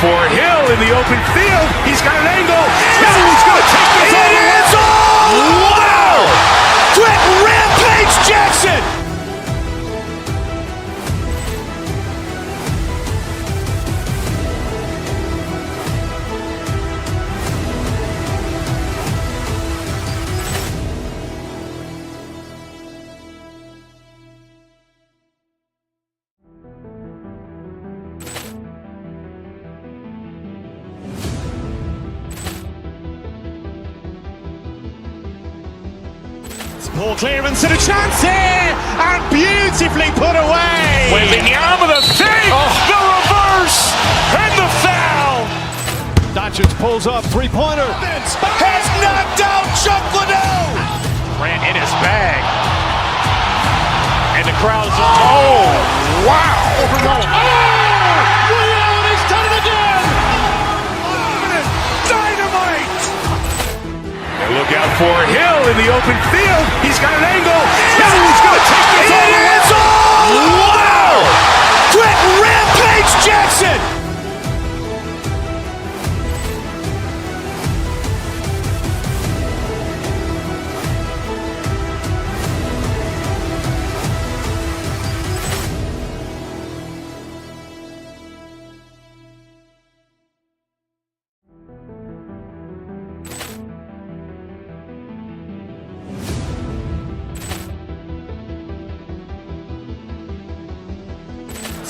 for Hill in the open field. He's got an angle. He's going to take this all the way. Wow! Quick Rampage Jackson! Ball clearance and a chance here, and beautifully put away. Waving the arm of the fake, the reverse, and the foul. Doncic pulls up, three-pointer. Has knocked out Chuck Liddell. Grant in his bag. And the crowd is, oh, wow. Liddell has done it again. Dynamite. And look out for Hill in the open field. He's got an angle. He's going to take this all the way. Wow! Quick Rampage Jackson!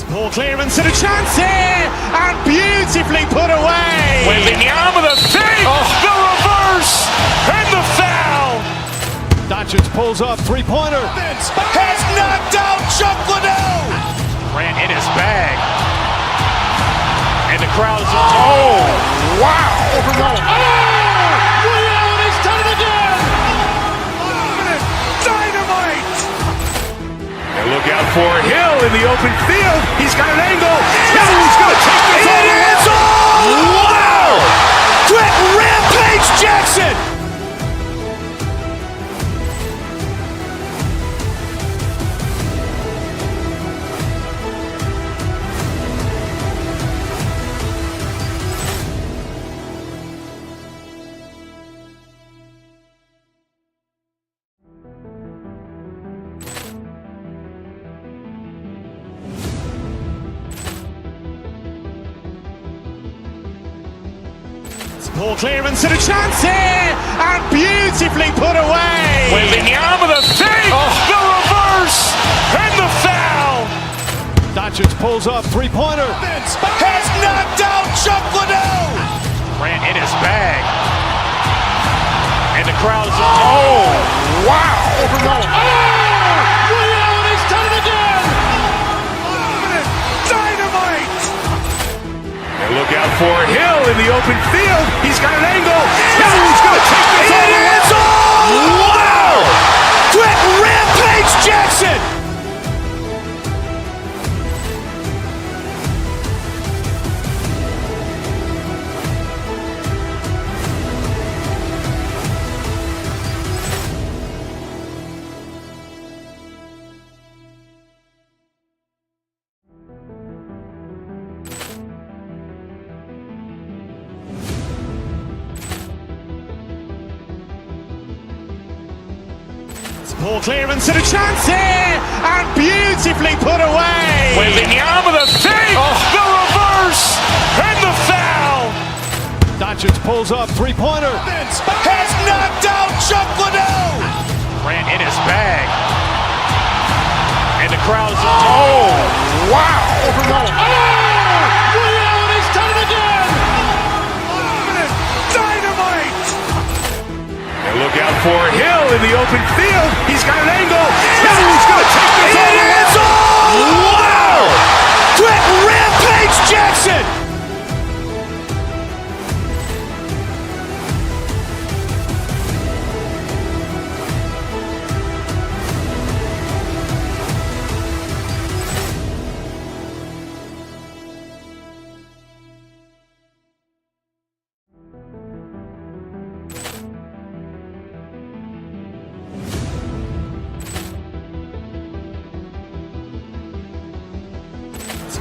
Ball clearance and a chance here, and beautifully put away. Waving the arm of the fake, the reverse, and the foul. Doncic pulls up, three-pointer. Has knocked out Chuck Liddell. Grant in his bag. And the crowd is, oh, wow. Liddell has done it again. Dynamite. And look out for Hill in the open field. He's got an angle. He's going to take this all the way. Wow! Quick Rampage Jackson! Ball clearance and a chance here, and beautifully put away. Waving the arm of the fake, the reverse, and the foul. Doncic pulls up, three-pointer. Has knocked out Chuck Liddell. Grant in his bag. And the crowd is, oh, wow. Liddell has done it again. Dynamite. And look out for Hill in the open field. He's got an angle. He's going to take this all the way. Wow! Quick Rampage Jackson! Ball clearance and a chance here, and beautifully put away. Waving the arm of the fake, the reverse, and the foul. Doncic pulls up, three-pointer. Has knocked out Chuck Liddell. Grant in his bag. And the crowd is, oh, wow. Liddell has done it again. Dynamite. And look out for Hill in the open field. He's got an angle. He's going to take this all the way. Wow! Quick Rampage Jackson!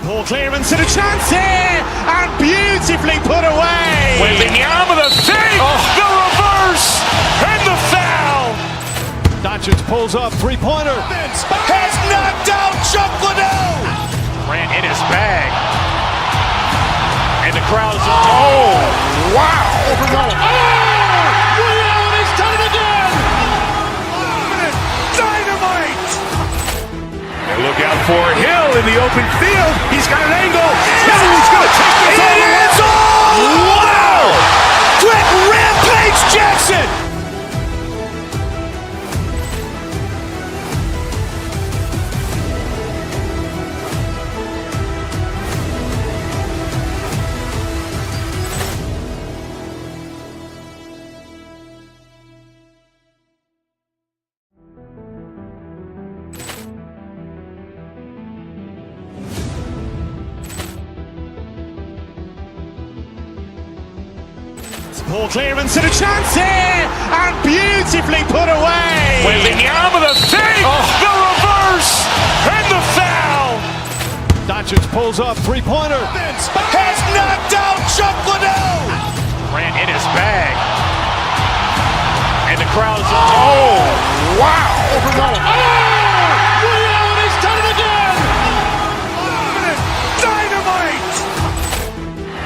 Ball clearance and a chance here, and beautifully put away. Wembanyama the fake, the reverse, and the foul. Doncic pulls up, three-pointer. Has knocked out Chuck Liddell. Grant in his bag. And the crowd is, wow. He's done it again. Dynamite. And look out for Hill in the open field. He's got an angle. Hill's going to take this all the way. Wow! Quick Rampage Jackson. Ball clearance and a chance here, and beautifully put away. Wembanyama the fake, the reverse, and the foul. Doncic pulls up, three-pointer. Has knocked out Chuck Liddell. Grant in his bag. And the crowd is, wow. He's done it again. Dynamite.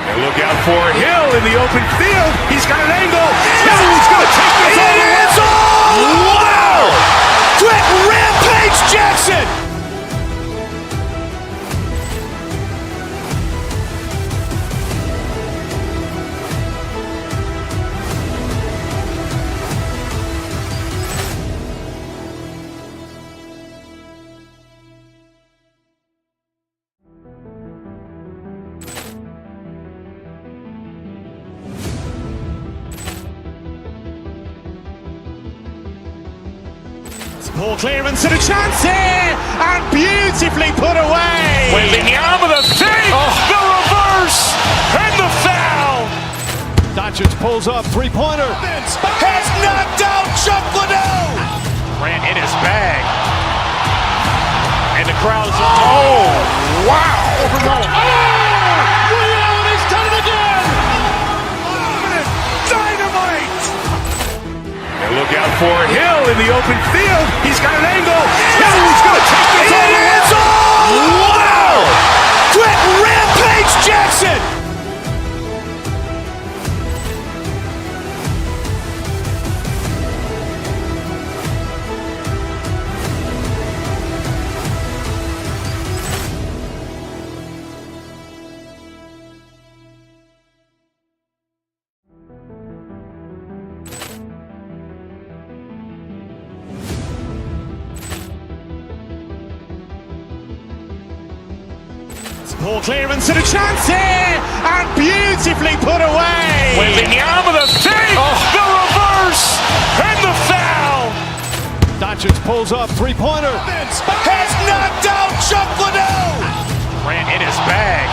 And look out for Hill in the open field. He's got an angle. Hill's going to take this all the way. Wow! Quick Rampage Jackson. Ball clearance and a chance here, and beautifully put away. Wembanyama the fake, the reverse, and the foul. Doncic pulls up, three-pointer. Has knocked out Chuck Liddell. Grant in his bag. And the crowd is, wow. He's done it again. Dynamite. And look out for Hill in the open field. He's got an angle. Hill's going to take this all the way. Wow! Quick Rampage Jackson. Ball clearance and a chance here, and beautifully put away. Wembanyama the fake, the reverse, and the foul. Doncic pulls up, three-pointer. Has knocked out Chuck Liddell. Grant in his bag.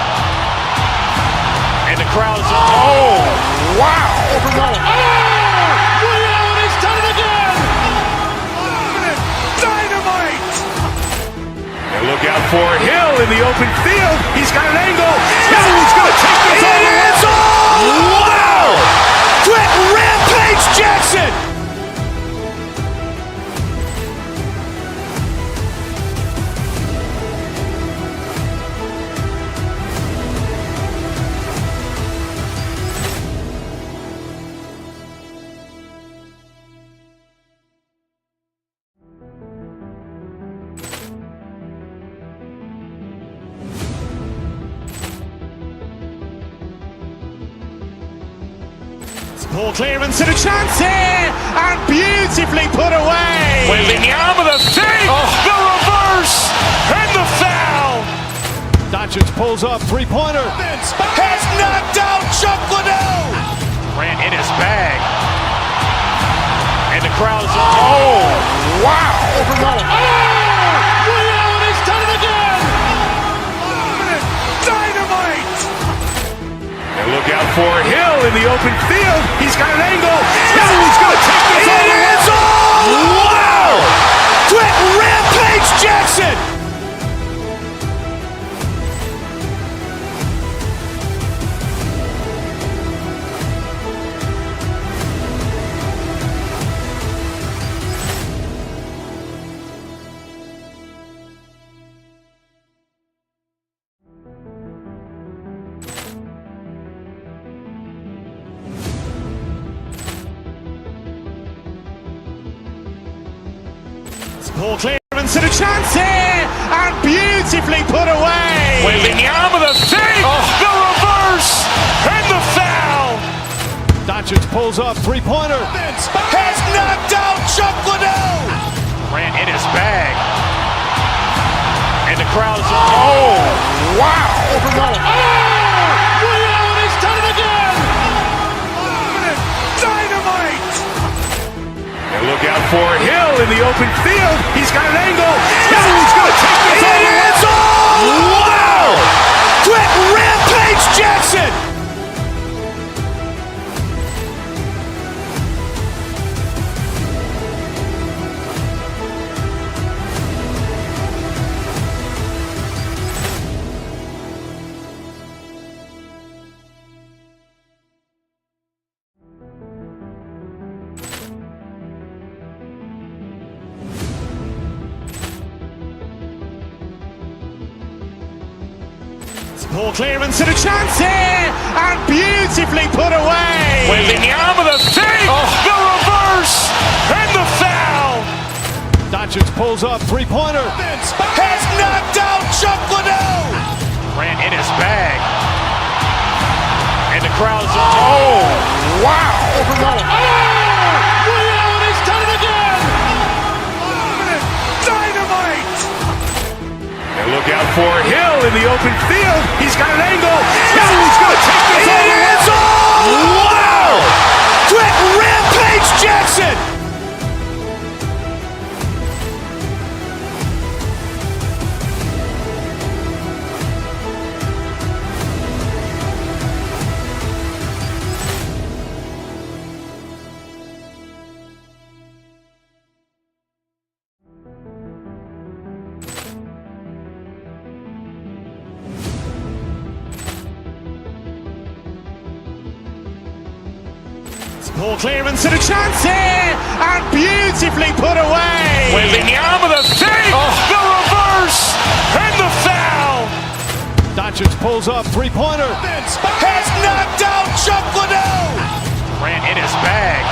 And the crowd is, wow. He's done it again. Dynamite. And look out for Hill in the open field. He's got an angle. Hill's going to take this all the way. Wow! Quick Rampage Jackson. Ball clearance and a chance here, and beautifully put away. Wembanyama the fake, the reverse, and the foul. Doncic pulls up, three-pointer. Has knocked out Chuck Liddell. Grant in his bag. And the crowd is, wow. He's done it again. Dynamite. And look out for Hill in the open field. He's got an angle. Hill's going to take this all the way. Wow! Quick Rampage Jackson. Ball clearance and a chance here, and beautifully put away. Waving the arm of the fake, the reverse, and the foul. Doncic pulls up, three-pointer. Has knocked out Chuck Liddell. Ran in his bag. And the crowd is, oh, wow. Ray Allen has done it again. Dynamite. And look out for Hill in the open field. He's got an angle. Hill's going to take this all the way. Wow! Quick Rampage Jackson. Ball clearance and a chance here, and beautifully put away. Waving the arm of the fake, the reverse, and the foul. Doncic pulls up, three-pointer. Has knocked out Chuck Liddell. Ran in his bag. And the crowd is, oh, wow. Ray Allen has done it again. Dynamite. And look out for Hill in the open field. He's got an angle. Hill's going to take this all the way. Wow! Quick Rampage Jackson. Ball clearance and a chance here, and beautifully put away. Waving the arm of the fake, the reverse, and the foul. Doncic pulls up, three-pointer. Has knocked out Chuck Liddell. Ran in his bag.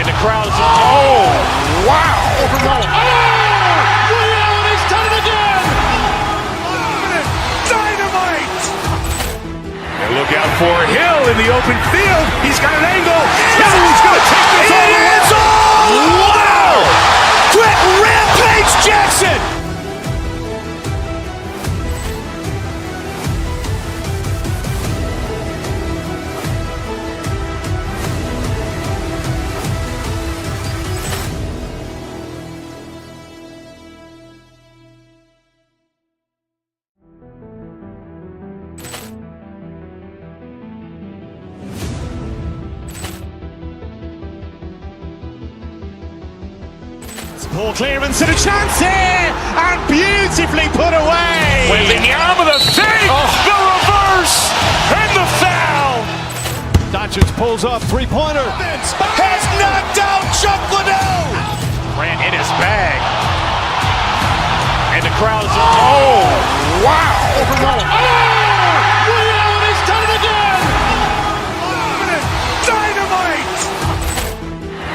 And the crowd is, oh, wow. Ray Allen has done it again. Dynamite. And look out for Hill in the open field. He's got an angle. Hill's going to take this all the way. Wow! Quick Rampage Jackson. Ball clearance and a chance here, and beautifully put away. Waving the arm of the fake, the reverse, and the foul. Doncic pulls up, three-pointer. Has knocked out Chuck Liddell. Ran in his bag. And the crowd is, oh, wow. Ray Allen has done it again. Dynamite.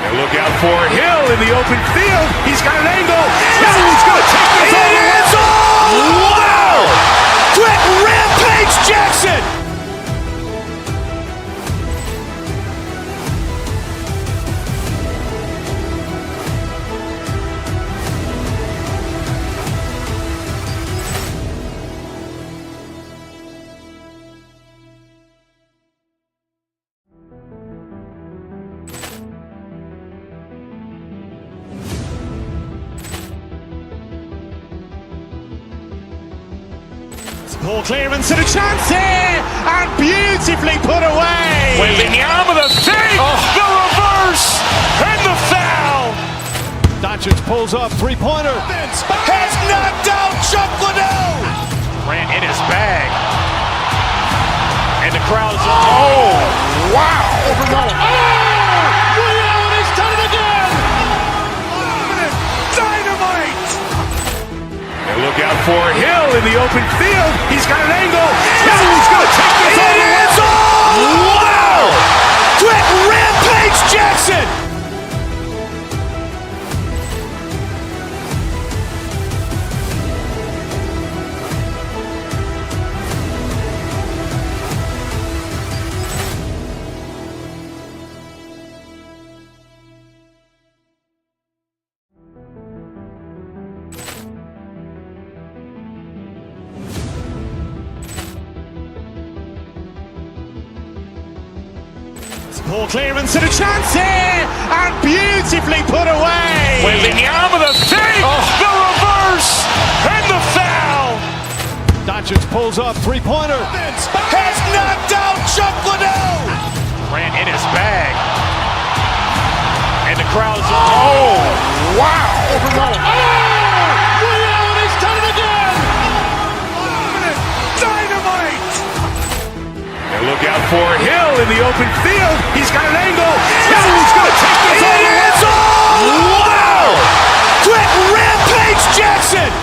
And look out for Hill in the open field. He's got an angle. Hill's going to take this all the way. Wow! Quick Rampage Jackson. Ball clearance and a chance here, and beautifully put away. Waving the arm of the fake, the reverse, and the foul. Doncic pulls up, three-pointer. Has knocked out Chuck Liddell. Ran in his bag. And the crowd is, oh, wow. Ray Allen has done it again. Dynamite. And look out for Hill in the open field. He's got an angle. Hill's going to take this all the way. Wow! Quick Rampage Jackson. Poor clearance and a chance here, and beautifully put away. Wembanyama the fake, the reverse, and the foul. Doncic pulls up, three-pointer. Has knocked out Chuck Liddell. Grant in his bag. And the crowd's, oh, wow. He's done it again. Dynamite. And look out for Hill in the open field. He's got an angle. Hill's going to take this all the way. Wow! Quick Rampage Jackson.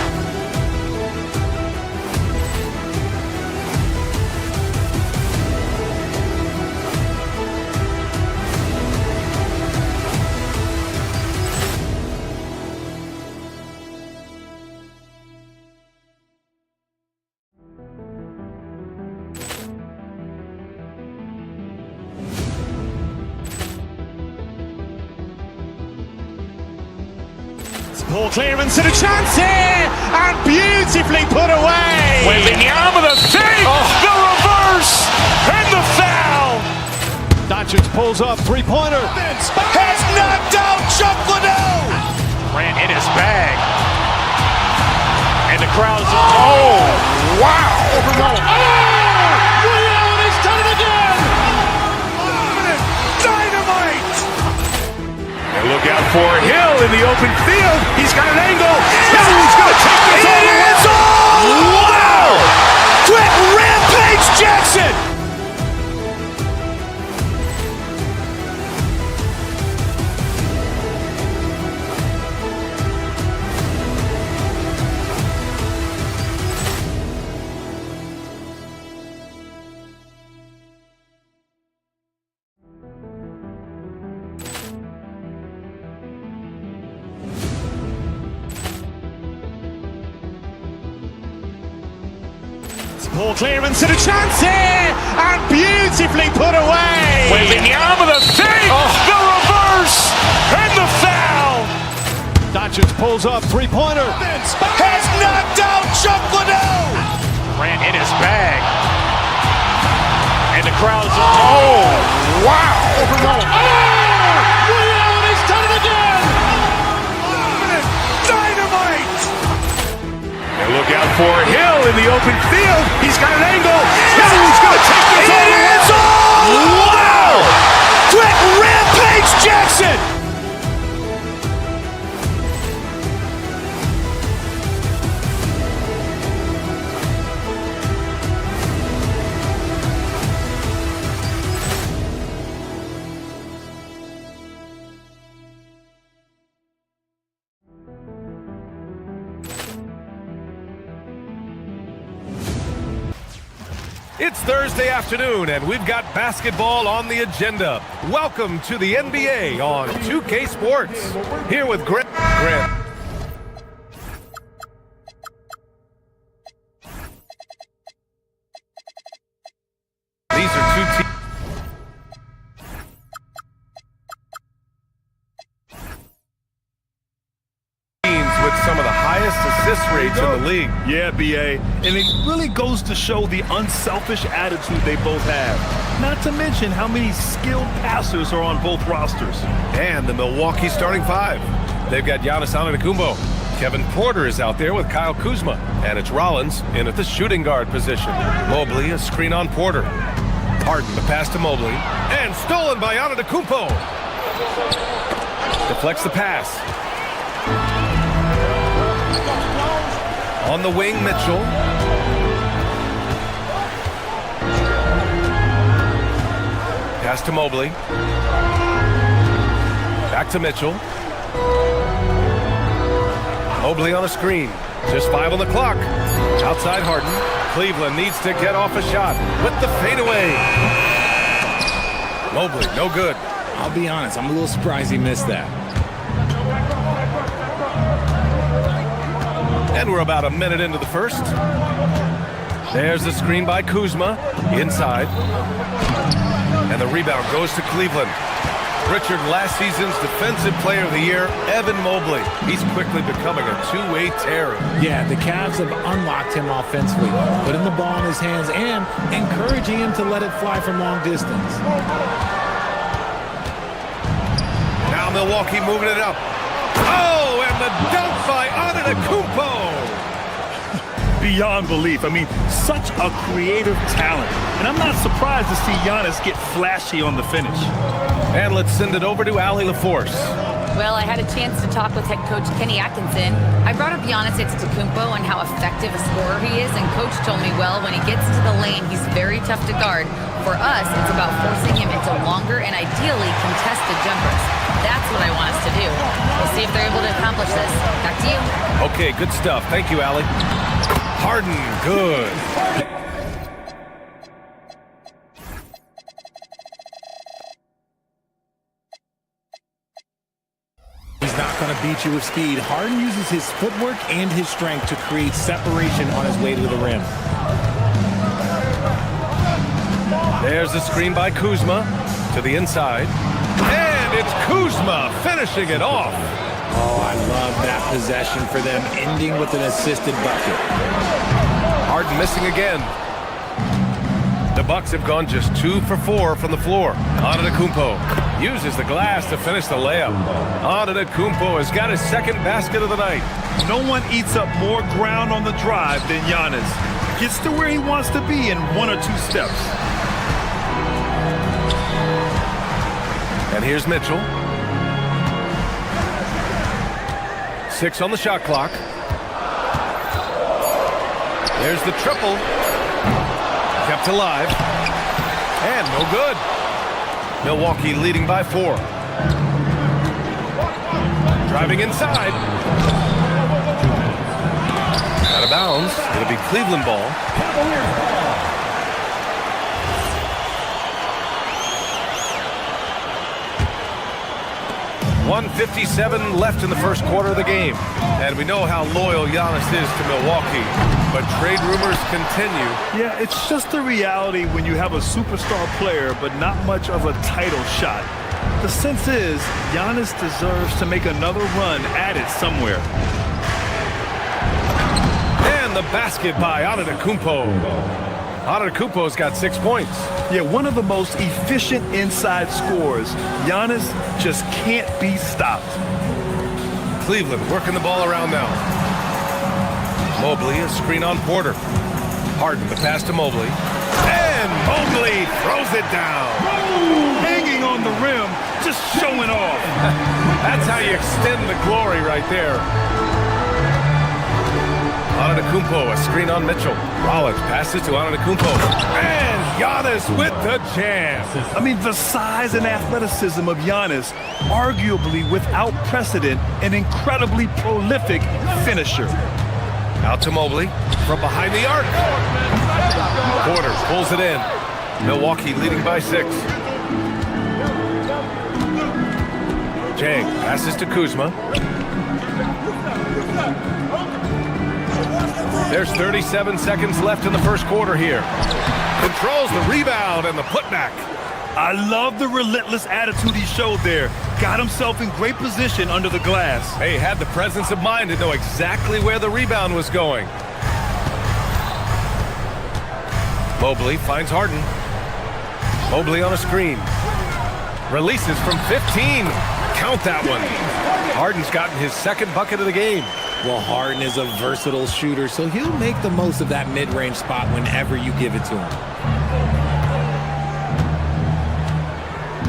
Poor clearance and a chance here, and beautifully put away. Wembanyama the fake, the reverse, and the foul. Doncic pulls up, three-pointer. Has knocked out Chuck Liddell. Grant in his bag. And the crowd's, oh, wow. He's done it again. Dynamite. And look out for Hill in the open field. He's got an angle. Hill's going to take this all the way. Wow! Quick Rampage Jackson. Poor clearance and a chance here, and beautifully put away. Wembanyama the fake, the reverse, and the foul. Doncic pulls up, three-pointer. Has knocked out Chuck Liddell. Grant in his bag. And the crowd's, oh, wow. He's done it again. Dynamite. And look out for Hill in the open field. He's got an angle. Hill's going to take this all the way. Wow! Quick Rampage Jackson. It's Thursday afternoon, and we've got basketball on the agenda. Welcome to the NBA on 2K Sports. Here with Grant. These are two teams with some of the highest assist rates in the league. Yeah, BA, and it really goes to show the unselfish attitude they both have. Not to mention how many skilled passers are on both rosters. And the Milwaukee starting five. They've got Giannis Antetokounmpo. Kevin Porter is out there with Kyle Kuzma. And it's Rollins in at the shooting guard position. Mobley, a screen on Porter. Harden, the pass to Mobley. And stolen by Antetokounmpo. Deflects the pass. On the wing, Mitchell. Pass to Mobley. Back to Mitchell. Mobley on a screen. Just 5 on the clock. Outside Harden. Cleveland needs to get off a shot with the fadeaway. Mobley, no good. I'll be honest, I'm a little surprised he missed that. And we're about a minute into the first. There's the screen by Kuzma. Inside. And the rebound goes to Cleveland. Richard, last season's Defensive Player of the Year, Evan Mobley. He's quickly becoming a two-way terror. Yeah, the Cavs have unlocked him offensively, putting the ball in his hands and encouraging him to let it fly from long distance. Now Milwaukee moving it up. Oh, and the dunk by Antetokounmpo. Beyond belief. I mean, such a creative talent. And I'm not surprised to see Giannis get flashy on the finish. And let's send it over to Allie LaForce. Well, I had a chance to talk with head coach Kenny Atkinson. I brought up Giannis Antetokounmpo and how effective a scorer he is, and coach told me, well, when he gets into the lane, he's very tough to guard. For us, it's about forcing him into longer and ideally contested jumpers. That's what I want us to do. We'll see if they're able to accomplish this. Back to you. Okay, good stuff. Thank you, Allie. Harden, good. He's not going to beat you with speed. Harden uses his footwork and his strength to create separation on his way to the rim. There's the screen by Kuzma to the inside. And it's Kuzma finishing it off. Oh, I love that possession for them, ending with an assisted bucket. Harden missing again. The Bucks have gone just 2 for 4 from the floor. Antetokounmpo uses the glass to finish the layup. Antetokounmpo has got his second basket of the night. No one eats up more ground on the drive than Giannis. Gets to where he wants to be in 1 or 2 steps. And here's Mitchell. 6 on the shot clock. There's the triple. Kept alive. And no good. Milwaukee leading by 4. Driving inside. Out of bounds. It'll be Cleveland ball. 1:57 left in the first quarter of the game. And we know how loyal Giannis is to Milwaukee. But trade rumors continue. Yeah, it's just the reality when you have a superstar player but not much of a title shot. The sense is Giannis deserves to make another run at it somewhere. And the basket by Antetokounmpo. Antetokounmpo's got 6 points. Yeah, one of the most efficient inside scorers. Giannis just can't be stopped. Cleveland working the ball around now. Mobley, a screen on Porter. Harden, the pass to Mobley. And Mobley throws it down. Hanging on the rim, just showing off. That's how you extend the glory right there. Antetokounmpo, a screen on Mitchell. Rollins passes to Antetokounmpo. And Giannis with the jam. I mean, the size and athleticism of Giannis, arguably without precedent, an incredibly prolific finisher. Out to Mobley from behind the arc. Porter pulls it in. Milwaukee leading by 6. Jang passes to Kuzma. There's 37 seconds left in the first quarter here. Controls the rebound and the putback. I love the relentless attitude he showed there. Got himself in great position under the glass. Hey, had the presence of mind to know exactly where the rebound was going. Mobley finds Harden. Mobley on a screen. Releases from 15. Count that one. Harden's gotten his second bucket of the game. Well, Harden is a versatile shooter, so he'll make the most of that mid-range spot whenever you give it to him.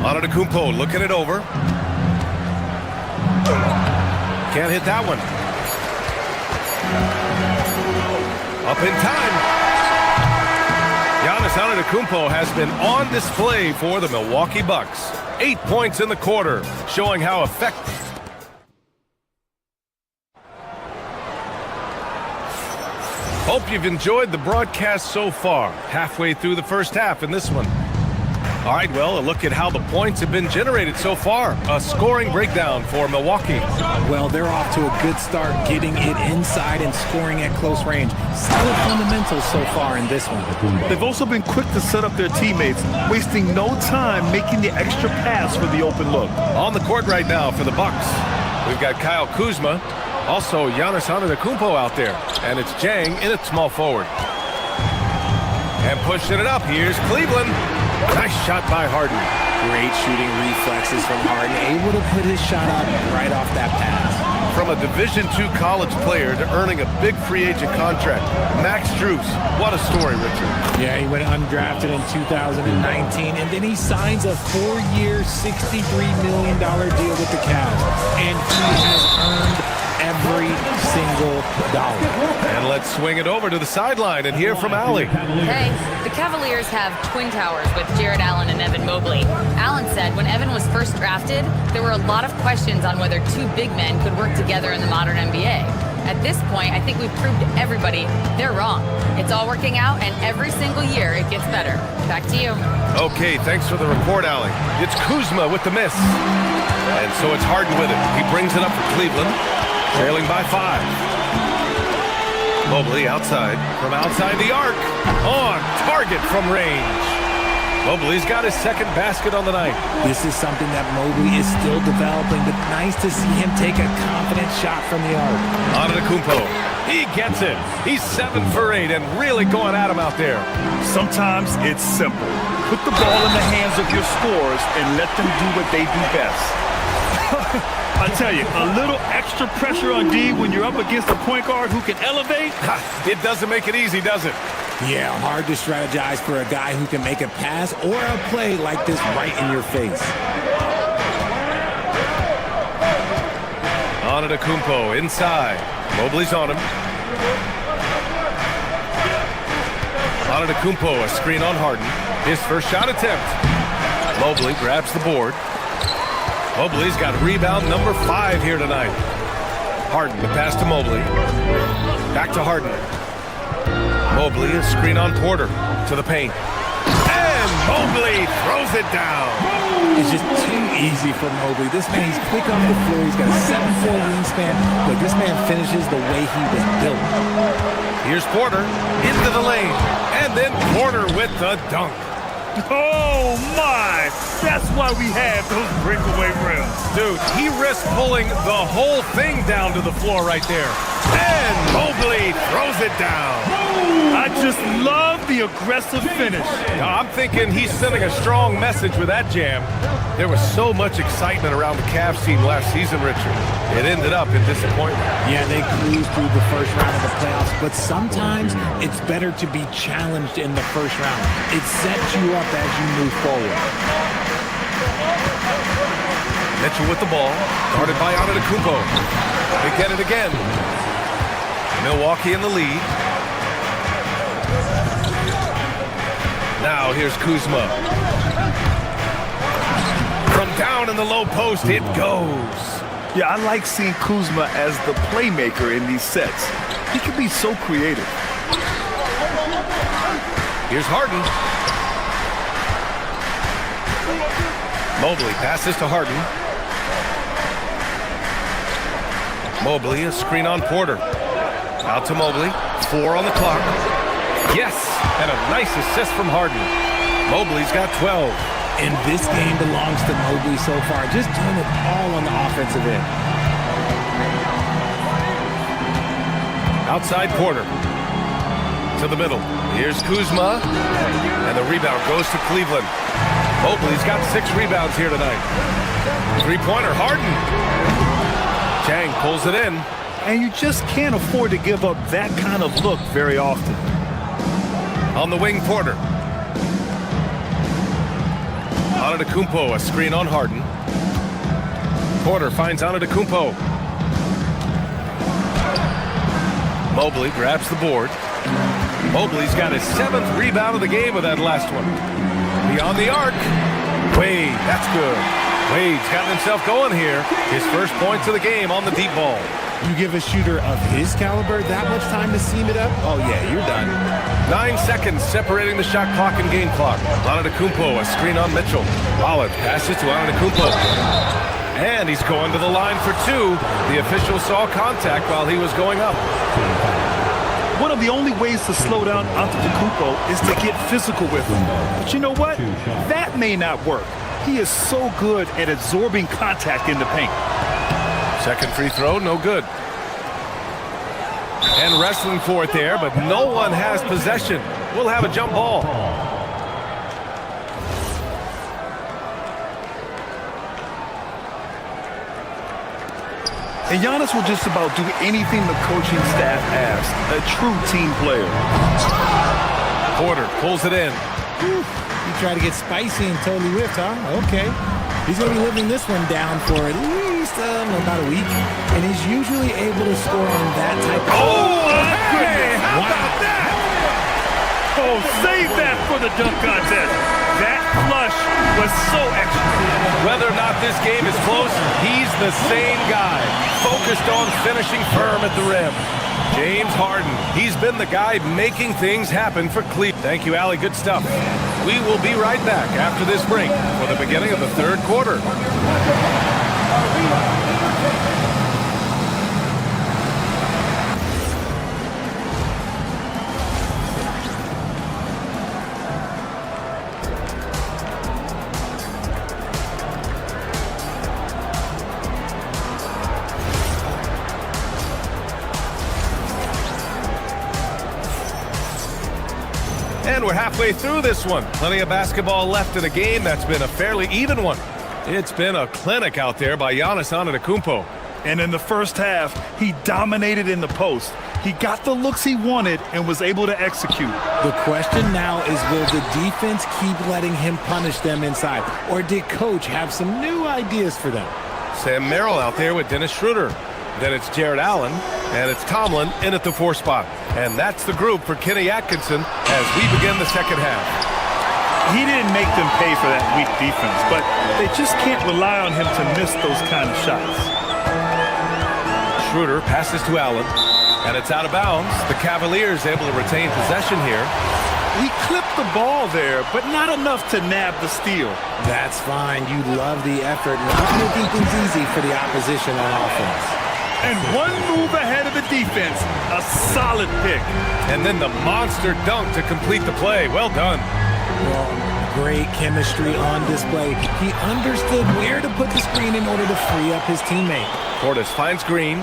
Antetokounmpo looking it over. Can't hit that one. Up in time. Giannis Antetokounmpo has been on display for the Milwaukee Bucks. 8 points in the quarter, showing how effective. Hope you've enjoyed the broadcast so far. Halfway through the first half in this one. All right, well, a look at how the points have been generated so far. A scoring breakdown for Milwaukee. Well, they're off to a good start getting it inside and scoring at close range. Solid fundamentals so far in this one. They've also been quick to set up their teammates, wasting no time making the extra pass for the open look. On the court right now for the Bucks, we've got Kyle Kuzma, also Giannis Antetokounmpo out there, and it's Jang in at small forward. And pushing it up, here's Cleveland. Nice shot by Harden. Great shooting reflexes from Harden, able to put his shot up right off that pass. From a Division II college player to earning a big free agent contract, Max Strus, what a story, Richard. Yeah, he went undrafted in 2019, and then he signs a 4-year, $63 million deal with the Cavs, and he has earned every single dollar. And let's swing it over to the sideline and hear from Allie. Hey, the Cavaliers have twin towers with Jared Allen and Evan Mobley. Allen said when Evan was first drafted, there were a lot of questions on whether two big men could work together in the modern NBA. At this point, I think we've proved to everybody they're wrong. It's all working out, and every single year it gets better. Back to you. Okay, thanks for the report, Allie. It's Kuzma with the miss. And so it's Harden with it. He brings it up for Cleveland, trailing by 5. Mobley outside, from outside the arc, on target from range. Mobley's got his second basket on the night. This is something that Mobley is still developing, but nice to see him take a confident shot from the arc. Antetokounmpo, he gets it. He's 7 for 8 and really going at him out there. Sometimes it's simple. Put the ball in the hands of your scorers and let them do what they do best. I tell you, a little extra pressure on D when you're up against a point guard who can elevate. It doesn't make it easy, does it? Yeah, hard to strategize for a guy who can make a pass or a play like this right in your face. Antetokounmpo inside. Mobley's on him. Antetokounmpo, a screen on Harden. His first shot attempt. Mobley grabs the board. Mobley's got rebound number 5 here tonight. Harden, the pass to Mobley. Back to Harden. Mobley, a screen on Porter to the paint. And Mobley throws it down. It's just too easy for Mobley. This man, he's quick off the floor. He's got a 7'4" wingspan, but this man finishes the way he was built. Here's Porter into the lane. And then Porter with the dunk. Oh, my! That's why we have those breakaway rims. Dude, he risked pulling the whole thing down to the floor right there. And Mobley throws it down. I just love the aggressive finish. Now, I'm thinking he's sending a strong message with that jam. There was so much excitement around the Cavs team last season, Richard. It ended up in disappointment. Yeah, they cruised through the first round of the playoffs, but sometimes it's better to be challenged in the first round. It sets you up as you move forward. Mitchell with the ball, guarded by Antetokounmpo. They get it again. Milwaukee in the lead. Now here's Kuzma. From down in the low post, it goes. Yeah, I like seeing Kuzma as the playmaker in these sets. He can be so creative. Here's Harden. Mobley passes to Harden. Mobley, a screen on Porter. Out to Mobley. 4 on the clock. Yes, and a nice assist from Harden. Mobley's got 12. And this game belongs to Mobley so far, just doing it all on the offensive end. Outside Porter. To the middle. Here's Kuzma. And the rebound goes to Cleveland. Mobley's got 6 rebounds here tonight. Three-pointer, Harden. Chang pulls it in. And you just can't afford to give up that kind of look very often. On the wing, Porter. Antetokounmpo, a screen on Harden. Porter finds Antetokounmpo. Mobley grabs the board. Mobley's got his 7th rebound of the game with that last one. Beyond the arc. Wade, that's good. Wade's got himself going here. His first points of the game on the deep ball. You give a shooter of his caliber that much time to seam it up? Oh, yeah, you're done. 9 seconds separating the shot clock and game clock. Antetokounmpo, a screen on Mitchell. Rollins passes to Antetokounmpo. And he's going to the line for 2. The official saw contact while he was going up. One of the only ways to slow down Antetokounmpo is to get physical with him. But you know what? That may not work. He is so good at absorbing contact in the paint. Second free throw, no good. And wrestling for it there, but no one has possession. We'll have a jump ball. And Giannis will just about do anything the coaching staff asks. A true team player. Porter pulls it in. He tried to get spicy and totally whiffed, huh? Okay. He's going to be living this one down for at least about a week. And he's usually able to score on that type of... Oh, my goodness. How about that? Oh, save that for the dunk contest. That flush was so extra. Whether or not this game is close, he's the same guy, focused on finishing firm at the rim. James Harden, he's been the guy making things happen for Cleveland. Thank you, Allie. Good stuff. We will be right back after this break for the beginning of the third quarter. And we're halfway through this one. Plenty of basketball left in a game that's been a fairly even one. It's been a clinic out there by Giannis Antetokounmpo. And in the first half, he dominated in the post. He got the looks he wanted and was able to execute. The question now is, will the defense keep letting him punish them inside? Or did Coach have some new ideas for them? Sam Merrill out there with Dennis Schroeder. Then it's Jared Allen, and it's Tomlin in at the 4 spot. And that's the group for Kenny Atkinson as we begin the second half. He didn't make them pay for that weak defense, but they just can't rely on him to miss those kind of shots. Schroeder passes to Allen, and it's out of bounds. The Cavaliers able to retain possession here. He clipped the ball there, but not enough to nab the steal. That's fine. You love the effort. Not making things easy for the opposition on offense. And one move ahead of the defense. A solid pick. And then the monster dunk to complete the play. Well done. Well, great chemistry on display. He understood where to put the screen in order to free up his teammate. Portis finds Green.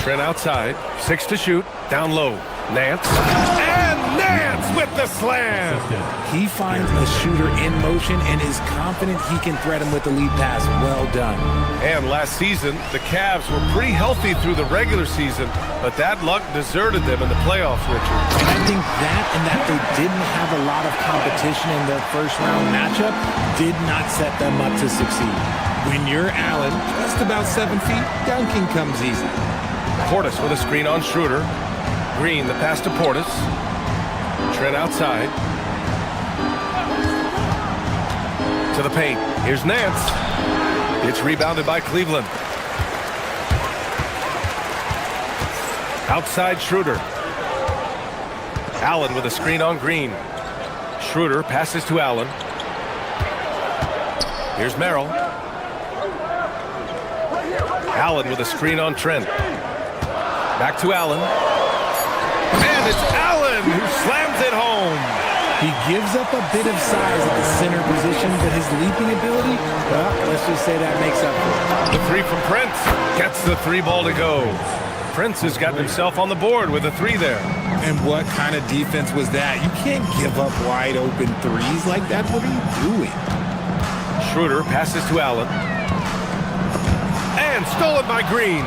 Trent outside. 6 to shoot. Down low. Nance. And Nance with the slam. He finds a shooter in motion and is confident he can threat him with the lead pass. Well done. And last season, the Cavs were pretty healthy through the regular season, but that luck deserted them in the playoffs, Richard. And I think that and that they didn't have a lot of competition in their first round matchup did not set them up to succeed. When you're Allen, just about 7 feet, dunking comes easy. Portis with a screen on Schroeder. Green, the pass to Portis. Trent outside. To the paint. Here's Nance. It's rebounded by Cleveland. Outside Schroeder. Allen with a screen on Green. Schroeder passes to Allen. Here's Merrill. Allen with a screen on Trent. Back to Allen. And it's Allen who slams it home. He gives up a bit of size at the center position, but his leaping ability, well, let's just say that makes up for it. The 3 from Prince gets the 3 ball to go. Prince has gotten himself on the board with a 3 there. And what kind of defense was that? You can't give up wide open threes like that. What are you doing? Schroeder passes to Allen. And stolen by Green.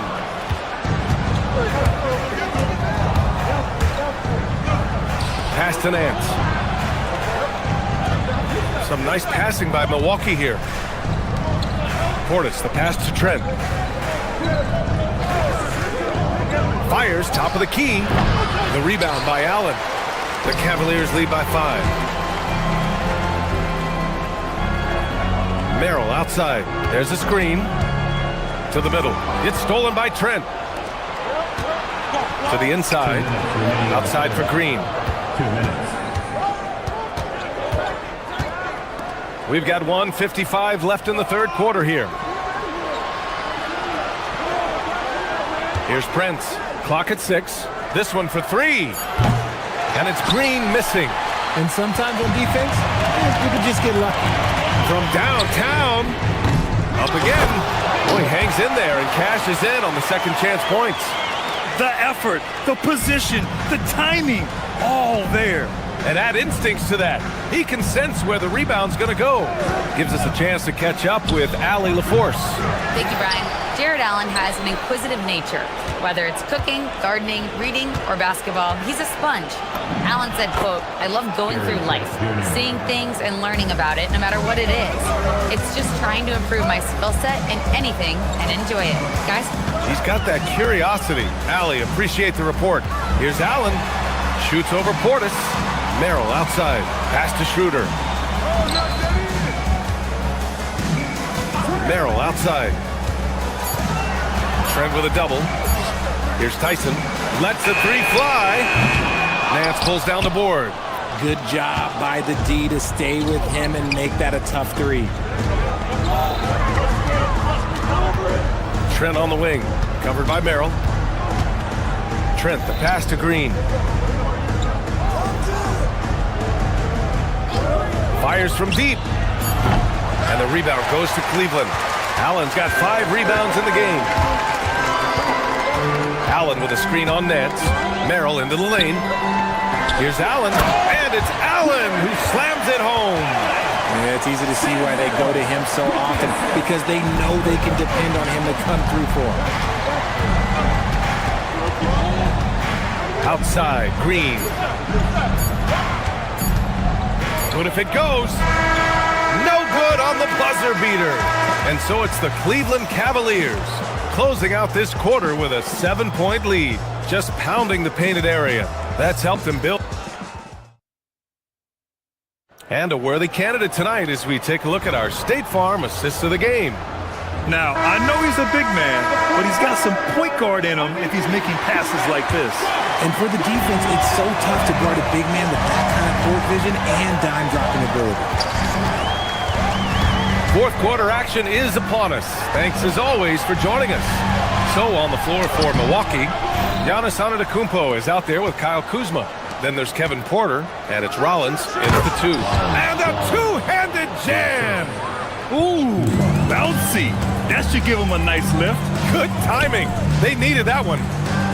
Pass to Nance. Some nice passing by Milwaukee here. Portis, the pass to Trent. Fires, top of the key. The rebound by Allen. The Cavaliers lead by 5. Merrill outside. There's a screen. To the middle. It's stolen by Trent. To the inside. Outside for Green. 2 minutes. We've got 1:55 left in the third quarter here. Here's Prince. Clock at 6. This one for 3. And it's Green missing. And sometimes on defense, you can just get lucky. From downtown. Up again. Boy, he hangs in there and cashes in on the second chance points. The effort, the position, the timing, all there. and add instincts to that. He can sense where the rebound's going to go. Gives us a chance to catch up with Allie LaForce. Thank you, Brian. Jared Allen has an inquisitive nature. Whether it's cooking, gardening, reading, or basketball, he's a sponge. Allen said, quote, "I love going through life, seeing things and learning about it no matter what it is. It's just trying to improve my skill set in anything and enjoy it." Guys? He's got that curiosity. Allie, appreciate the report. Here's Allen. Shoots over Portis. Merrill outside. Pass to Schroeder. Merrill outside. Trent with a double. Here's Tyson. Lets the three fly. Nance pulls down the board. Good job by the D to stay with him and make that a tough three. Trent on the wing. Covered by Merrill. Trent, the pass to Green. Fires from deep. And the rebound goes to Cleveland. Allen's got 5 rebounds in the game. Allen with a screen on Nance. Merrill into the lane. Here's Allen, and it's Allen who slams it home. Yeah, it's easy to see why they go to him so often, because they know they can depend on him to come through for them. Outside, Green. Good if it goes. No good on the buzzer beater. And so it's the Cleveland Cavaliers closing out this quarter with a 7-point lead, just pounding the painted area. That's helped them build. And a worthy candidate tonight as we take a look at our State Farm assist of the game. Now, I know he's a big man, but he's got some point guard in him if he's making passes like this. And for the defense, it's so tough to guard a big man with that kind of court vision and dime dropping ability. Fourth quarter action is upon us. Thanks as always for joining us. So on the floor for Milwaukee, Giannis Antetokounmpo is out there with Kyle Kuzma. Then there's Kevin Porter, and it's Rollins into the 2. And a two-handed jam! Ooh, bouncy. That should give him a nice lift. Good timing. They needed that one.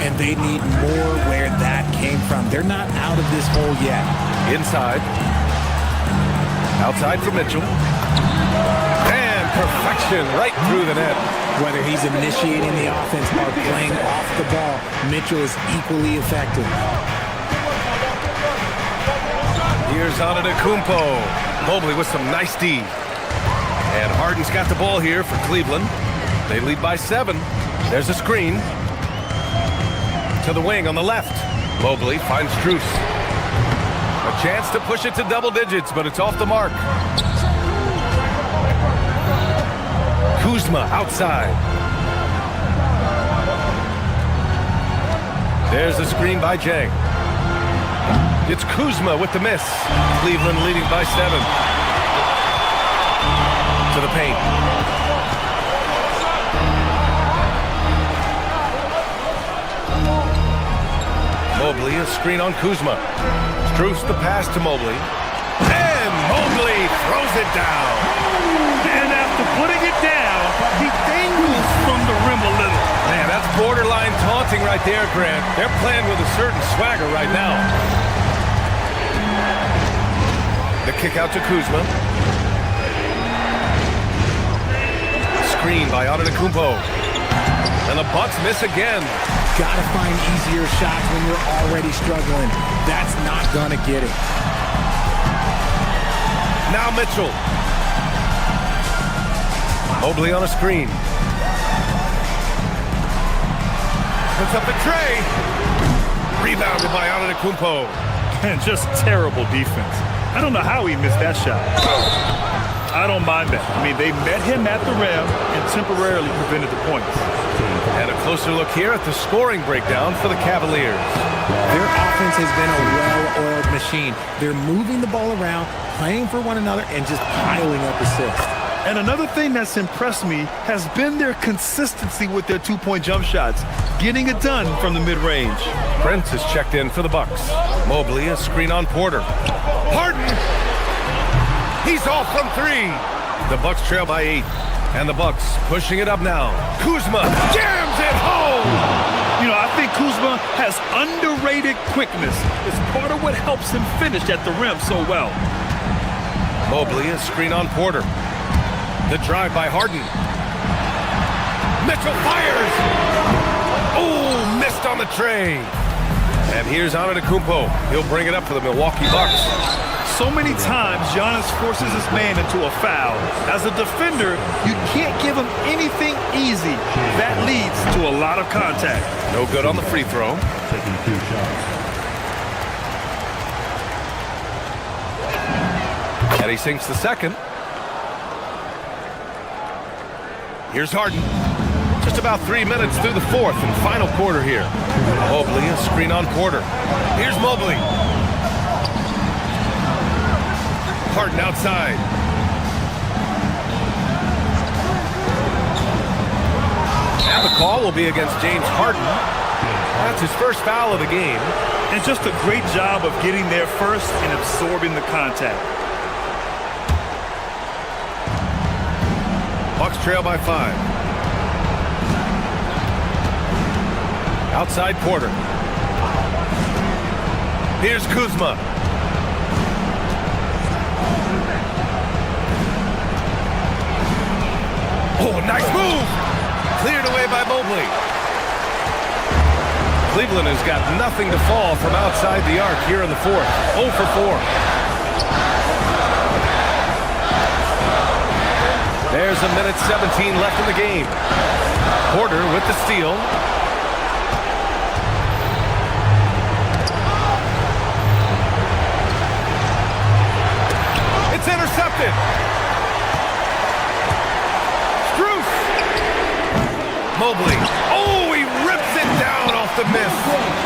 And they need more where that came from. They're not out of this hole yet. Inside. Outside for Mitchell. And perfection right through the net. Whether he's initiating the offense or playing off the ball, Mitchell is equally effective. Here's Antetokounmpo. Mobley with some nice D. And Harden's got the ball here for Cleveland. They lead by 7. There's a screen. To the wing on the left. Mobley finds Strus. A chance to push it to double digits, but it's off the mark. Kuzma outside. There's the screen by Jang. It's Kuzma with the miss. Cleveland leading by 7. To the paint. Mobley, a screen on Kuzma. Strus the pass to Mobley. And Mobley throws it down. And after putting it down, he dangles from the rim a little. Man, that's borderline taunting right there, Grant. They're playing with a certain swagger right now. The kick out to Kuzma. Screen by Antetokounmpo. And the Bucks miss again. Gotta find easier shots when you're already struggling. That's not gonna get it. Now Mitchell. Mobley on a screen. Puts up the tray. Rebounded by Antetokounmpo. And just terrible defense. I don't know how he missed that shot. I don't mind that. I mean, they met him at the rim and temporarily prevented the points. And a closer look here at the scoring breakdown for the Cavaliers. Their offense has been a well-oiled machine. They're moving the ball around, playing for one another, and just piling up assists. And another thing that's impressed me has been their consistency with their two-point jump shots, getting it done from the mid-range. Prince is checked in for the Bucks. Mobley, a screen on Porter. Harden! He's off from 3. The Bucks trail by 8. And the Bucks pushing it up now. Kuzma jams it home! You know, I think Kuzma has underrated quickness. It's part of what helps him finish at the rim so well. Mobley, a screen on Porter. The drive by Harden. Mitchell fires! Oh, missed on the tray. And here's Antetokounmpo. He'll bring it up for the Milwaukee Bucks. So many times, Giannis forces his man into a foul. As a defender, you can't give him anything easy. That leads to a lot of contact. No good on the free throw. Taking 2 shots. And he sinks the second. Here's Harden. Just about 3 minutes through the fourth and final quarter here. Mobley, a screen on Porter. Here's Mobley. Harden outside. And the call will be against James Harden. That's his first foul of the game. And just a great job of getting there first and absorbing the contact. Bucks trail by 5. Outside Porter. Here's Kuzma. Oh, nice move! Cleared away by Mobley. Cleveland has got nothing to fall from outside the arc here in the fourth. 0 for 4. There's a minute 17 left in the game. Porter with the steal. It's intercepted. Mobley. Oh, he rips it down off the miss.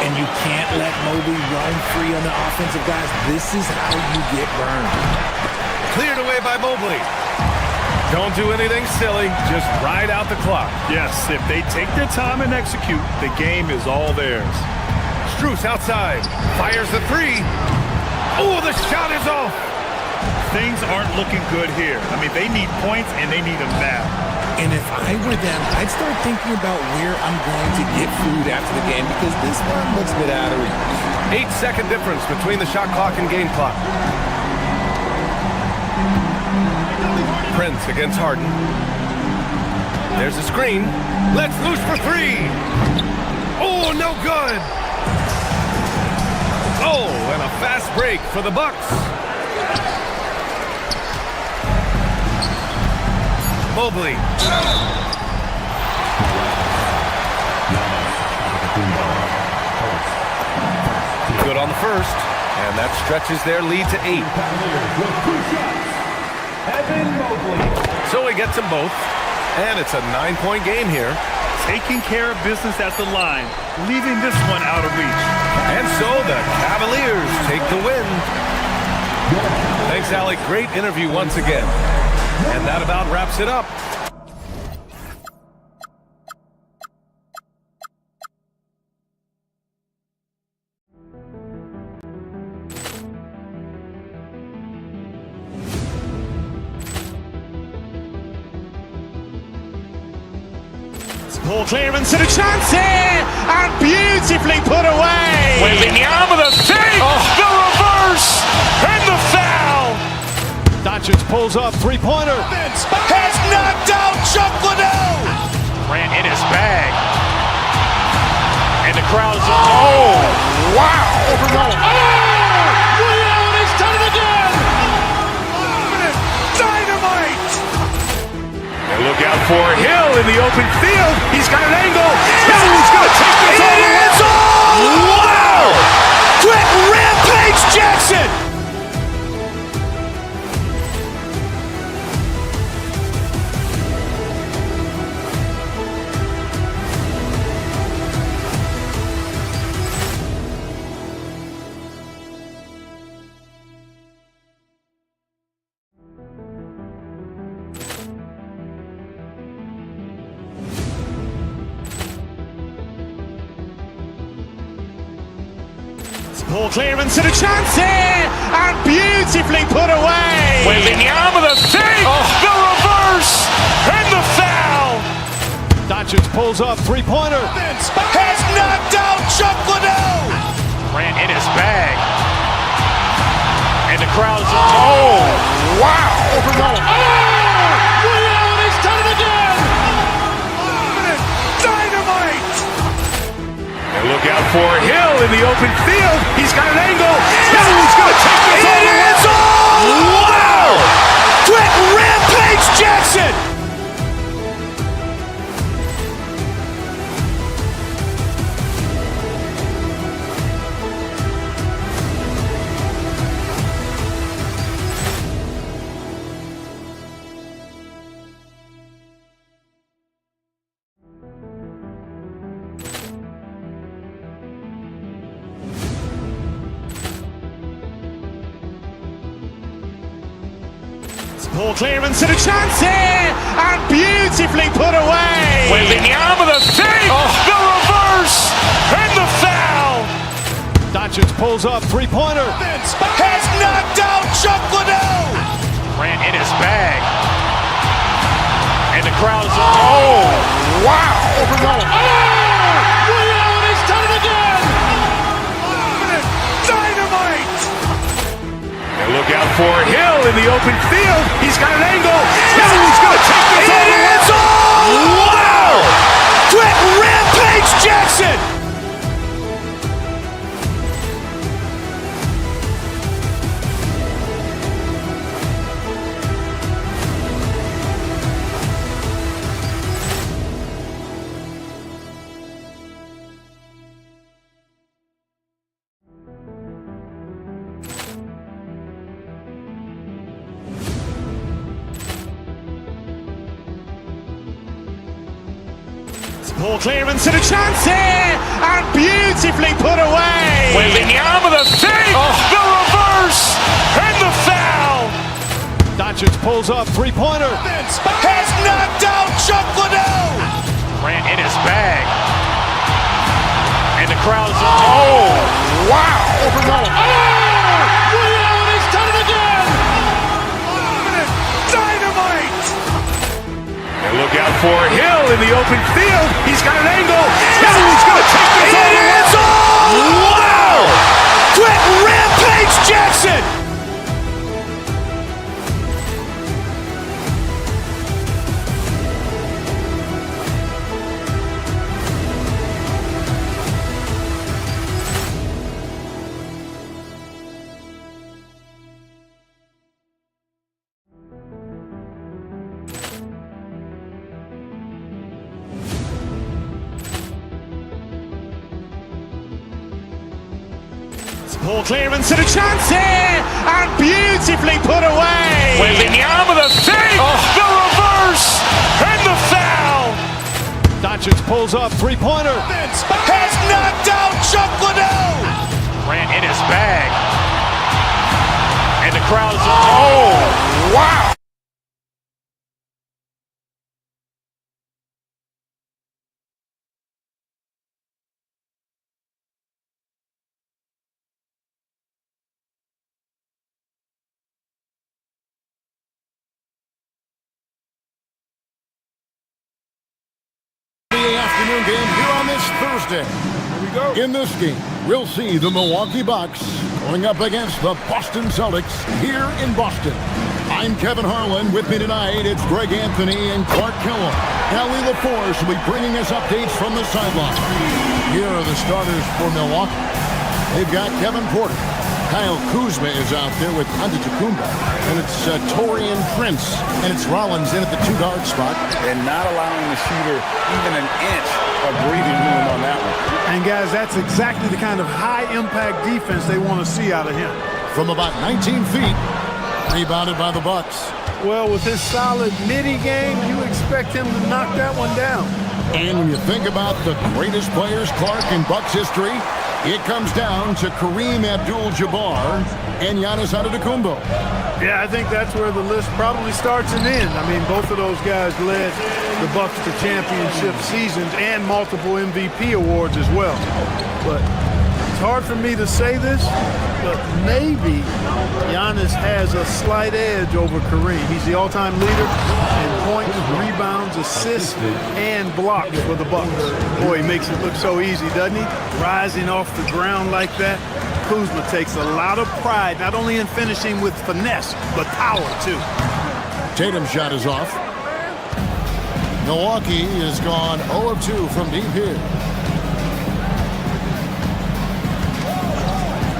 And you can't let Mobley roam free on the offensive guys. This is how you get burned. Cleared away by Mobley. Don't do anything silly. Just ride out the clock. Yes, if they take their time and execute, the game is all theirs. Strus outside. Fires the 3. Oh, the shot is off. Things aren't looking good here. I mean, they need points and they need them now. And if I were them, I'd start thinking about where I'm going to get food after the game because this one looks a bit out of reach. 8-second difference between the shot clock and game clock. Prince against Harden. There's a screen. Let's loose for 3. Oh, no good. Oh, and a fast break for the Bucks. Mobley. Good on the first, and that stretches their lead to 8. So he gets them both, and it's a 9-point game here. Taking care of business at the line, leaving this one out of reach. And so the Cavaliers take the win. Thanks, Alec. Great interview once again. And that about wraps it up. Ball clearance and a chance here, and beautifully put away. Wembanyama the save, the reverse, and the foul. Doncic pulls up, three-pointer, has knocked out Chuck Liddell. Ran in his bag, and the crowd is oh wow! Liddell has done it again. Dynamite! And look out for Hill in the open field. He's got an angle. Hill's going to take this all the way. It's all wow! Quick Rampage Jackson. Ball clearance and a chance here, and beautifully put away. Wembanyama the save, the reverse, and the foul. Doncic pulls up, three-pointer. Has knocked out Chuck Liddell. Grant in his bag. And the crowd is... Oh, wow. Overrun. Oh, Liddell, he's done it again. Dynamite! And look out for Hill in the open field. He's got an angle. Hill's going to take this all the way. Wow! Quick Rampage Jackson! Ball clearance and a chance here, and beautifully put away. Wembanyama the fake, the reverse, and the foul. Doncic pulls up, three-pointer. Has knocked out Chuck Liddell. Grant in his bag. And the crowd is... Oh, wow. Overrun. Oh, Liddell, he's done it again. Dynamite! And look out for Hill in the open field. He's got an angle. Hill's going to take this all the way. Wow! Quick Rampage Jackson! Ball clearance and a chance here, and beautifully put away. Wembanyama the fake, the reverse, and the foul. Doncic pulls up, three-pointer. Has knocked out Chuck Liddell. Grant in his bag. And the crowd is... Oh, wow. Overrun. Oh, Liddell, he's done it again. Dynamite! And look out for Hill in the open field. He's got an angle. Hill's going to take this all the way. Wow! Quick Rampage Jackson! Ball clearance and a chance here, and beautifully put away. Wembanyama the fake, the reverse, and the foul. Doncic pulls up, three-pointer. Has knocked out Chuck Liddell. Grant in his bag. And the crowd is... Oh, wow. Afternoon game here on this Thursday. Here we go. In this game, we'll see the Milwaukee Bucks going up against the Boston Celtics here in Boston. I'm Kevin Harlan. With me tonight, it's Greg Anthony and Clark Kellogg. Allie LaForce will be bringing us updates from the sideline. Here are the starters for Milwaukee. They've got Kevin Porter. Kyle Kuzma is out there with Antetokounmpo. And it's Taurean Prince. And it's Rollins in at the two-guard spot. And not allowing the shooter even an inch of breathing room on that one. And guys, that's exactly the kind of high-impact defense they want to see out of him. From about 19 feet, rebounded by the Bucks. Well, with his solid midi game, you expect him to knock that one down. And when you think about the greatest players, Clark, in Bucks history, it comes down to Kareem Abdul-Jabbar and Giannis Antetokounmpo. Yeah, I think that's where the list probably starts and ends. I mean, both of those guys led the Bucks to championship seasons and multiple MVP awards as well. But as hard for me to say this, but maybe Giannis has a slight edge over Kareem. He's the all-time leader in points, rebounds, assists, and blocks for the Bucks. Boy, he makes it look so easy, doesn't he? Rising off the ground like that. Kuzma takes a lot of pride, not only in finishing with finesse, but power, too. Tatum's shot is off. Milwaukee has gone 0 of 2 from deep here.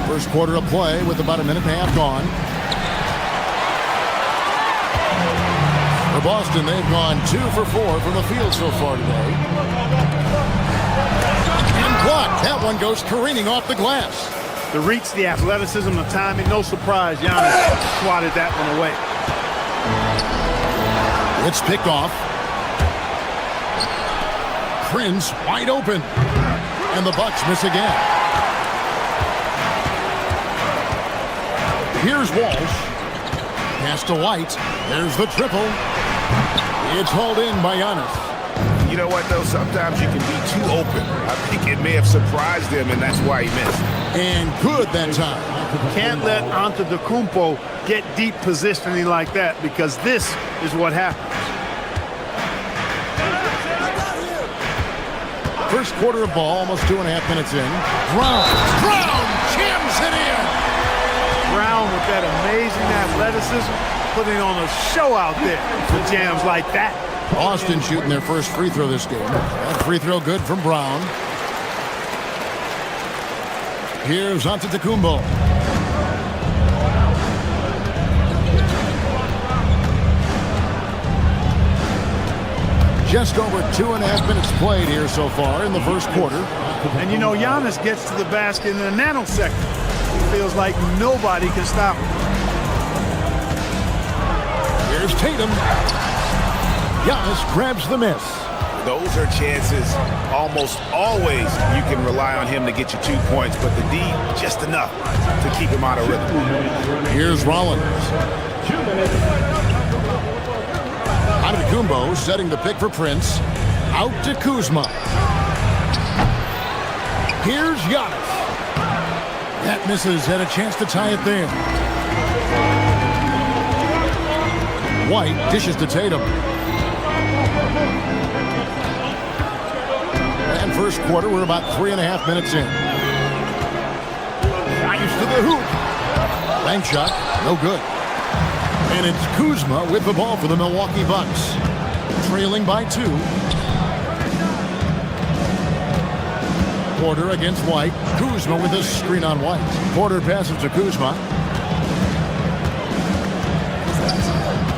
First quarter of play with about a minute and a half gone. For Boston, they've gone 2 for 4 from the field so far today. And blocked. That one goes careening off the glass. The reach, the athleticism, the timing, no surprise Giannis swatted that one away. It's picked off. Prince wide open. And the Bucks miss again. Here's Walsh. Pass to White. There's the triple. It's hauled in by Giannis. You know what, though? Sometimes you can be too open. I think it may have surprised him, and that's why he missed. And good that time. Can't let Antetokounmpo get deep positioning like that, because this is what happens. First quarter of ball, almost 2.5 minutes in. Brown jams it in. Brown with that amazing athleticism, putting on a show out there with jams like that. Boston shooting their first free throw this game. That free throw good from Brown. Here's Antetokounmpo. Just over 2.5 minutes played here so far in the first quarter. And you know, Giannis gets to the basket in a nanosecond. He feels like nobody can stop him. Here's Tatum. Giannis grabs the miss. Those are chances almost always you can rely on him to get you 2 points, but the D, just enough to keep him out of rhythm. Here's Rollins. Antetokounmpo setting the pick for Prince. Out to Kuzma. Here's Giannis. That misses, had a chance to tie it there. White dishes to Tatum. And first quarter, we're about 3.5 minutes in. Drives to the hoop. Bank shot, no good. And it's Kuzma with the ball for the Milwaukee Bucks. Trailing by 2. Porter against White. Kuzma with a screen on White. Porter passes to Kuzma.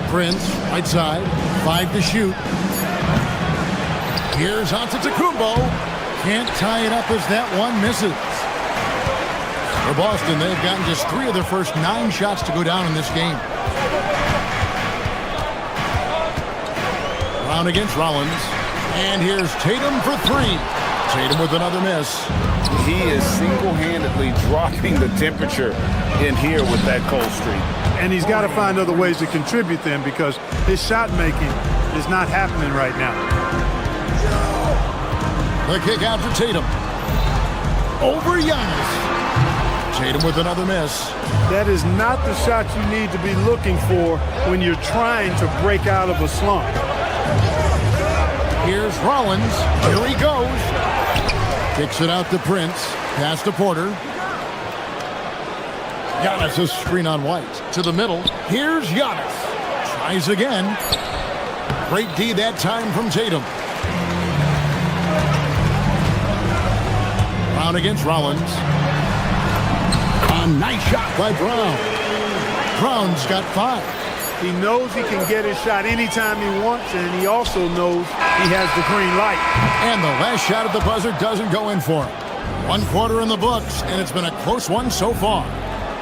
Prince, right side. 5 to shoot. Here's Antetokounmpo. Can't tie it up as that one misses. For Boston, they've gotten just 3 of their first 9 shots to go down in this game. Brown against Rollins. And here's Tatum for 3. Tatum with another miss. He is single-handedly dropping the temperature in here with that cold streak. And he's got to find other ways to contribute then, because his shot making is not happening right now. The kick out for Tatum. Over Giannis. Tatum with another miss. That is not the shot you need to be looking for when you're trying to break out of a slump. Here's Rollins. Here he goes. Kicks it out to Prince. Pass to Porter. Giannis a screen on White. To the middle. Here's Giannis. Tries again. Great D that time from Tatum. Brown against Rollins. A nice shot by Brown. Brown's got 5. He knows he can get his shot anytime he wants, and he also knows he has the green light. And the last shot at the buzzer doesn't go in for him. 1 quarter in the books, and it's been a close one so far.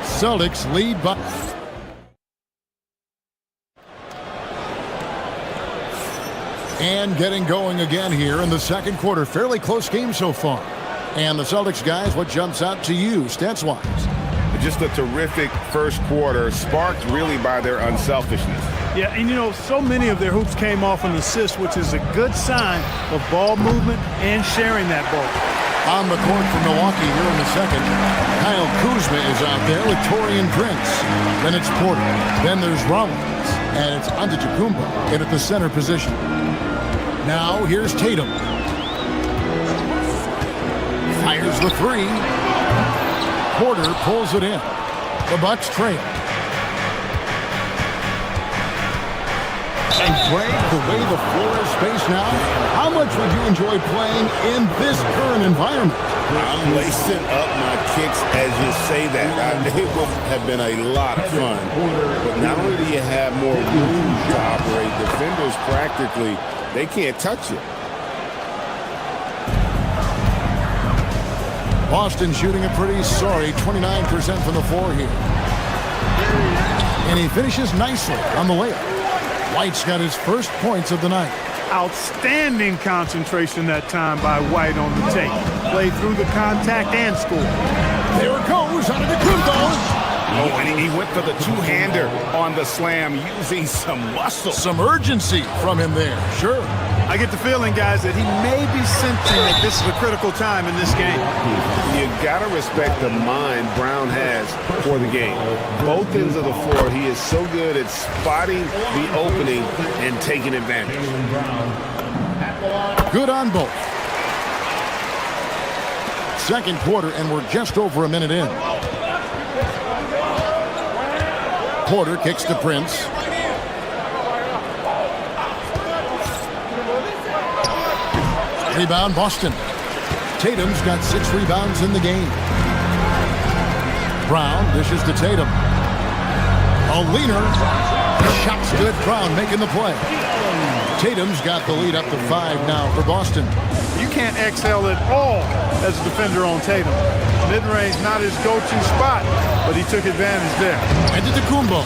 Celtics lead by... And getting going again here in the second quarter. Fairly close game so far. And the Celtics guys, what jumps out to you, stats-wise? Just a terrific first quarter, sparked really by their unselfishness. Yeah, and you know, so many of their hoops came off an assist, which is a good sign of ball movement and sharing that ball. On the court for Milwaukee here in the second, Kyle Kuzma is out there with Taurean Prince. Then it's Porter. Then there's Rollins. And it's Antetokounmpo in at the center position. Now here's Tatum. Fires the three. Porter pulls it in. The Bucks trail. And Greg, the way the floor is spaced now, how much would you enjoy playing in this current environment? I'm lacing up my kicks as you say that. It would have been a lot of fun. But not only do you have more room to operate, defenders practically, they can't touch you. Boston shooting a pretty sorry 29% from the floor here. And he finishes nicely on the layup. White's got his first points of the night. Outstanding concentration that time by White on the tape. Played through the contact and scored. There it goes, Antetokounmpo. Oh, and he went for the two-hander on the slam using some muscle. Some urgency from him there, sure. I get the feeling, guys, that he may be sensing that this is a critical time in this game. You gotta respect the mind Brown has for the game. Both ends of the floor, he is so good at spotting the opening and taking advantage. Good on both. Second quarter, and we're just over a minute in. Porter kicks to Prince. Rebound, Boston. Tatum's got 6 rebounds in the game. Brown dishes to Tatum. A leaner. Shot's good. Brown making the play. Tatum's got the lead up to 5 now for Boston. You can't exhale at all as a defender on Tatum. Mid-range not his go-to spot, but he took advantage there. Antetokounmpo.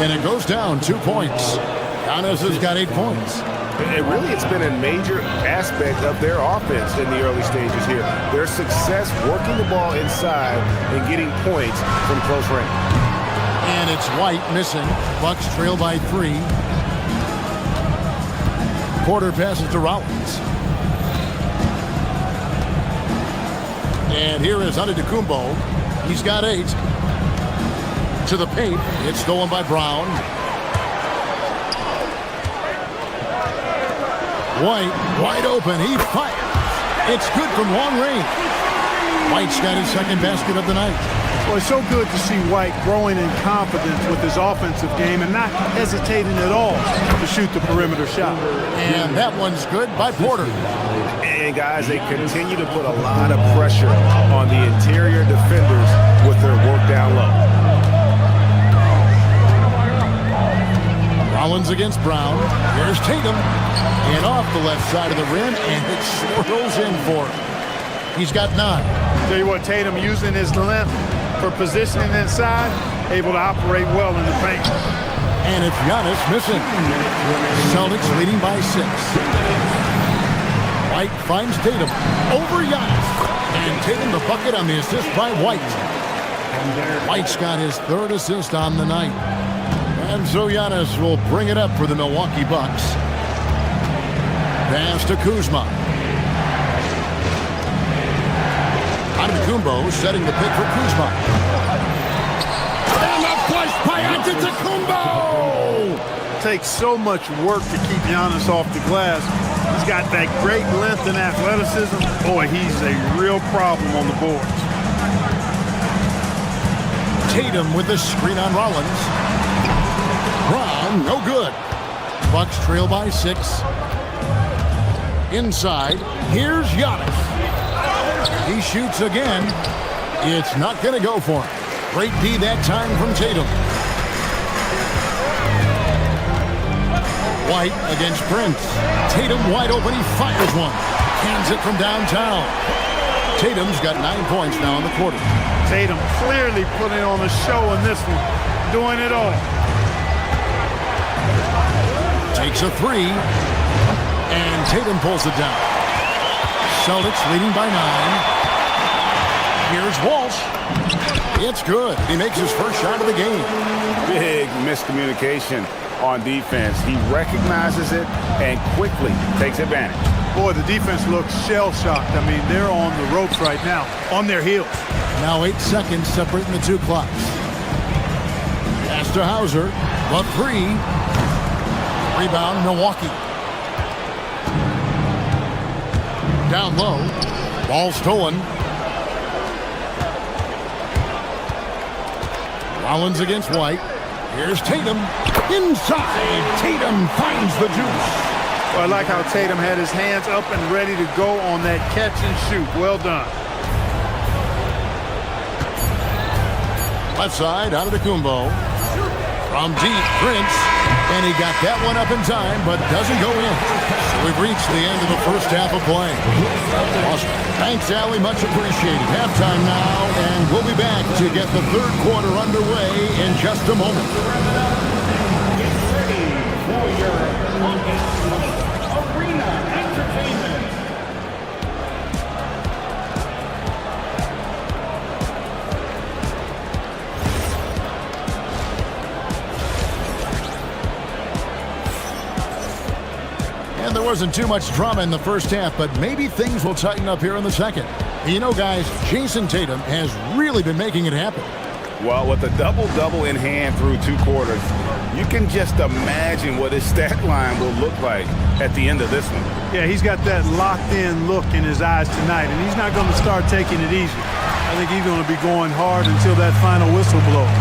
And it goes down 2 points. Giannis has got 8 points. And really, it's been a major aspect of their offense in the early stages here. Their success working the ball inside and getting points from close range. And it's White missing. Bucks trail by 3. Porter passes to Rollins. And here is Antetokounmpo. He's got 8. To the paint. It's stolen by Brown. White, wide open. He fires. It's good from long range. White's got his second basket of the night. Well, it's so good to see White growing in confidence with his offensive game and not hesitating at all to shoot the perimeter shot. And that one's good by Porter. And guys, they continue to put a lot of pressure on the interior defenders with their work down low. Rollins against Brown. Here's Tatum. And off the left side of the rim, and it swirls in for him. He's got 9. Tell you what, Tatum using his length for positioning inside, able to operate well in the paint. And it's Giannis missing. Celtics leading by 6. White finds Tatum over Giannis. And Tatum the bucket on the assist by White. White's got his 3rd assist on the night. And so Giannis will bring it up for the Milwaukee Bucks. Pass to Kuzma. Antetokounmpo setting the pick for Kuzma. And a push by Antetokounmpo! Takes so much work to keep Giannis off the glass. He's got that great length and athleticism. Boy, he's a real problem on the boards. Tatum with the screen on Rollins. Brown, no good. Bucks trail by 6. Inside, here's Giannis. He shoots again. It's not going to go for him. Great D that time from Tatum. White against Prince. Tatum wide open. He fires one. Cans it from downtown. Tatum's got 9 points now in the quarter. Tatum clearly putting on a show in this one. Doing it all. Takes a 3. And Tatum pulls it down. Celtics leading by 9. Here's Walsh. It's good. He makes his first shot of the game. Big miscommunication on defense. He recognizes it and quickly takes advantage. Boy, the defense looks shell-shocked. I mean, they're on the ropes right now, on their heels. Now 8 seconds separating the two clocks. Pass to Hauser, the three. Rebound, Milwaukee. Down low. Ball stolen. Rollins against White. Here's Tatum. Inside. Tatum finds the juice. Well, I like how Tatum had his hands up and ready to go on that catch and shoot. Well done. Left side, out of the Kumbo. From deep, Prince. And he got that one up in time, but doesn't go in. So we've reached the end of the first half of play. Awesome. Thanks, Allie. Much appreciated. Halftime now, and we'll be back to get the third quarter underway in just a moment. Get ready for your Arena Entertainment. And there wasn't too much drama in the first half, but maybe things will tighten up here in the second. You know, guys, Jason Tatum has really been making it happen. Well, with a double-double in hand through 2 quarters, you can just imagine what his stat line will look like at the end of this one. Yeah, he's got that locked-in look in his eyes tonight, and he's not going to start taking it easy. I think he's going to be going hard until that final whistle blows.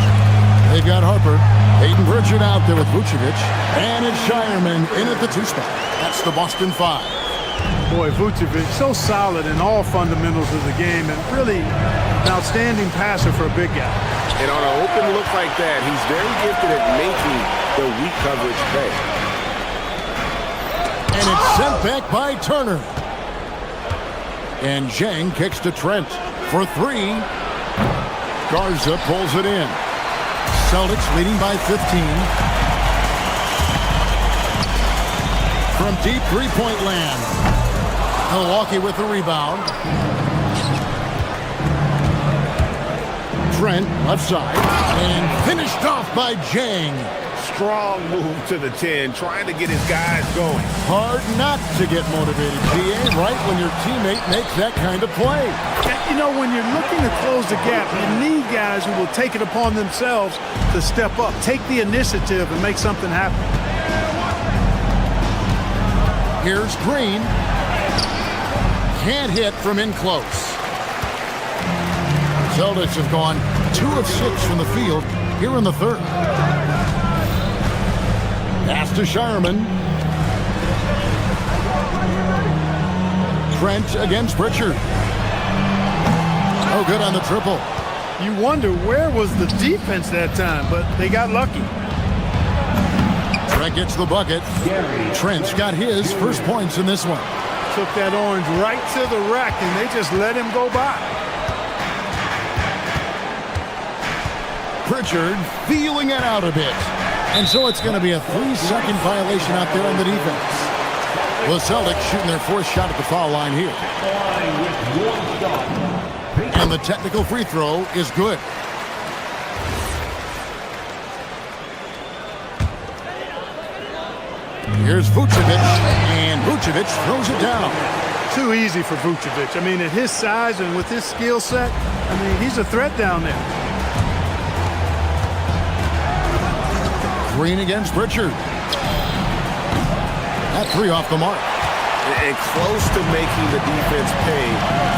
They've got Harper, Peyton Pritchard out there with Vucevic, and it's Shireman in at the 2 spot. That's the Boston 5. Boy, Vucevic, so solid in all fundamentals of the game, and really an outstanding passer for a big guy. And on an open look like that, he's very gifted at making the weak coverage pay. And it's sent back by Turner. And Zhang kicks to Trent for 3. Garza pulls it in. Celtics leading by 15. From deep three-point land. Milwaukee with the rebound. Trent, left side. And finished off by Zhang. Strong move to the 10, trying to get his guys going. Hard not to get motivated, GA, right when your teammate makes that kind of play. You know, when you're looking to close the gap, you need guys who will take it upon themselves to step up, take the initiative, and make something happen. Here's Green. Can't hit from in close. Celtics have gone 2 of 6 from the field here in the third. Pass to Shireman. Trent against Pritchard. No good on the triple. You wonder where was the defense that time, but they got lucky. Trent gets the bucket. Trent's got his first points in this one. Took that orange right to the rack, and they just let him go by. Pritchard feeling it out a bit. And so it's going to be a 3-second violation out there on the defense. The Celtics shooting their 4th shot at the foul line here. And the technical free throw is good. Here's Vucevic, and Vucevic throws it down. Too easy for Vucevic. I mean, at his size and with his skill set, I mean, he's a threat down there. Green against Pritchard. That 3 off the mark. And close to making the defense pay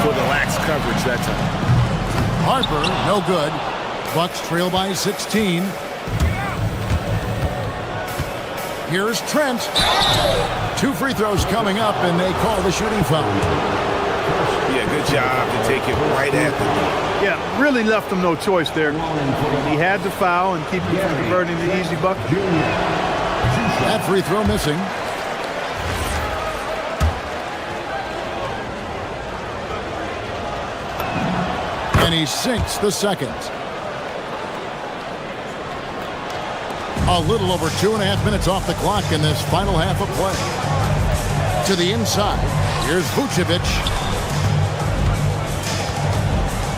for the lax coverage that time. Harper, no good. Bucks trail by 16. Here's Trent. 2 free throws coming up, and they call the shooting foul. Yeah, good job to take it right at the Yeah, really left him no choice there. He had to foul and keep him from converting the easy bucket. That free throw missing. And he sinks the second. A little over 2.5 minutes off the clock in this final half of play. To the inside. Here's Vucevic.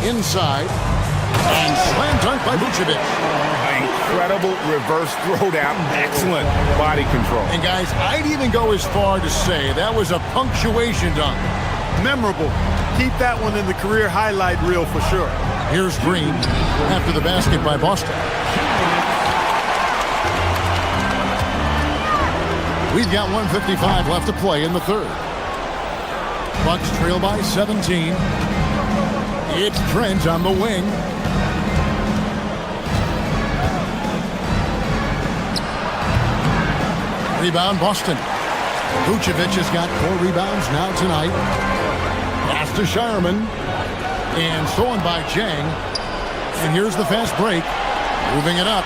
Inside. And slam dunk by Vucevic. Incredible reverse throwdown. Excellent body control. And guys, I'd even go as far to say that was a punctuation dunk. Memorable. Keep that one in the career highlight reel for sure. Here's Green after the basket by Boston. We've got 1:55 left to play in the third. Bucks trail by 17. It's Trent on the wing. Rebound Boston. Vucevic has got 4 rebounds now tonight. Pass to Shireman. And stolen by Jang. And here's the fast break. Moving it up.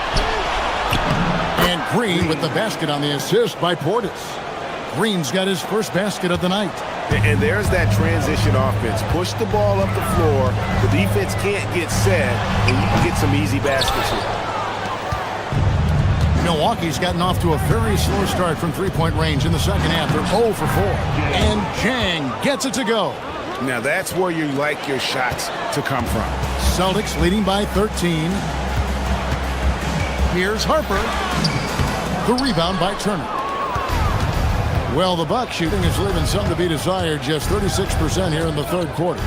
And Green with the basket on the assist by Portis. Green's got his first basket of the night. And there's that transition offense. Push the ball up the floor. The defense can't get set, and you can get some easy baskets here. Milwaukee's gotten off to a very slow start from three-point range in the second half. They're 0 for 4. And Jang gets it to go. Now that's where you like your shots to come from. Celtics leading by 13. Here's Harper. The rebound by Turner. Well, the Bucks shooting is leaving some to be desired. Just 36% here in the third quarter.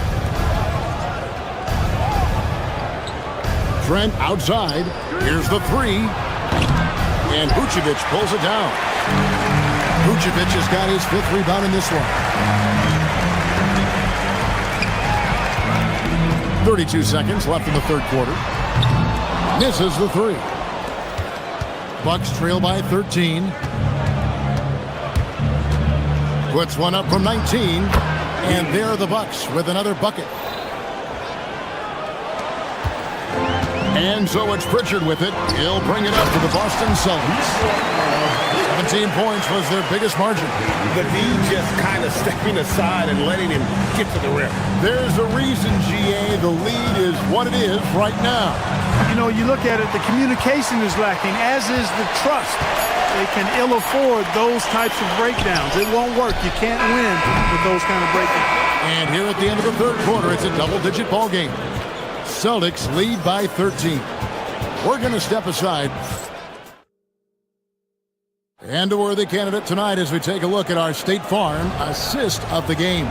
Trent outside. Here's the three. And Vucevic pulls it down. Vucevic has got his 5th rebound in this one. 32 seconds left in the third quarter. Misses the three. Bucks trail by 13. Puts one up from 19. And there are the Bucks with another bucket. And so it's Pritchard with it. He'll bring it up to the Boston Celtics. 17 points was their biggest margin. The D just kind of stepping aside and letting him get to the rim. There's a reason, GA, the lead is what it is right now. You know, you look at it, the communication is lacking, as is the trust. They can ill afford those types of breakdowns. It won't work. You can't win with those kind of breakdowns. And here at the end of the third quarter, it's a double-digit ball game. Celtics lead by 13. We're going to step aside. And a worthy candidate tonight as we take a look at our State Farm assist of the game.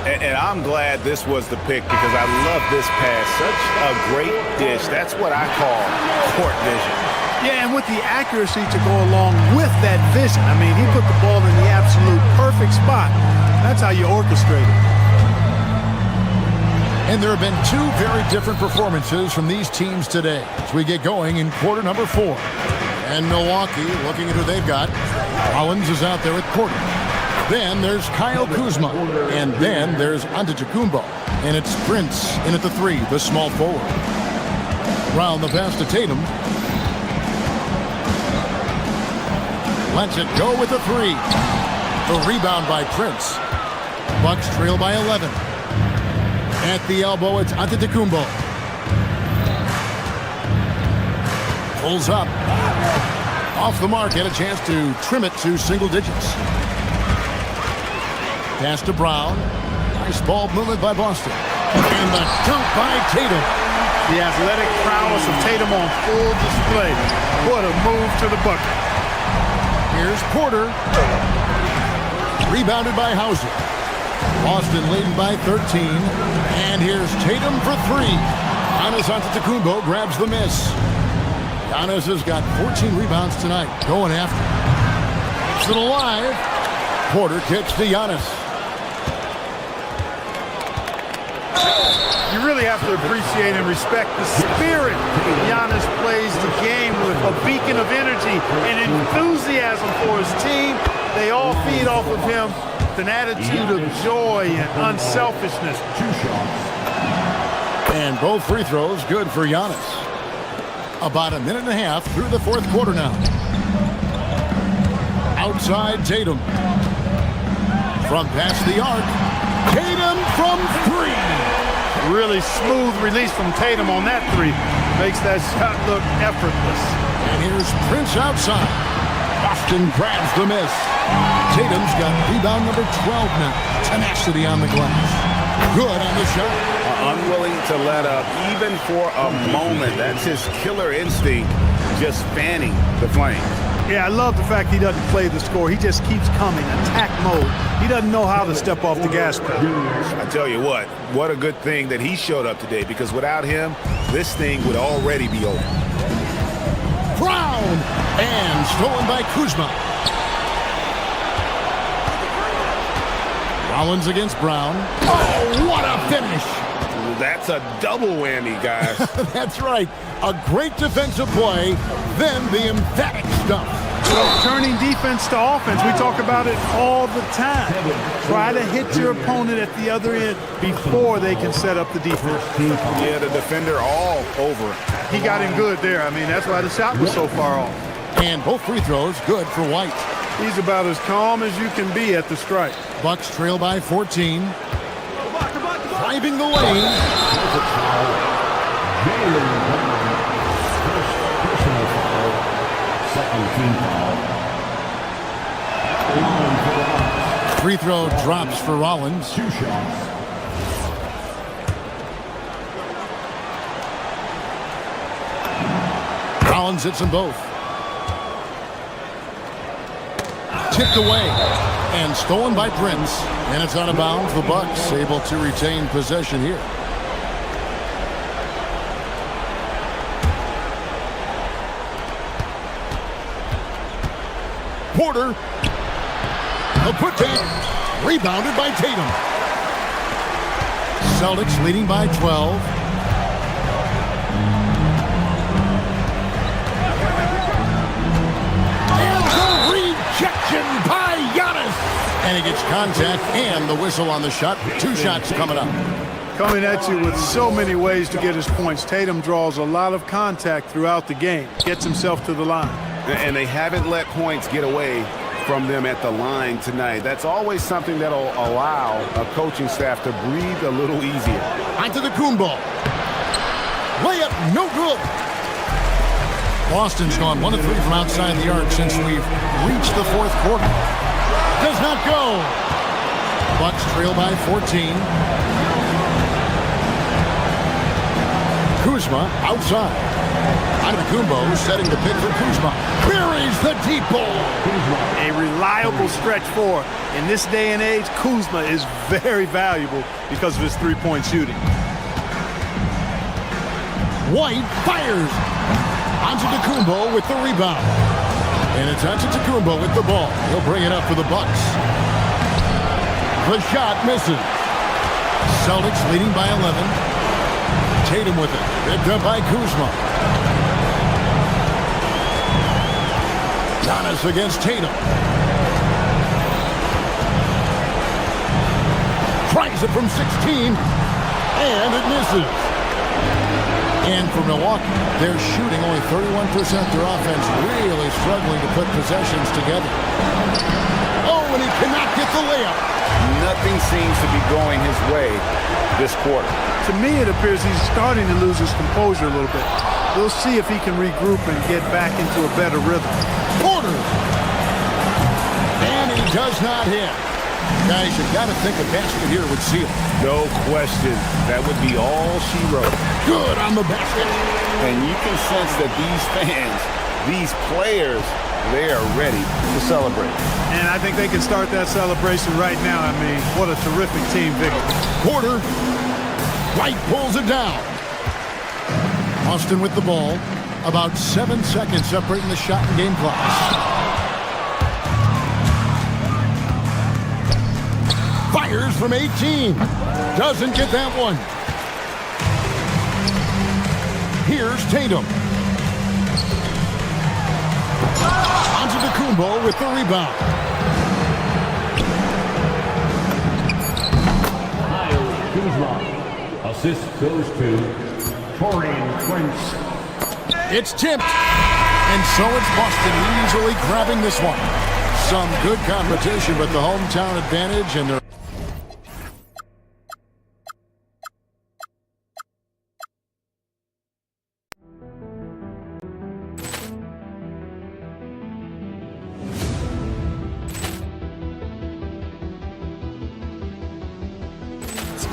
And I'm glad this was the pick because I love this pass. Such a great dish. That's what I call court vision. Yeah, and with the accuracy to go along with that vision. I mean, he put the ball in the absolute perfect spot. That's how you orchestrate it. And there have been 2 very different performances from these teams today as we get going in quarter number 4. And Milwaukee, looking at who they've got, Rollins is out there at Porter. Then there's Kyle Kuzma. And then there's Antetokounmpo. And it's Prince in at the 3, the small forward. Round the pass to Tatum. Lets it go with the 3. The rebound by Prince. Bucks trail by 11. At the elbow, it's Antetokounmpo. Pulls up. Off the mark, had a chance to trim it to single digits. Pass to Brown. Nice ball movement by Boston. And the dunk by Tatum. The athletic prowess of Tatum on full display. What a move to the bucket. Here's Porter. Rebounded by Hauser. Boston leading by 13. And here's Tatum for 3. Giannis Antetokounmpo grabs the miss. Giannis has got 14 rebounds tonight. Going after. Keeps it alive. Porter kicks to Giannis. You really have to appreciate and respect the spirit Giannis plays the game with. A beacon of energy and enthusiasm for his team. They all feed off of him with an attitude of joy and unselfishness. And both free throws good for Giannis. About a minute and a half through the fourth quarter now. Outside Tatum. From past the arc. Tatum from 3. Really smooth release from Tatum on that 3. Makes that shot look effortless. And here's Prince outside. Boston grabs the miss. Tatum's got rebound number 12 now. Tenacity on the glass. Good on the shot. unwilling to let up even for a moment. That's his killer instinct, just fanning the flames. Yeah, I love the fact he doesn't play the score. He just keeps coming, attack mode. He doesn't know how to step off the gas pedal. I tell you what a good thing that he showed up today, because without him, this thing would already be over. Brown, and stolen by Kuzma. Rollins against Brown. Oh, what a finish. That's a double whammy, guys. That's right. A great defensive play, then the emphatic stuff. So turning defense to offense, we talk about it all the time. Try to hit your opponent at the other end before they can set up the defense. Yeah, the defender all over him. He got him good there. I mean, that's why the shot was so far off. And both free throws good for White. He's about as calm as you can be at the strike. Bucks trail by 14. Driving the lane. Free throw drops for Rollins. 2 shots. Rollins hits them both. Tipped away and stolen by Prince, and it's out of bounds. The Bucks able to retain possession here. Porter, a put down, rebounded by Tatum. Celtics leading by 12. By Giannis. And he gets contact and the whistle on the shot. 2 shots coming up. Coming at you with so many ways to get his points. Tatum draws a lot of contact throughout the game. Gets himself to the line. And they haven't let points get away from them at the line tonight. That's always something that'll allow a coaching staff to breathe a little easier. Onto the Kuhn ball. Layup, no good. Boston's gone 1 of 3 from outside the arc since we've reached the 4th quarter. Does not go. Bucks trail by 14. Kuzma outside. Antetokounmpo setting the pick for Kuzma. Buries the deep ball. A reliable stretch forward. In this day and age, Kuzma is very valuable because of his three-point shooting. White fires. Antetokounmpo with the rebound. And it's Antetokounmpo with the ball. He'll bring it up for the Bucks. The shot misses. Celtics leading by 11. Tatum with it. Picked up by Kuzma. Giannis against Tatum. Tries it from 16. And it misses. And for Milwaukee, they're shooting only 31%. Their offense really struggling to put possessions together. Oh, and he cannot get the layup. Nothing seems to be going his way this quarter. To me, it appears he's starting to lose his composure a little bit. We'll see if he can regroup and get back into a better rhythm. Porter. And he does not hit. Guys, you've got to think a basket here would seal. No question. That would be all she wrote. Good on the basket. And you can sense that these fans, these players, they are ready to celebrate. And I think they can start that celebration right now. I mean, what a terrific team victory. Porter. White pulls it down. Austin with the ball. About 7 seconds separating the shot and game clocks. Fires from 18. Doesn't get that one. Here's Tatum. Antetokounmpo with the rebound. Kuzma. Assist goes to Torian Prince. It's tipped. And so it's Boston easily grabbing this one. Some good competition, but the hometown advantage, and they're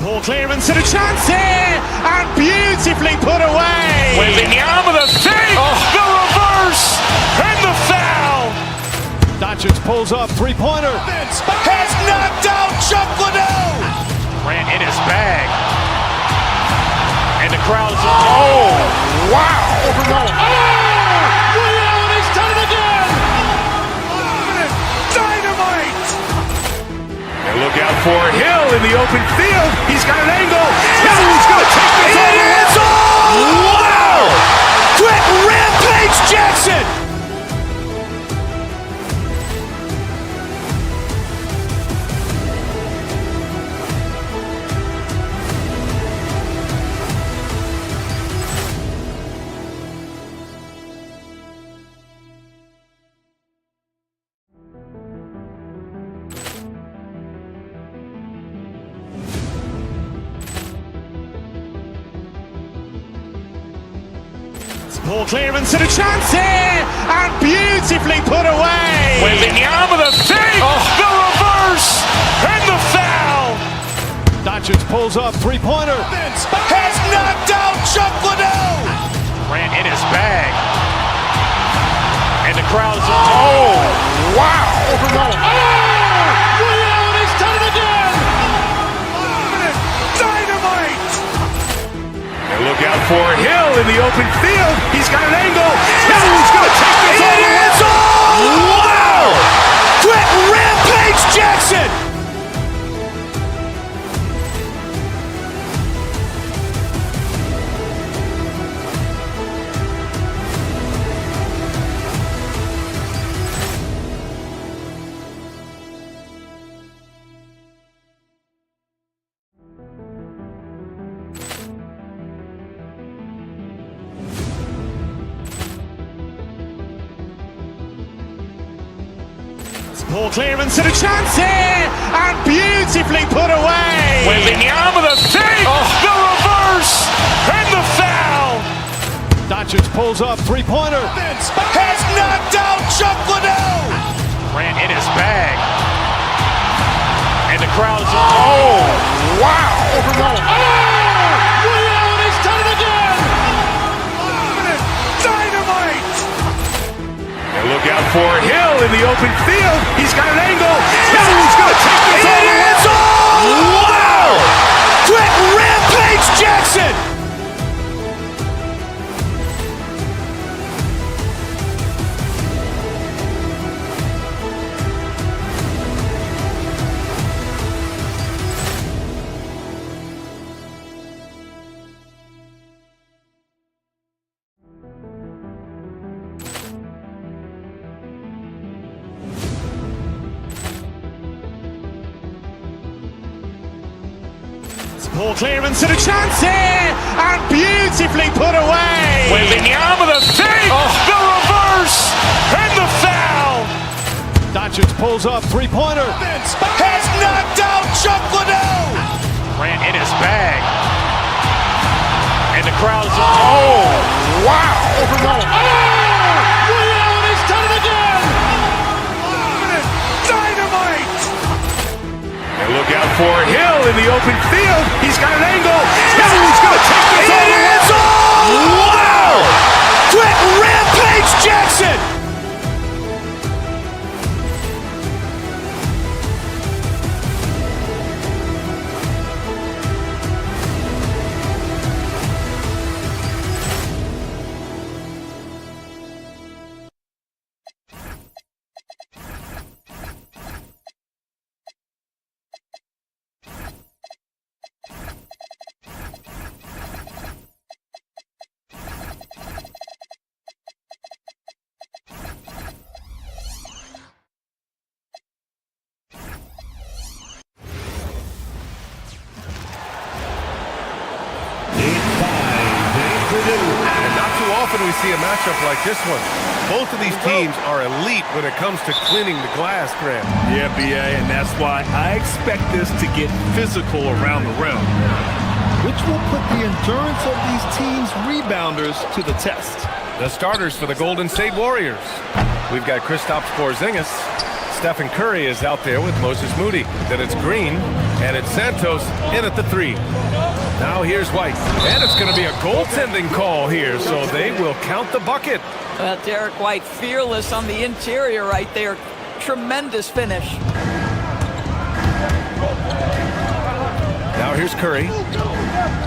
Ball clearance and a chance here, and beautifully put away. Wembanyama the fake, the reverse, and the foul. Doncic pulls up, three-pointer. Has knocked out Chuck Liddell. Grant in his bag, and the crowd is wow! Ray Allen has done it again. Dynamite! And look out for Hill in the open field. He's got an angle. He's going to take this all the way. Wow! Quick Rampage Jackson! Ball clearance and a chance here, and beautifully put away. Wembanyama the fake, the reverse, and the foul. Doncic pulls up, three-pointer. Has knocked out Chuck Liddell. Grant in his bag, and the crowd is wow! Ray Allen has done it again. Dynamite! And look out for Hill in the open field. He's got an angle. He's going to take this all the way. Wow! Quick Rampage Jackson! Ball clearance and a chance here, and beautifully put away. Wembanyama the fake, the reverse, and the foul. Doncic pulls up, three-pointer. Has knocked out Chuck Liddell. Grant in his bag, and the crowd is wow! Ray Allen has done it again. Dynamite! And look out for Hill in the open field. He's got an angle. He's going to take this all the way. Wow! Quick Rampage Jackson! Ball clearance and a chance here, and beautifully put away. Wembanyama the fake, the reverse, and the foul. Doncic pulls up, three-pointer. Has knocked out Chuck Liddell. Grant in his bag, and the crowd is wow! Ray Allen has done it again. Dynamite! And look out for Hill in the open field. He's got an angle. He's going to take this all the way. Wow! Quick Rampage Jackson! And not too often we see a matchup like this one. Both of these teams are elite when it comes to cleaning the glass, Grant. Yeah, BA, and that's why I expect this to get physical around the rim, which will put the endurance of these teams' rebounders to the test. The starters for the Golden State Warriors. We've got Kristaps Porzingis, Stephen Curry is out there with Moses Moody. Then it's Green, and it's Santos in at the 3. Now here's White, and it's going to be a goaltending call here, so they will count the bucket. Well, Derek White fearless on the interior right there. Tremendous finish. Now here's Curry.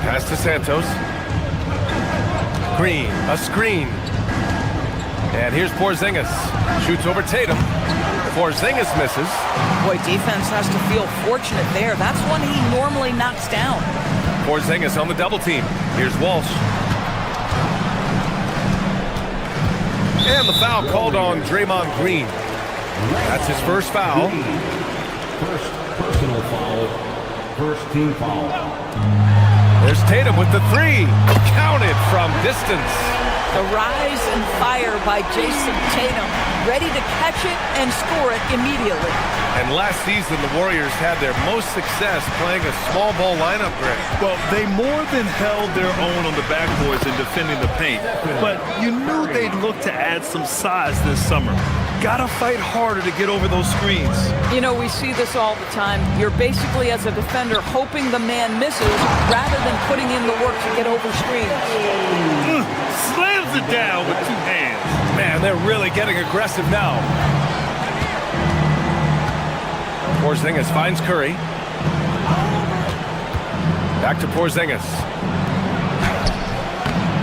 Pass to Santos. Green, a screen. And here's Porzingis. Shoots over Tatum. Porzingis misses. Boy, defense has to feel fortunate there. That's one he normally knocks down. Porzingis on the double team. Here's Walsh. And the foul called on Draymond Green. That's his first foul. First personal foul. First team foul. There's Tatum with the 3. Counted from distance. The rise and fire by Jason Tatum. Ready to catch it and score it immediately. And last season, the Warriors had their most success playing a small ball lineup, Greg. Well, they more than held their own on the backboards in defending the paint. But you knew they'd look to add some size this summer. Gotta fight harder to get over those screens. You know, we see this all the time. You're basically, as a defender, hoping the man misses rather than putting in the work to get over screens. Slams it down with 2 hands. Man, they're really getting aggressive now. Porzingis finds Curry. Back to Porzingis.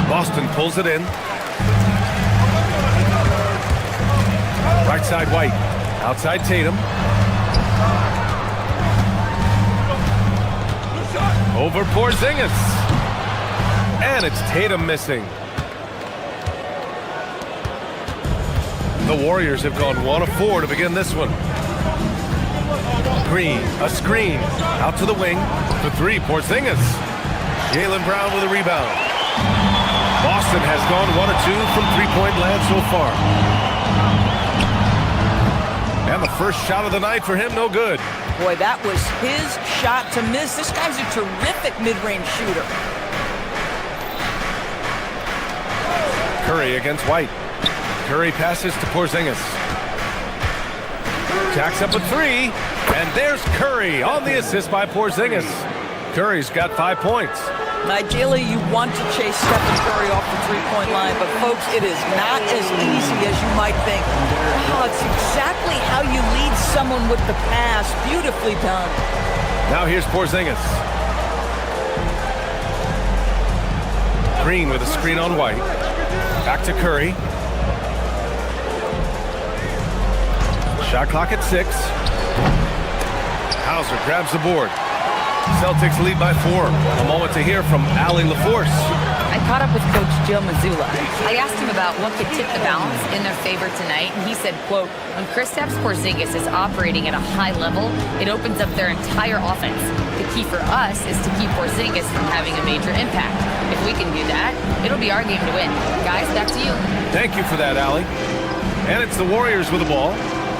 Boston pulls it in. Right side White. Outside Tatum. Over Porzingis. And it's Tatum missing. The Warriors have gone 1 of 4 to begin this one. Green, a screen, out to the wing, for 3, Porzingis. Jaylen Brown with a rebound. Boston has gone 1 of 2 from 3-point land so far. And the first shot of the night for him, no good. Boy, that was his shot to miss. This guy's a terrific mid-range shooter. Curry against White. Curry passes to Porzingis. Jacks up a 3, and there's Curry on the assist by Porzingis. Curry's got 5 points. Ideally, you want to chase Stephen Curry off the 3-point line, but folks, it is not as easy as you might think. Oh, it's exactly how you lead someone with the pass. Beautifully done. Now here's Porzingis. Green with a screen on White. Back to Curry. Shot clock at 6. Hauser grabs the board. Celtics lead by 4. A moment to hear from Allie LaForce. I caught up with Coach Joe Mazzulla. I asked him about what could tip the balance in their favor tonight, and he said, quote, when Kristaps Porzingis is operating at a high level, it opens up their entire offense. The key for us is to keep Porzingis from having a major impact. If we can do that, it'll be our game to win. Guys, back to you. Thank you for that, Allie. And it's the Warriors with the ball.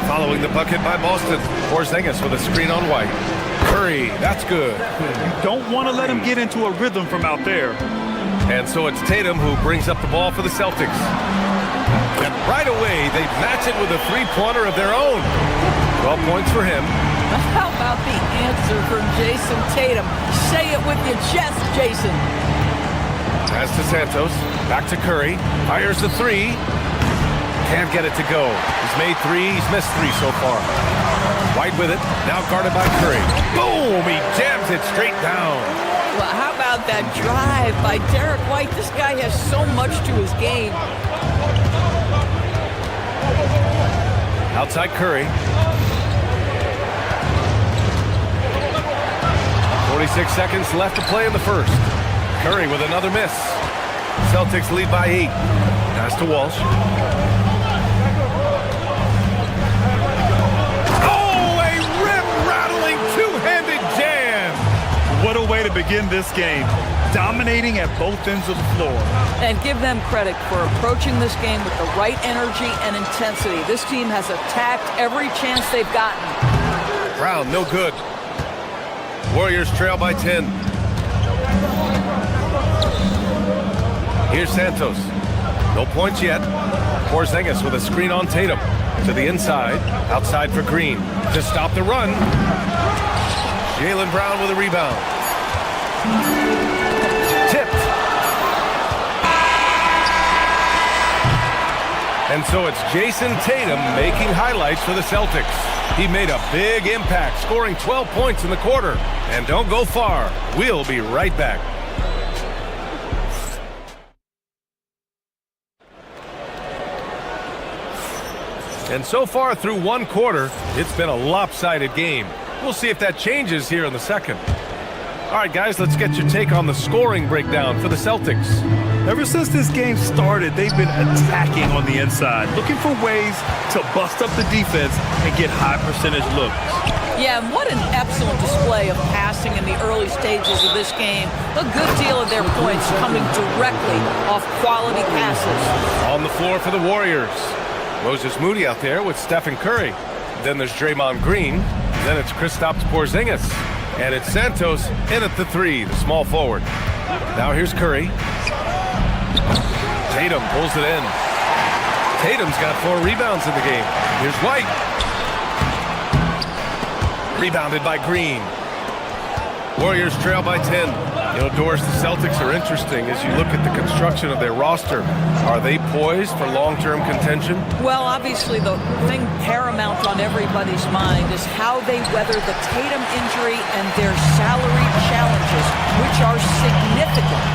Following the bucket by Boston. Porzingis with a screen on White. Curry, that's good. You don't want to let him get into a rhythm from out there. And so it's Tatum who brings up the ball for the Celtics. And right away, they match it with a 3-pointer of their own. 12 points for him. How about the answer from Jason Tatum? Say it with your chest, Jason. Pass to Santos. Back to Curry. Fires the 3. Can't get it to go. He's made 3. He's missed 3 so far. White with it. Now guarded by Curry. Boom! He jams it straight down. Well, how about that drive by Derek White? This guy has so much to his game. Outside Curry. 46 seconds left to play in the first. Curry with another miss. Celtics lead by 8. Pass to Walsh. What a way to begin this game. Dominating at both ends of the floor. And give them credit for approaching this game with the right energy and intensity. This team has attacked every chance they've gotten. Brown, no good. Warriors trail by 10. Here's Santos. No points yet. Porzingis with a screen on Tatum. To the inside. Outside for Green. To stop the run. Jaylen Brown with a rebound. Tipped. And so it's Jason Tatum making highlights for the Celtics. He made a big impact, scoring 12 points in the quarter. And don't go far. We'll be right back. And so far through one quarter, it's been a lopsided game. We'll see if that changes here in the second. All right, guys, let's get your take on the scoring breakdown for the Celtics. Ever since this game started, they've been attacking on the inside, looking for ways to bust up the defense and get high percentage looks. Yeah, and what an excellent display of passing in the early stages of this game. A good deal of their points coming directly off quality passes. On the floor for the Warriors. Moses Moody out there with Stephen Curry. Then there's Draymond Green. Then it's Kristaps Porzingis. And it's Santos in at the three, the small forward. Now here's Curry. Tatum pulls it in. Tatum's got 4 rebounds in the game. Here's White. Rebounded by Green. Warriors trail by 10. You know, Doris, the Celtics are interesting as you look at the construction of their roster. Are they poised for long-term contention? Well, obviously the thing paramount on everybody's mind is how they weather the Tatum injury and their salary challenges, which are significant.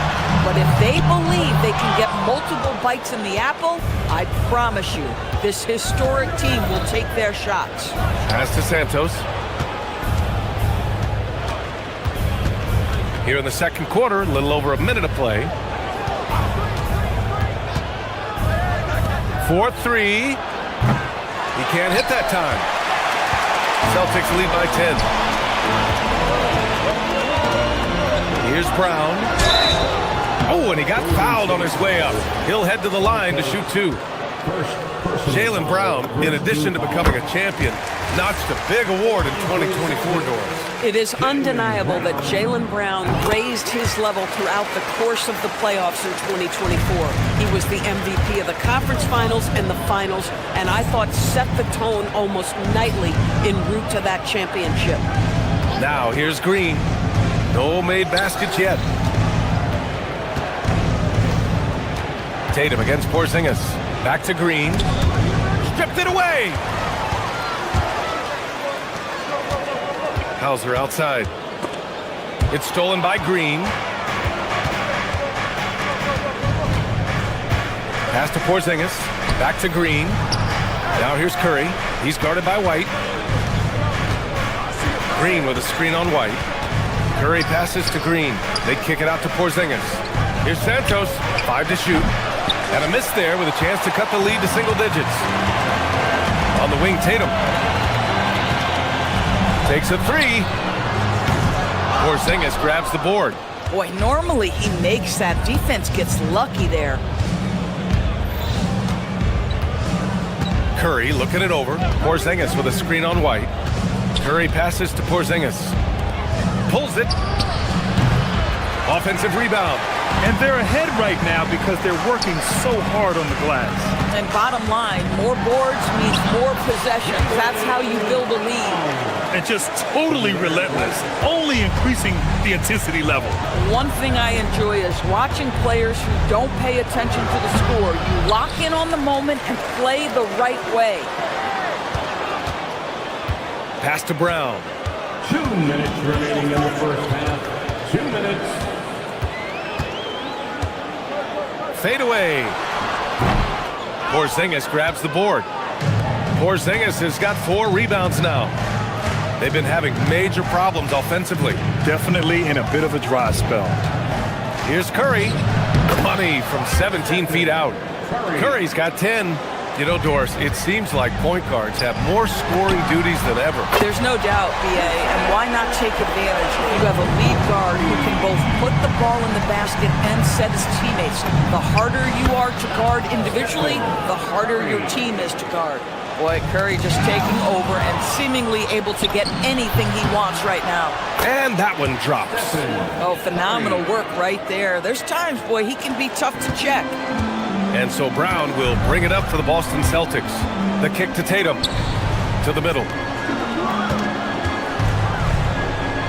But if they believe they can get multiple bites in the apple, I promise you, this historic team will take their shots. Pass to Santos. Here in the second quarter, a little over a minute of play. 4-3. He can't hit that time. Celtics lead by 10. Here's Brown. Oh, and he got fouled on his way up. He'll head to the line to shoot 2. Jaylen Brown, in addition to becoming a champion, notched a big award in 2024, Doris. It is undeniable that Jaylen Brown raised his level throughout the course of the playoffs in 2024. He was the MVP of the conference finals and the finals, and I thought set the tone almost nightly en route to that championship. Now here's Green. No made baskets yet. Tatum against Porzingis. Back to Green. Stripped it away. Hauser outside. It's stolen by Green. Pass to Porzingis. Back to Green. Now here's Curry. He's guarded by White. Green with a screen on White. Curry passes to Green. They kick it out to Porzingis. Here's Santos. 5 to shoot. And a miss there with a chance to cut the lead to single digits. On the wing, Tatum. Takes a 3. Porzingis grabs the board. Boy, normally he makes that. Defense gets lucky there. Curry looking it over. Porzingis with a screen on White. Curry passes to Porzingis. Pulls it. Offensive rebound. And they're ahead right now because they're working so hard on the glass. And bottom line, more boards means more possessions. That's how you build a lead. And just totally relentless, only increasing the intensity level. One thing I enjoy is watching players who don't pay attention to the score. You lock in on the moment and play the right way. Pass to Brown. 2 minutes remaining in the first half. 2 minutes. Fade away. Porzingis grabs the board. Porzingis has got 4 rebounds now. They've been having major problems offensively. Definitely in a bit of a dry spell. Here's Curry. Money from 17 feet out. Curry's got 10. You know, Doris, it seems like point guards have more scoring duties than ever. There's no doubt, BA, and why not take advantage if you have a lead guard who can both put the ball in the basket and set his teammates. The harder you are to guard individually, the harder your team is to guard. Boy, Curry just taking over and seemingly able to get anything he wants right now. And that one drops. Oh, phenomenal work right there. There's times, boy, he can be tough to check. And so Brown will bring it up for the Boston Celtics. The kick to Tatum. To the middle.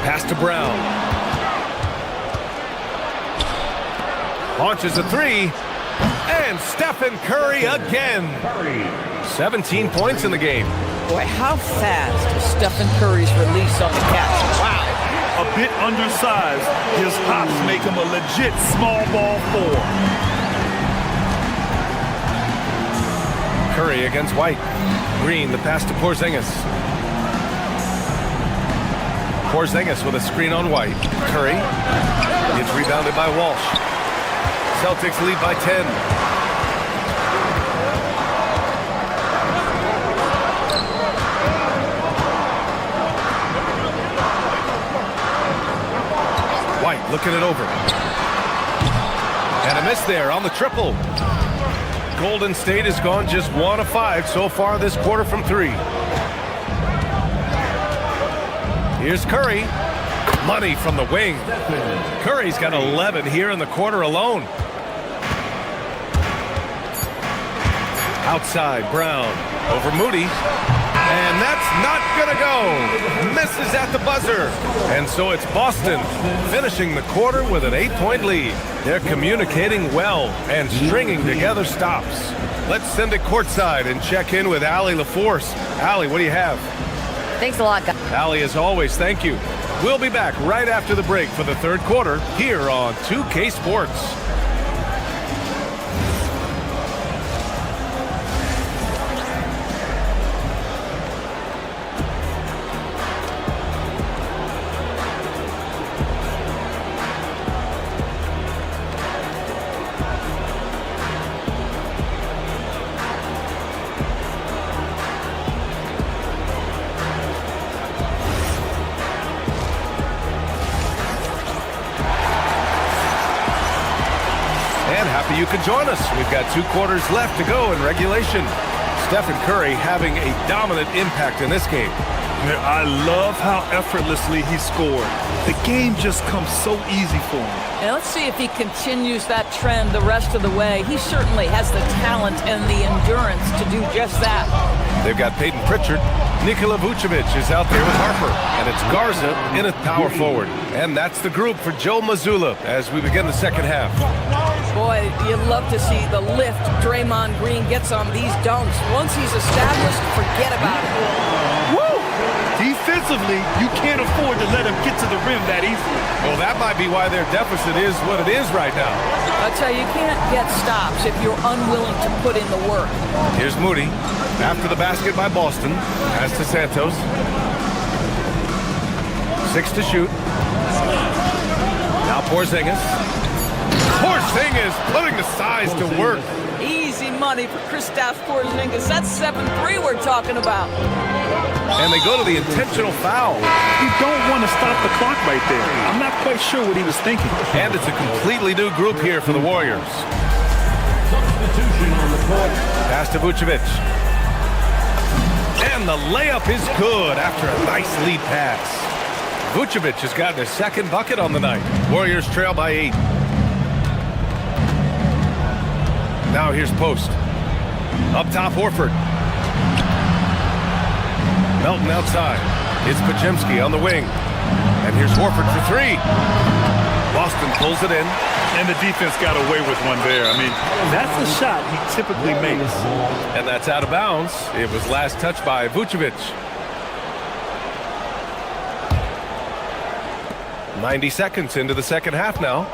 Pass to Brown. Launches a three. And Stephen Curry again. 17 points in the game. Boy, how fast is Stephen Curry's release on the catch? Wow. A bit undersized. His hops make him a legit small ball 4. Curry against White. Green, the pass to Porzingis. Porzingis with a screen on White. Curry gets rebounded by Walsh. Celtics lead by 10. White looking it over. And a miss there on the triple. Golden State has gone just 1 of 5 so far this quarter from 3. Here's Curry. Money from the wing. Curry's got 11 here in the quarter alone. Outside, Brown over Moody. And that's not gonna go. Misses at the buzzer. And so it's Boston finishing the quarter with an 8-point lead. They're communicating well and stringing together stops. Let's send it courtside and check in with Allie LaForce. Allie, what do you have? Thanks a lot, guys. Allie, as always, thank you. We'll be back right after the break for the third quarter here on 2K Sports. Happy you could join us. We've got 2 quarters left to go in regulation. Stephen Curry having a dominant impact in this game. I love how effortlessly he scored. The game just comes so easy for him. And let's see if he continues that trend the rest of the way. He certainly has the talent and the endurance to do just that. They've got Peyton Pritchard. Nikola Vucevic is out there with Harper. And it's Garza in at power forward. And that's the group for Joe Mazzulla as we begin the second half. Boy, you'd love to see the lift Draymond Green gets on these dunks. Once he's established, forget about it. Woo! Defensively, you can't afford to let him get to the rim that easily. Well, that might be why their deficit is what it is right now. I tell you, you can't get stops if you're unwilling to put in the work. Here's Moody. After the basket by Boston. Pass to Santos. 6 to shoot. Now Porzingis. Porzingis putting the size to work. Easy money for Kristaps Porzingis. That's 7-3 we're talking about. And they go to the intentional foul. You don't want to stop the clock right there. I'm not quite sure what he was thinking. And it's a completely new group here for the Warriors. Substitution on the court. Pass to Vucevic. And the layup is good after a nice lead pass. Vucevic has gotten his second bucket on the night. Warriors trail by 8. Now here's Post. Up top, Horford. Melton outside. It's Podziemski on the wing. And here's Horford for 3. Boston pulls it in. And the defense got away with one there. I mean, that's the shot he typically makes. And that's out of bounds. It was last touched by Vucevic. 90 seconds into the second half now.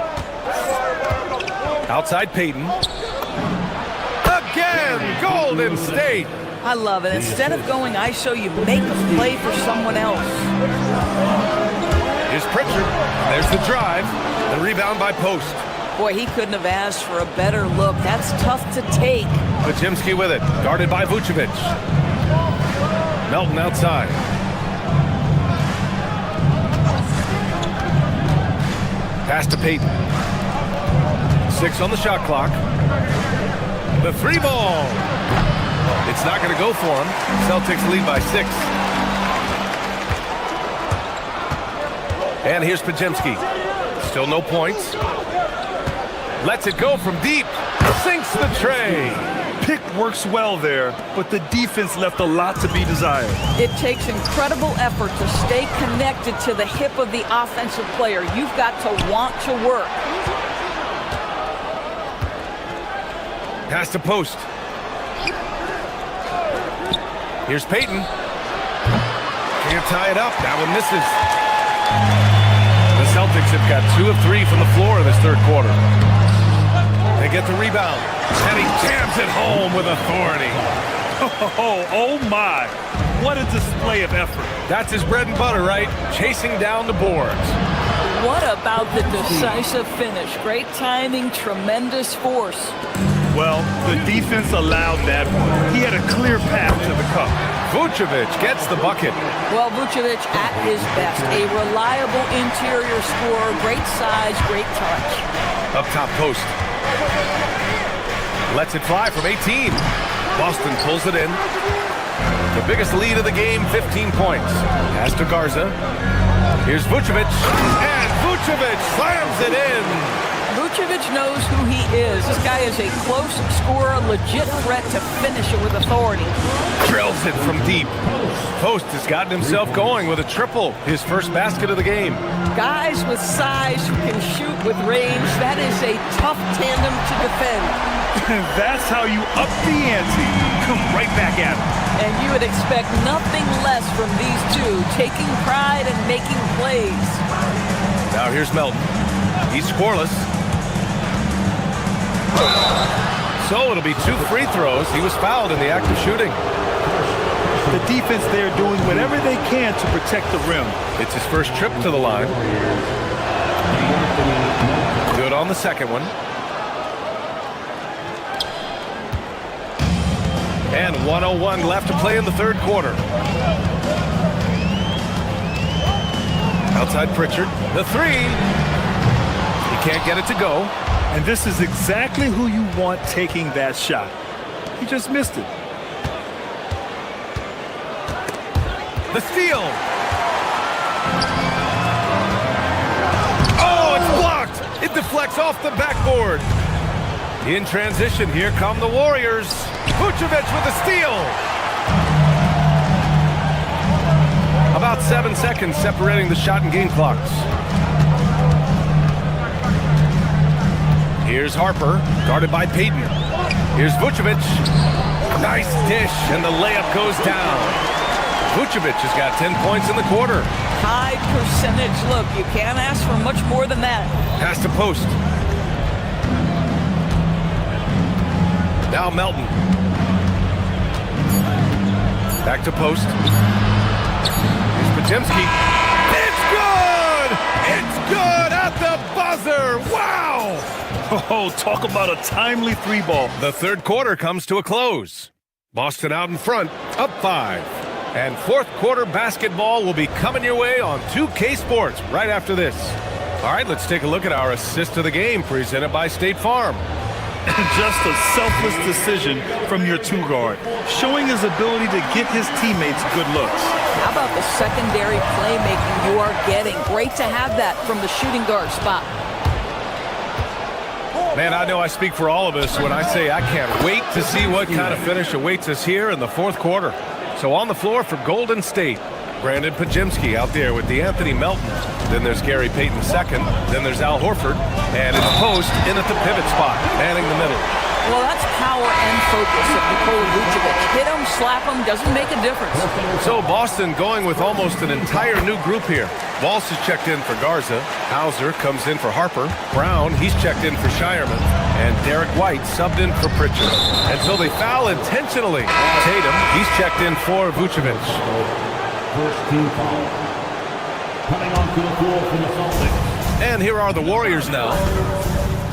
Outside Peyton. Again, Golden State. I love it. Instead of going ISO, you make a play for someone else. Here's Pritchard. There's the drive. The rebound by Post. Boy, he couldn't have asked for a better look. That's tough to take. Podziemski with it. Guarded by Vucevic. Melton outside. Pass to Peyton. 6 on the shot clock. The 3 ball. It's not going to go for him. Celtics lead by 6. And here's Podziemski. Still no points. Lets it go from deep. sinks the tray. Pick works well there, but the defense left a lot to be desired. It takes incredible effort to stay connected to the hip of the offensive player. You've got to want to work. Pass to post. Here's Payton. Can't tie it up. That one misses. The Celtics have got 2 of 3 from the floor in this third quarter. They get the rebound, and he jams it home with authority. Oh my. What a display of effort. That's his bread and butter, right? Chasing down the boards. What about the decisive finish? Great timing, tremendous force. Well, the defense allowed that one. He had a clear path to the cup. Vucevic gets the bucket. Well, Vucevic at his best. A reliable interior scorer, great size, great touch. Up top post. Lets it fly from 18. Boston pulls it in. The biggest lead of the game, 15 points. Pass to Garza. Here's Vucevic. And Vucevic slams it in. Vucevic knows who he is. This guy is a close scorer, legit threat to finish it with authority. Drills it from deep. Post has gotten himself going with a triple, his first basket of the game. Guys with size who can shoot with range, that is a tough tandem to defend. That's how you up the ante. Come right back at him. And you would expect nothing less from these two, taking pride and making plays. Now here's Melton. He's scoreless. So it'll be 2 free throws. He was fouled in the act of shooting. The defense there doing whatever they can to protect the rim. It's his first trip to the line. Good on the second one. And 1:01 left to play in the third quarter. Outside Pritchard. The 3. He can't get it to go. And this is exactly who you want taking that shot. He just missed it. The steal. Oh, it's blocked. It deflects off the backboard. In transition, here come the Warriors. Vucevic with the steal. About 7 seconds separating the shot and game clocks. Here's Harper, guarded by Payton. Here's Vucevic. Nice dish, and the layup goes down. Vucevic has got 10 points in the quarter. High percentage look. You can't ask for much more than that. Pass to post. Now Melton. Back to post. Here's Podziemski. It's good! It's good at the buzzer! Wow! Oh, talk about a timely 3-ball. The third quarter comes to a close. Boston out in front, up 5. And fourth quarter basketball will be coming your way on 2K Sports right after this. All right, let's take a look at our assist of the game presented by State Farm. Just a selfless decision from your 2-guard, showing his ability to get his teammates good looks. How about the secondary playmaking you are getting? Great to have that from the shooting guard spot. Man, I know I speak for all of us when I say I can't wait to see what kind of finish awaits us here in the fourth quarter. So on the floor for Golden State, Brandon Podziemski out there with DeAnthony Melton. Then there's Gary Payton second. Then there's Al Horford. And it's Post in at the pivot spot, manning the middle. Well, that's power and focus of Nikola Vucevic. Hit him, slap him, doesn't make a difference. So Boston going with almost an entire new group here. Walsh is checked in for Garza. Hauser comes in for Harper. Brown, he's checked in for Shireman. And Derek White subbed in for Pritchard. And so they foul intentionally. Tatum, he's checked in for Vucevic. First team foul. Coming onto the floor from the Celtics. And here are the Warriors now.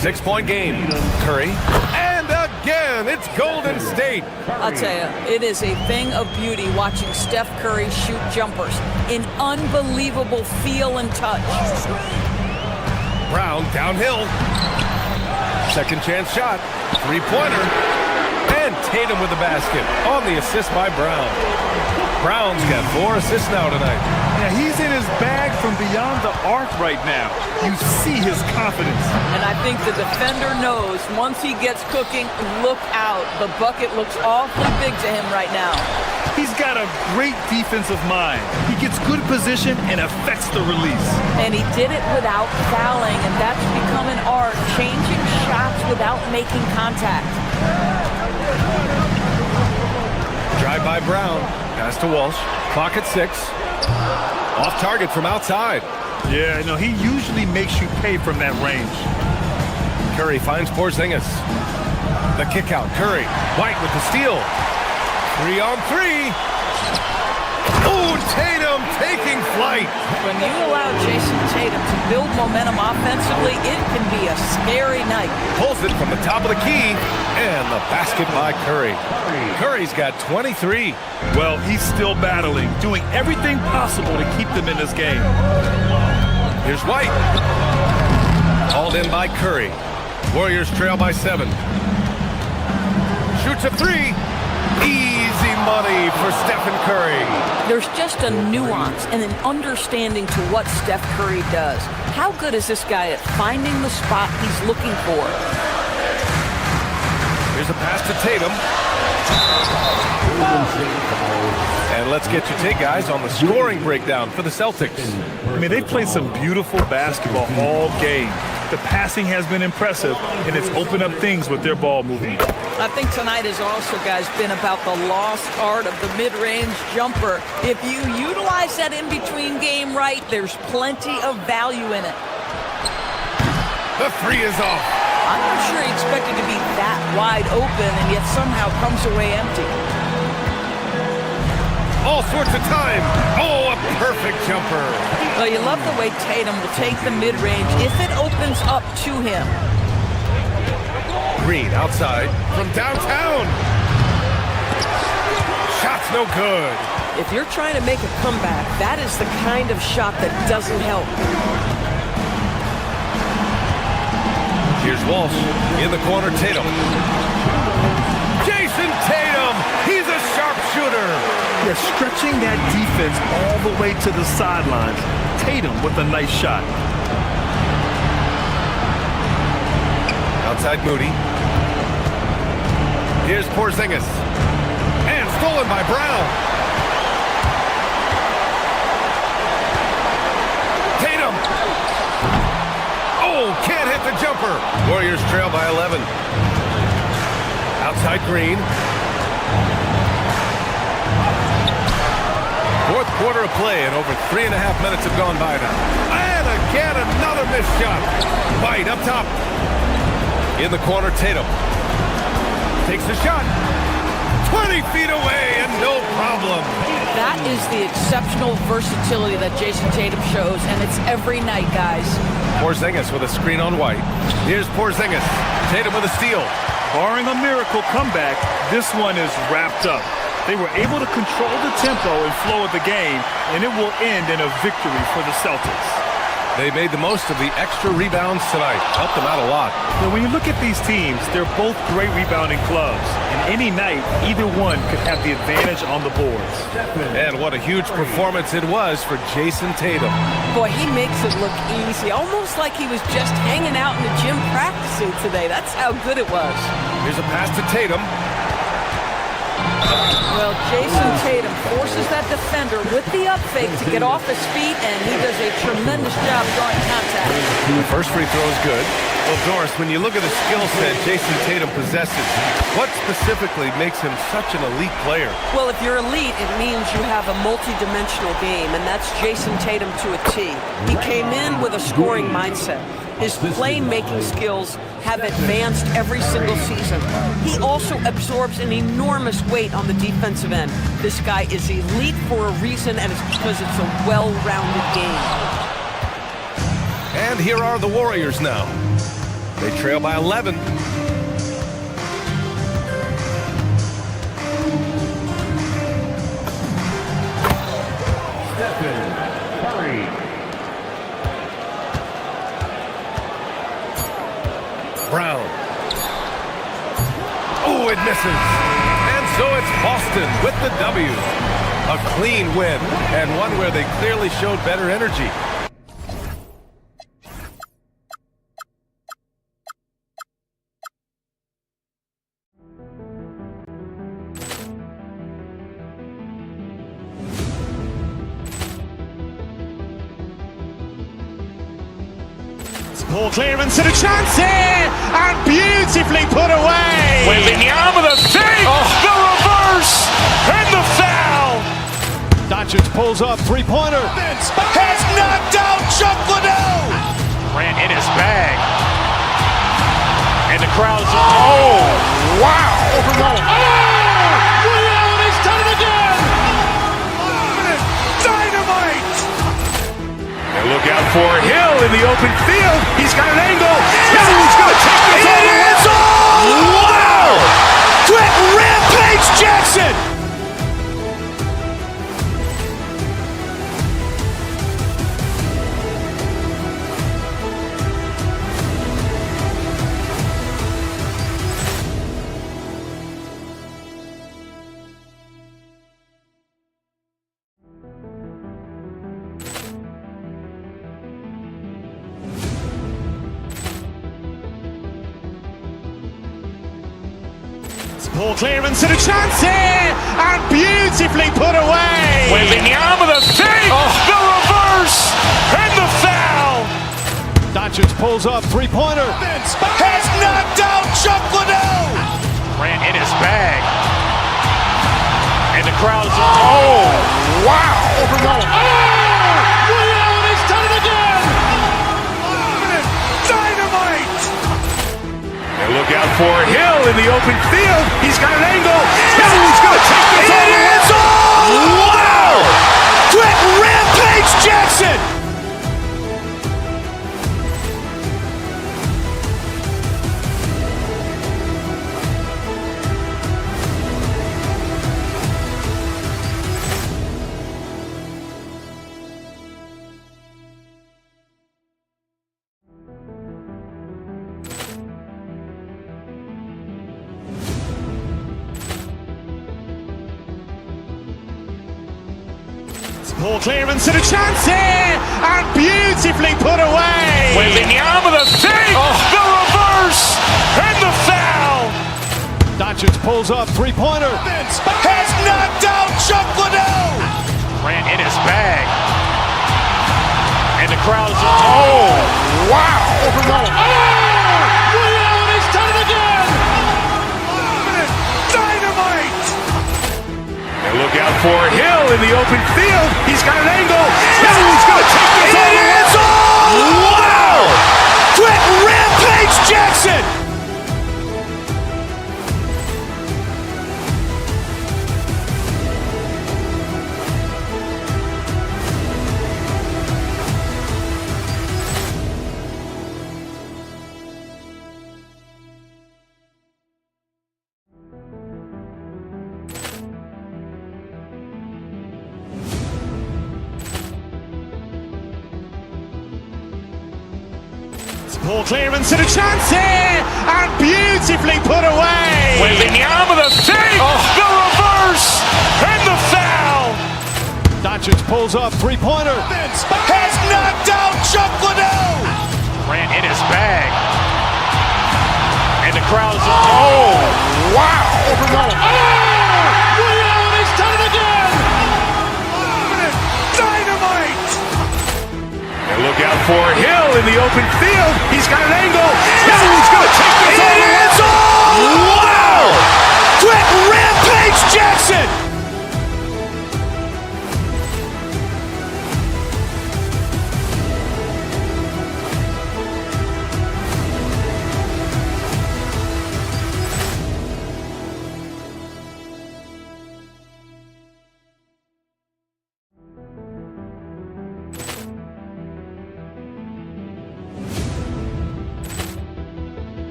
6-point game. Curry. And again, it's Golden State. I'll tell you, it is a thing of beauty watching Steph Curry shoot jumpers. An unbelievable feel and touch. Brown downhill. Second chance shot. 3-pointer. And Tatum with the basket on the assist by Brown. Brown's got 4 assists now tonight. Yeah, he's in his bag from beyond the arc right now. You see his confidence. And I think the defender knows once he gets cooking, look out. The bucket looks awfully big to him right now. He's got a great defensive mind. He gets good position and affects the release. And he did it without fouling, and that's become an art, changing shots without making contact. Drive by Brown. Pass to Walsh. Clock at 6. Off target from outside. Yeah, no, he usually makes you pay from that range. Curry finds Porzingis. The kick out. Curry. White with the steal. 3 on 3. Ooh, Tatum taking flight. When you allow Jason Tatum to build momentum offensively, it can be a scary night. Pulls it from the top of the key. And the basket by Curry. Curry's got 23. Well, he's still battling, doing everything possible to keep them in this game. Here's White. Hauled in by Curry. Warriors trail by 7. Shoots a 3. Easy money for Stephen Curry. There's just a nuance and an understanding to what Steph Curry does. How good is this guy at finding the spot he's looking for? Here's a pass to Tatum. And let's get your take, guys, on the scoring breakdown for the Celtics. I mean, they've played some beautiful basketball all game. The passing has been impressive, and it's opened up things with their ball movement. I think tonight has also, guys, been about the lost art of the mid-range jumper. If you utilize that in-between game right, there's plenty of value in it. The 3 is off. I'm not sure he expected to be that wide open and yet somehow comes away empty. All sorts of time. Oh, a perfect jumper. Well, you love the way Tatum will take the mid-range if it opens up to him. Green outside from downtown. Shot's no good. If you're trying to make a comeback, that is the kind of shot that doesn't help. Here's Walsh in the corner. Tatum. Jason Tatum. He's a sharpshooter. They're stretching that defense all the way to the sidelines. Tatum with a nice shot. Outside Moody. Here's Porzingis. And stolen by Brown. Tatum. Oh, can't hit the jumper. Warriors trail by 11. Outside Green. Fourth quarter of play, and over 3.5 minutes have gone by now. And again, another missed shot. White up top. In the corner, Tatum. Takes the shot. 20 feet away, and no problem. That is the exceptional versatility that Jason Tatum shows, and it's every night, guys. Porzingis with a screen on White. Here's Porzingis. Tatum with a steal. Barring a miracle comeback, this one is wrapped up. They were able to control the tempo and flow of the game, and it will end in a victory for the Celtics. They made the most of the extra rebounds tonight. Helped them out a lot. Now, when you look at these teams, they're both great rebounding clubs. And any night, either one could have the advantage on the boards. And what a huge performance it was for Jason Tatum. Boy, he makes it look easy, almost like he was just hanging out in the gym practicing today. That's how good it was. Here's a pass to Tatum. Well, Jason Tatum forces that defender with the up fake to get off his feet, and he does a tremendous job drawing contact. The first free throw is good. Well, Doris, when you look at the skill set Jason Tatum possesses, what specifically makes him such an elite player? Well, if you're elite, it means you have a multi-dimensional game, and that's Jason Tatum to a T. He came in with a scoring mindset. His playmaking skills have advanced every single season. He also absorbs an enormous weight on the defensive end. This guy is elite for a reason, and it's because it's a well-rounded game. And here are the Warriors now. They trail by 11. Stephen Curry. Brown. Oh, it misses. And so it's Boston with the W. A clean win, and one where they clearly showed better energy. Ball clearance and a chance here, and beautifully put away. Wembanyama the feed, the reverse, and the foul. Doncic pulls up, three-pointer. Has knocked out Chuck Liddell. Grant in his bag, and the crowd's wow! He's done it again. Dynamite! And look out for Hill in the open field. He's got an angle. Hill is going to take this all the way. Wow! Quick Rampage Jackson! Ball clearance and a chance here, and beautifully put away. Wembanyama the feed, the reverse, and the foul. Doncic pulls up, three-pointer. Has knocked out Chuck Liddell. Grant in his bag, and the crowd's wow! He's done it again. Dynamite! And look out for Hill in the open field. He's got an angle. Hill is going to take this all the way. Wow! Quick Rampage Jackson! Ball clearance and a chance here, and beautifully put away. Wembanyama the feed, the reverse, and the foul. Doncic pulls up, three-pointer. Has knocked out Chuck Liddell. Grant in his bag, and the crowd's wow! He's done it again. Dynamite! And look out for Hill in the open field. He's got an angle. Hill is going to take this all the way. Wow! Quick Rampage Jackson! Ball clearance and a chance here, and beautifully put away. Wembanyama the feed, the reverse, and the foul. Doncic pulls up, three-pointer. Has knocked out Chuck Liddell. Grant in his bag, and the crowd's wow! He's done it again. Dynamite! And look out for Hill in the open field. He's got an angle. Hill is going to take this all the way. Wow! Quick Rampage Jackson!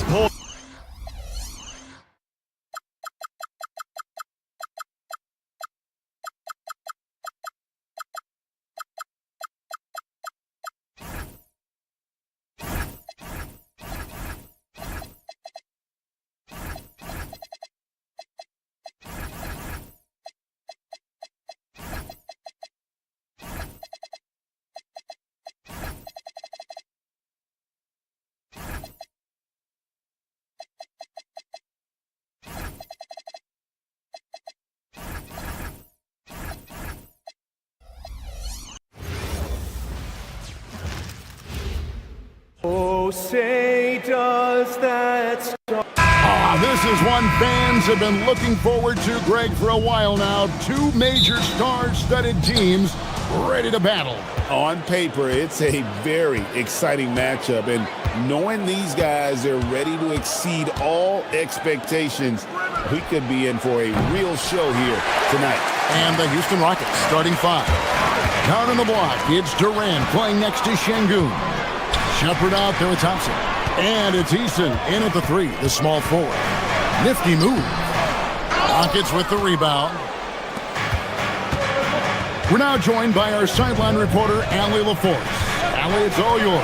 Ball say does that start? This is one fans have been looking forward to, Greg, for a while now. Two major star-studded teams ready to battle. On paper, it's a very exciting matchup, and knowing these guys are ready to exceed all expectations, we could be in for a real show here tonight. And the Houston Rockets starting five. Down on the block, it's Durant playing next to Şengün. Shepard out there with Thompson. And it's Eason in at the three, the small forward. Nifty move. Rockets with the rebound. We're now joined by our sideline reporter, Allie LaForce. Allie, it's all yours.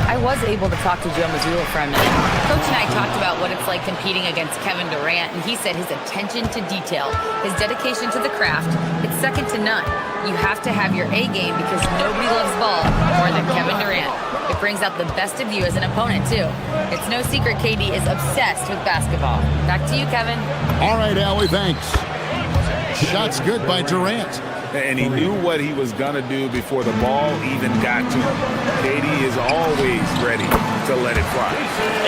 I was able to talk to Joe Mazzulla for a minute. Coach and I talked about what it's like competing against Kevin Durant, and he said his attention to detail, his dedication to the craft, it's second to none. You have to have your A game because nobody loves ball more than Kevin Durant. It brings out the best of you as an opponent, too. It's no secret KD is obsessed with basketball. Back to you, Kevin. All right, Allie, thanks. Shots good by Durant. And he knew what he was going to do before the ball even got to him. KD is always ready to let it fly.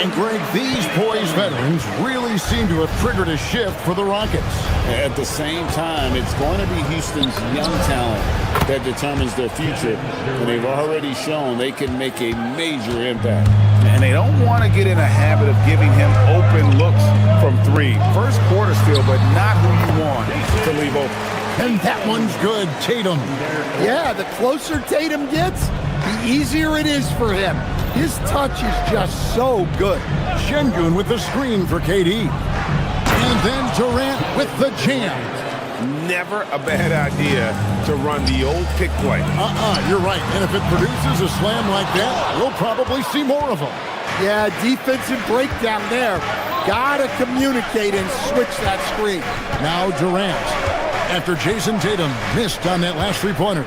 And, Greg, these poised veterans really seem to have triggered a shift for the Rockets. At the same time, it's going to be Houston's young talent that determines their future. And they've already shown they can make a major impact. And they don't want to get in a habit of giving him open looks from three. First quarter still, but not who you want to leave open. And that one's good, Tatum. Yeah, the closer Tatum gets, the easier it is for him. His touch is just so good. Şengün with the screen for KD. And then Durant with the jam. Never a bad idea to run the old pick play. You're right. And if it produces a slam like that, we'll probably see more of them. Yeah, defensive breakdown there. Gotta communicate and switch that screen. Now Durant. After Jason Tatum missed on that last three-pointer.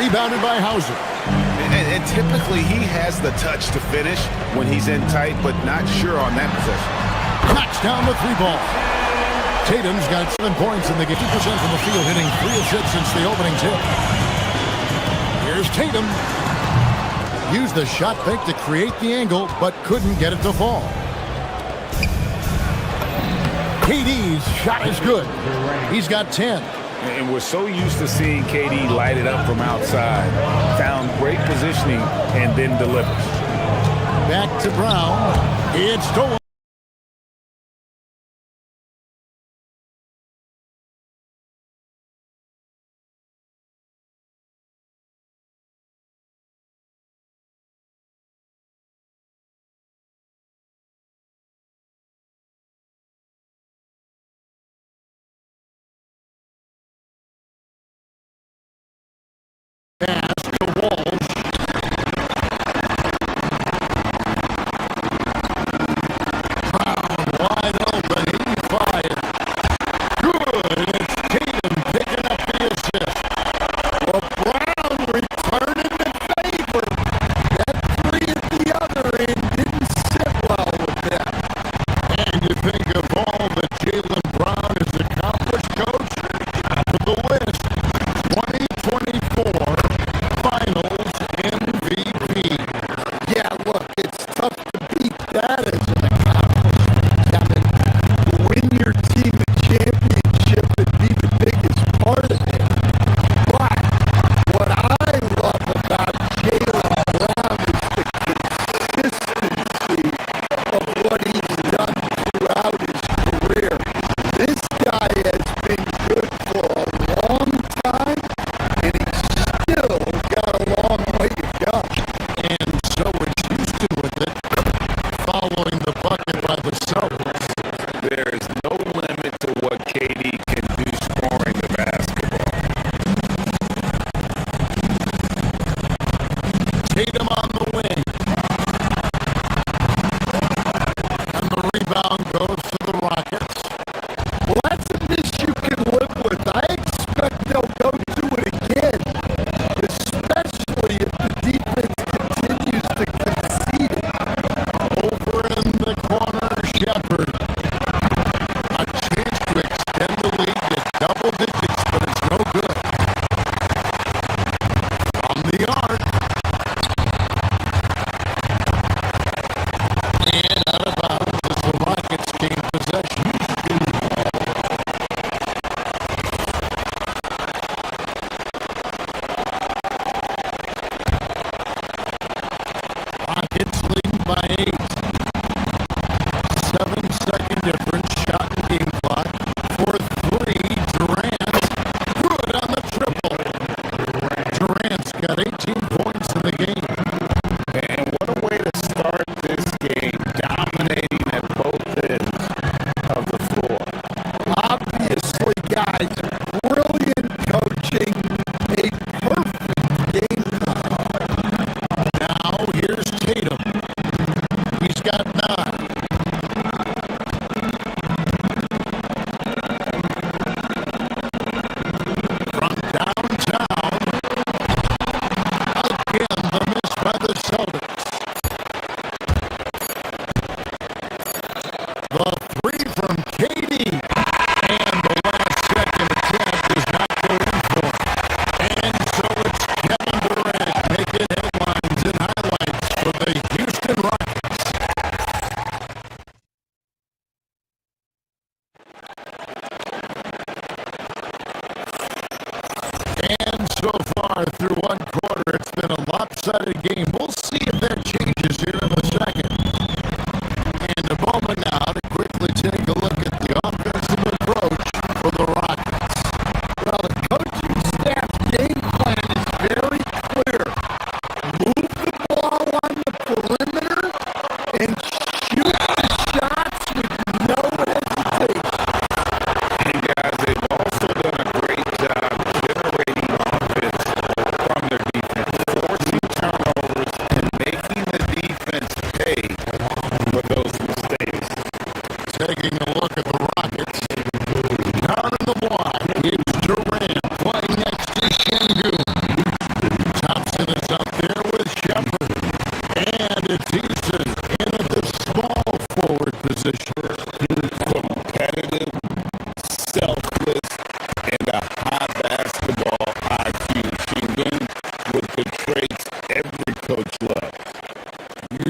Rebounded by Hauser. And typically he has the touch to finish when he's in tight, but not sure on that possession. Knocks down the three ball. Tatum's got 7 points in the game. 2% from the field, hitting 3 of 6 since the opening tip. Here's Tatum. Used the shot fake to create the angle, but couldn't get it to fall. KD's shot is good. He's got 10. And we're so used to seeing KD light it up from outside. Found great positioning and then delivers. Back to Brown. It's stolen. Pass to Walsh.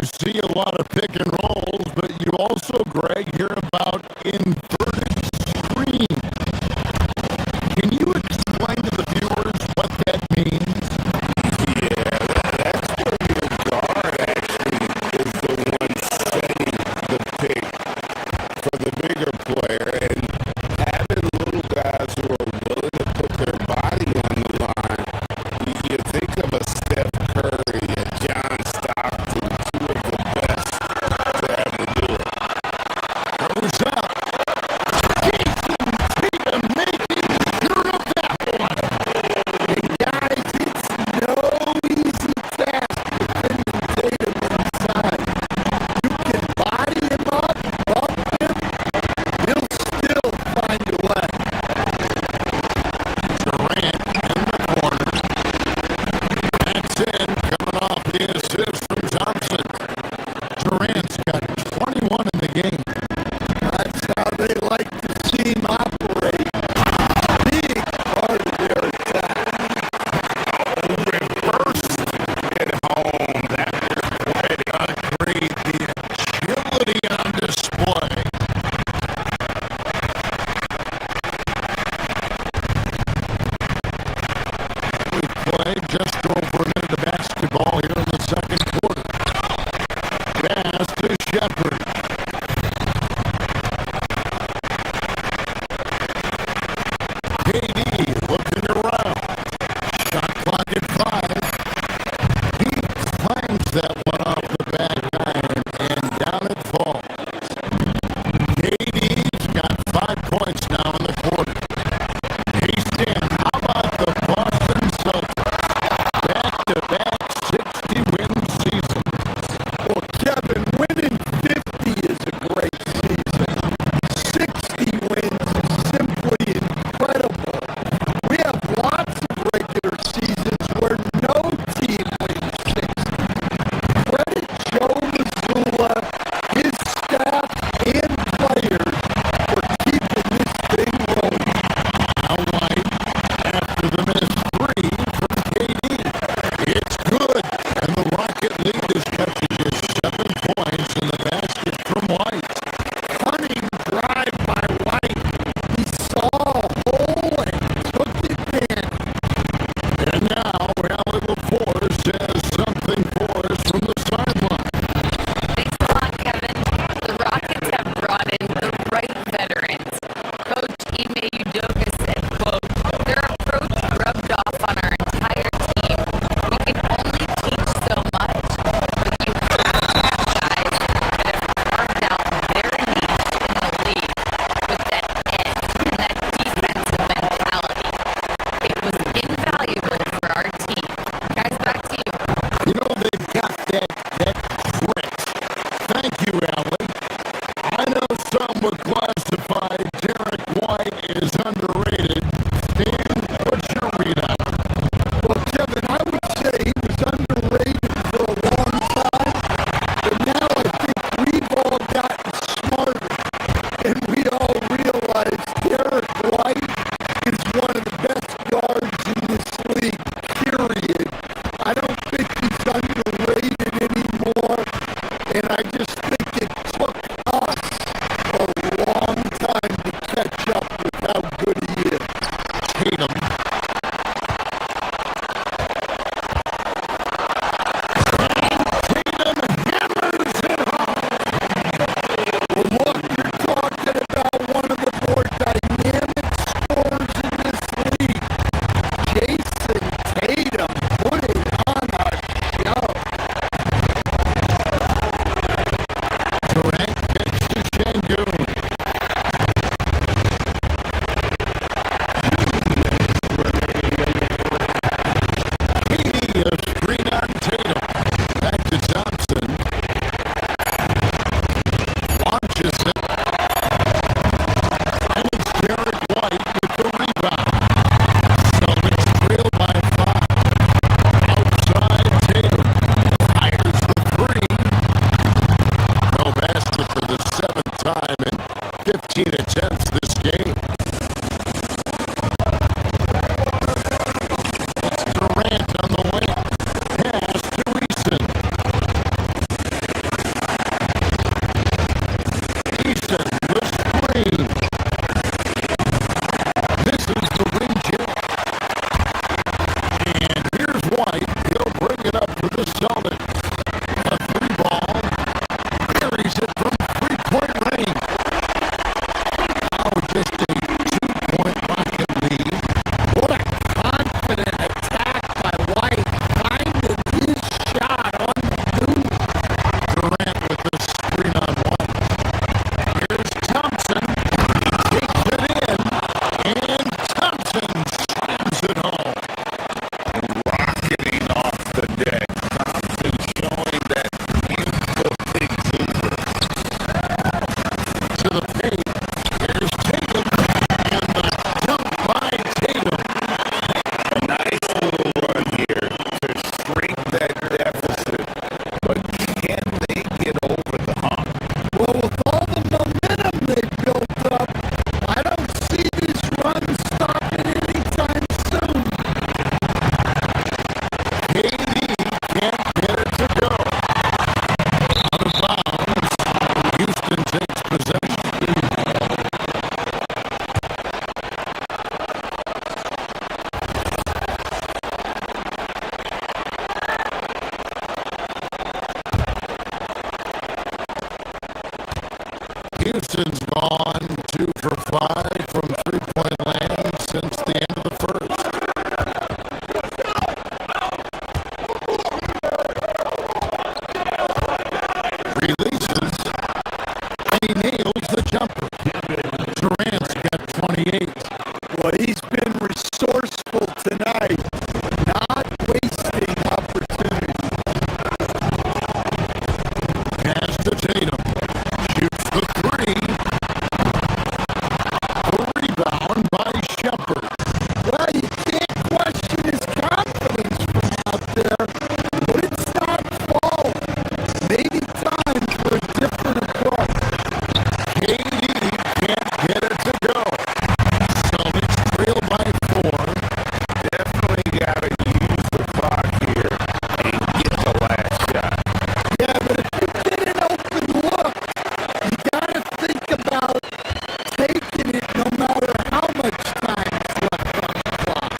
see a lot of pick and rolls, but you also, Greg, hear about inverted screen. Can you explain to the viewers what that means? Yeah, that's where your guard actually is the one setting the pick for the bigger player, and having little guys who are willing to put their body on the line. You think of a Steph Curry, a John Stockton, two of the best to ever do it. Goes up. Jason Tatum making sure of that one. And guys, it's no easy task defending Tatum inside. You can body him up, bump him, he'll still find a way. Durant in the corner. That's in, coming off the assist from Thompson. Durant's got 21 in the game. That's how they like to see him operate. Big part of their attack. Reversed at home. That was great. Agreed. The agility on display. We played just over a minute of basketball here in the second quarter. Pass to Shepard. KD looking around. Shot clock at 5. He finds that one off the back iron, and down it falls. KD's got 5 points now in the quarter. He's in. How about the Boston Celtics? Back-to-back 60-win seasons. Well, Kevin, winning 50 is a great season. 60 wins is simply incredible. We have lots of regular seasons where no team wins 60. Easton's gone 2 for 5 from three-point land since the end of the first. Releases, and he nails the jumper. Durant's got 28. Well, he's been resourceful tonight, not wasting opportunities. Pass to Tatum. Shoots the three. A rebound by Shepard. Well, you can't question his confidence from out there, but it's not falling. Maybe time for a different approach. KD can't get it to go. Celtics trail by 4. Definitely got to use the clock here and get the last shot. Yeah, but if you get an open look, you got to think about taking it no matter how much time is left on the clock.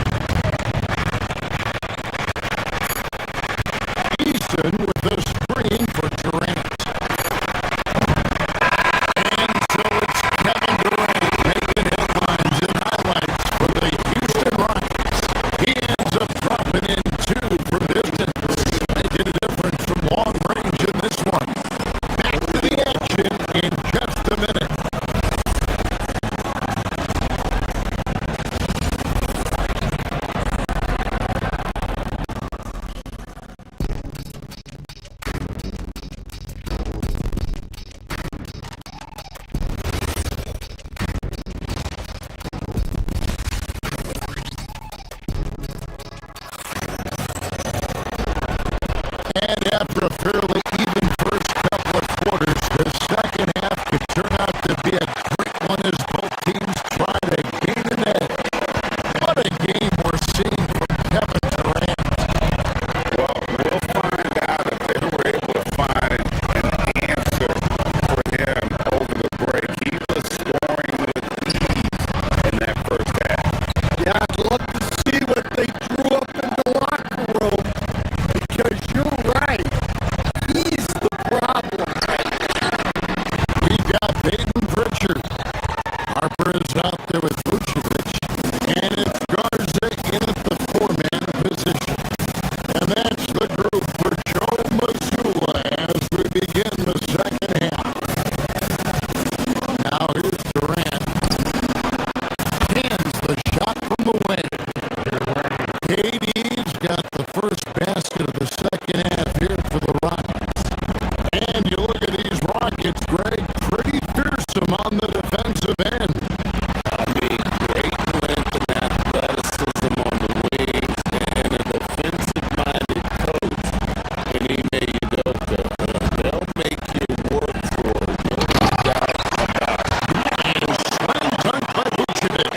Easton with a screen for Durant. And so it's Kevin Durant making headlines and highlights for the Houston Rockets. He ends up dropping in 2 from distance, making a difference from long range in this one. Back to the action in just a minute. And after a fairly even first couple of quarters, the second half could turn out to be a great one as both teams try to gain an edge. What a game we're seeing from Kevin Durant. Well, we'll find out if they were able to find an answer for him over the break. He was scoring with ease in that first half. Yeah, I'd love to see what they drew up in the locker room, because you're right. He's the problem. We got Peyton Pritchard. Harper is out there with Vucevic. And it's Garza in at the 4-man position. And that's the group for Joe Mazzulla as we begin the second half. Now here's Durant. Hands the shot from the wing. KD's got the first basket of the second half here for the Rockets. And you look at these Rockets, Greg, pretty fearsome on the defensive end. I mean, great length and athleticism on the wings and a defensive-minded coach in Ime Udoka. They'll make you work for it. No doubt about it. Slam dunk by Vucevic.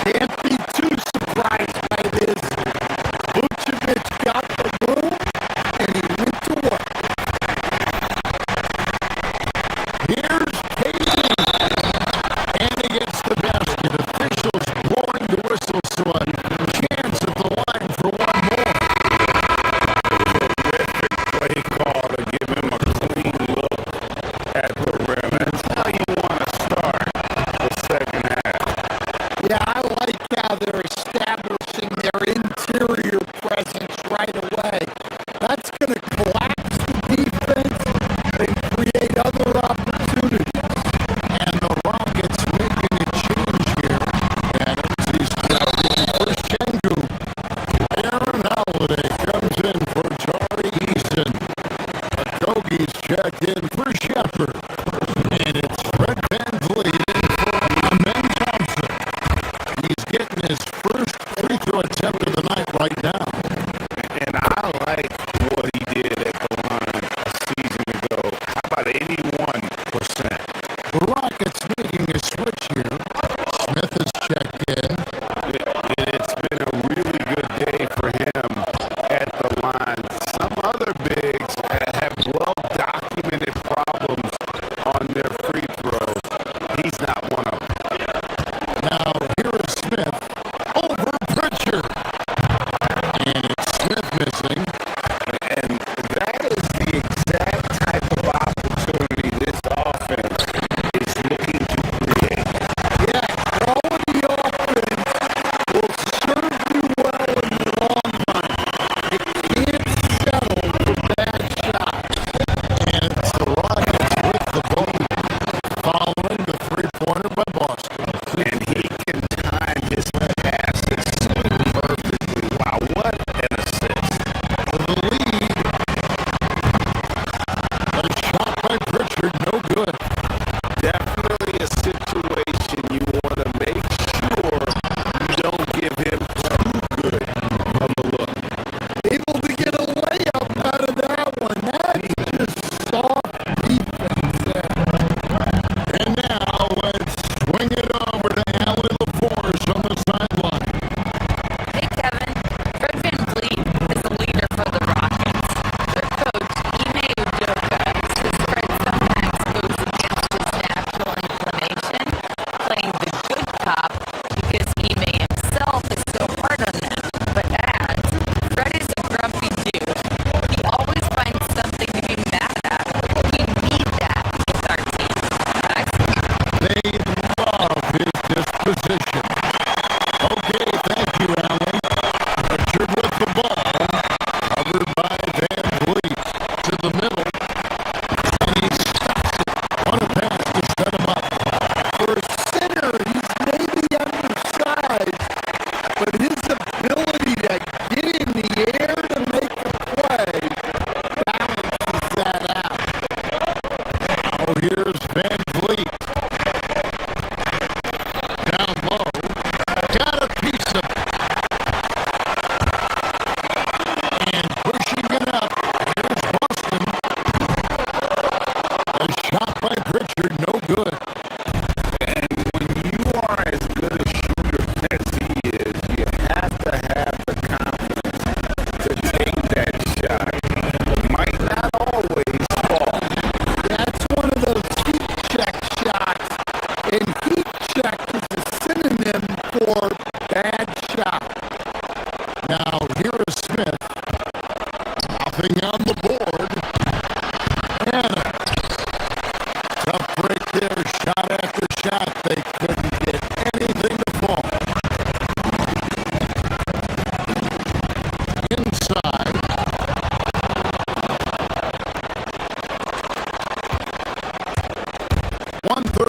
Can't be too surprised by this. Vucevic got the room, and he went to work. Here's KD. And he gets the basket. Officials blowing the whistle, so a chance at the line for one more. Terrific play call to give him a clean look at the rim. That's how you want to start the second half. Yeah, I like how they're establishing their interior presence right away. That's going to collapse the defense and create other opportunities. And the Rockets making a change here. Adams, he's traveling for Şengün. Aaron Holiday comes in for Tari Easton. Okogie's checked in for Shepard. And it's Fred VanVleet in for Amen Thompson. He's getting his first free throw attempt of the night right now. And I like what he did at the line a season ago. How about 81%? The Rockets making a switch here. Smith is checked in. And it's been a really good day for him at the line. Some other bigs have well-documented problems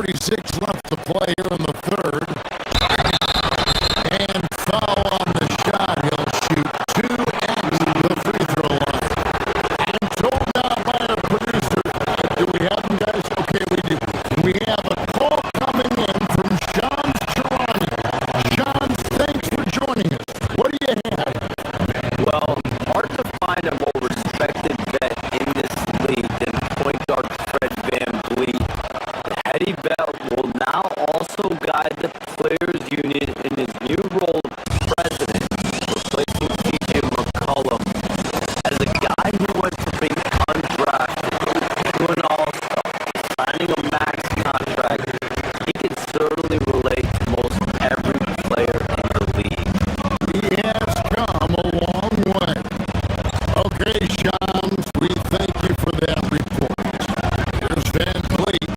2:46 left to play here in the third. And foul on the shot. He'll shoot 2 at the free throw line. I'm told now by our producer. Do we have them, guys? Okay, we do. We have a call coming in from Sean Tirani. Sean, thanks for joining us. What do you have? Well, hard to find a more respected vet in this league than point guard Fred VanVleet. Eddie Bell will now also guide the players union in his new role of president, replacing TJ McCollum. As a guy who went from being undrafted to an all-star, signing a max contract, he can certainly relate to most every player in the league. He has come a long way. Okay, Sean, we thank you for that report. Here's VanVleet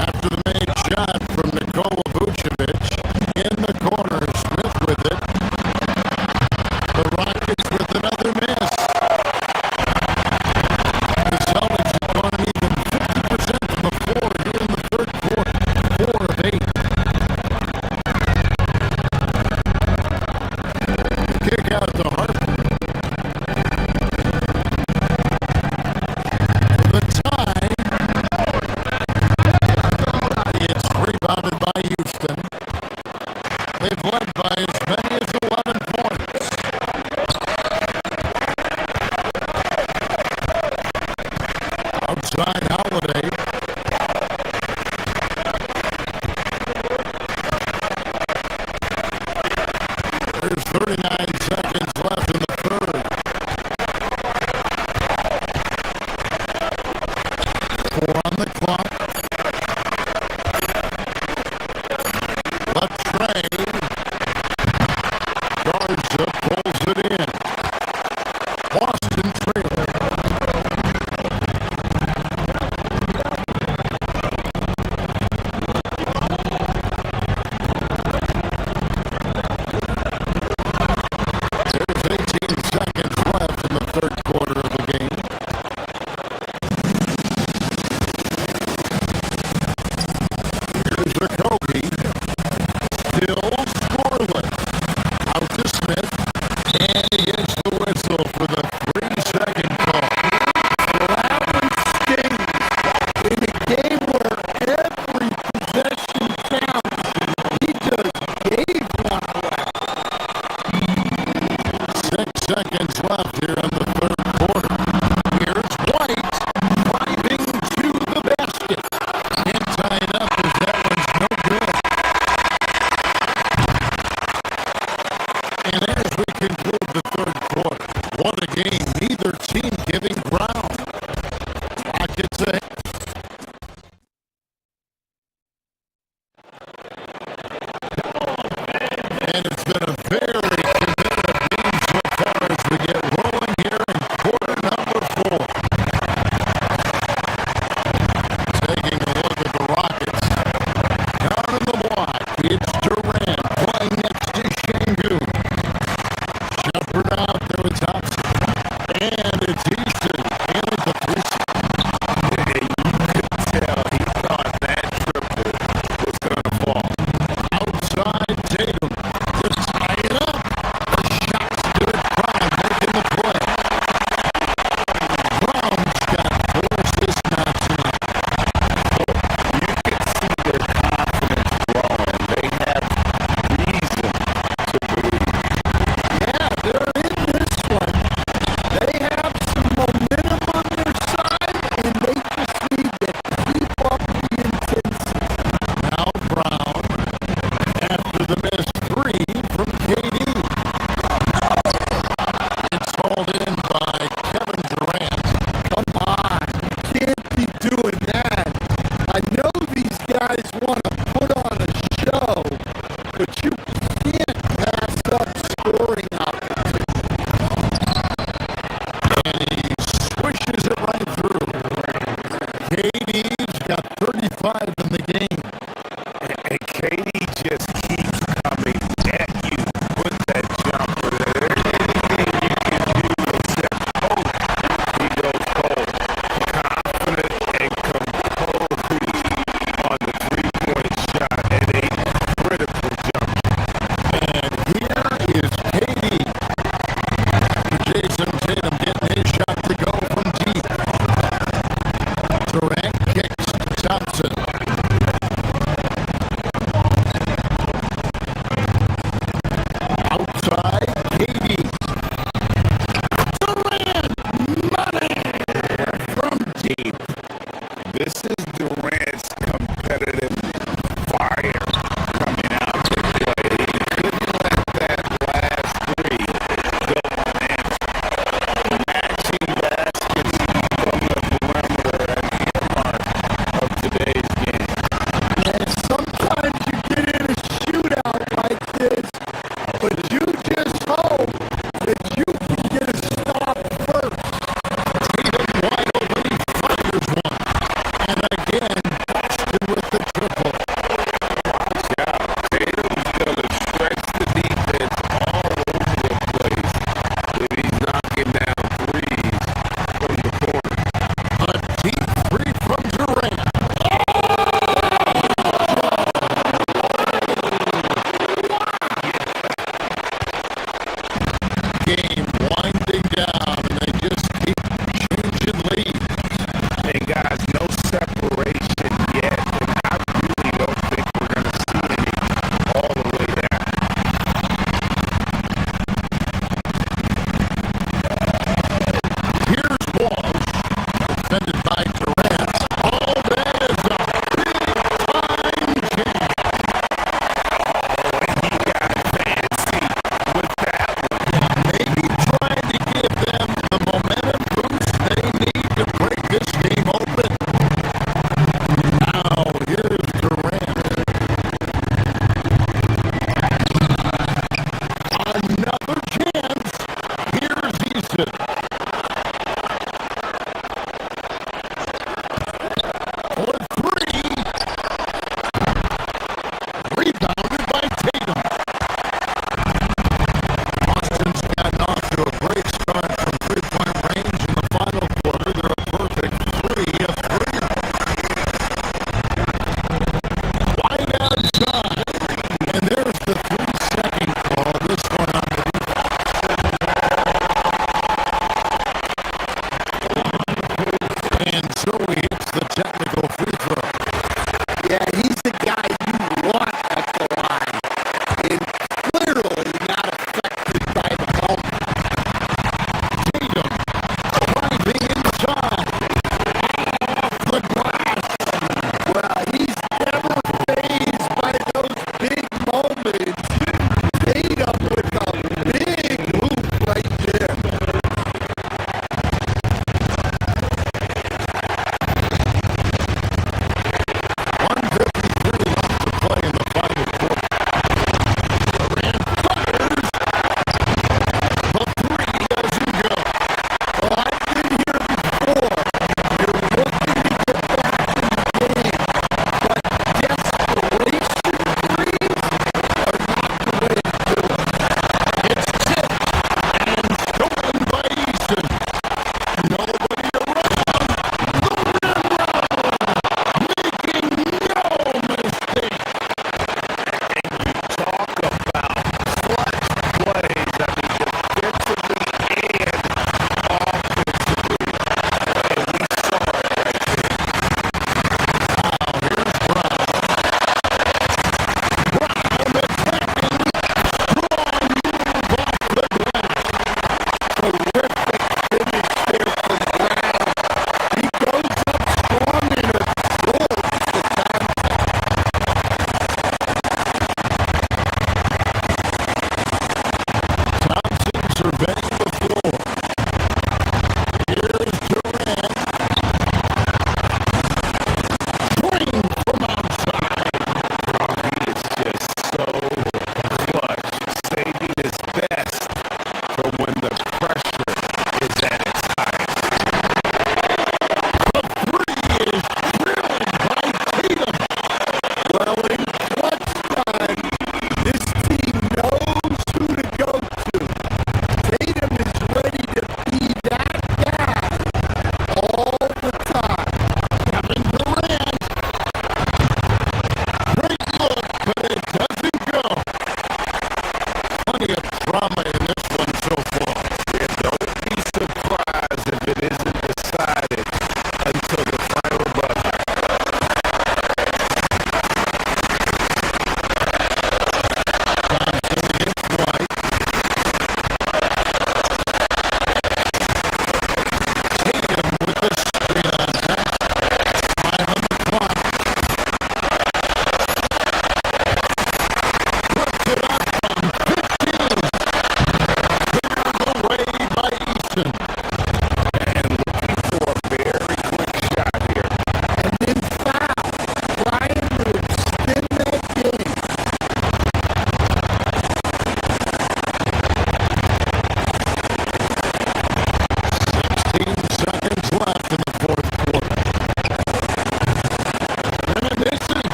after the made shot from Nikola Vucevic in the corner. Smith with it. The Rockets with another miss. The Celtics have gone even 50% from the floor here in the third quarter. 4 of 8. Kick out to Harper. The tie. It's rebounded by Houston. They've led by as many as 11 points. Outside Holiday. There's 39 seconds left in the third. 4 on the clock. But Trey. Garza pulls it in. Boston trailing.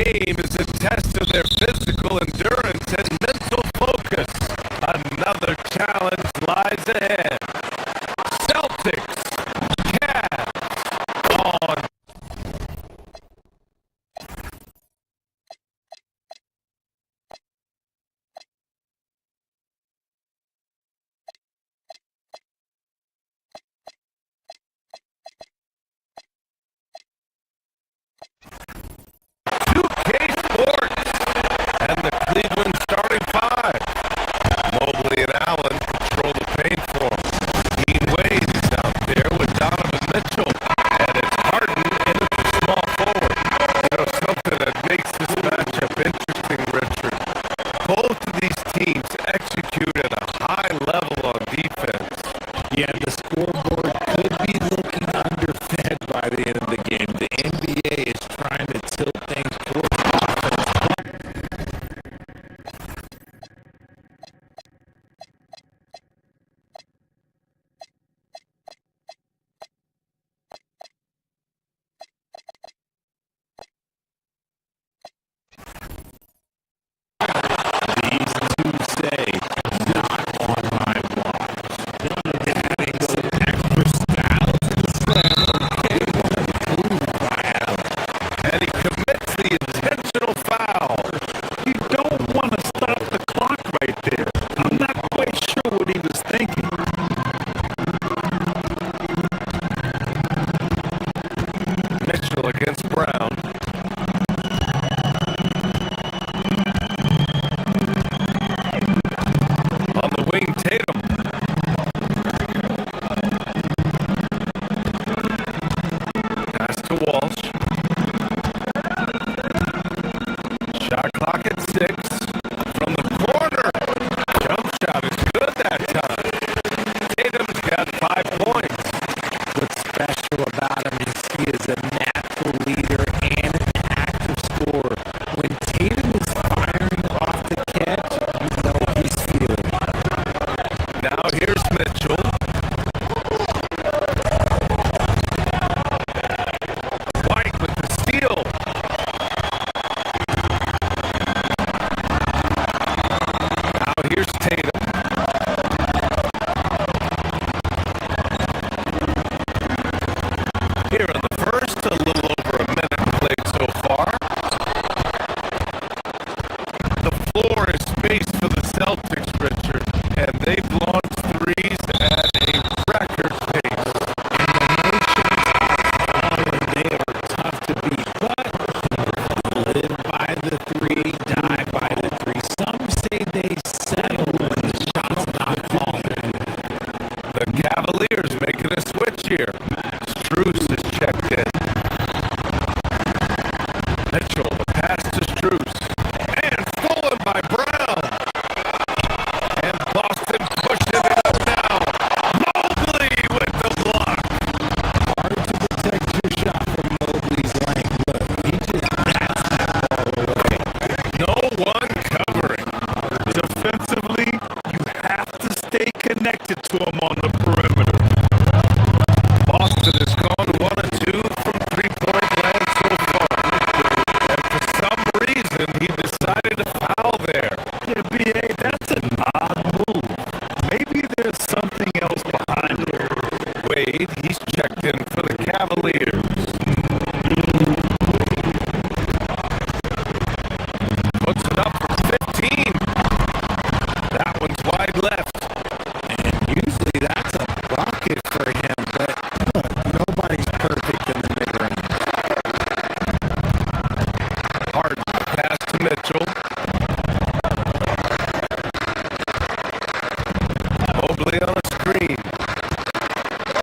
game is a test of their physical endurance and mental focus. Another challenge lies ahead. Celtics, Cavs, on. Sports and the Cleveland starting five. Mobley and Allen control the paint for him. Dean Wade is out there with Donovan Mitchell, and it's Harden in at the small forward. You know, something that makes this matchup interesting, Richard. Both of these teams execute at a high level on defense. Yeah, the scoreboard could be looking underfed by the end of the game. The NBA is trying to tilt things towards offense. These two say, not on my watch. Adding some extra style to the slam. Okay, one approved by Allen. And he commits the intentional foul. You don't want to stop the clock right there. I'm not quite sure what he was thinking. Mitchell against Brown. On the wing, Tatum. Pass to Walsh. Shot clock at 6. From the corner. Jump shot is good that time. Tatum's got 5 points. What's special about him is he is a natural leader and an active scorer. When Tatum is firing off the catch, you know he's feeling it. Now here's Mitchell. White with the steal. Now here's Tatum. Here in the first, a little over a minute played so far. The floor is space for the Celtics, Richard, and they've launched threes at a record pace. They are tough to beat, but live by the three, die by the three. Some say they settle when the shot's not falling. The Cavaliers making a switch here. Strus is checked in. Mitchell, the pass to Strus. And stolen by Brown. And Boston pushing it up now. Mobley with the block. Hard to protect your shot from Mobley's lane. Look, he just bats that ball away. No one covering. Defensively, you have to stay connected to him on the perimeter. Boston has gone 1 of 2 from three-point land so far. And for some reason, he decided to foul there. Yeah, B.A., that's an odd move. Maybe there's something else behind it. Wade, he's checked in for the Cavaliers. Puts it up for 15. That one's wide left. And usually that's a bucket for him, but nobody's perfect in the mid-range. Harden, pass to Mitchell. Mobley on a screen.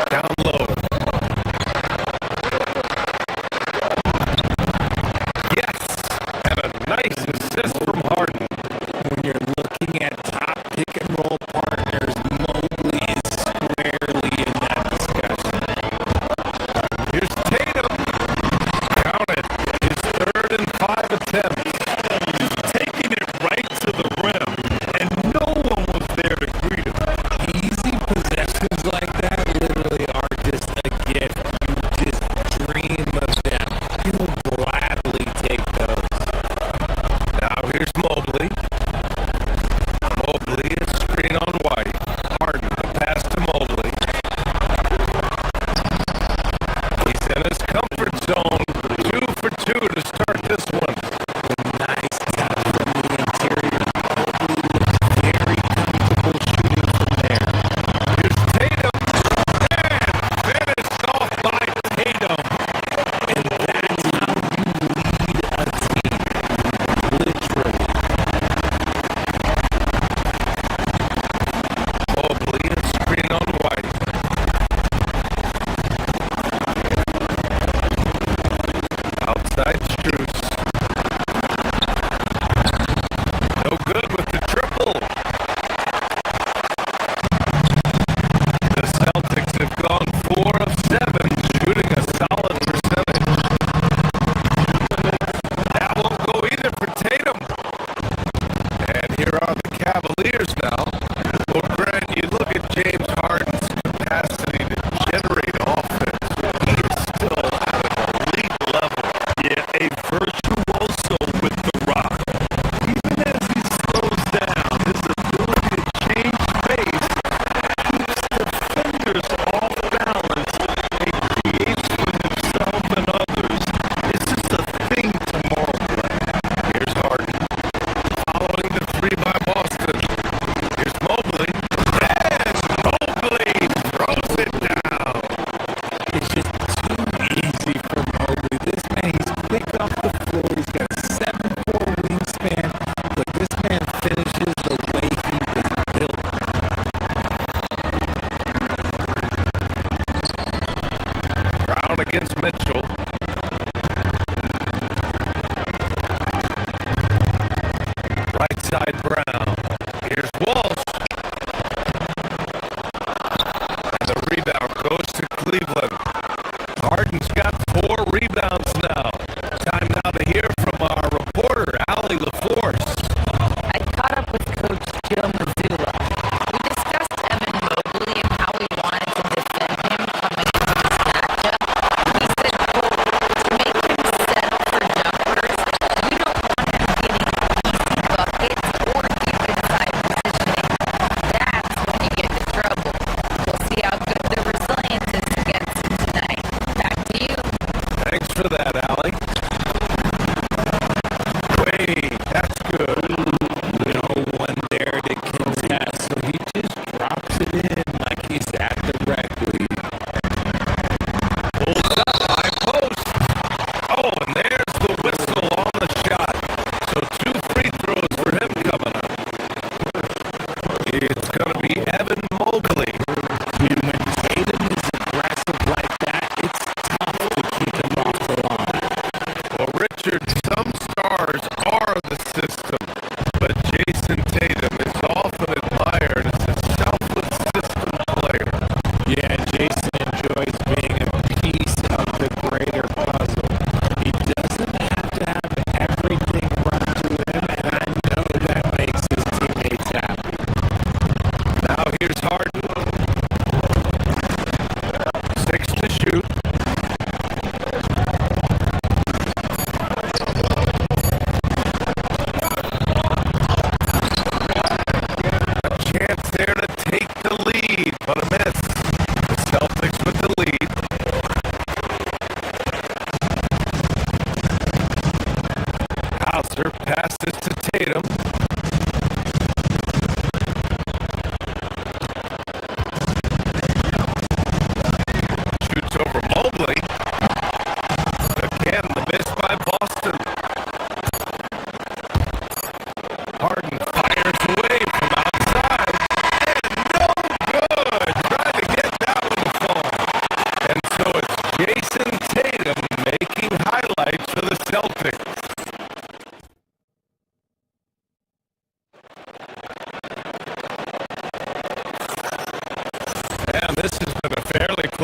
Down low.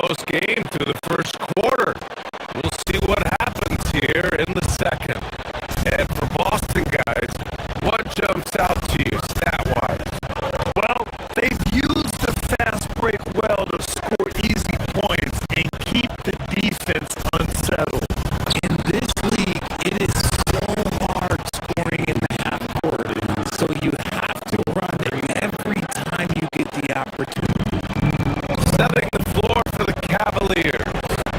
close game through the first quarter. We'll see what happens here in the second. And for Boston guys, what jumps out to you stat-wise? Well, they've used the fast break well to score easy points and keep the defense unsettled. In this league, it is so hard scoring in the half court. So you have to run it every time you get the opportunity. Setting the floor for the Cavaliers.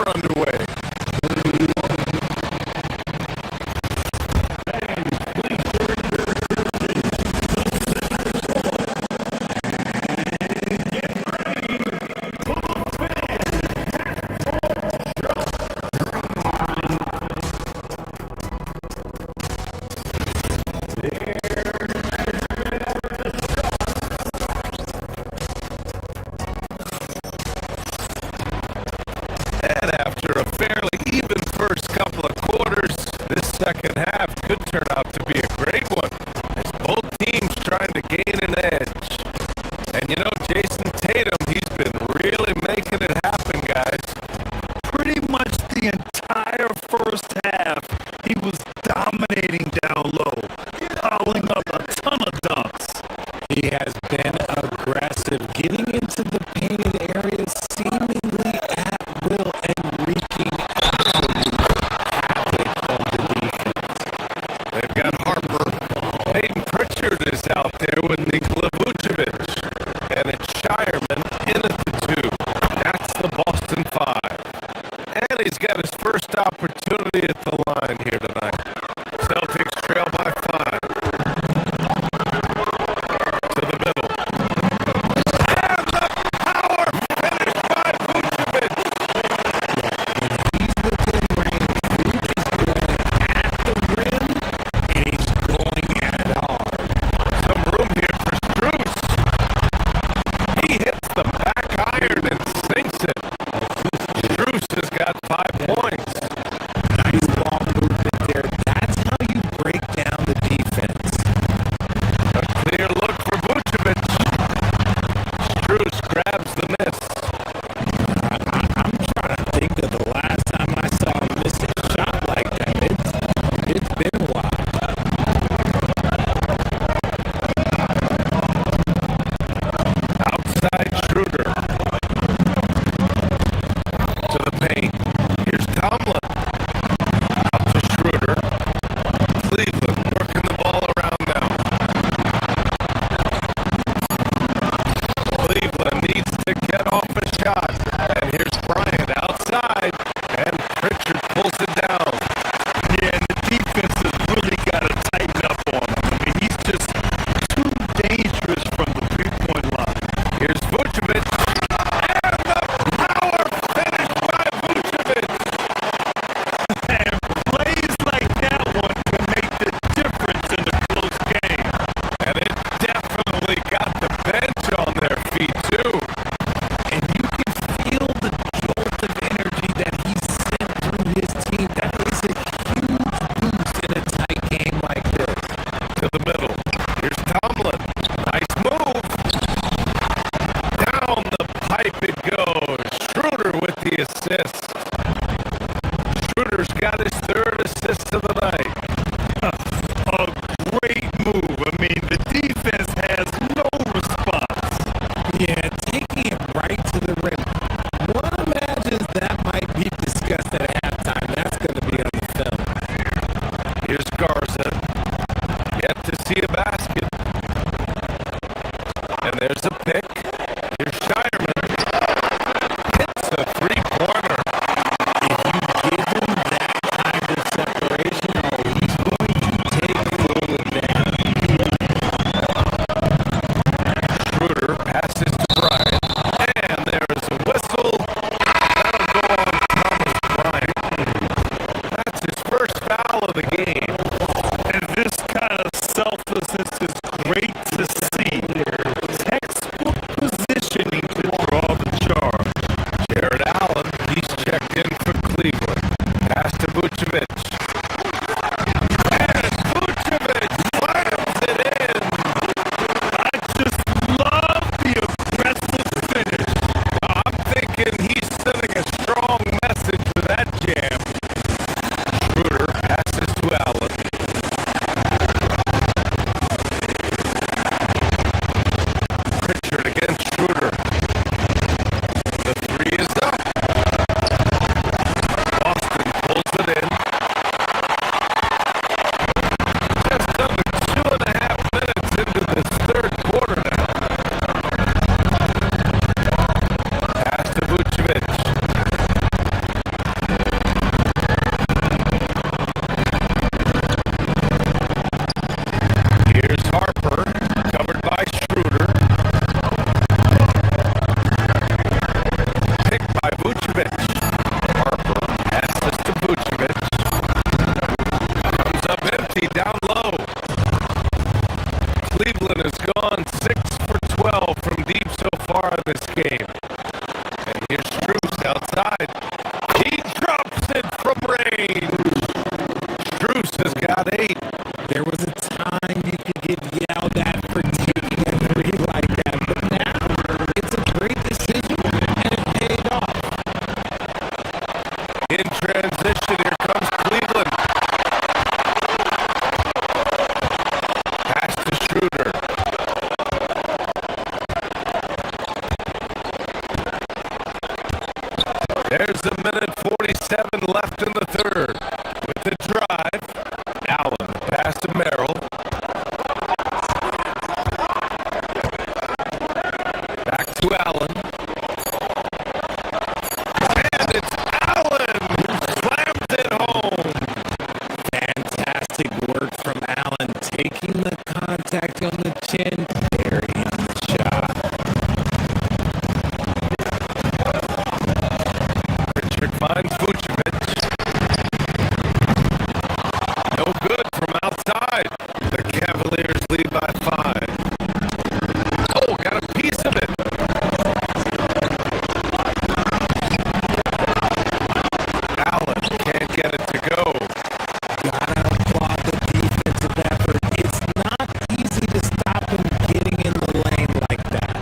quarter underway. And after a fairly even first couple of quarters, this second half could turn out to be a great one as both teams trying to gain an edge. And you know, Jason Tatum, he's been really making it happen, guys. Pretty much the entire first half, he was dominating down low, piling up a ton of dunks. He has been aggressive, getting into the painted areas seemingly at will and wreaking absolute havoc on the defense. They've got Harper. Peyton Pritchard is out there with Nikola Vucevic. And it's Shireman in at the 2. That's the Boston 5. And he's got his first opportunity at the line here tonight. Celtics trail by 5. To the middle. And the power finish by Vucevic. He's within range. Vuce is going at the rim, and he's going at it hard. Some room here for Strus. He hits the back iron and sinks it. Strus has got 5 points. Nice ball movement there. That's how you break down the defense. A clear look for Vucevic. Strus grabs the miss. I'm trying to think of the last time I saw him miss a shot like that. It's been a while. Outside Schroeder. To the paint. Here's Tomlin. Up to Schroeder. Cleveland working the ball around now. Cleveland needs to get off a shot. And here's Bryant outside. And Pritchard pulls it down. Yeah, and the defense has really got to tighten up on him. I mean, he's just too dangerous from the three-point line. Here's Vucevic. And the power finish by Vucevic. And plays like that one can make the difference in a close game. And it definitely got the bench on their feet, too. And you can feel the jolt of energy that he sent through his team. That is a huge boost in a tight game like this. To the middle. Here's Tomlin. Nice move. Down the pipe it goes. Schroeder with the assist. Schroeder's got his 3rd assist of the night. A great move. I mean, the defense has no response. Yeah, taking it right to the rim. One imagines that might be discussed at halftime. That's going to be on the film. Here's Garza. Yet to see a basket. And there's a pick. Here's Shireman. Hits a 3-pointer. There's a minute 47 left in the third. With the drive, Allen pass to Merrill. Back to Allen. And it's Allen who slams it home. Fantastic work from Allen, taking the contact on the chin, burying the shot. Richard finds Vucevic. No good from outside. The Cavaliers lead by 5. Oh, got a piece of it. Allen can't get it to go. Gotta applaud the defensive effort. It's not easy to stop him getting in the lane like that.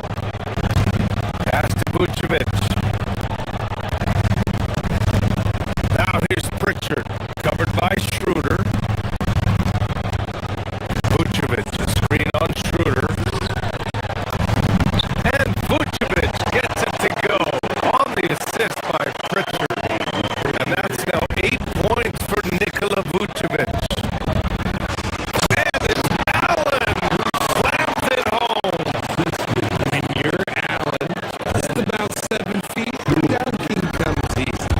Pass to Vucevic. Now here's Pritchard, covered by Schroeder. Vucevic, a screen on Schroeder. And Vucevic gets it to go on the assist by Pritchard. And that's now 8 points for Nikola Vucevic. And it's Allen who slams it home. When you're Allen, just about 7 feet, dunking comes easy.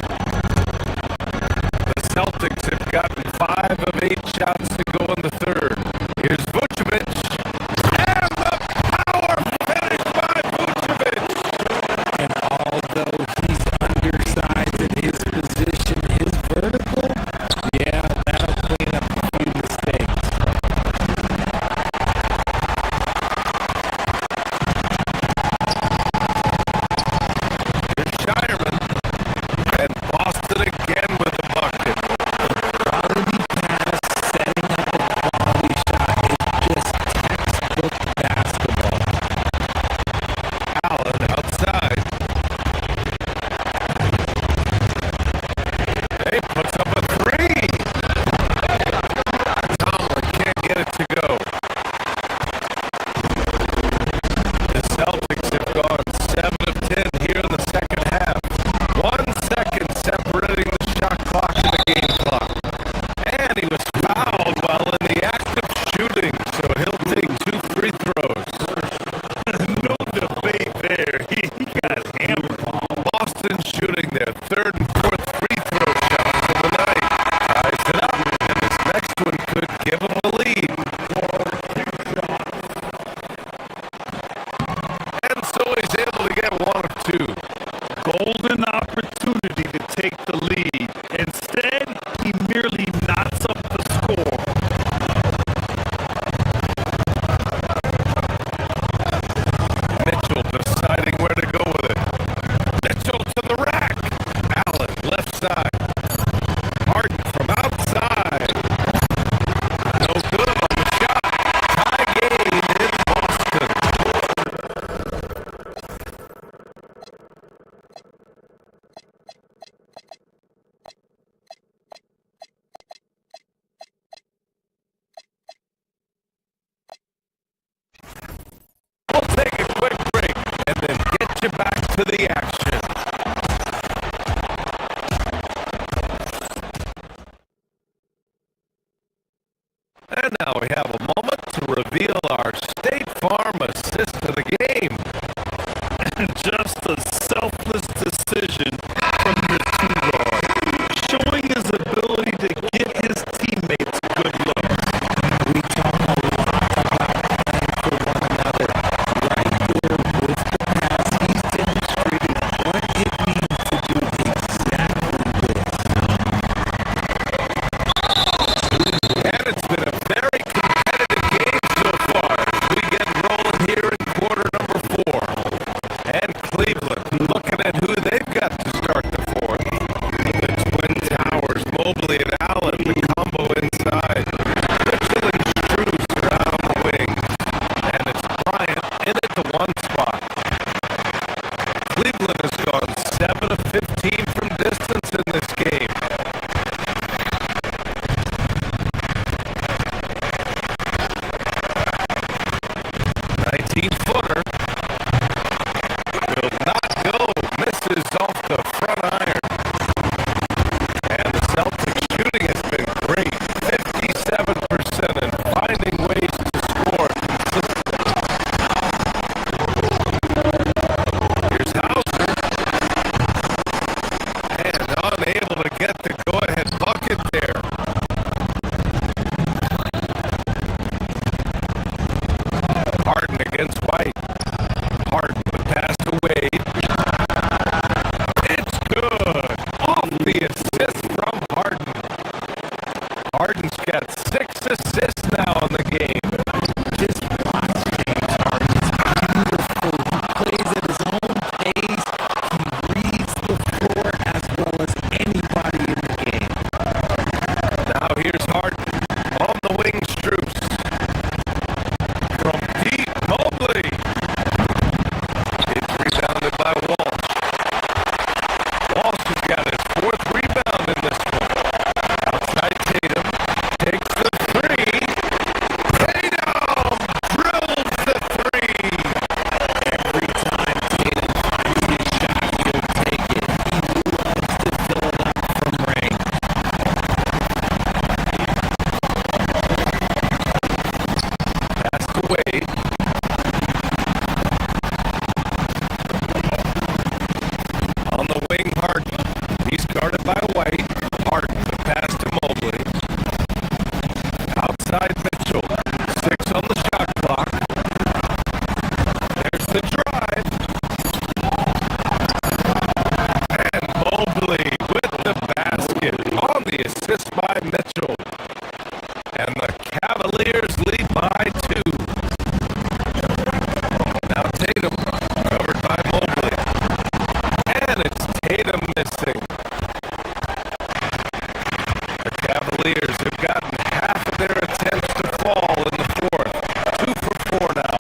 The Celtics have gotten 5 of 8 shots to go in the third. Here's Vucevic. And the power finish by Vucevic. And although he's undersized in his position, his vertical, yeah, that'll clean up a few mistakes. Here's Shireman. And Boston again with the bucket. Quality pass, setting up a quality shot is just textbook basketball. Allen outside. Hey, puts up a 3. Tomlin can't get it to go. The Celtics have gone 7 of 10 here in the second half. 1 second separating the shot clock and the game clock. And he was fouled while in the act of shooting, so he'll take 2 free throws. No debate there. He got hammered. Boston shooting their 3rd and 4th free throw shots of the night. Ties it up, and this next one could give them a lead. And so he's able to get 1 of 2. Golden opportunity to take the lead. Instead, he merely knots up the score. Mitchell deciding where to go with it. Mitchell to the rack. Allen left side. Harden from outside. No good on the shot. Tie game in Boston. We'll take a quick break and then get you back to the action. And now we have a moment to reveal our State Farm assist to the game. Just a selfless decision from the 2-guard, showing his ability to get his teammates good looks. We talk a lot about playing for one another. Right there with the pass, he's demonstrated what it means to do exactly this. And it's been a very competitive game so far as we get rolling here in quarter number 4. And Cleveland looking at who they've got to start the 4th. The Twin Towers, Mobley and Allen, the combo inside. Mitchell and Strus around the wing. And it's Bryant in at the 1 spot. Cleveland has gone 7 of 15 from distance in this game. 19-footer. Will not go. Misses off the front iron. guarded by White. Harden, the pass to Mobley. Outside Mitchell. 6 on the shot clock. There's the drive. And Mobley with the basket on the assist by Mitchell. And the Cavaliers lead by 2. Now Tatum covered by Mobley. And it's Tatum missing. The Cavaliers have gotten half of their attempts to fall in the fourth. 2 for 4 now.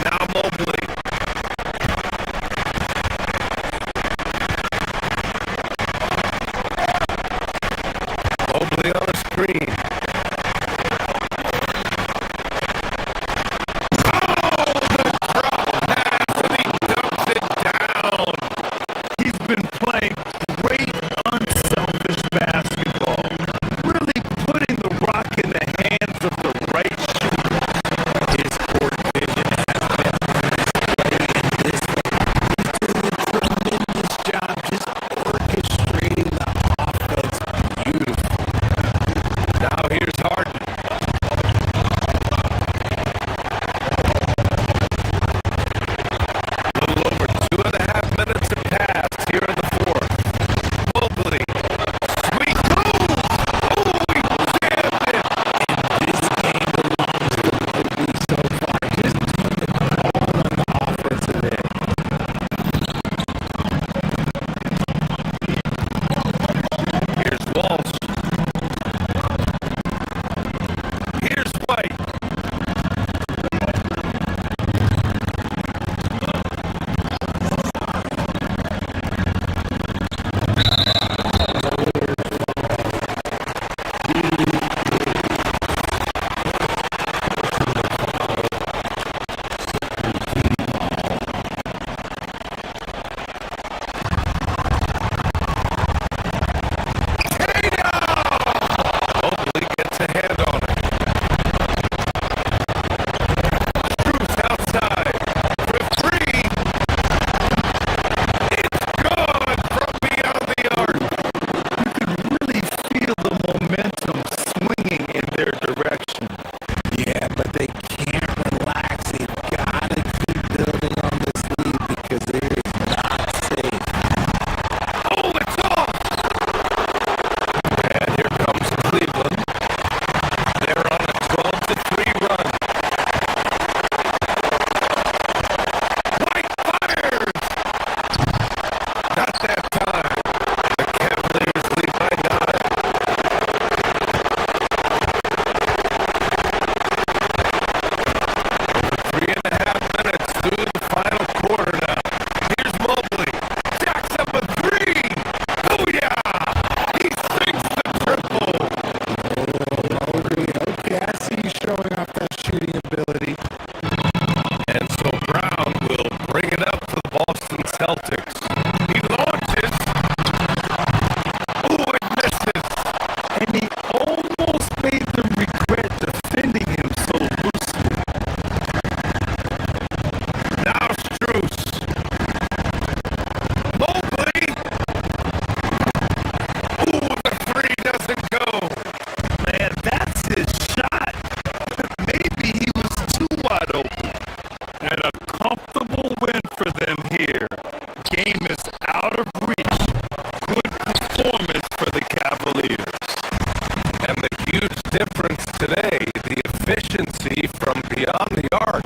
Now Mobley. Mobley on the screen. He's been playing great, unselfish basketball. Really putting the rock in the hands of the right shooter. His court vision has been this way. He's doing a tremendous job just orchestrating the offense beautifully. Now here's Harden. A little over 2.5 minutes have passed here in the fourth. Mobley. Sweet move! Oh, he jammed it! This game belongs to Mobley so far. Just doing it all on the offensive end. Here's Walsh. Here's White. Mobley gets a hand on it. Strus outside for 3. It's good from beyond the arc. You could really feel the momentum swinging in their direction. Yeah, but they can't relax. They've got to keep building on this lead because it is not safe. Oh, it's off! And here comes Cleveland. They're on a 12-3 run. White fires! Not that time. The Cavaliers lead by 9. 3.5 minutes through the final quarter now. Here's Mobley. Jacks up a 3. Booyah! He sinks the triple. Okay, I see you showing off that shooting ability. And so Brown will bring it up for the Boston Celtics. He launches. Ooh, it misses. And he almost made them regret defending him so loosely. Now Strus. Mobley. Ooh, the 3 doesn't go. Man, that's his shot. Maybe he was too wide open. And a comfortable win for them here. Game is out of reach. Good performance for the Cavaliers. And the huge difference today, the efficiency from beyond the arc.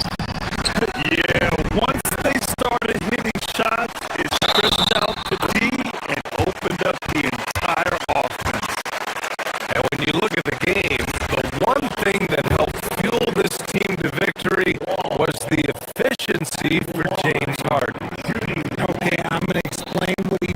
Yeah, once they started hitting shots, it stretched out the D and opened up the entire offense. And when you look at the game, the one thing that helped fuel this team to victory was the efficiency for James Harden. Okay, I'm going to explain what he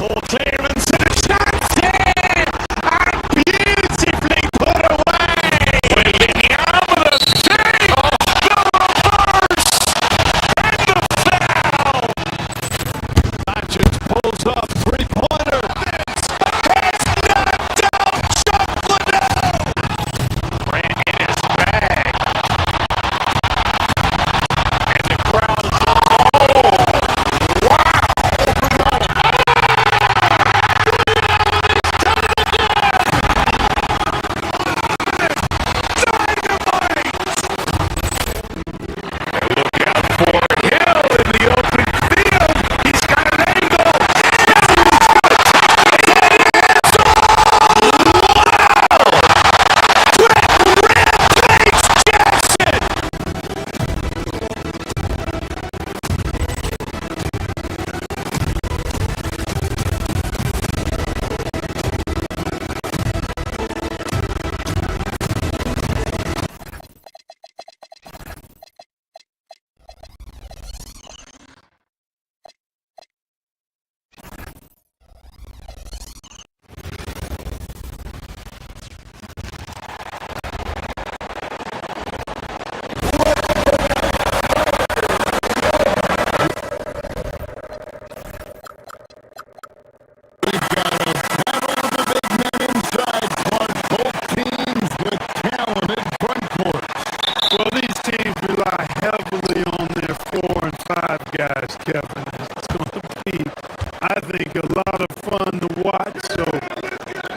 Ball clearance and a chance here! And beautifully put away! With the arm of the thing! The reverse! And the foul! Matches pulls up, three-pointer. It's knocked out Chuck Liddell! Bring in his bag. And the crowd is guys, Kevin. It's going to be, I think, a lot of fun to watch. So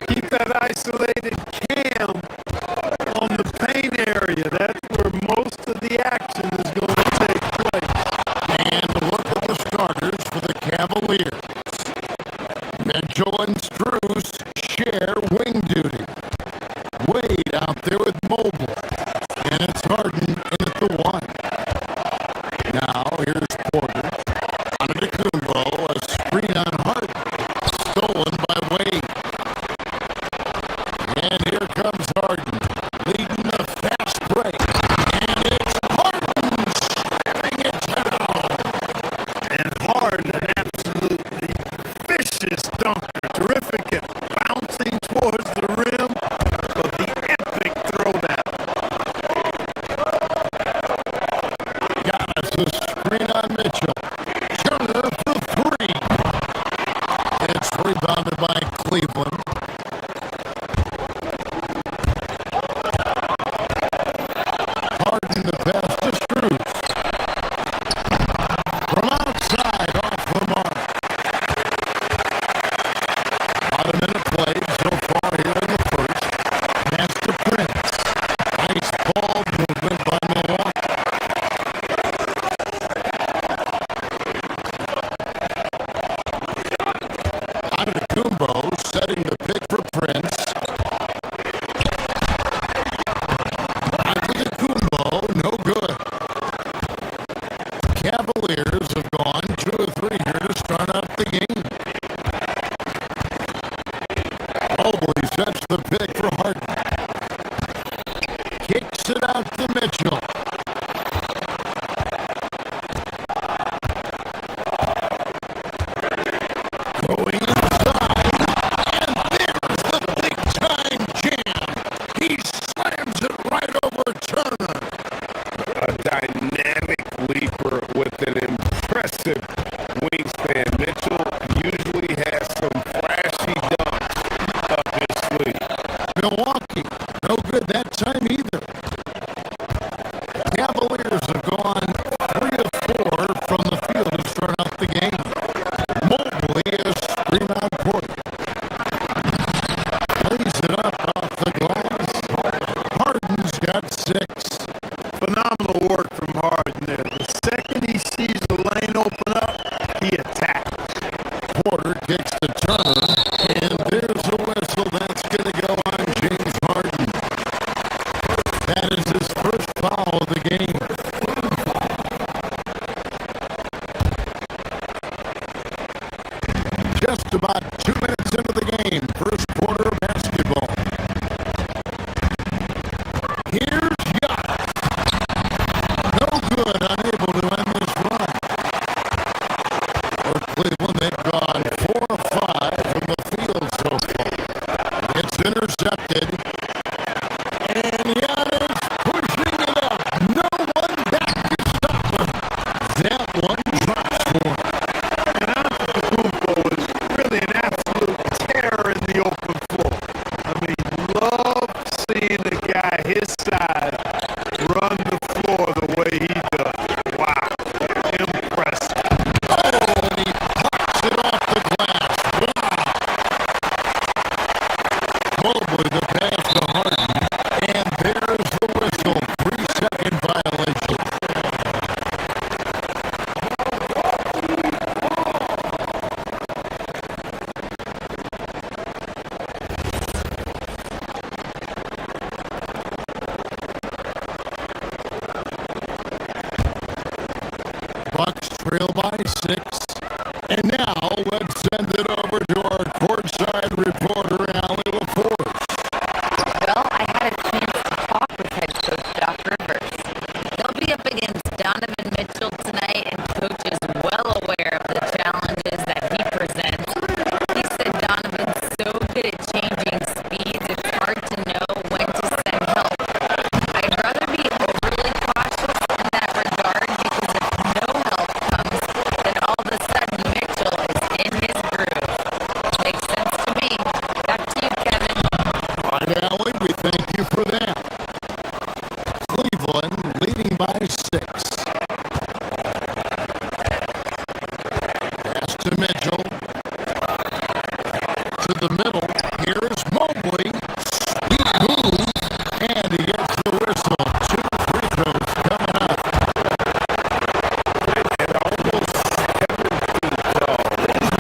keep that isolated cam on the paint area. That's where most of the action is going to take place. And look at the starters for the Cavaliers. Mitchell and Strus share wing duty. Wade out there with Mobley. And it's Harden in at the one. Now here's Porter. Antetokounmpo, a screen on Harden. Stolen by Wade. And here comes Harden. Leading the fast break. And it's Harden slamming it down. And Harden, an absolutely vicious dunker. Terrific at bouncing towards the rim. But the epic throwdown. Giannis, a screen on Mitchell. Turner for three. It's rebounded by Cleveland. Harden the pass to Strus. From outside, off the mark. About a minute played so far here in the first. Pass to Prince. Nice ball movement by Milwaukee. Antetokounmpo setting the pick for Prince. Antetokounmpo, no good. Cavaliers have gone 2 of 3 here to start out the game. Mobley sets the pick for Harden. Kicks it out to Mitchell. Going inside, and there's the big-time jam. He slams it right over Turner. A dynamic leaper with an impressive wingspan. Mitchell usually has some flashy dunks up his sleeve. Milwaukee, no good that time either. Cavaliers have gone 3 of 4 from the field to start out the game. Mobley is screen on Porter. Plays it up off the glass. Harden's got 6. Phenomenal work from Harden there. The second he sees the lane open up, he attacks. Porter kicks to Turner, and there's a whistle. That's going to go on James Harden. That is his first foul of the game. Just about 2 minutes into the game, first quarter of basketball. Here's Giannis. No good, unable to end this run. For Cleveland, they've gone 4 of 5 at his side run the floor the way he does. Wow. Impressive. Oh, and he pops it off the glass. Wow. Mobley, the pass to Harden. And there's the whistle. 3-second violation. Bucks trail by 6. And now let's send it over to our courtside reporter, Allie LaForce. Well, I had a chance to talk with head coach Doc Rivers. They'll be up against Donovan Mitchell tonight, and coach is well aware of the challenges that he presents. He said Donovan's so good at changing speeds, it's hard to know when to send help. I'd rather be overly cautious in that regard because if no help comes, then all of a sudden Mitchell is in his groove. Makes sense to me. Back to you, Kevin. All right, Allie, we thank you for that. Cleveland leading by 6. Pass to Mitchell. To the middle. Here's Mobley. Sweet move. And he gets the whistle. 2 free throws coming up. And almost 7 feet tall.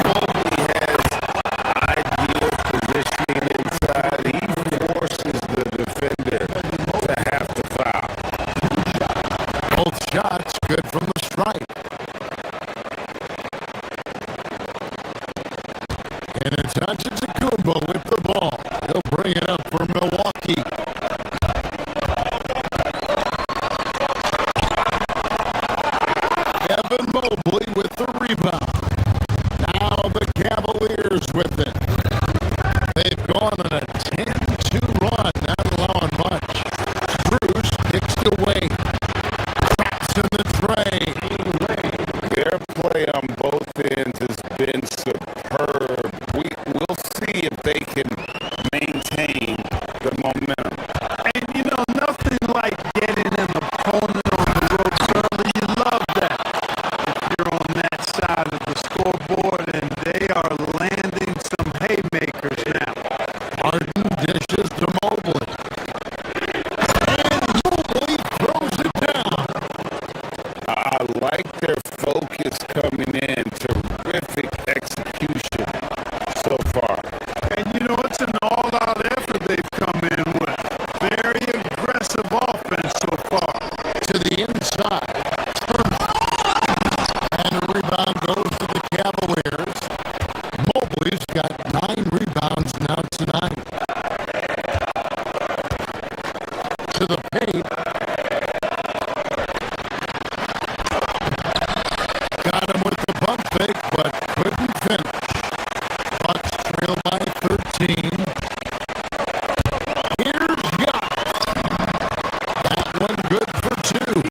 Mobley has ideal positioning inside. He forces the defender to have to foul. Both shots good from the stripe. And it's Antetokounmpo with the ball. He'll bring it up for Milwaukee. Evan Mobley with the rebound. Now the Cavaliers with it. They've gone on a 10-2 run, not allowing much. Bruce kicks it away. Traps in the tray. Their play on both ends has been superb. We'll see if they can maintain the momentum. And you know, nothing like getting an opponent on the ropes early. You love that. If you're on that side of the scoreboard, and they are landing some haymakers now. Harden dishes to Mobley. And Mobley throws it down. I like their focus coming in. Terrific execution so far. And you know, it's an all-out effort they've come in with. Very aggressive offense so far. To the inside. And a rebound goes to the Cavaliers. Mobley's got 9 rebounds now tonight. To the paint. Got him with the pump fake, but couldn't finish. Bucks trail by 13. Here's Giannis. That one good for 2.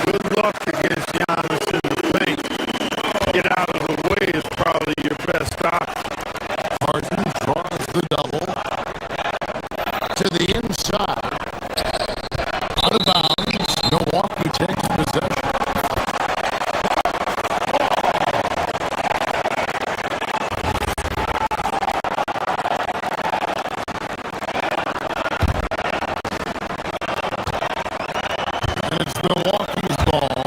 Good luck against Giannis in the paint. Get out of the way is probably your best option. Harden draws the double. To the inside. Out of bounds. Milwaukee takes possession. And it's Milwaukee's ball.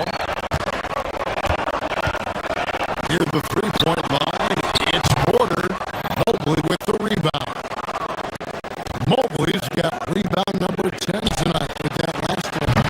Near the three-point line, it's Porter. Mobley with the rebound. Mobley's got rebound number 10 tonight with that last one.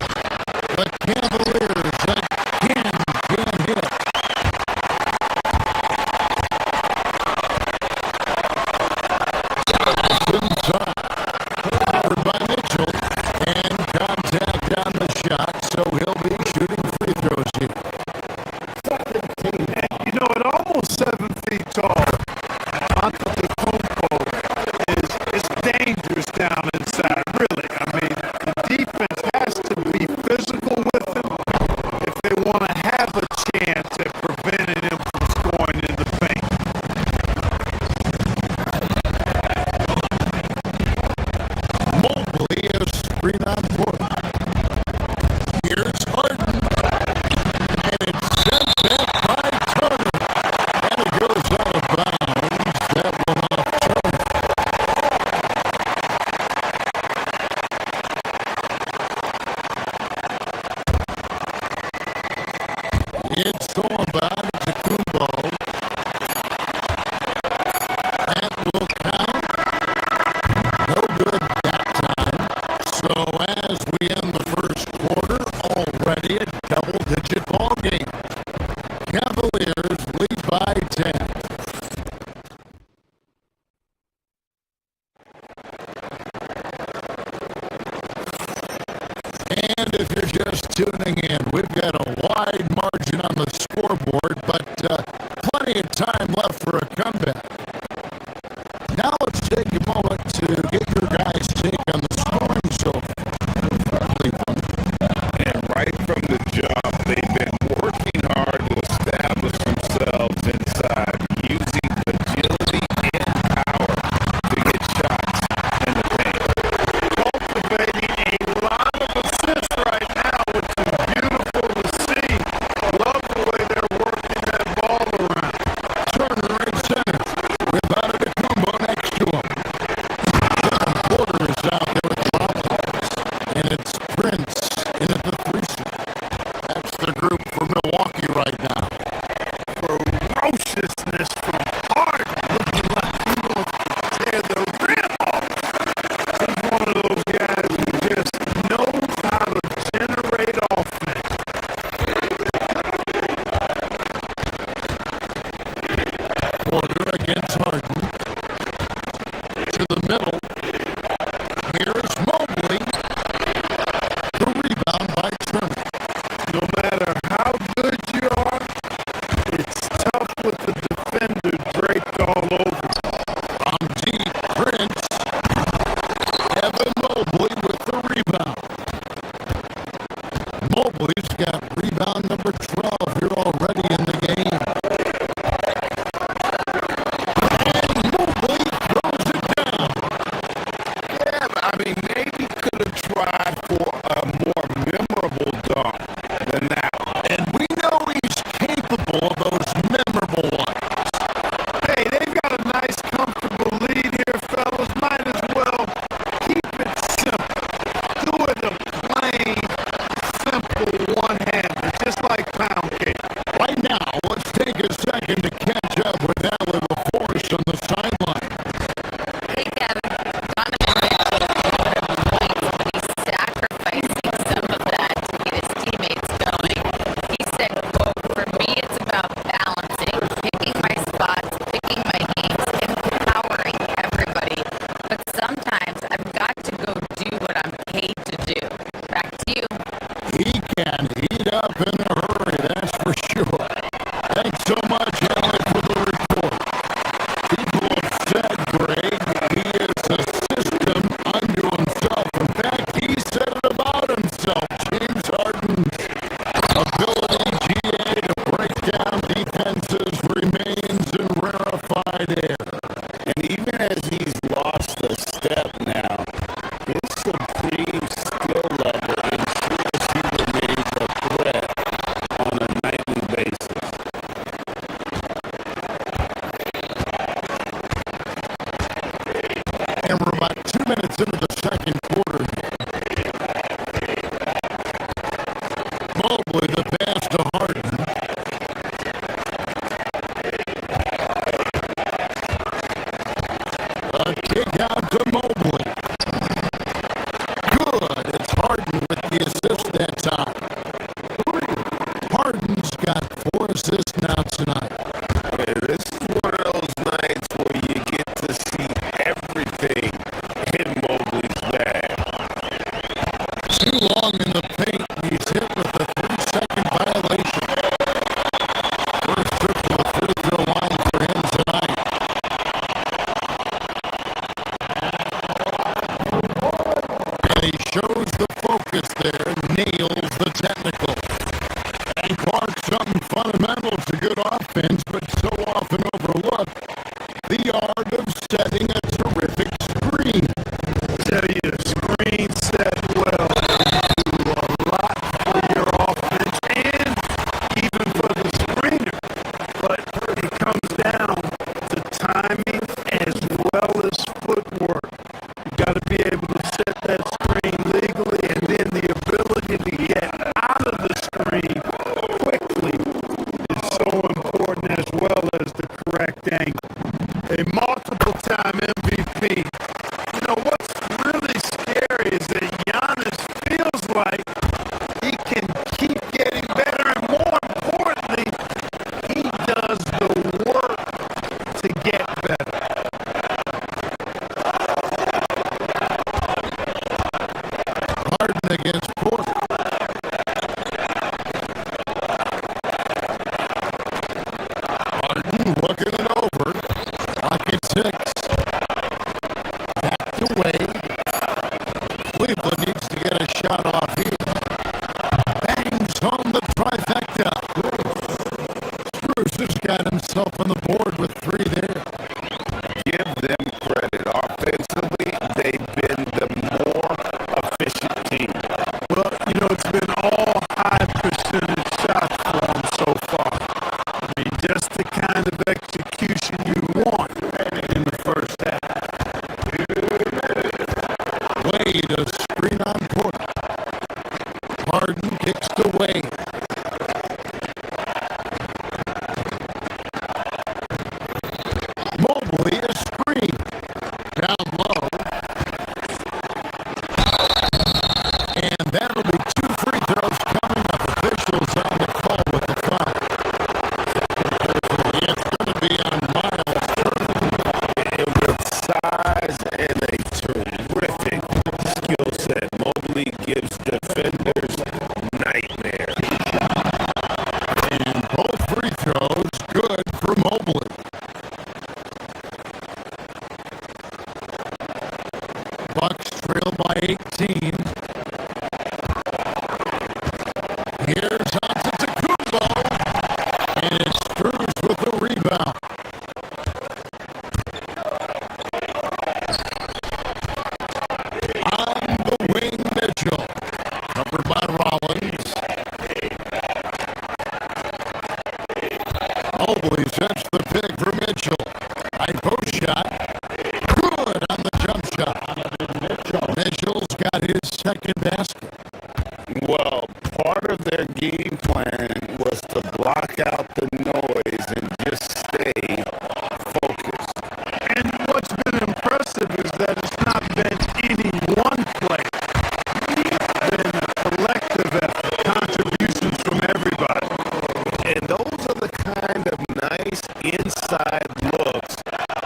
It's all about Kumbo. That will count. No good that time. So as we end the first quarter, already a double-digit ball game. Cavaliers lead by 10. And if you're just tuning in, we've got a wide margin on the scoreboard, but plenty of time left for a comeback. Now let's take a moment to get your guys' take on the scoring so far. And right from the jump, they've been working hard to establish themselves inside, using agility and power to get shots in the paint. Cultivating a lot of assists right now, which is beautiful to see. I love the way they're working that ball around. Turner right center with Antetokounmpo next to him. John Porter is out there with problems, and it's Prince in at the 3 slot. That's the group for Milwaukee right now. Ferociousness from Harden, looking like he wants to tear the rim off. He's one of those guys who just knows how to generate offense. Porter against Harden. To the middle. Here's Mobley. The rebound by Turner. No matter how good you are, it's tough with the defender draped all over. From deep, Prince. Evan Mobley with the rebound. Mobley's got rebound number 12 here already in the game. And Mobley throws it down. Yeah, I mean, maybe could have tried for a more memorable dunk than that. And we know he's capable of those memorable ones. Hey, they've got a nice, comfortable lead here, fellas. Might as well keep it simple. Do it a plain, simple one-hander, just like pound cake. Right now, let's take a second to catch up with Allie LaForce on the sideline. Hey, Kevin. Donovan Mitchell he's sacrificing some of that to get his teammates going. He said, quote, "For me, it's about balancing, picking my spots, picking my games, empowering everybody. But sometimes I've got to go do what I'm paid to do." Back to you. He can heat up in a hurry, that's for sure. Thanks so much, Allie, for the report. People have said, Greg, he is a system unto himself. In fact, he said it about himself. James Harden's ability, GA, to break down defenses remains in rarefied air. And even as he's lost a step now, his supreme skill level ensures he remains a threat on a nightly basis. And we're about 2 minutes into the second quarter. Mobley, the pass to Harden. A kick out to Mobley. Good. It's Harden with the assist that time. Harden's got 4 assists now tonight. Okay, this is one of those nights where you get to see everything in Mobley's bag. Too long in the paint. He's hit with a 3-second violation. First trip to the free throw line for him tonight. And he shows the focus there, nails the technical. And Clark, something fundamental to good offense, but so often overlooked. The art of setting a terrific screen. Tell you, screen set well. You do a lot for your offense and even for the screener. But it comes down to timing as well as footwork. You got to be able to set that screen legally, and then the ability to get out of the screen quickly Kicks to Wade. Mobley a screen. Down low. And that'll be 2 free throws coming up. Officials on the call with the foul. It's going to be on Miles Turner. And with size and a terrific skill set, Mobley gives defenders nightmares. And both free throws good for Mobley. Bucks trail by 18. Here's Antetokounmpo, and it's Strus with the rebound. On the wing, Mitchell, covered by Rollins. Mobley sets the pick for Mitchell. High post shot, good on the jump shot. Mitchell's got his second basket. Well, part of their game plan was to block out the noise and just stay focused. And what's been impressive is that it's not been any one play. It's been a collective effort, contributions from everybody. And those are the kind of nice inside looks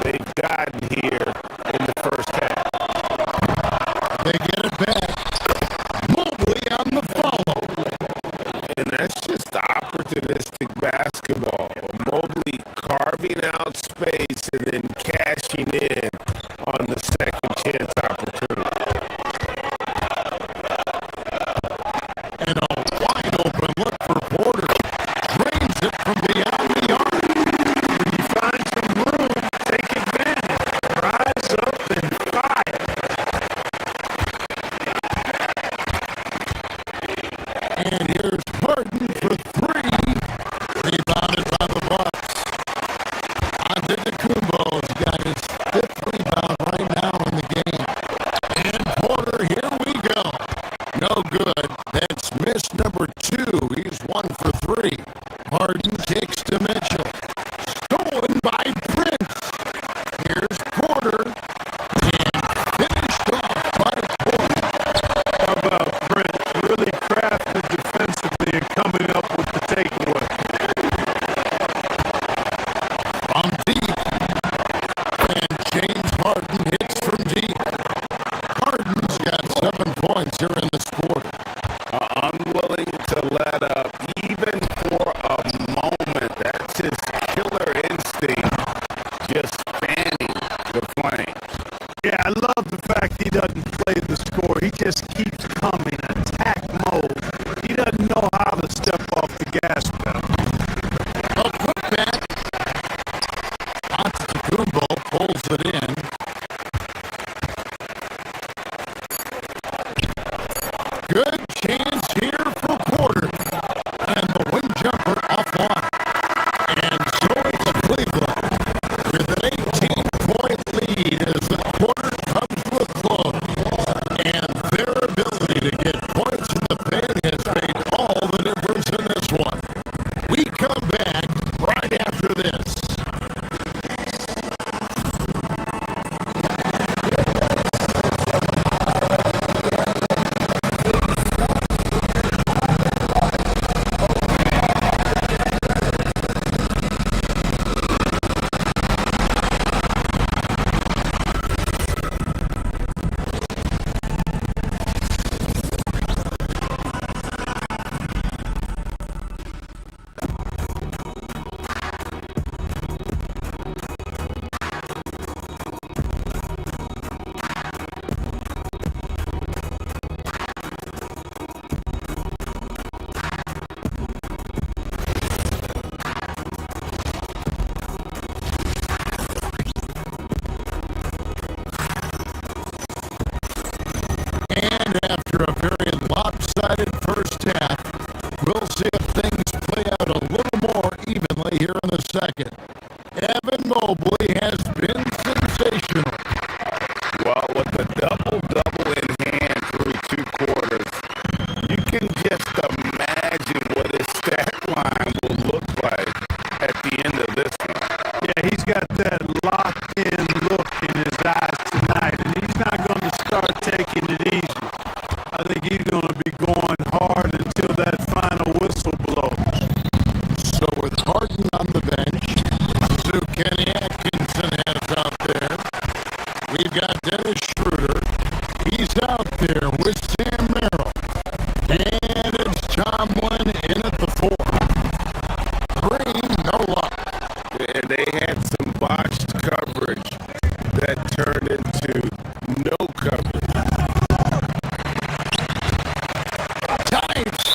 they've gotten here in the first half. They get it back. Mobley on the follow. And that's just opportunistic basketball. Mobley carving out space and then cashing in on the second chance opportunity. And a wide open look for Porter. Drains it from beyond the arc. When you find some room, take advantage. Rise up and fire. And here's Harden for 3.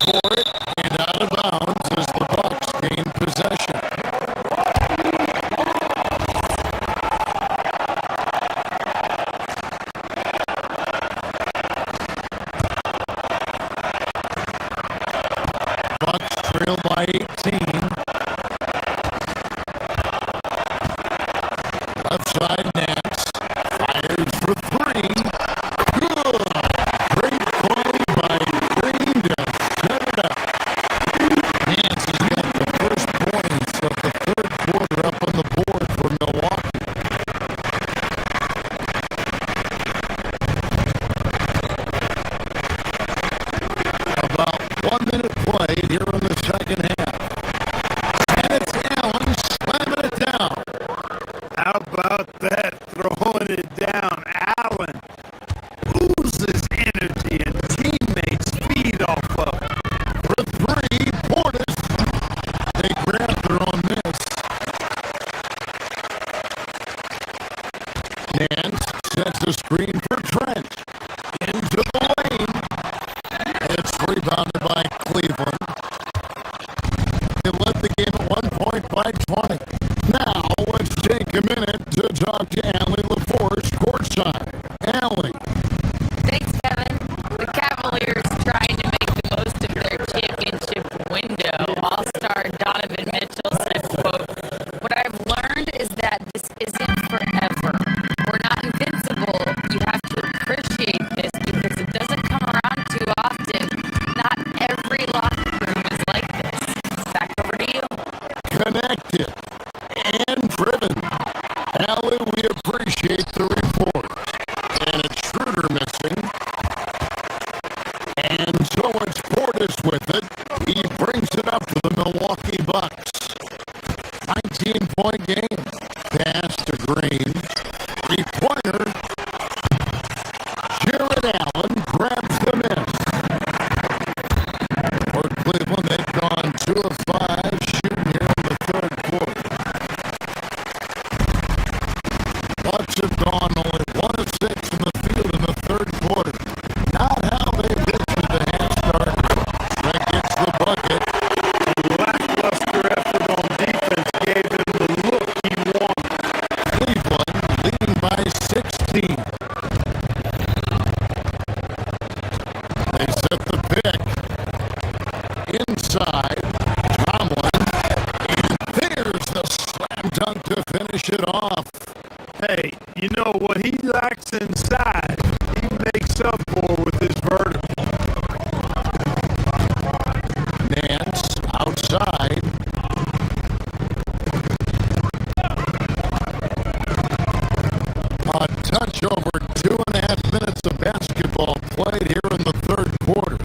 for it, and out of bounds as the Bucks gain possession. Bucks trail by 18. Left side Nance fires for three. Good. Great play by Green to set it up. Nance has got the first points of the third quarter up on the board for Milwaukee. About 1 minute play here in the second half. And it's Allen slamming it down. How about that? Throwing it down. Allen oozes energy and teammates feed off of it. For three, Portis. They grab their own miss. Nance sets a screen for Trent. Into the lane. It's rebounded by Cleveland. They led the game at 1 point by 20. Now, let's take a minute to talk to Allie LaForce courtside. Allie. Thanks, Kevin. The Cavaliers trying to make the most of their championship window. All-star Donovan Mitchell said, quote, "What I've learned is that this isn't forever. We're not invincible. You have to appreciate this because it doesn't come around too often. Not every locker room is like this." Back over to you. Connected and driven. Allie, we appreciate the report. And it's Schroeder missing. And so it's Portis with it. He brings it up to the Milwaukee Bucks. 19-point game. Pass to Green. Three-pointer. Jared Allen grabs the miss. For Cleveland, they've gone 2 of 5 shooting here in the third quarter. Bucks have gone only 1 of 6 from the field in the third quarter. Not how they did to the half start. That gets the bucket. Lackluster effort on defense gave him the look he wanted. Cleveland leading by 16. They set the pick. Inside, Tomlin, and there's the slam dunk to finish it off. Hey, you know what he lacks inside, he makes up for with his vertical. Nance outside. A touch over 2.5 minutes of basketball played here in the third quarter.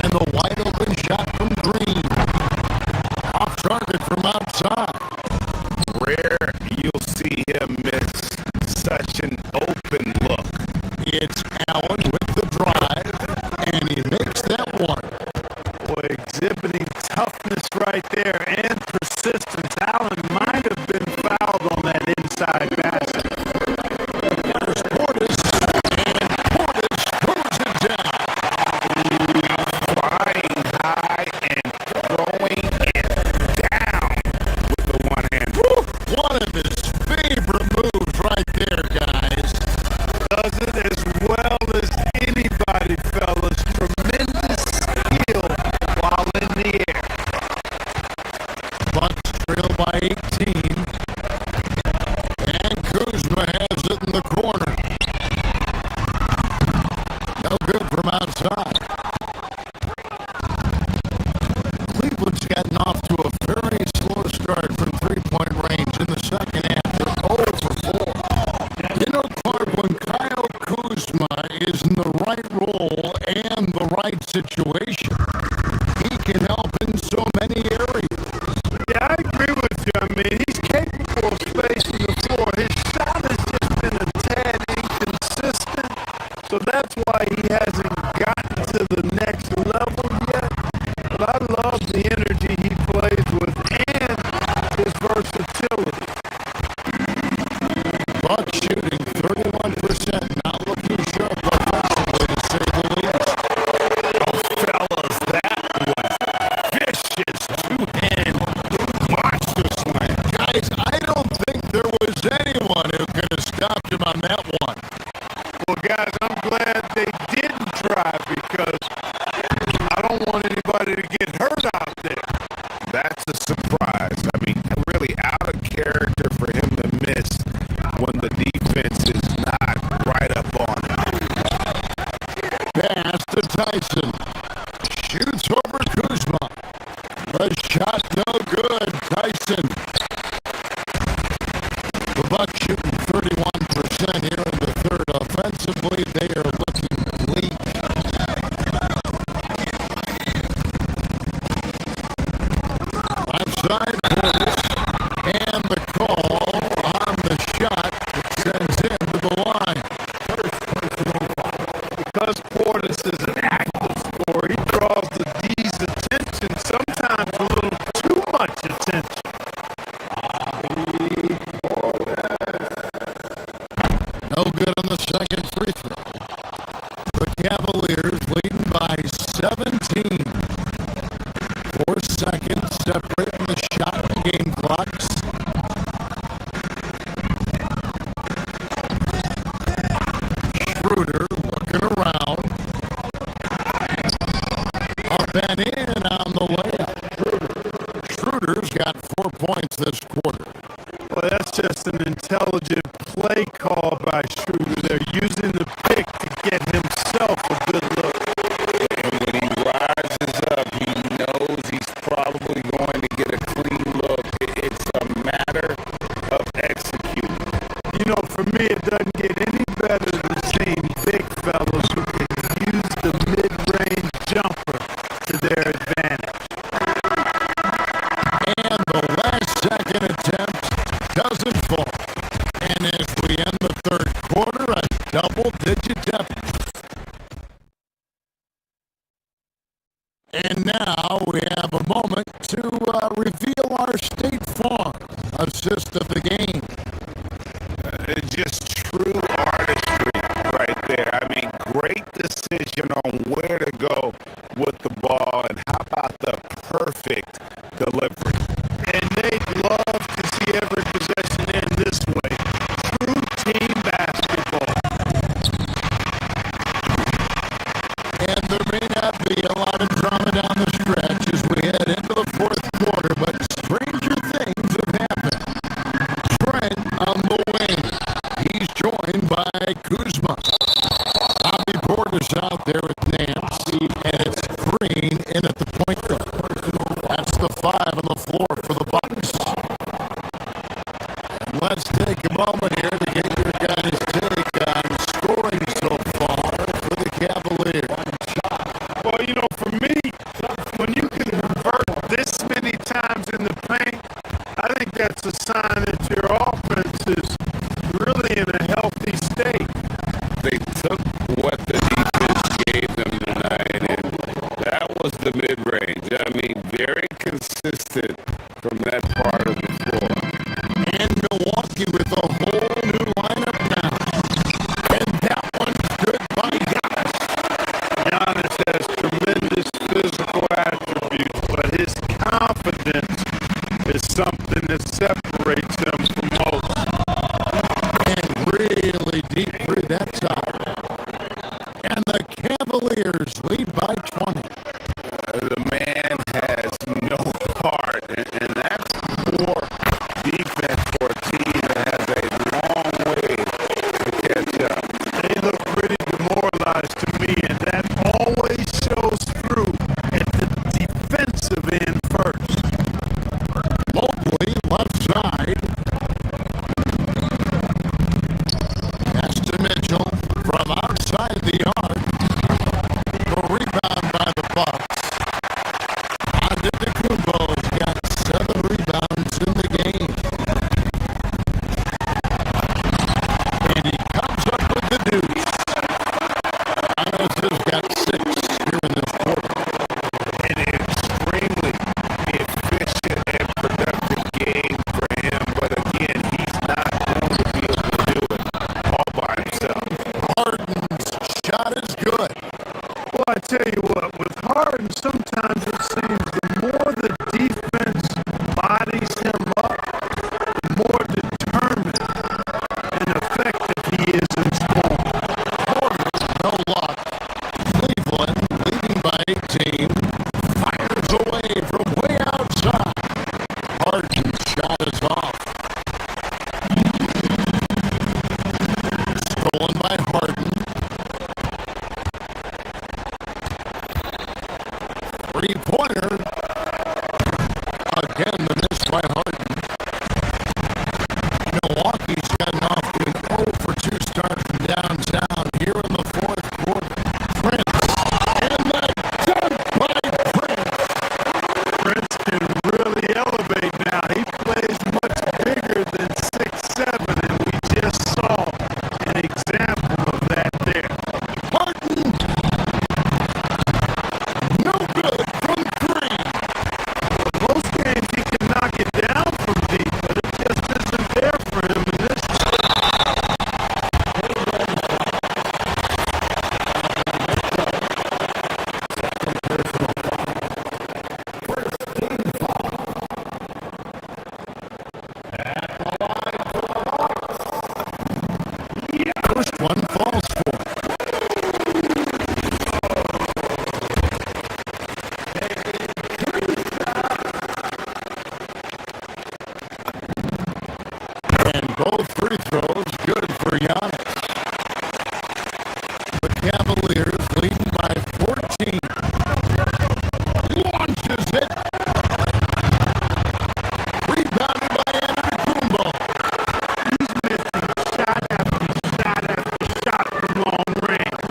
And the wide open shot from Green. Off target from outside. Rare you'll see him miss such an open look. It's Allen with the drive, and he makes that one. Boy, exhibiting toughness right there and persistence. Allen might have been fouled on that inside basket. There's Portis, and Portis throws it down. Flying high and throwing it down with the one hand. Woo! One of his favorite moves right there, guys. Does it as well as anybody, fellas. Tremendous skill while in the air. Bucks trail by 18. And Kuzma has it in the corner. No good from outside. Cleveland's gotten off to a very slow start from three-point range in the second half. They're 0 for 4. You know, Clark, when Kyle Kuzma is in the right role and the right situation, he can help in so many areas. Yeah, I agree with you. I mean, he's capable of spacing the floor. His shot has just been a tad inconsistent, so that's why he hasn't gotten to the next level yet. But I love the energy he plays with and his versatility. Bucks shooting 31%, not looking sharp offensively, to say the least. Tyson shoots over Kuzma. The shot no good. Tyson. The Bucks shooting 31% here in the third. Offensively, they are looking bleak. Outside Portis, and the call on the shot that sends him to the line. Because Portis is an active scorer, he draws the D's attention, sometimes a little too much attention. No good on the second free throw. The Cavaliers leading by 17. 4 seconds separating the shot and game clocks. Schroeder looking around. Up and in on the layup. Schroeder's got 4 points this quarter. Well, that's just an intelligent play call by Schroeder. They're using the pick to get himself a good look. And when he rises up, he knows he's probably going to get a clean look. It's a matter of executing. You know, for me, it doesn't get any better than seeing big fellas who can use the mid-range jumper to their advantage. And the last second attempt doesn't fall. And as we end the third quarter, a double-digit deficit. And now we have a moment to reveal our State Farm assist of the game. Just true artistry right there. I mean, great decision on where to go with the ball, and how about the perfect delivery. And they'd love to see every possession end this way. True team basketball. And there may not be a lot of drama down the stretch as we head into the fourth quarter, but stranger things have happened. Trent on the wing. He's joined by Kuzma. Bobby Portis out there with Nance, and it's Green in at the point guard. That's the 5 on the floor for the Bucks. Let's take a moment here to get your guys' take on scoring so far for the Cavaliers. Well, you know, for me, when you can convert this many times in the paint, I think that's a sign that your offense is really in a healthy state. They took what the defense gave them tonight, and that was the mid-range. I mean, very consistent from that part of the floor. And Milwaukee with a whole new lineup now. And that one's good by Giannis. Giannis has tremendous physical attributes, but his confidence is something that separates him from most. And really deep through that top. And the Cavaliers lead by 20. The man has no heart, and that's more defense for a team that has a long way to catch up. They look pretty demoralized to me, and that always shows through at the defensive end first. Mobley, left side. Pass to Mitchell from outside the arc. The rebound by the Bucks. Antetokounmpo's got 7 rebounds in the game. And he comes up with the deuce. Giannis has got 6 here in this quarter. An extremely efficient and productive game for him, but again, he's not going to be able to do it all by himself. Harden's shot is good. Well, I tell you what, with Harden, sometimes it seems the more the defense bodies him up, the more determined and effective he is in scoring. Porter, no luck. Cleveland, leading by 18, fires away from way outside. Harden's shot is off. Stolen by Harden. three-pointer. Again, the miss by Harden. Milwaukee's gotten off to an 0 for 2 start from downtown here in the fourth quarter. Prince. And that dunk by Prince. Prince can really elevate now. He plays much bigger than 6'7", and we just saw an example of that there. Harden. No good from 3. Most games he can knock it down from deep, but it just isn't there for him in this. First one falls for. And both free throws good for Giannis. The Cavaliers leading by 14. Launches it. Rebounded by Antetokounmpo. Shot after shot from long range.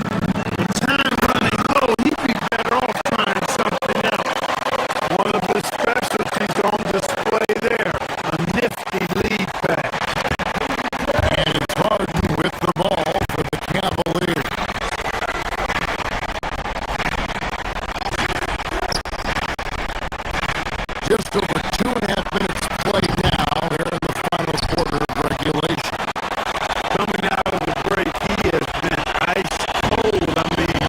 The time running low, he'd be better off trying something else. One of his specialties on display there, a nifty lead pass. And it's Harden with the ball for the Cavaliers. Just over 2.5 minutes played now here in the final quarter of regulation. Coming out of the break, he has been ice cold. I mean,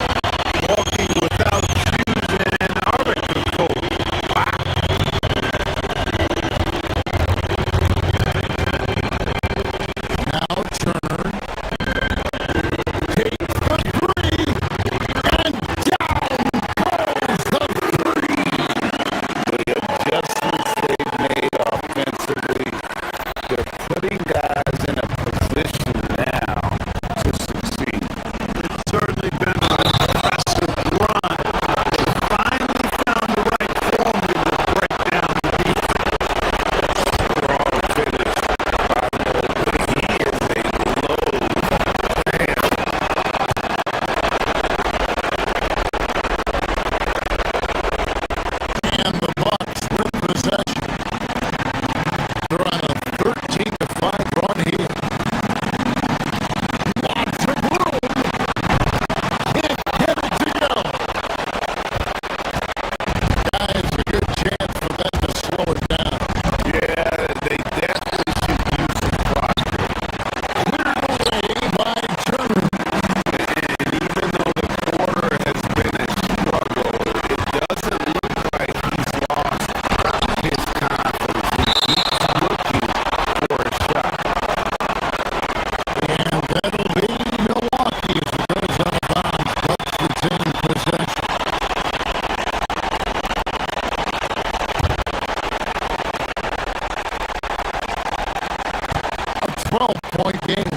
walking without shoes in Antarctica cold. Wow. Now Turner takes the three, and down goes the three. The adjustments they've made offensively, they're putting guys in a position now to succeed. It's certainly been an impressive run. They finally found the right formula to break down the defense. Strong finish by Mo, but he is a load man. And the Bucks with possession. They're on a 13-5 run here. Lots of room. Can't get it to go. Guys, a good chance for them to slow it down. Yeah, they definitely should use some progress. Cleared away by Turner. And even though the quarter has been a struggle, it doesn't look like he's lost his confidence. He keeps looking for a shot. And that'll be Milwaukee as it goes out of bounds. Bucks retain possession. A 12-point game.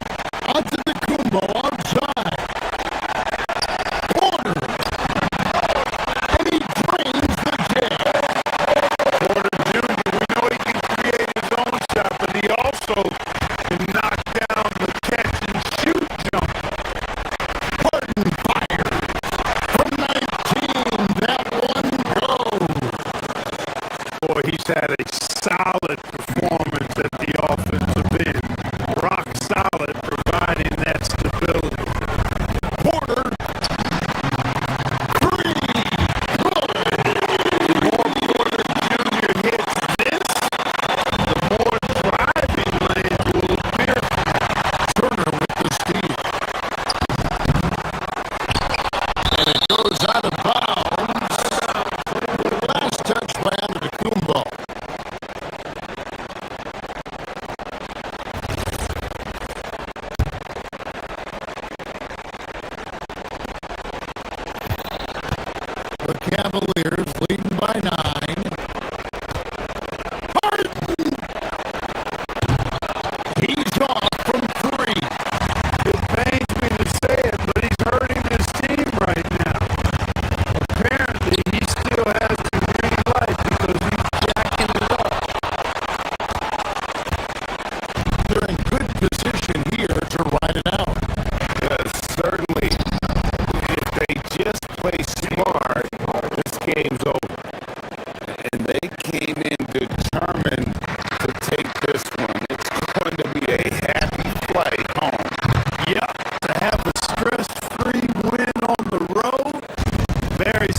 Antetokounmpo outside. Corner. And he drains the jam. Porter Jr., we know he can create his own shot, but he also can knock down the catch and shoot jumper. Harden fires. From 19, that one goes. Boy, he's had a solid performance at the offensive end. Rock solid, providing that stability. Porter. Three. Good. The more Porter Jr. hits this, the more driving lanes will appear. Turner with the steal. And it goes out of bounds. Last touch by Antetokounmpo. The Cavaliers leading by 9. Harden! He's off from 3. It pains me to say it, but he's hurting his team right now. Apparently, he still has to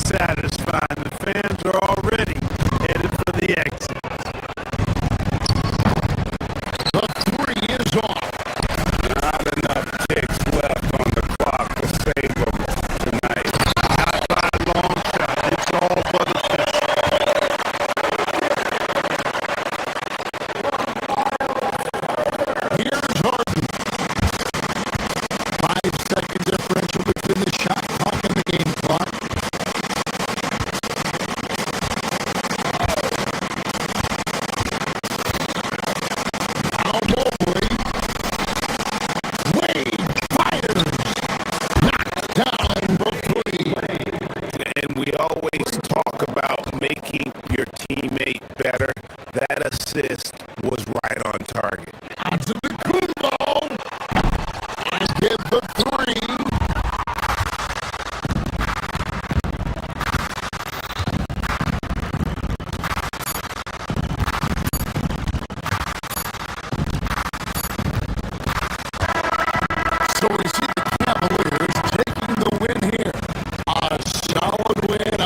satisfying. The fans are already headed for the exit. The three is off. Not enough ticks left on the clock to save them tonight. Outside long shot. It's all for the fist. Here's Harden. 5-second differential between the shot clock and the game clock. Now Mobley. Wade fires. Knocked down the three. And we always talk about making your teammate better. That assist was right on target. Onto the Kumbo. And get the three. So we see the Cavaliers taking the win here. A solid win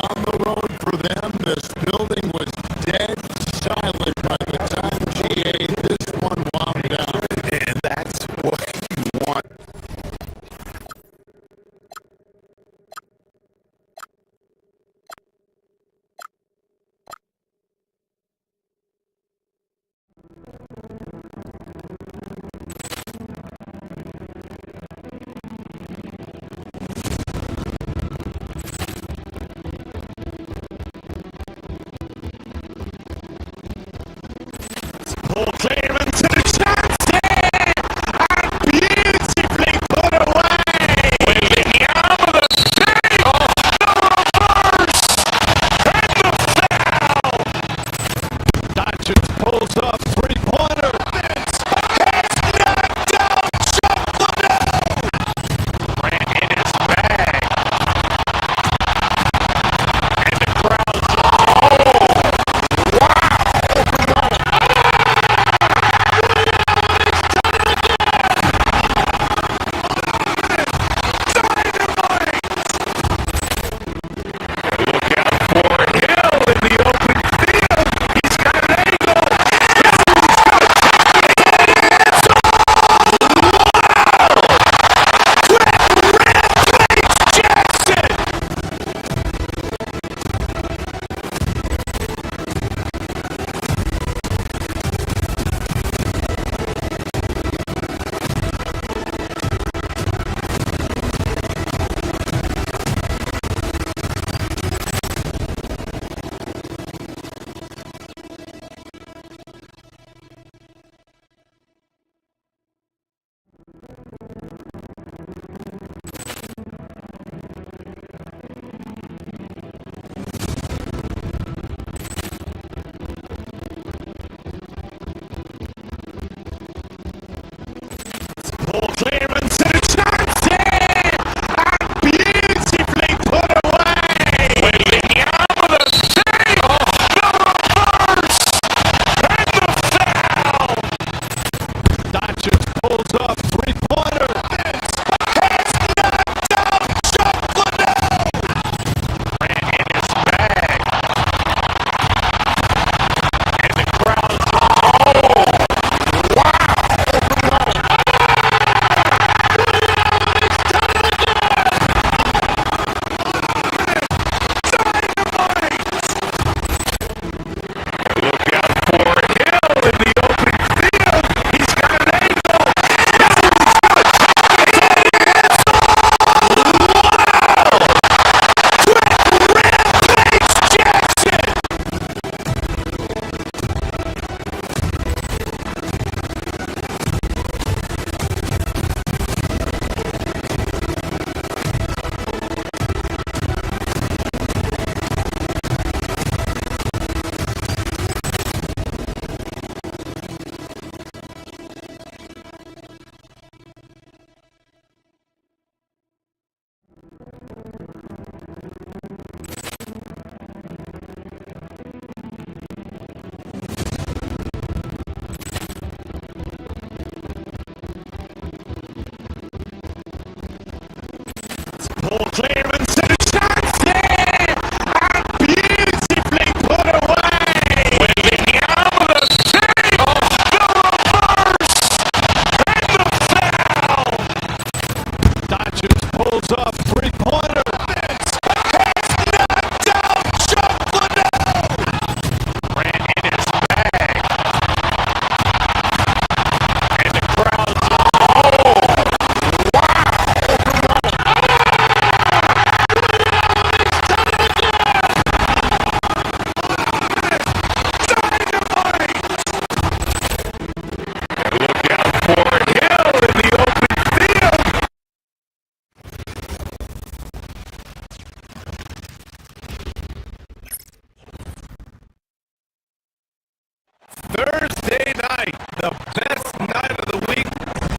the best night of the week,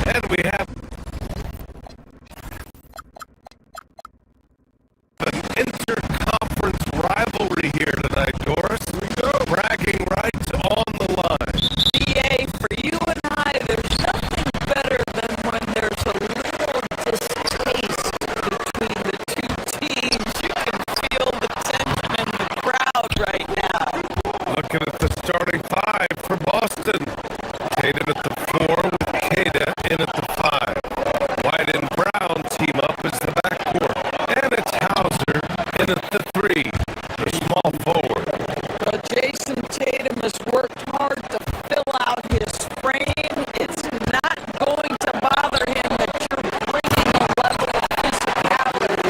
and we have an interconference rivalry here tonight, Doris. Bragging rights on the line. BA, for you and I, there's nothing better than when there's a little distaste between the two teams. You can feel the tension in the crowd right now. Looking at the starting five for Boston. Tatum at the 4 with Kada in at the 5. White and Brown team up as the backcourt. And it's Hauser in at the 3. The small forward. Well, Jason Tatum has worked hard to fill out his frame. It's not going to bother him that you're bringing a level of physicality.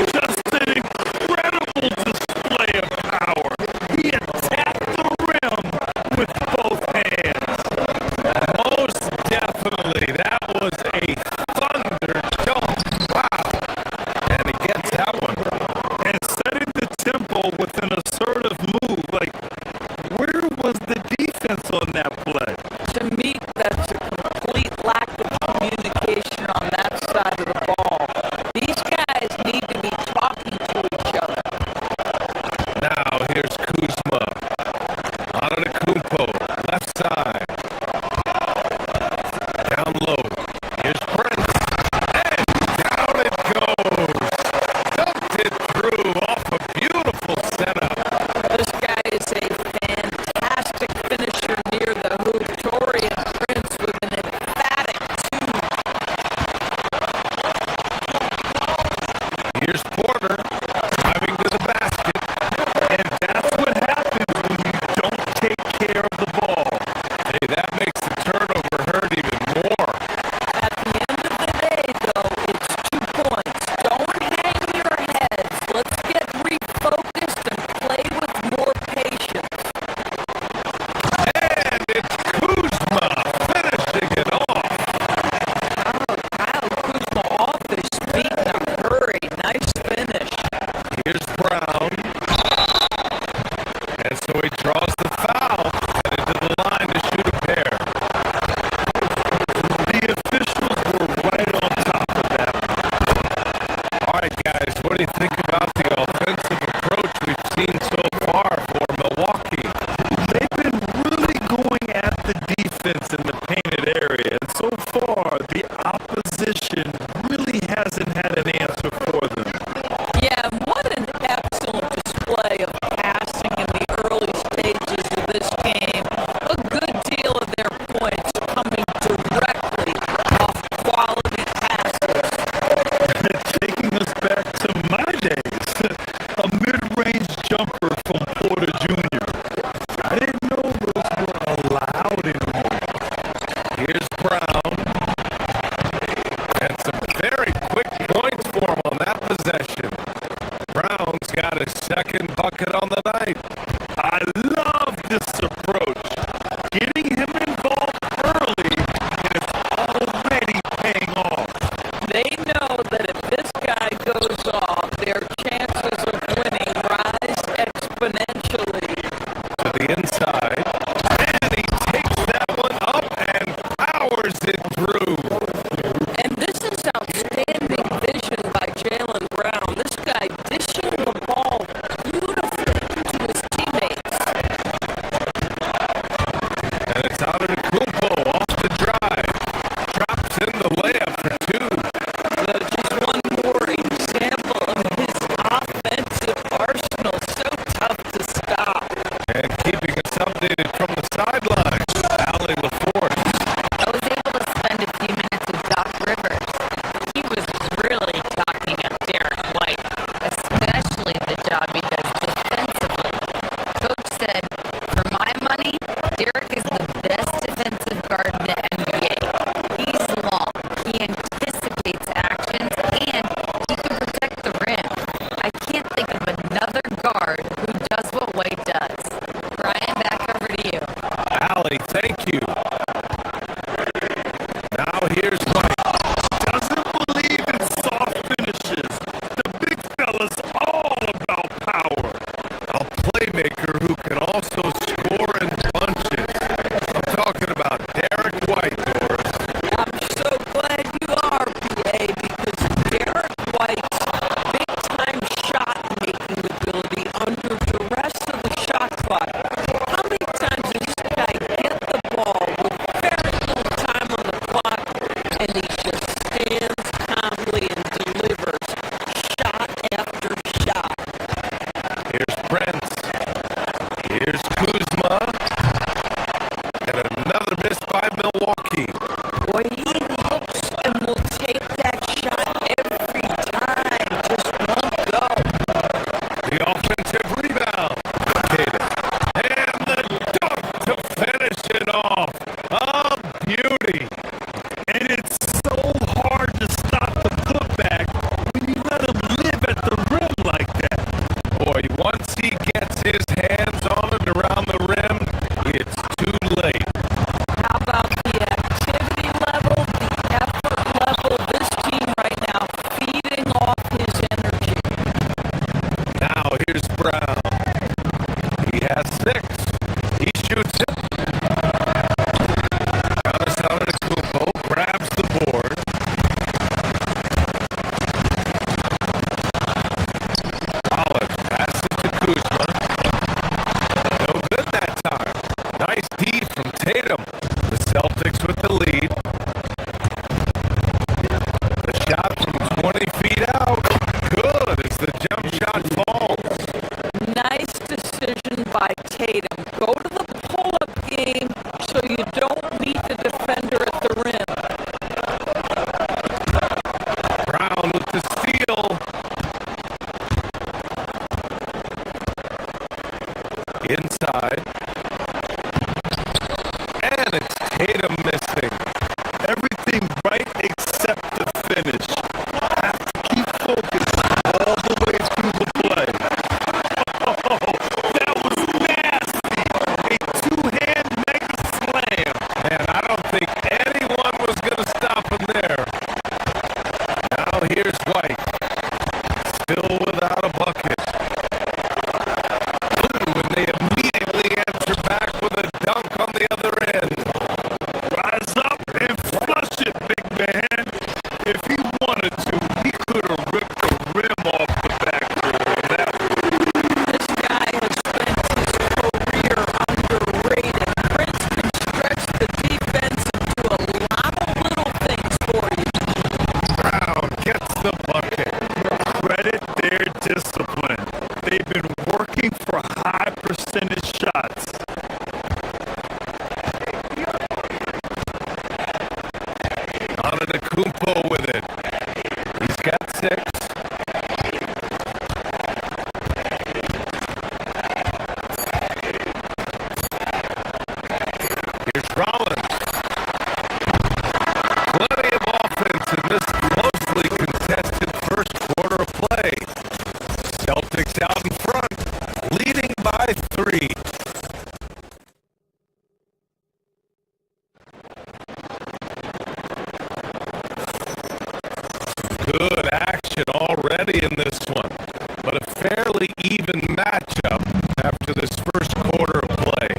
Just an incredible display of power. He attacked the rim with both hands. Most definitely. That was a thunder dunk. Wow. And he gets that one. And setting the tempo with an assertive move. Like, where was the defense on that play? To me, that's a complete lack of communication on that side of the ball. These guys need to be talking to each other. Now here's Kuzma. Antetokounmpo, left side. Down low. Here's Prince. And down it goes. Dumped it through off a beautiful setup. This guy is a fantastic finisher near the hoop. Torian Prince with an emphatic 2. Here's Porter driving to the basket. And that's what happens when you don't take care of the ball. Hey, that makes the turnover hurt even more. At the end of the day, though, it's 2 points. Don't hang your heads. Let's get refocused and play with more patience. And it's Kuzma finishing it off. Kyle Kuzma off his feet in a hurry. Nice finish. Here's Brown. And so he draws the foul. Headed to the line to shoot a pair. The officials were right on top of that. All right, guys, what do you think about the offensive approach we've seen so far for Milwaukee? They've been really going at the defense in the painted area. And so far, the opposition really hasn't had an answer for them. Yeah, what an excellent display of passing in the early stages of this game. A good deal of their points coming directly off quality passes. Taking us back to my days, a mid-range jumper from Porter Jr. I didn't know those were allowed anymore. Here's Brown. And some very quick points for him on that possession. Brown's got his second bucket on the night. I love this approach. Getting him involved early, and it's already paying off. They know that if this guy goes off, their chances of winning rise exponentially. To the inside. And he takes that one up and powers it through. And this is outstanding vision by Jaylen Brown. This guy dishing the ball beautifully to his teammates. Brown. He has 6. He shoots it. Giannis Antetokounmpo grabs the board. Collins passes to Kuzma. No good that time. Nice D from Tatum. The Celtics with the lead. The shot from 20 feet out. Good as the jump shot falls. Nice decision by Tatum. Go to the pull-up game so you don't meet the defender at the rim. Brown with the steal. Inside. And it's Tatum missing. Everything right except the finish. Have to keep focused all the way through the play. Oh, that was nasty. A two-hand mega slam. Man, I don't think anyone was going to stop him there. Now here's White. Still without a bucket. Ooh, and they immediately answer back with a dunk on the other end. Rise up and flush it, big man. If he wanted to, he could have ripped the rim off the backboard on that one. This guy has spent his career underrated. Prince can stretch the defense into a lot of little things for you. Brown gets the bucket. Credit their discipline. They've been working for high percentage shots. Antetokounmpo with it. He's got 6. Here's Rollins. Plenty of offense in this closely contested first quarter of play. Celtics out in front, leading by 3. Good action already in this one, but a fairly even matchup after this first quarter of play.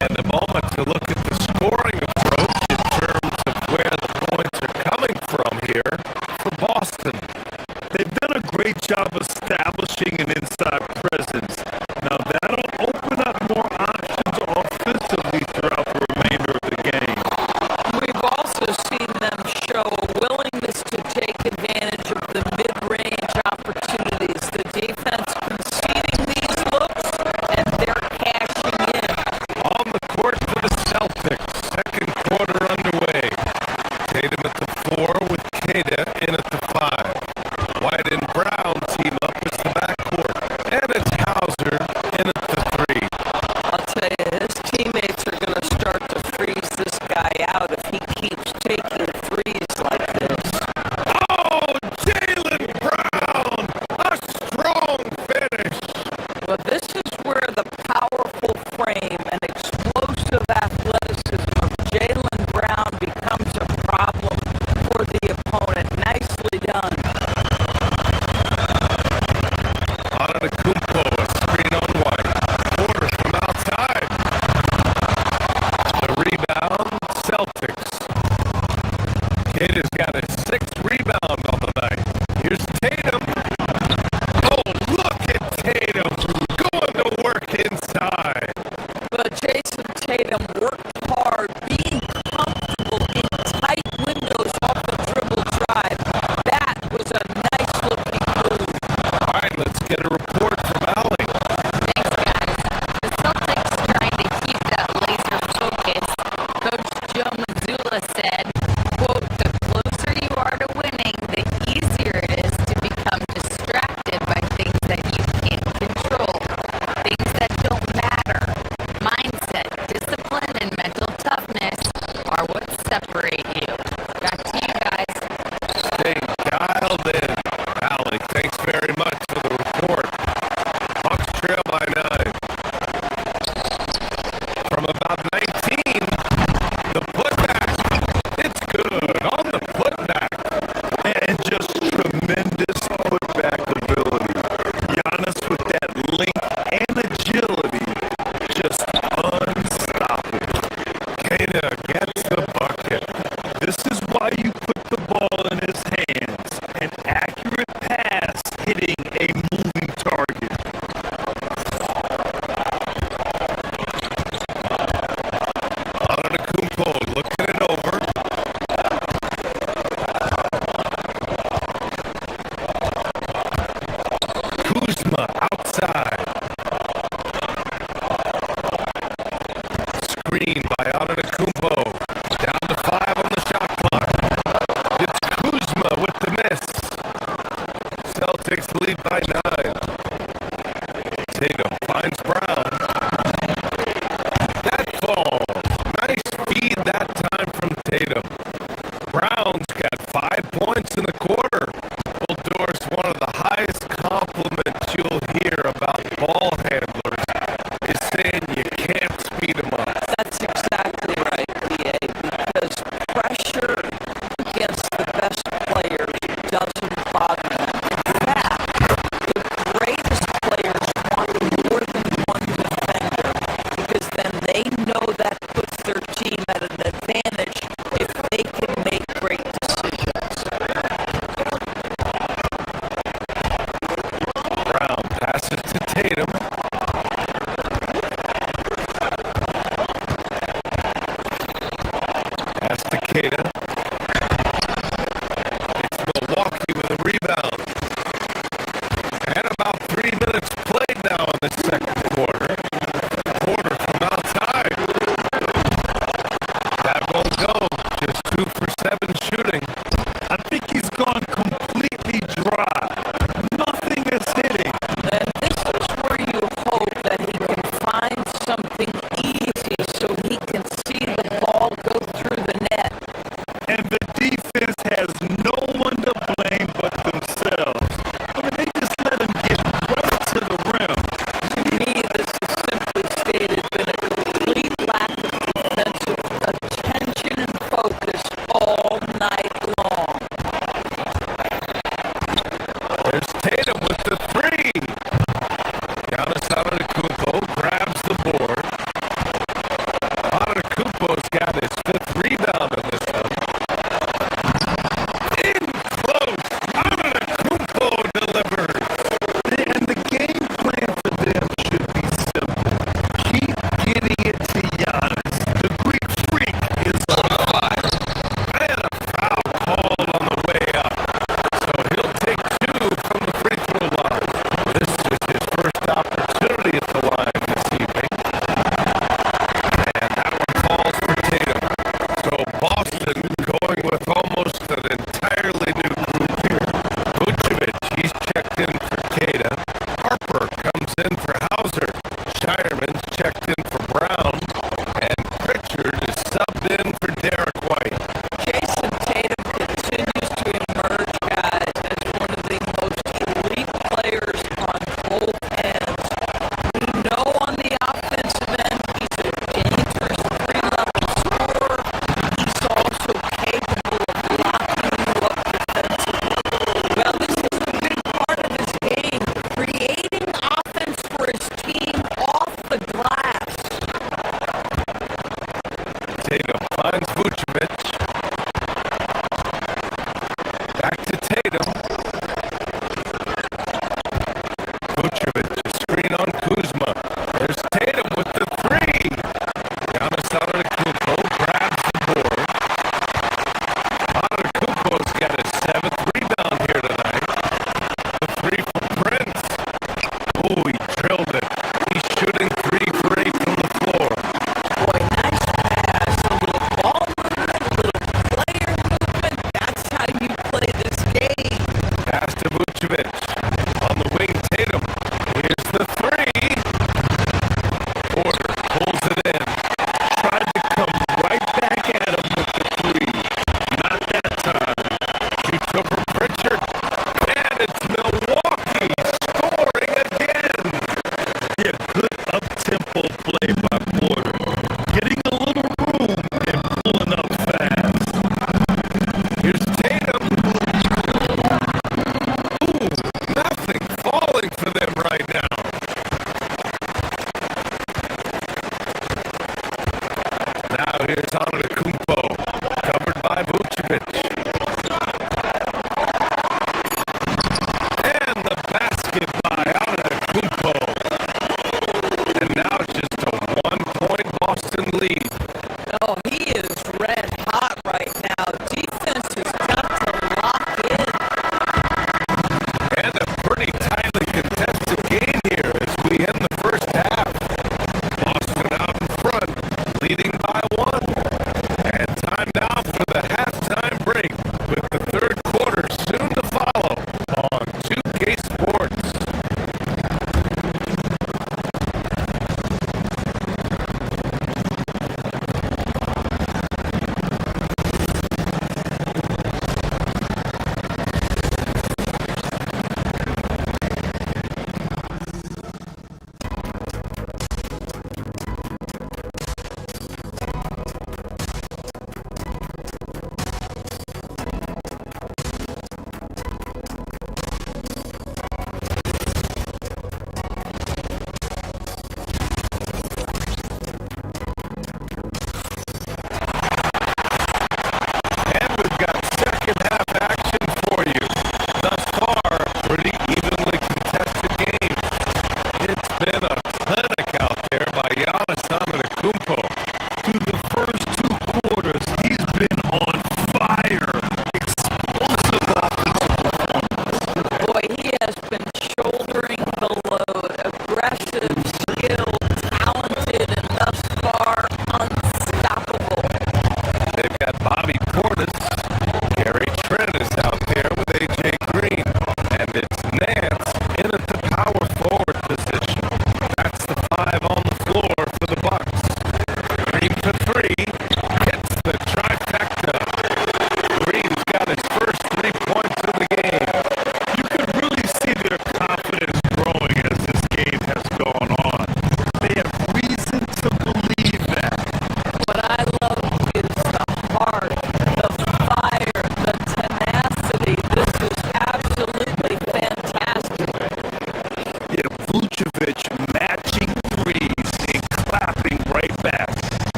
And a moment to look at the scoring approach in terms of where the points are coming from here for Boston. They've done a great job establishing an inside presence. Now that'll open up more options offensively throughout the remainder of the game. We've also seen them show a willingness to take advantage of the mid-range opportunities. The defense conceding these looks, and they're cashing in. On the court for the Celtics, second quarter underway. Tatum at the 4 with Kata in at the 5. White and Brown team up as the backcourt. And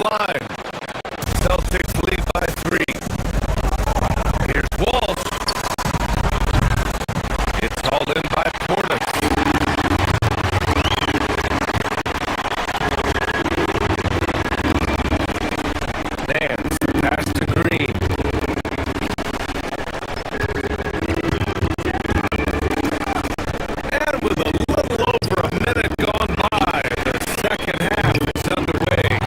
line. Celtics lead by 3. Here's Walsh. It's hauled in by Portis. Nance, pass to Green. And with a little over a minute gone by, the second half is underway.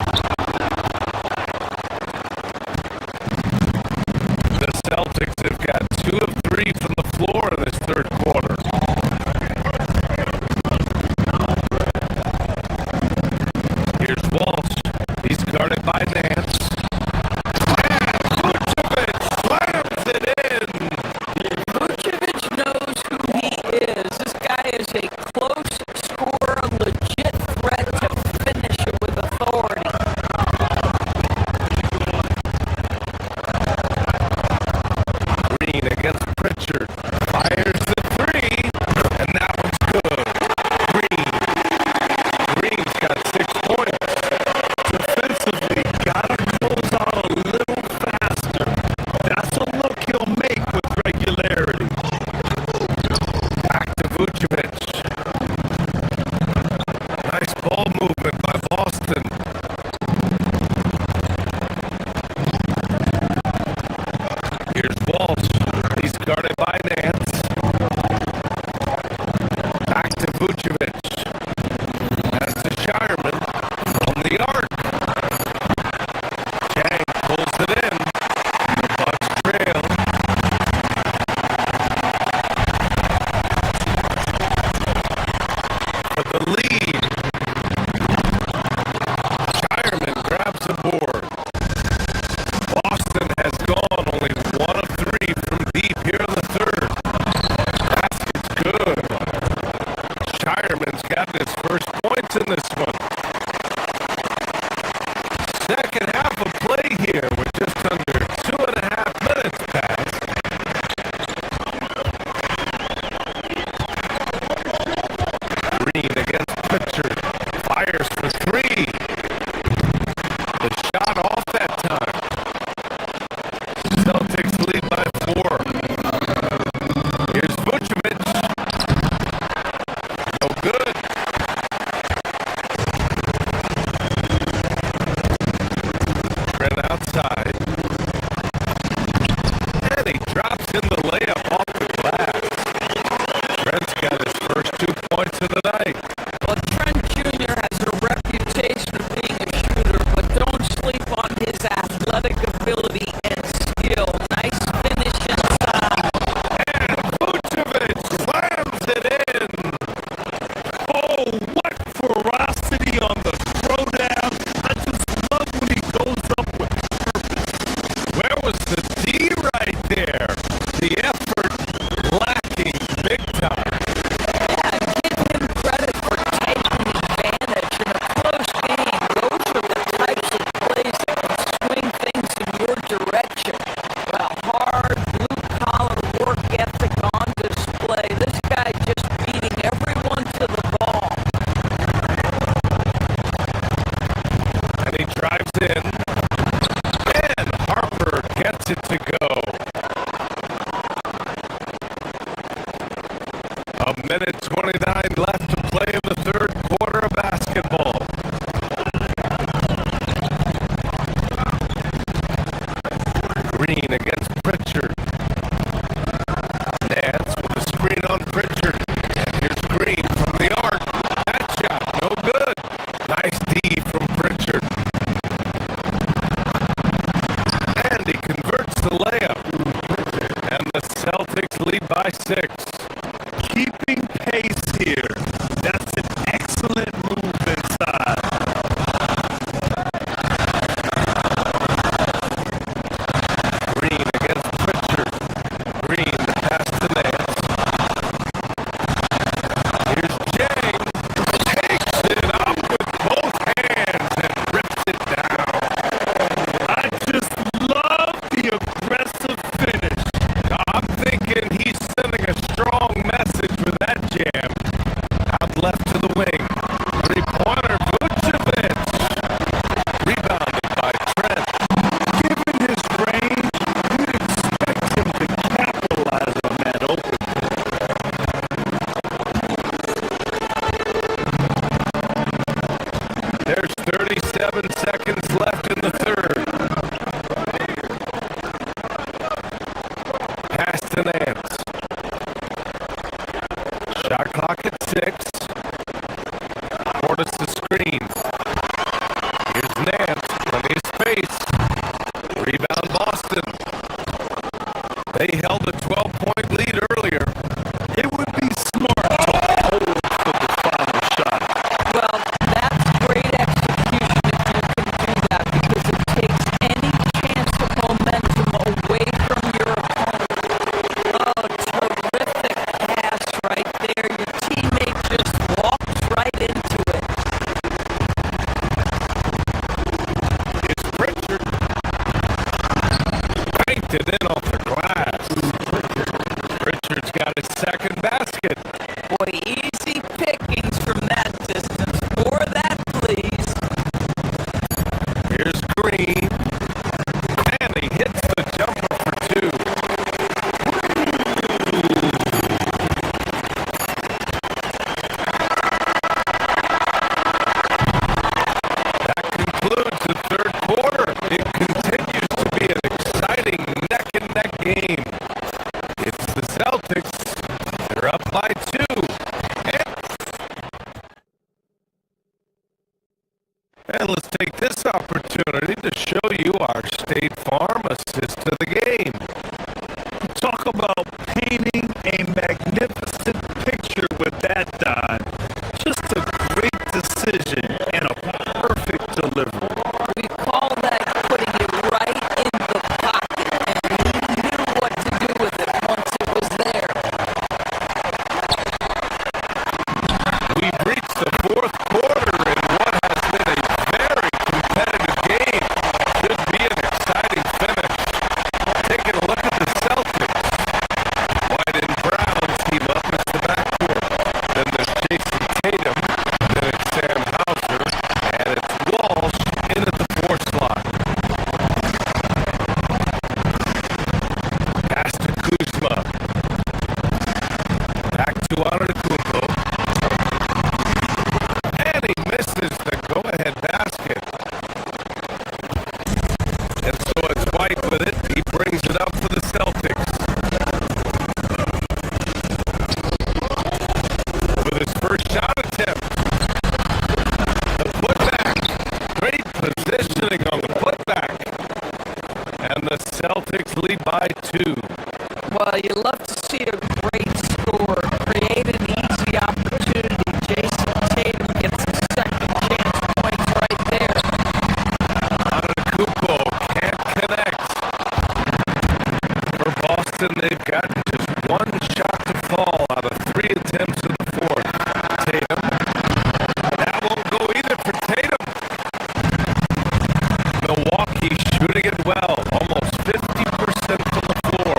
knocked it in off the glass. Richards got his second basket. Boy, easy pickings from that distance. More of that, please. Here's Green. And he hits the jumper for two. That concludes the third quarter. It continues to be an exciting neck-and-neck game. It's the Celtics. They're up by two. And let's take this opportunity to show you our State Farm assist to the game. Talk about painting a magnificent picture with that dive. Just a great decision and a perfect delivery. We call that putting it right in the pocket, and he knew what to do with it once it was there. We've reached the fourth quarter in what has been a very competitive game. Should be an exciting finish. Taking a look at the Celtics. White and Brown team up as the backcourt. Then there's Jason Tatum. Then it's Sam Hauser. And it's Walsh in at the four slot. Pass to Kuzma. Back to Antetokounmpo. And he misses the go-ahead basket. And so it's White with it. He brings it up for the Celtics. With his first shot attempt. The putback. Great positioning on the putback. And the Celtics lead by two. Well, you love to see a great score, create an easy opportunity. Jason Tatum gets the second chance points right there. Antetokounmpo can't connect. For Boston, they've got just one shot to fall out of three attempts in the fourth. Tatum. That won't go either for Tatum. Milwaukee shooting it well. Almost 50% from the floor.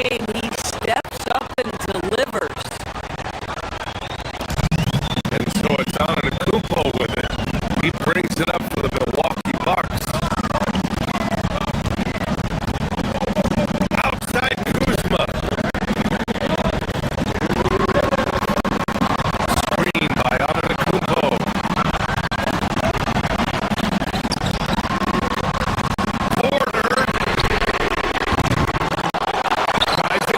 game, he steps up and delivers. And so it's Antetokounmpo with it. He brings it up for the Milwaukee Bucks. Outside Kuzma. Screen by Antetokounmpo. Porter tries to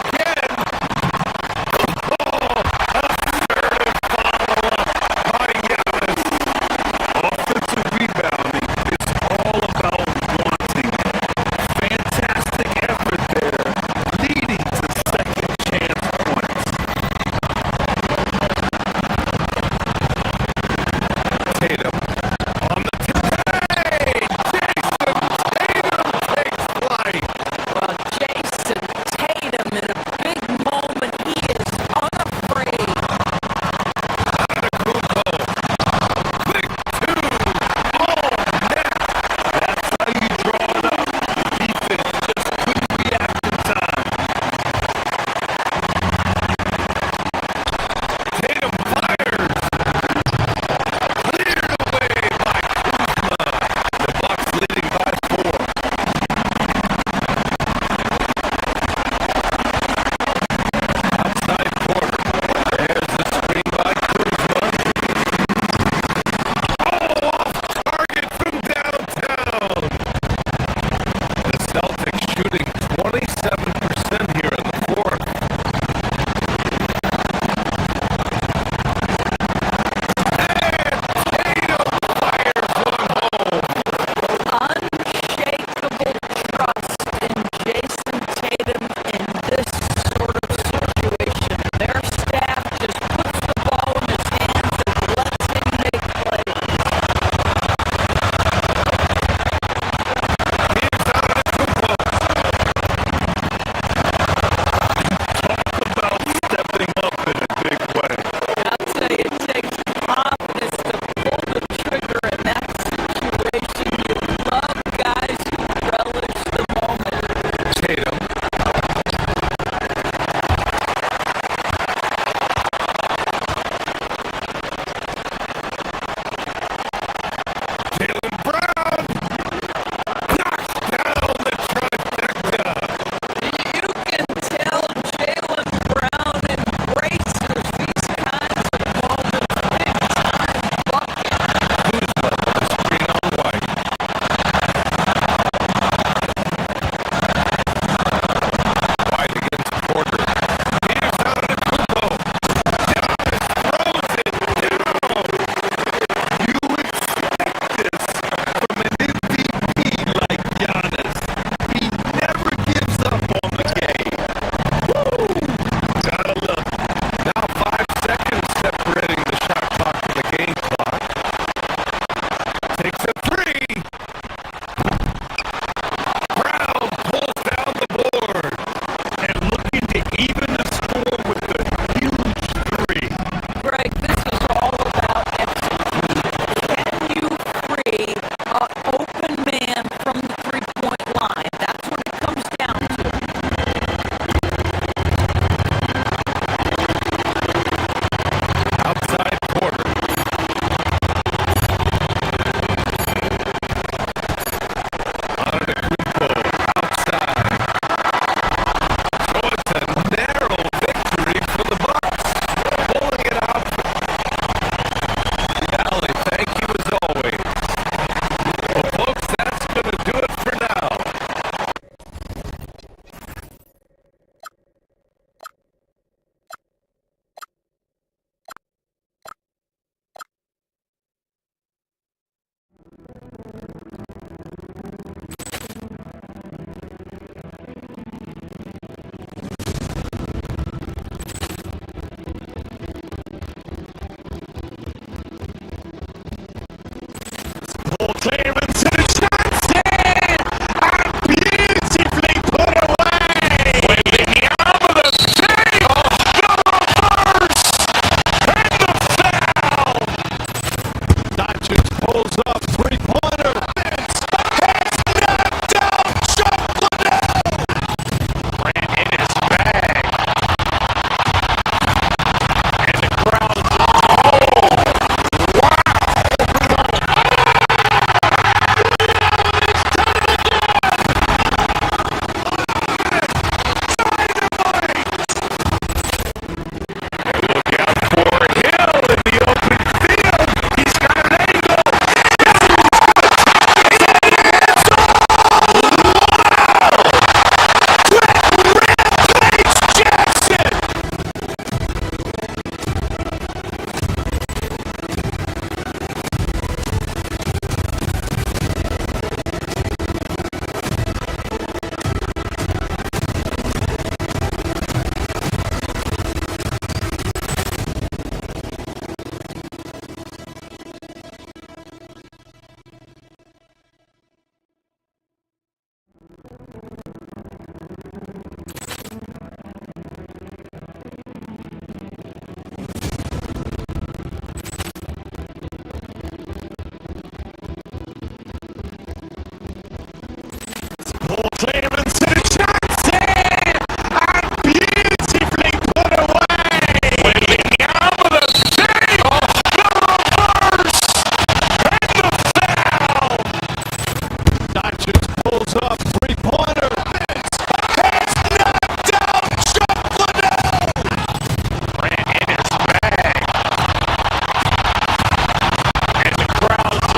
pulls up, three-pointer. It's knocked down, Chuck Liddell. Grant in his bag. And the crowd's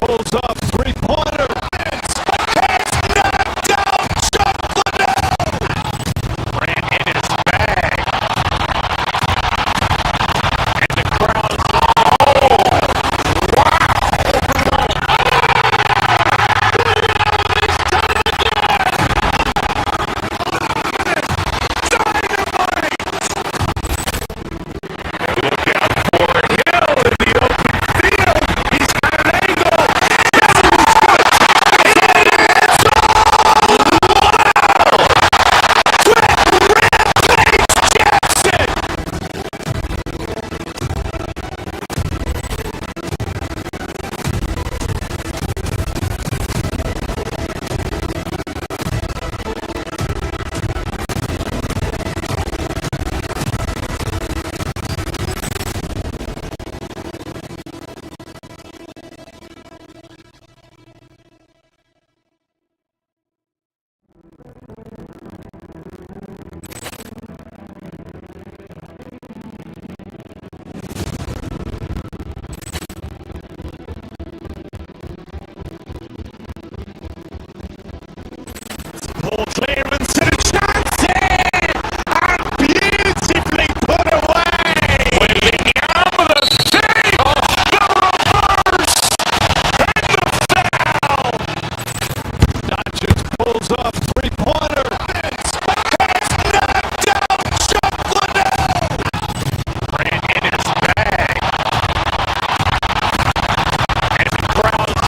pulls up, three-pointer. It's knocked down, Chuck Liddell. Grant in his bag. And the crowd's clearance and a chance here, and beautifully put away. Willing out of the save, the reverse, and the foul. Dodgers pulls up, three-pointer. It's knocked down, Chuck Liddell. Grant in his bag. And the crowd's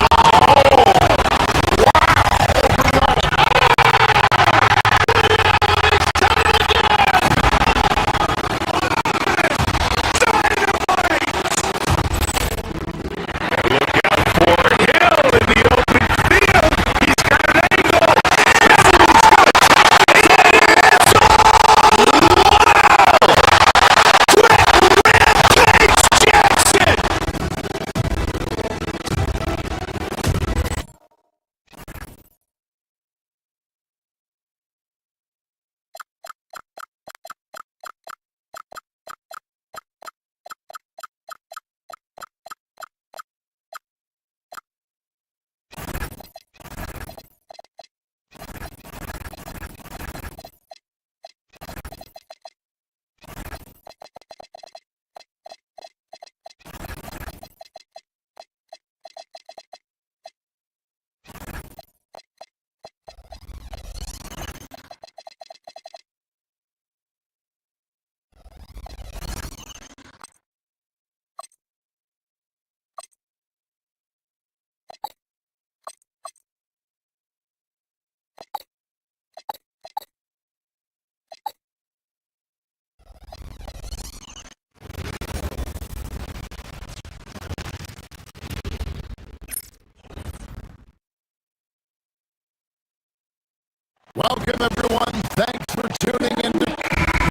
Welcome, everyone. Thanks for tuning in to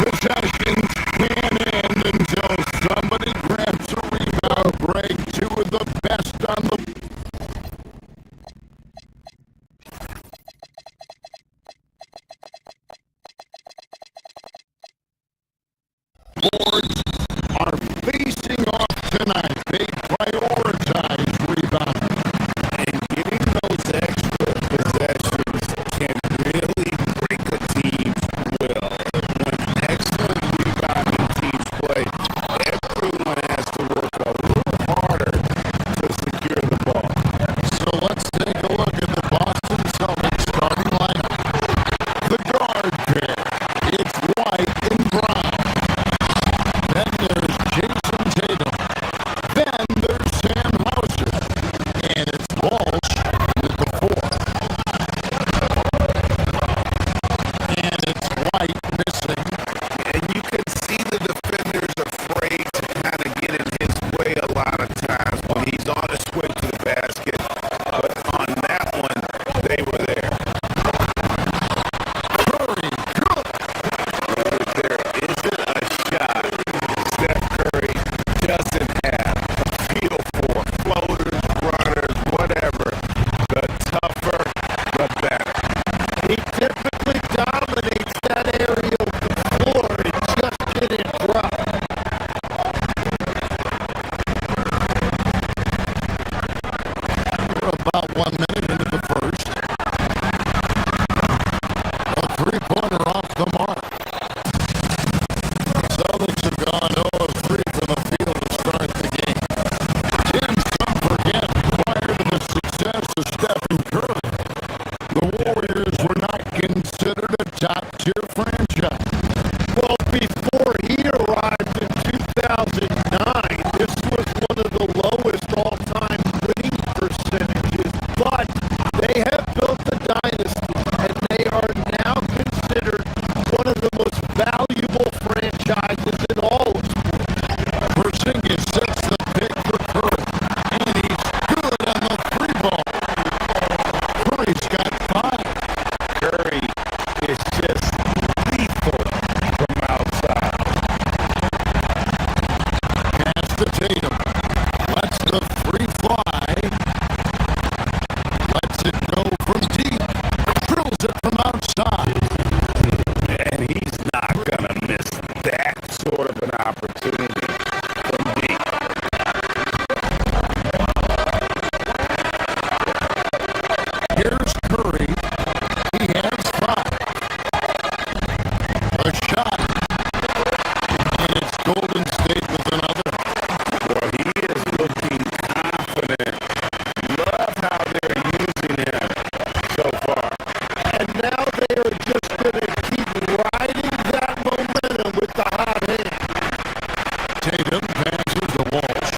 Possessions Can't End Until Somebody Grabs a Rebound. on the boards are facing off tonight. They prioritize rebounding. And getting those extra possessions can really break a team's will. When excellent rebounding teams play, everyone has to work a little harder to secure the ball. So let's take a look at the Boston Celtics starting lineup. The guard pair, it's White and Brown. Then there's Jason Tatum. Then there's Sam Hauser. And it's Walsh with the 4. And it's White missing. And you can see the defenders afraid to kind of get in his way a lot of times when he's on his way to the basket. But on that one, they were there. Curry, good. There isn't a shot Steph Curry doesn't have a feel for. Floaters, runners, whatever. The tougher, the better. He typically dominates that area of the floor. It just didn't drop. We're about 1 minute into the first. A three-pointer off the mark. Celtics have gone 0 of 3 from the field to start the game. James, don't forget, prior to the success of Stephen Curry, the Warriors were not considered a top-tier franchise. Well, before he arrived in 2009, this was one of the lowest all-time winning percentages, but they have built a dynasty, and they are now considered one of the most valuable franchises in all of sports. Porzingis sets the pick for Curry, and he's good on the three ball. Curry's got 5. Curry is just lethal from outside. Pass to Tatum. Lets the 3 fly. Lets it go from deep. Drills it from outside. And he's not going to miss that sort of an opportunity from deep. Here's Curry. He has 5. A shot. And it's Golden State with another. Well, he is looking confident. Love how they're using him so far. And now they are just going to keep riding that momentum with the hot hand. Tatum passes to Walsh.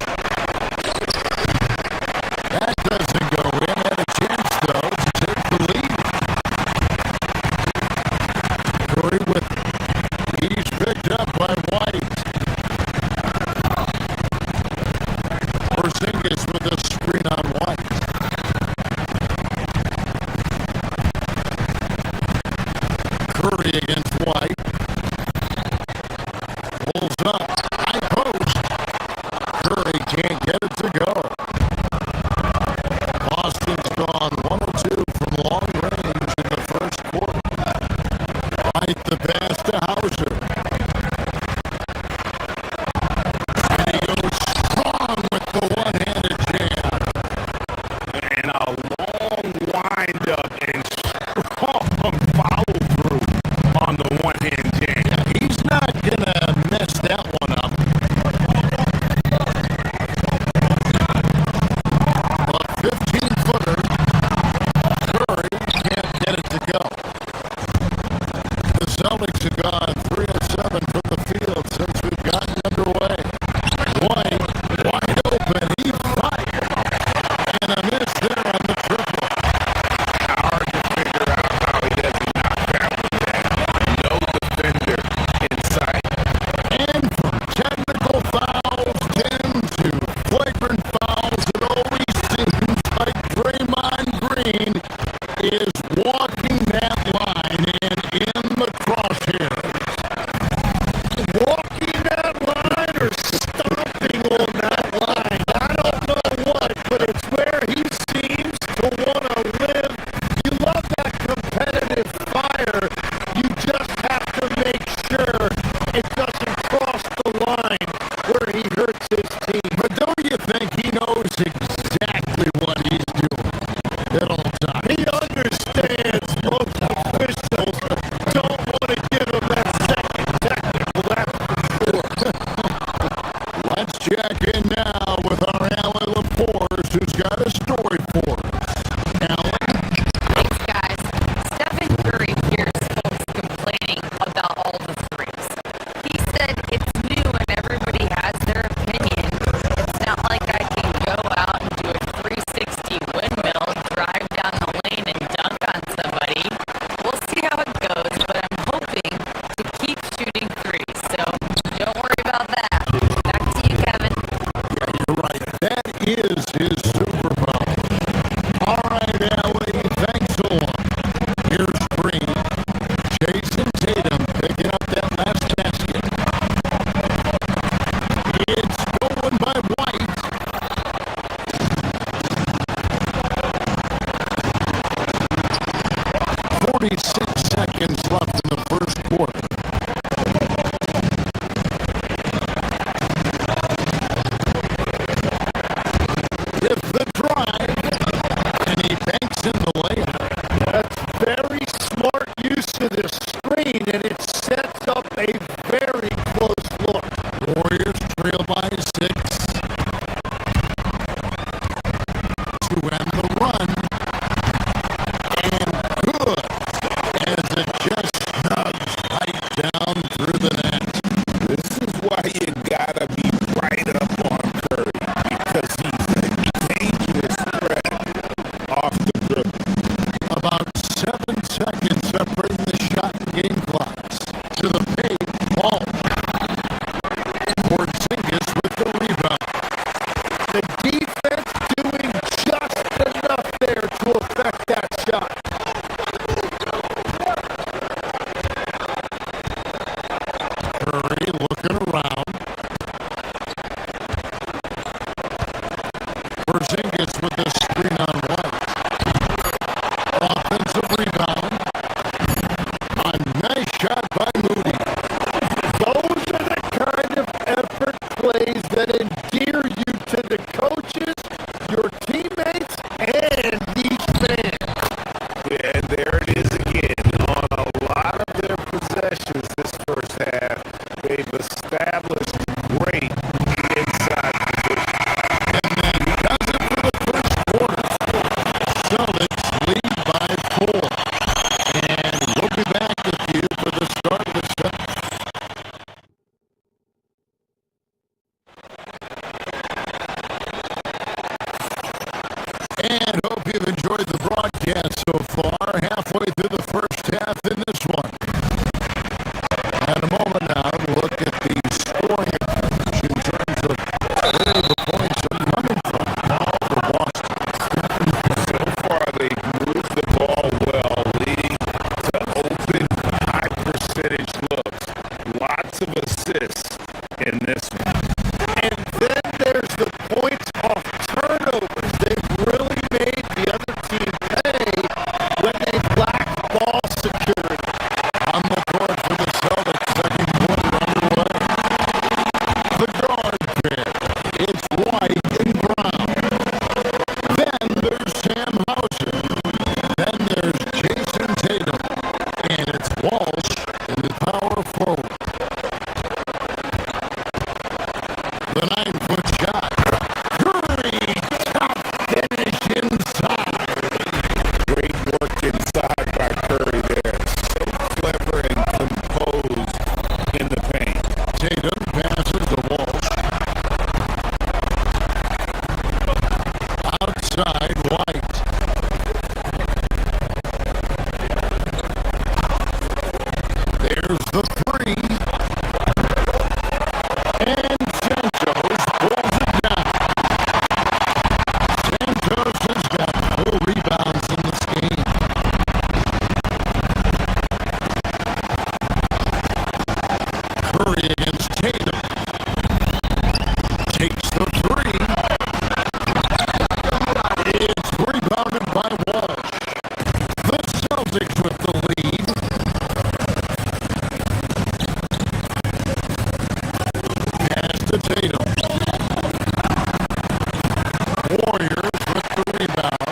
That doesn't go in. Had a chance, though, to take the lead. Curry with it. He's picked up by White. Porzingis with a screen on White. Curry against White. Pulls up. High post. Curry can't get it to go. Boston's gone 1 or 2 from long range in the first quarter. White the pass to Hauser. And he goes strong with the one-handed jam. And a long wind-up and strong follow-through on the broadcast so far, halfway through the first half in this one. And a moment now to look at the scoring advantage in terms of where the points are coming from now for Boston. So far, they moved the ball well, leading to open, high-percentage looks. Lots of assists in this one. And then there's the points off turnovers. They've really made the other team pay when they lack ball security. On the court for the Celtics, second quarter underway. The guard pair, it's White and Brown. Then there's Sam Hauser. Then there's Jason Tatum. And it's Walsh in the power forward. The 9-foot shot. Curry, top finish inside. Great work inside by Curry there. So clever and composed in the paint. Tatum passes to Walsh. Outside, White. There's the three. And Santos pulls it down. Santos has got 4 rebounds in this game. Curry against Tatum. Takes the three. It's rebounded by Walsh. The Celtics with the lead. Pass to Tatum. Warriors with the rebound.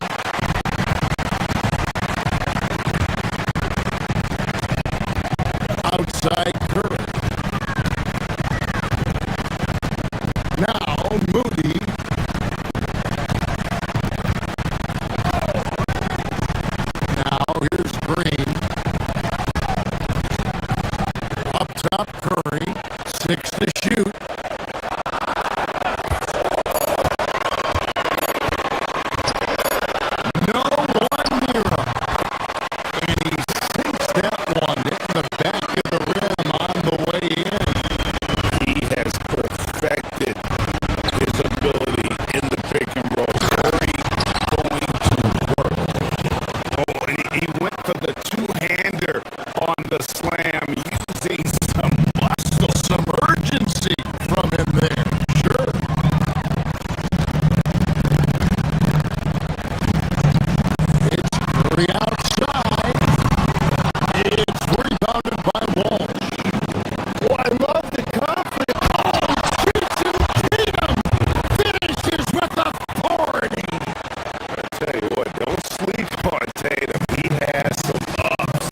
Outside Curry. Now Moody. Now here's Green. Up top Curry. 6 to shoot. No one near him. And he sinks that one in the back of the rim on the way in. He has perfected his ability in the pick and roll. Curry going to work. Oh, and he went for the two-hander on the slam, using some muscle. Some urgency from him there. Sure. It's Curry outside. It's rebounded by Walsh. Oh, I love the confidence. Oh, Jason Tatum finishes with authority. I tell you what, don't sleep on Tatum. He has some ups,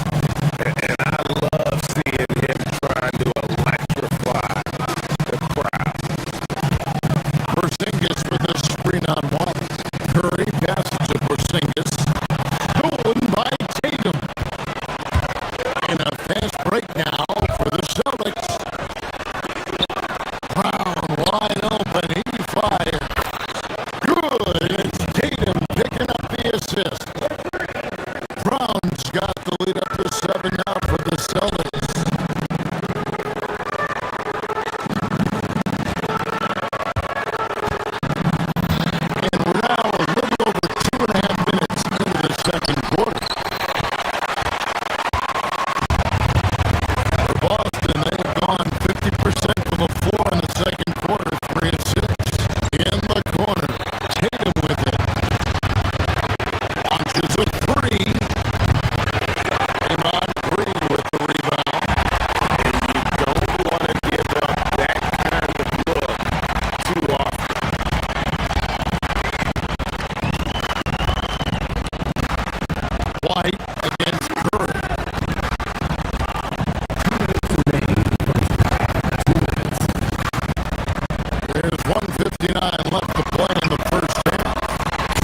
and I love seeing him trying to electrify the crowd. Porzingis with a screen on White. Curry passes to Porzingis. Stolen by Tatum. And a fast break now for the Celtics. Brown wide open. He fires. Good. It's Tatum picking up the assist. Brown's got the lead up to 7 now for the Celtics. And we're now a little over 2.5 minutes into the second quarter. For Boston, they've gone 50% from the floor in the second quarter, 3 and 6. In the corner, Tatum with it. Launches a three. Draymond Green with the rebound. And you don't want to give up that kind of look too often. White against Curry. There's 1:59 left to play in the first half.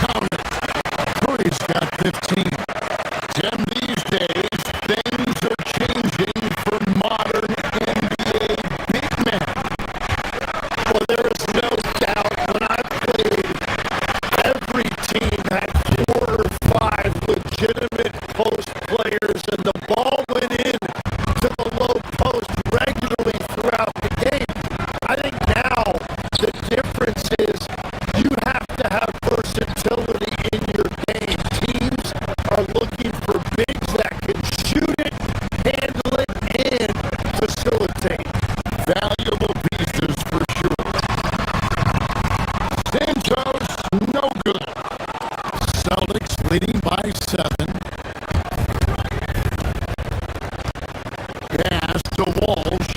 Count it. Curry's got 15. Tim, these days, things are changing for modern NBA big men. Well, there is no doubt when I played, every team had 4 or 5 by 7. Pass to Walsh.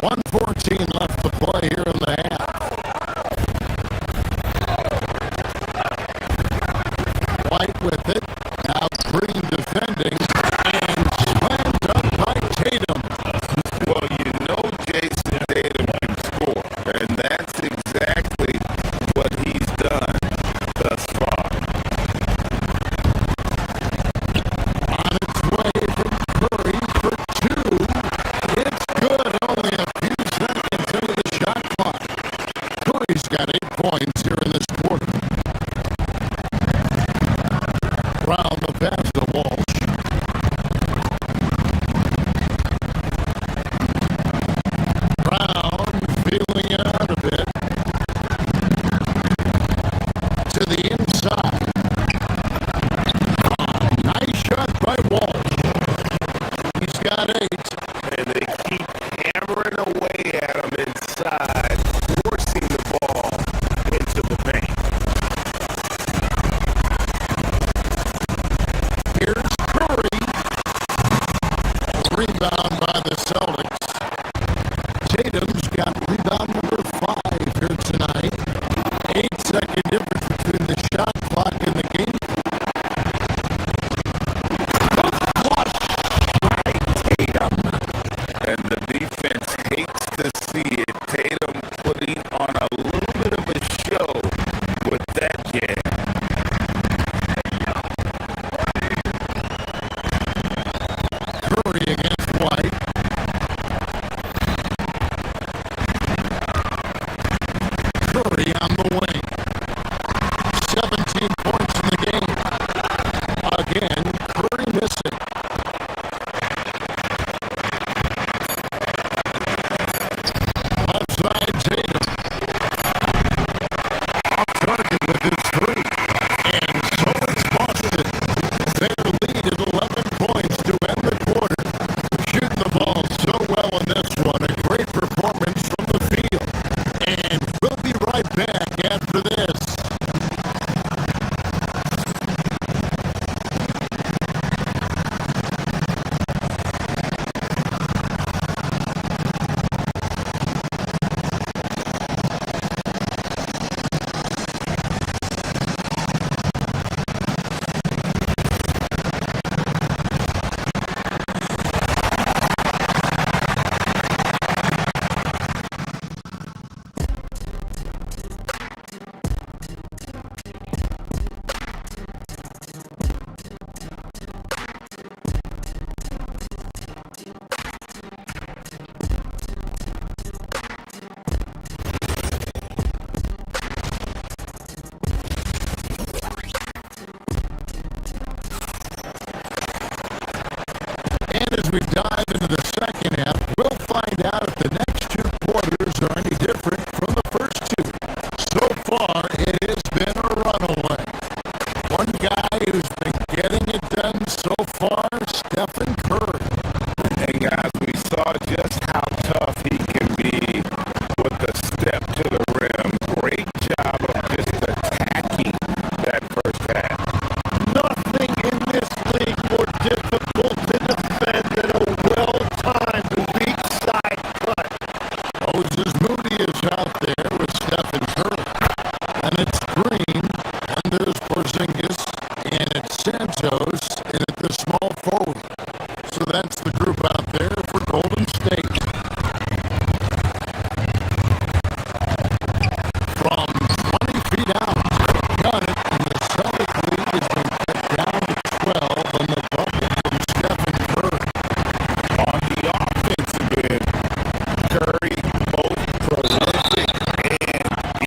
.114 left to play here in the half. White with it. Now Green defending. And slammed up by Tatum. Well, you know Jason Tatum can score, and that's exactly what he's done thus far. On its way from Curry for 2. It's good. Only a few seconds into the shot clock. Curry's got 8 points here in this quarter. Brown the pass to Walsh. Brown feeling it out a bit. To the inside. Nice shot by Walsh. He's got 8. And they keep hammering away at him inside, forcing the ball into the paint. Here's Curry. Rebound by the Celtics. Tatum's got rebound number 5 here tonight. 8-second difference between the shot clock and the game. Flush by Tatum. And the defense hates to see it. Tatum putting on a little bit of a show with that jam. Curry against White. Curry on the wing. 17 points in the game. Again, Curry missing. Left side Tatum. Off target with his 3. And so it's Boston. Their lead at 11 points to end the quarter. Shooting the ball so well in this one. A great performance from the field. And we'll be right back after this. And as we dive into the second half, we'll find out if the next 2 quarters are any different from the first 2. So far, it has been a runaway. One guy who's been getting it done so far, Stephen Curry. And guys, we saw just how tough he can be with the step to the rim. Great job of just attacking that first half. Nothing in this league more difficult to defend than a well-timed weak side cut. Moses Moody is out there with Stephen Curry. And it's Green, and there's Porzingis, and it's Santos, and at the small forward. So that's the group out there for Golden State. From 20 feet out, got it, and the Celtic lead has been cut down to 12 on the bucket from Stephen Curry. On the offensive end, Curry, both prolific and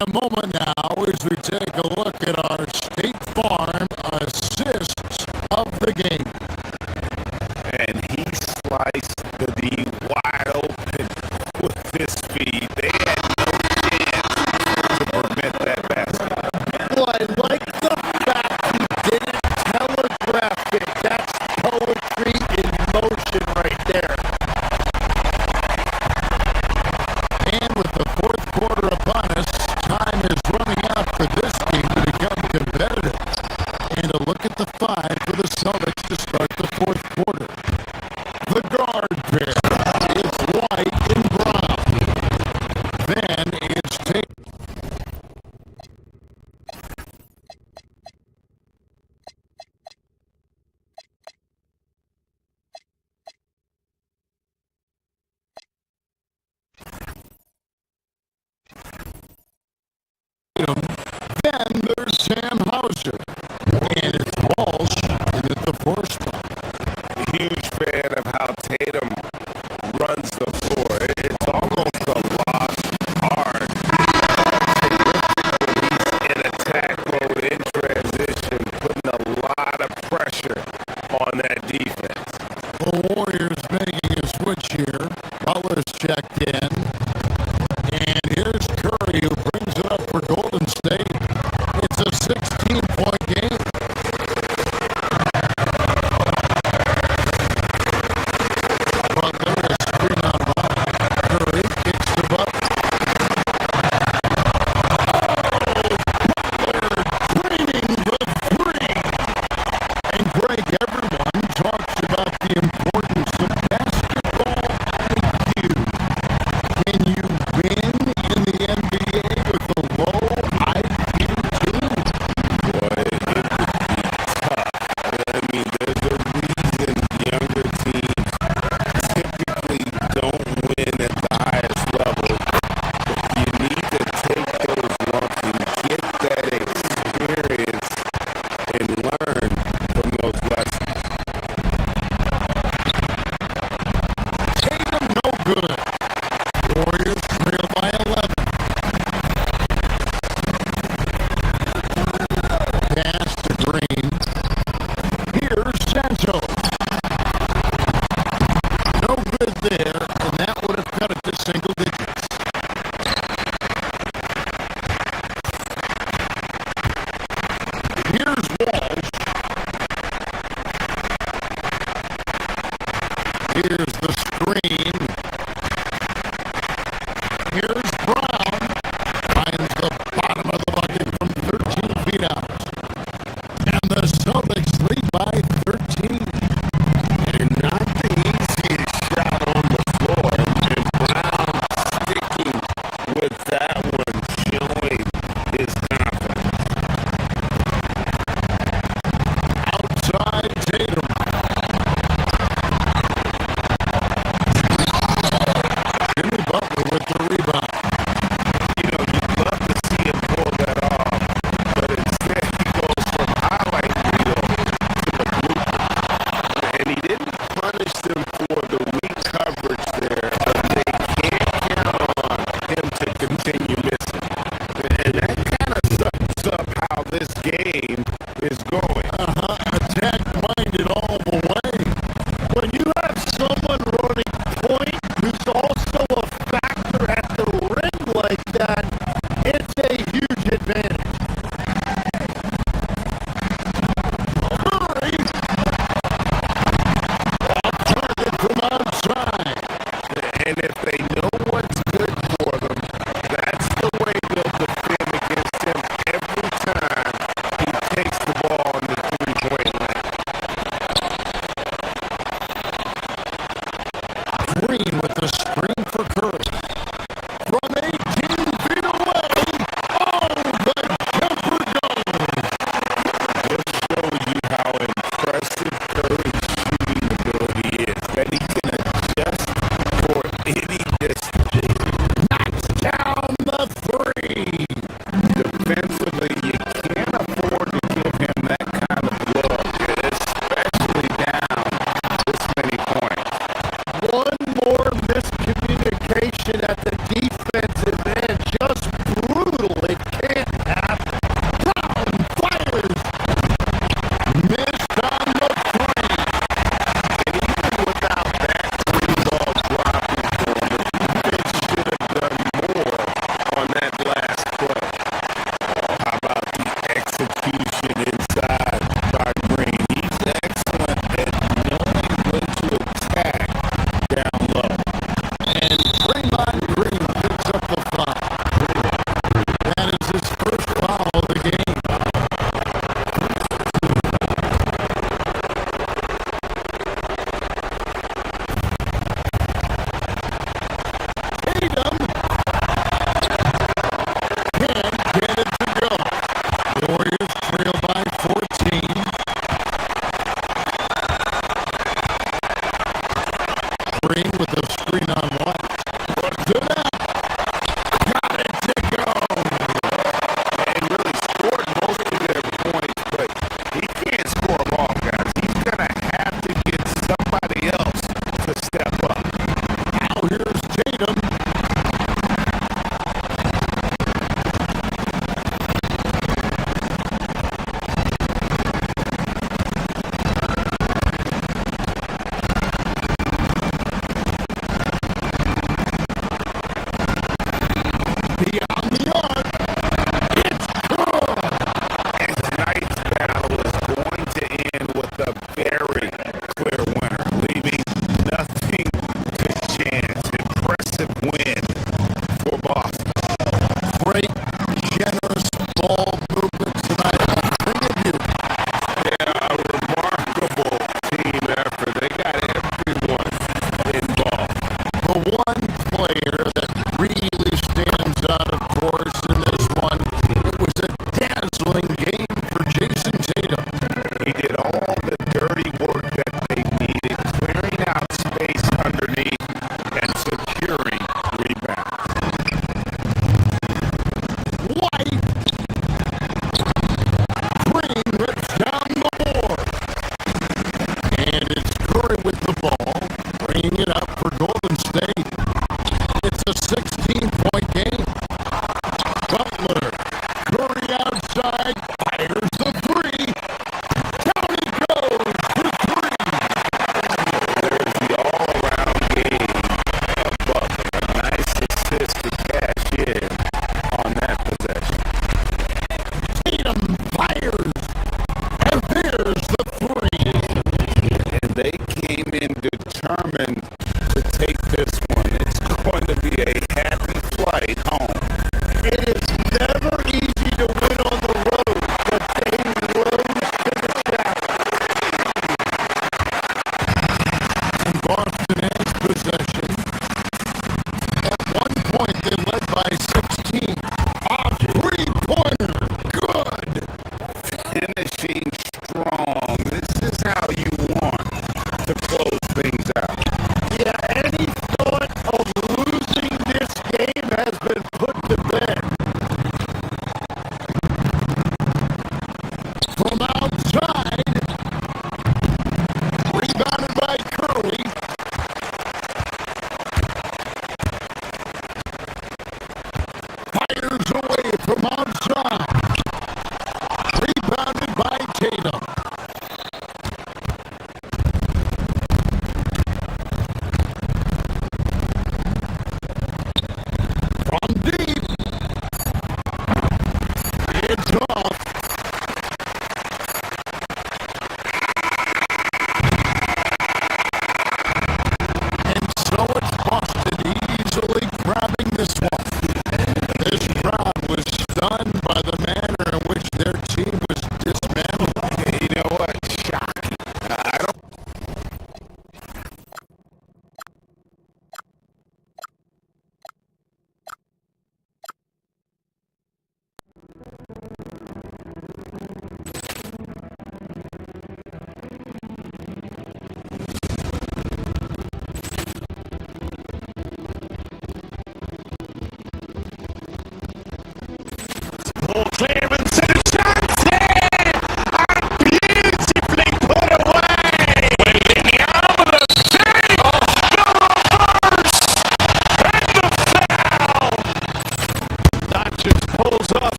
a moment now as we take a look at our State Farm assists of the game. And he sliced the D wide open with his speed. They had no chance to prevent that basket. Well, I like the fact he didn't telegraph it. That's poetry in motion right there. And with the fourth quarter upon us, time is running out for this game to become competitive. And a look at the five for the Celtics to start the fourth quarter. The guard pair, it's White and Brown. Then it's Tatum. Then there's Sam Hauser. And it's Walsh in at the four spot. Huge fan of how Tatum runs the floor. It's almost a lost art. He's in attack mode, in transition, putting a lot of pressure on that defense. The Warriors making a switch here. Butler's checked in. And here's Curry who brings it up for Golden State. It's a 16-point game. Butler is screen on one. Curry kicks to Butler. Butler draining the three. And Greg, everyone talks about the importance of basketball IQ. Can you win in the NBA with a low IQ team? Boy, it would be tough. I mean, there's a reason younger teams typically don't win at the highest level. But you need to take those lumps and get that experience and learn from those lessons. Tatum no good. Warriors trail by 11. Pass to Green. Here's Santos. No good there, and that would have cut it to single digits. Here's Walsh. Here's the screen. Here's Brown. Finds the bottom of the bucket from 13 feet out. And the Celtics lead by 13. And not the easiest shot on the floor. And Brown sticking with that one, showing his confidence. Outside Tatum. Green with the screen on one. Puts it up. Got it to go. And really scored most of their points, but he can't score them all, guys. He's going to have to get somebody else to step up. Now here's Tatum.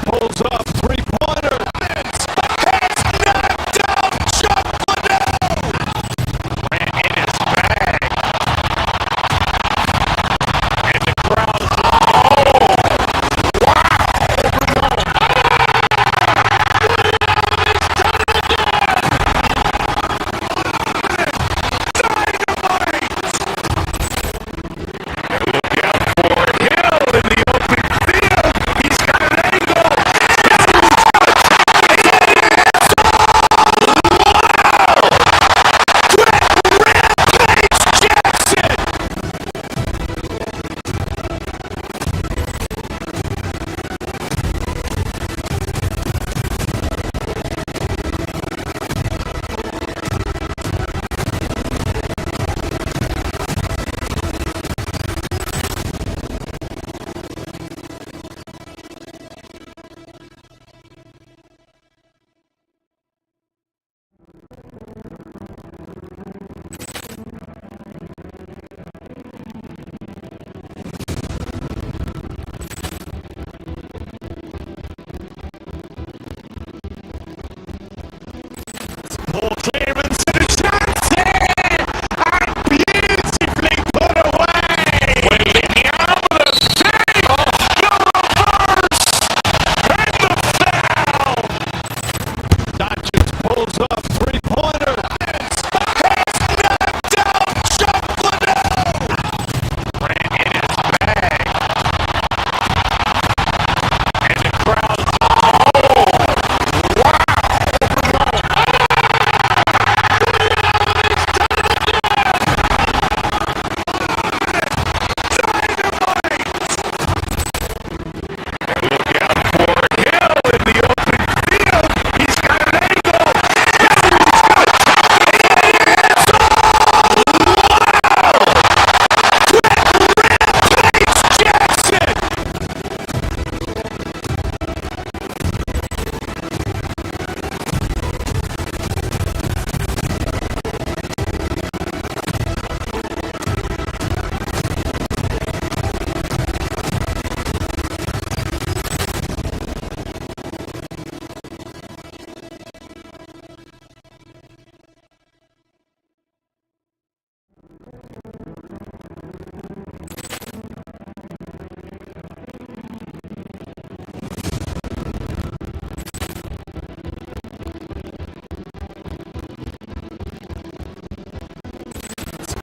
pulls up, three-pointer. Has knocked down Chuck Liddell. Ran in his bag. And the crowd. Ball clearance and a chance here! And beautifully put away! Waving out the save! The reverse! And the foul! Dodgers pulls up, three-pointer. Has knocked down Chuck Liddell! Ran in his bag. And the crowd.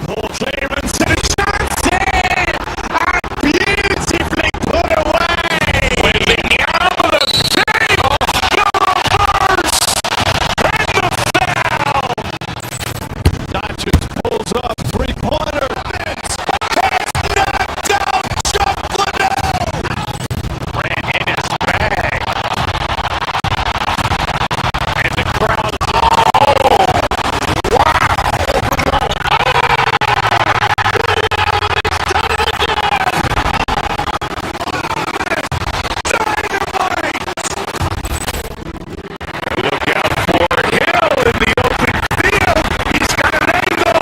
Ball clearance and a chance here! And beautifully put away! Waving out the save! The reverse! And the foul! Dodgers pulls up, three-pointer. Has knocked down Chuck Liddell! Ran in his bag. And the crowd. Look out for Hill in the open field. He's got an angle.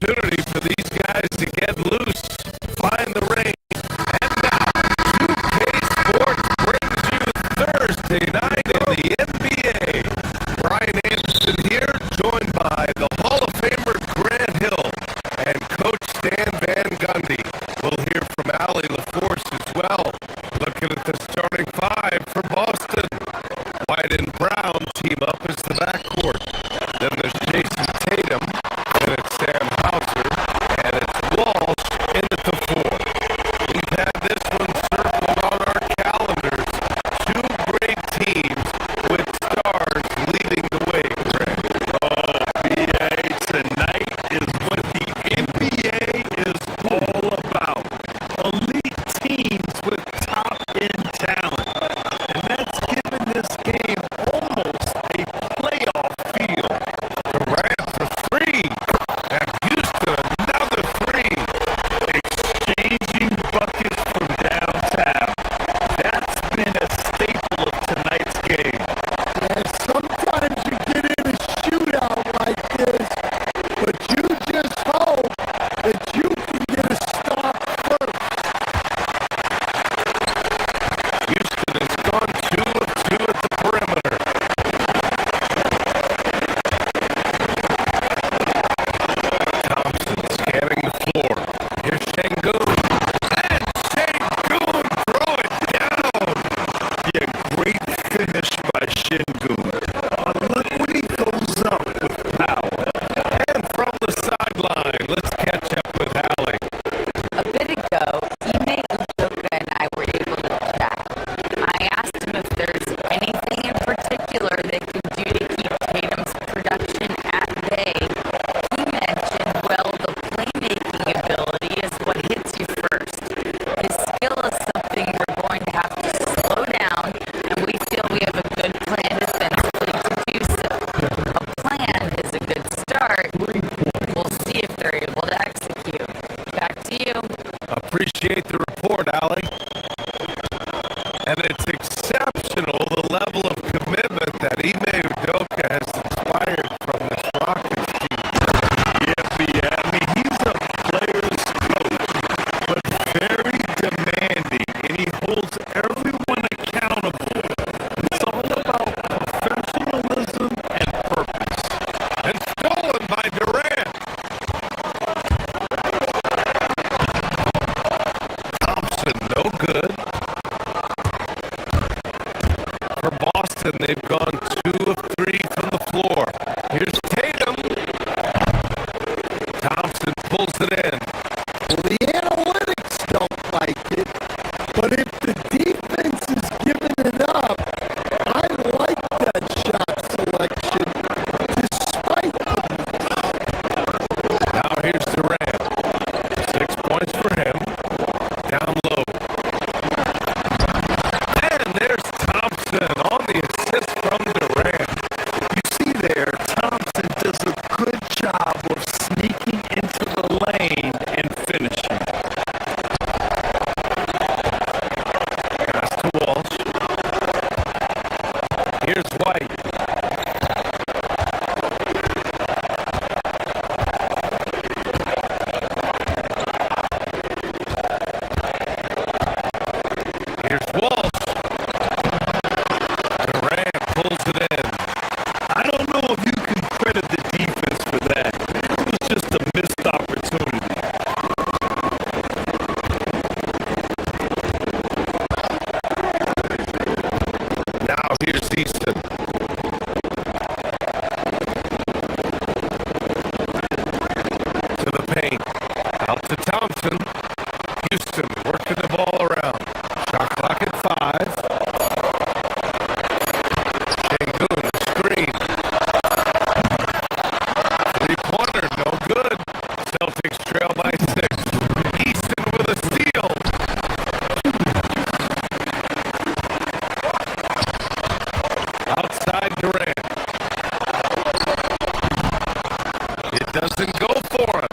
opportunity for these guys to get loose, find the range. And now, 2K Sports brings you Thursday night in the NBA. Brian Anderson here, joined by the Hall of Famer Grant Hill and Coach Stan Van Gundy. We'll hear from Allie LaForce as well. Looking at the starting five for Boston. White and Brown team up as the backcourt. Then there's Jason Tatum, and it's Sam Hauser, and it's Walsh in at the four. We've had this one circled on our calendars. Two great teams with stars leading the way, Greg. Oh, BA, tonight is what the NBA is all about. Elite teams with top-end talent. And that's given this game almost a playoff feel. Durant for three. And Houston, another three. Exchanging buckets from downtown. That's been a staple of tonight's game. Yeah, sometimes you get in a shootout like this, but you just hope that you can get a stop first. Houston has gone 2 of 2 at the perimeter. Thompson scanning the floor. Here's Şengün. And Şengün throw it down. Yeah, great finish by Şengün. Look when he goes up with power. And from the sideline, let's catch up with Allie. A bit ago, Ime Udoka and I were able to chat. I asked him if there's anything in particular they can do to keep Tatum's production at bay. He mentioned, well, the playmaking ability is what hits you first. His skill is something we're going to have to slow down, and we feel we have a good plan defensively to do so. A plan is a good start. We'll see if they're able to execute. Back to you. Appreciate the report, Allie. And it's exceptional the level of commitment that Ime Udoka has inspired from this Rockets team. Yeah, I mean, he's a player's coach, but very demanding, and he holds everyone accountable. It's all about professionalism and purpose. And stolen by Durant. Thompson, no good. For Boston, they've gone 2 of 3 from the floor. Here's Tatum. Thompson pulls it in. Well, the analytics don't like it, but if the defense is giving it up, I like that shot selection despite the Now here's Durant. 6 points for him. Down low. And there's Thompson on the assist from Durant. You see there, Thompson does a good job of sneaking into the lane and finishing. Pass to Walsh. Here's White. Here's Walsh. Durant pulls it in. I don't know if you can credit the defense for that. It was just a missed opportunity. Now here's Easton. To the paint. Out to Thompson. Houston working the ball around. Shot clock at 5. Şengün, screen. 3-pointer, no good. Celtics trail by 6. Easton with a steal. Outside Durant. It doesn't go for him.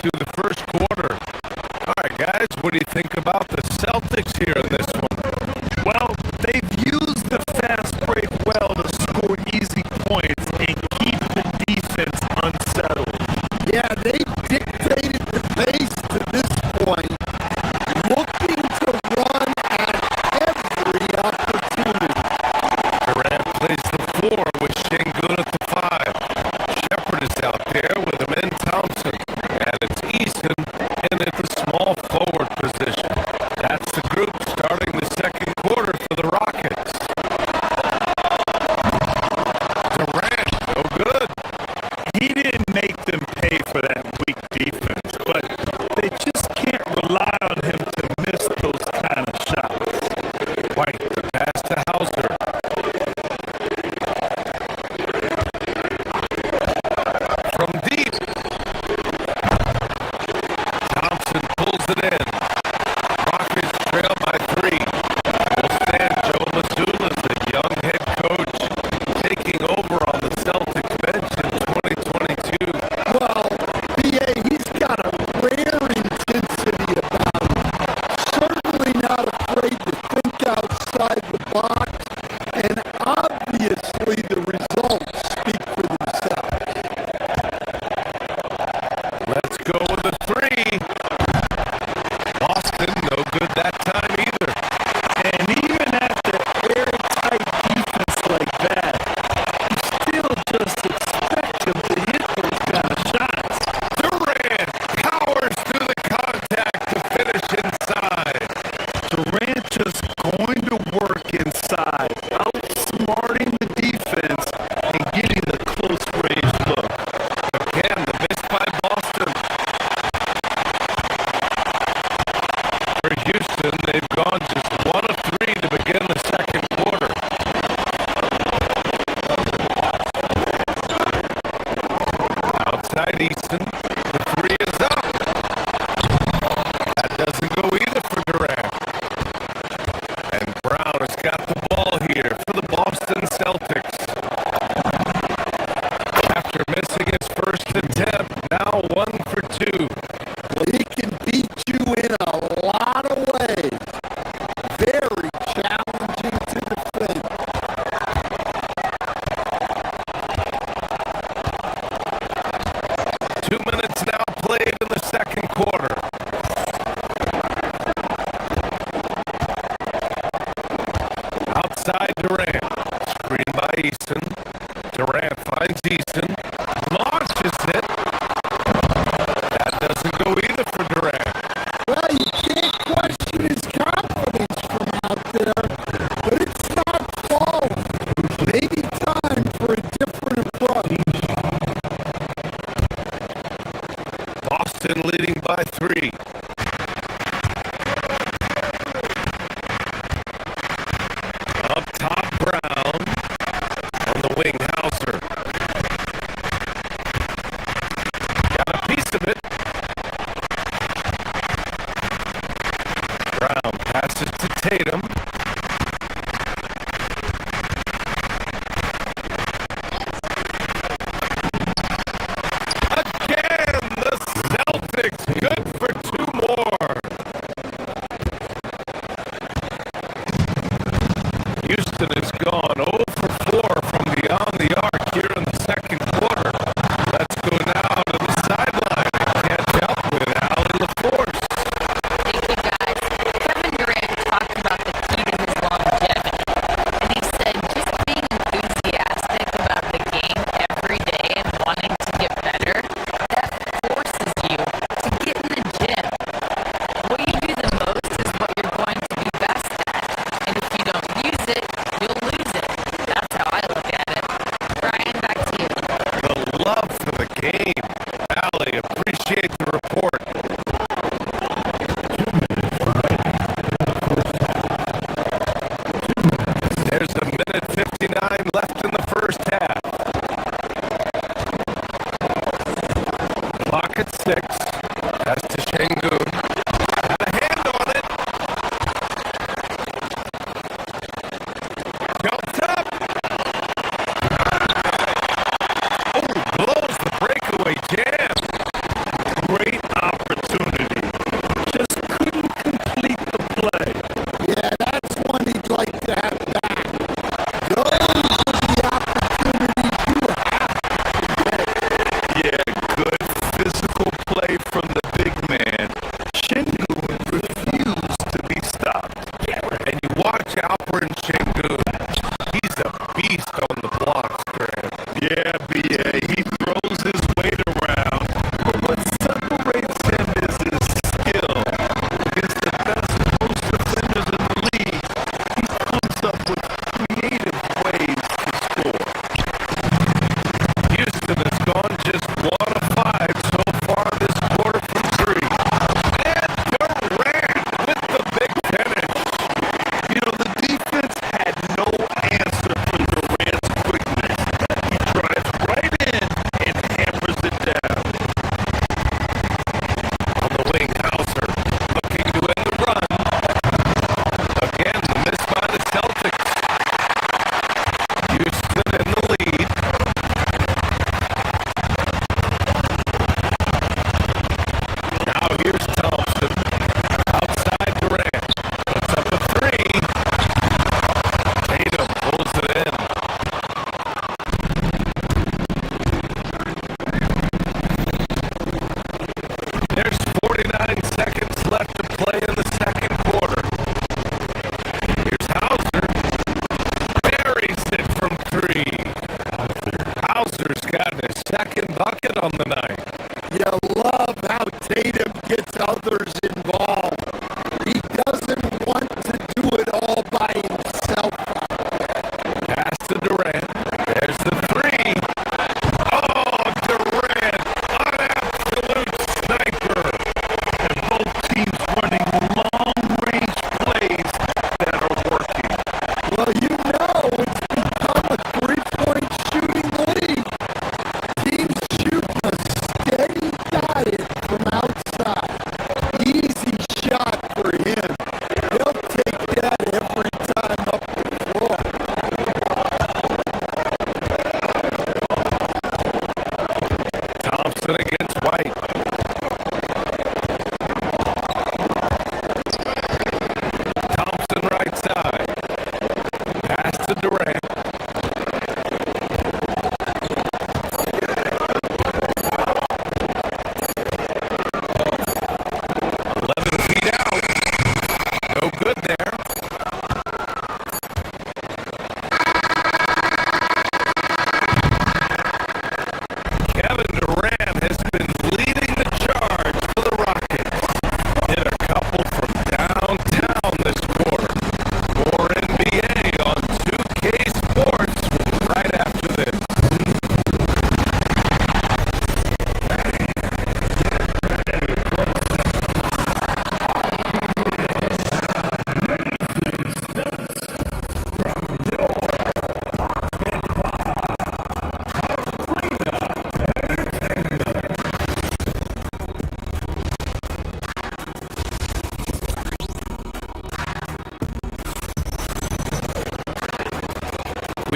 through the first quarter. All right, guys, what do you think about the Celtics here in this one? Well, they've used the fast break well to score easy points and keep the defense unsettled. Yeah, they dictated the pace to this point, looking to run at every opportunity. Durant plays the 4 with Şengün at the 5. Shepard is out there with him and Thompson. And it's Easton in at the small forward position. That's the group starting the second quarter for the Rockets. Durant, no good. He didn't make them pay for that weak defense, but they just can't rely on him to miss those kind of shots. White, the pass to Hauser. From deep. Thompson pulls it in. Rockets trail by 3. We'll stand Joe Mazzulla, the young head coach, taking over on the Celtics bench in 2022. Well, BA, he's got a rare intensity about him. Certainly not afraid to think outside the box, and obviously the results speak for themselves. Let's go with the 3. Boston, no good that time either. And even after airtight defense like that, you still just expect him to hit those kind of shots. Durant powers through the contact to finish inside. Durant just going to work inside, outsmarting the defense and getting the close range look. Again, the miss by Boston. For Houston, they've gone just 1 of 3 to begin the second quarter. Outside Easton, the 3 is up. That doesn't go either for Durant. And Brown has got the ball here for the Boston Celtics. After missing his first attempt, now 1 for 2. Well, he can beat you in a lot of ways. Very challenging to defend. Two minutes now played in the second quarter. Outside Durant. Screen by Easton. Durant finds Easton. Launches it. That doesn't go either for Durant. Well, you can't question his confidence from out there, but it's not falling. Maybe time for a different approach. Boston leading by 3. Up top, Brown. On the wing, Hauser. Got a piece of it. Brown passes to Tatum. Again, the Celtics good for 2 more. Houston has gone 0 for 4 from beyond the arc here in the second quarter. Let's go now to the sideline and catch up with Allie LaForce. Thank you, guys. Kevin Durant talked about the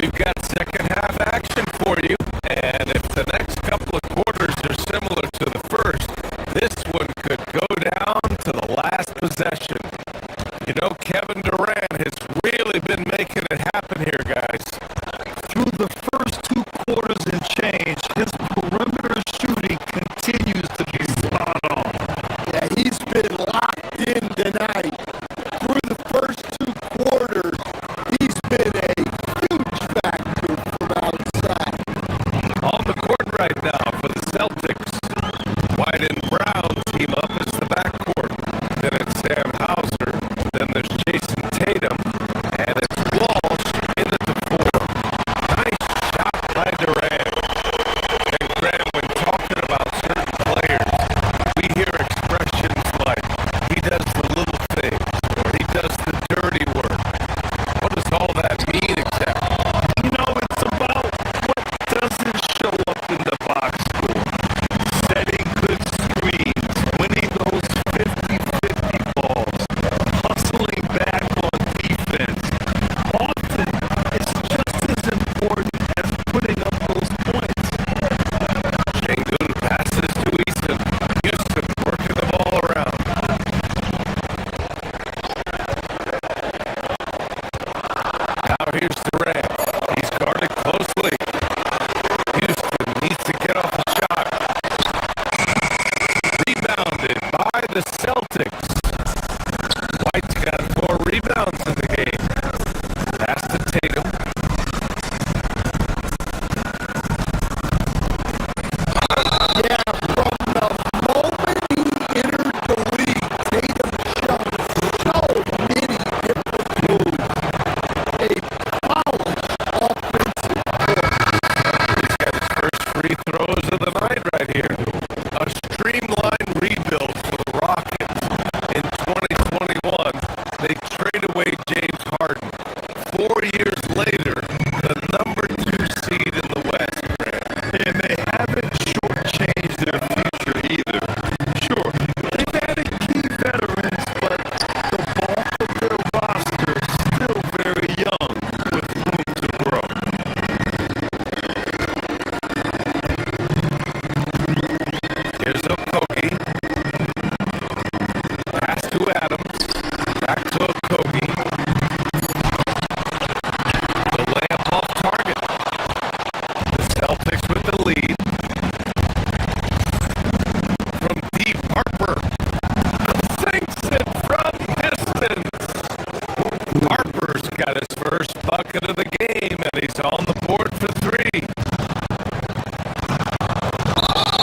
we've got second half action for you. And if the next couple of quarters are similar to the first, this one could go down to the last possession. You know, Kevin Durant has really been making it happen here, guys. Through the first 2 quarters and change, his perimeter shooting continues to be spot on. Yeah, he's been locked in tonight. Through the first 2 quarters, he's been a huge factor from outside. On the court right now for the Celtics. White and Brown team up as the backcourt. Then it's Sam Hauser. Then there's Jason Tatum. And it's Walsh in at the 4. Nice shot by Durant. And Graham, when talking about certain players, we hear expressions like, he does the little things, or he does the dirty work. What does all that mean exactly? You know, it's about what doesn't show up in the box score. Setting good screens, winning those 50-50 balls, hustling back on defense. Often, it's just as important as putting up those points. Şengün passes to Easton. Houston working the ball around. Now here's Durant. He's guarded closely. Houston needs to get off a shot. Rebounded by the Celtics. White's got 4 rebounds in the game. Pass to Tatum. Yeah, from the moment he entered the league, Tatum showed so many different moves. A polished offensive player. He's got his first free throws of the night right here. A streamlined rebuild for the Rockets in 2021. They trade away James Harden. 4 years later, the number 2 seed in the West. And they haven't shortchanged their future either. Sure, they've added key veterans, but the bulk of their roster is still very young, with room to grow. Here's Okogie. Pass to Adams. Back to Okogie. The layup off target. The Celtics with the lead. From deep, Harper sinks it from distance. Harper's got his first bucket of the game, and he's on the board for 3.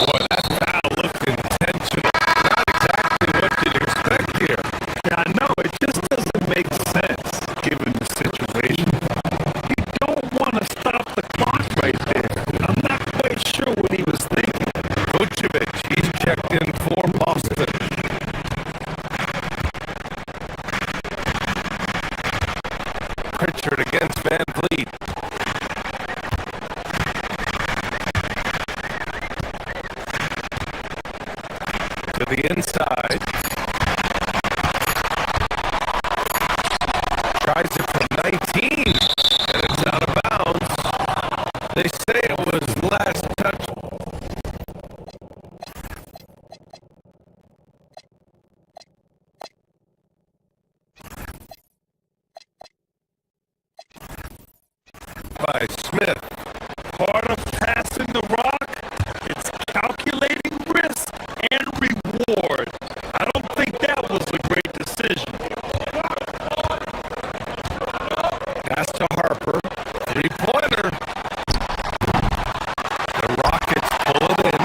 Boy, that foul looked intentional. Not exactly what you'd expect here. Yeah, I know, it just doesn't make sense given the situation. You don't want to stop the clock right there. I'm not quite sure what he was thinking. Vucevic, he's checked in for Boston. Pritchard against Van Vliet. To the inside. Tries it from 19, and it's out of bounds. They say it was last touch. By Smith. Part of passing the rock, it's calculating risk and reward. I don't think that was a great decision. Pass to Harper. 3-pointer. The Rockets pull it in.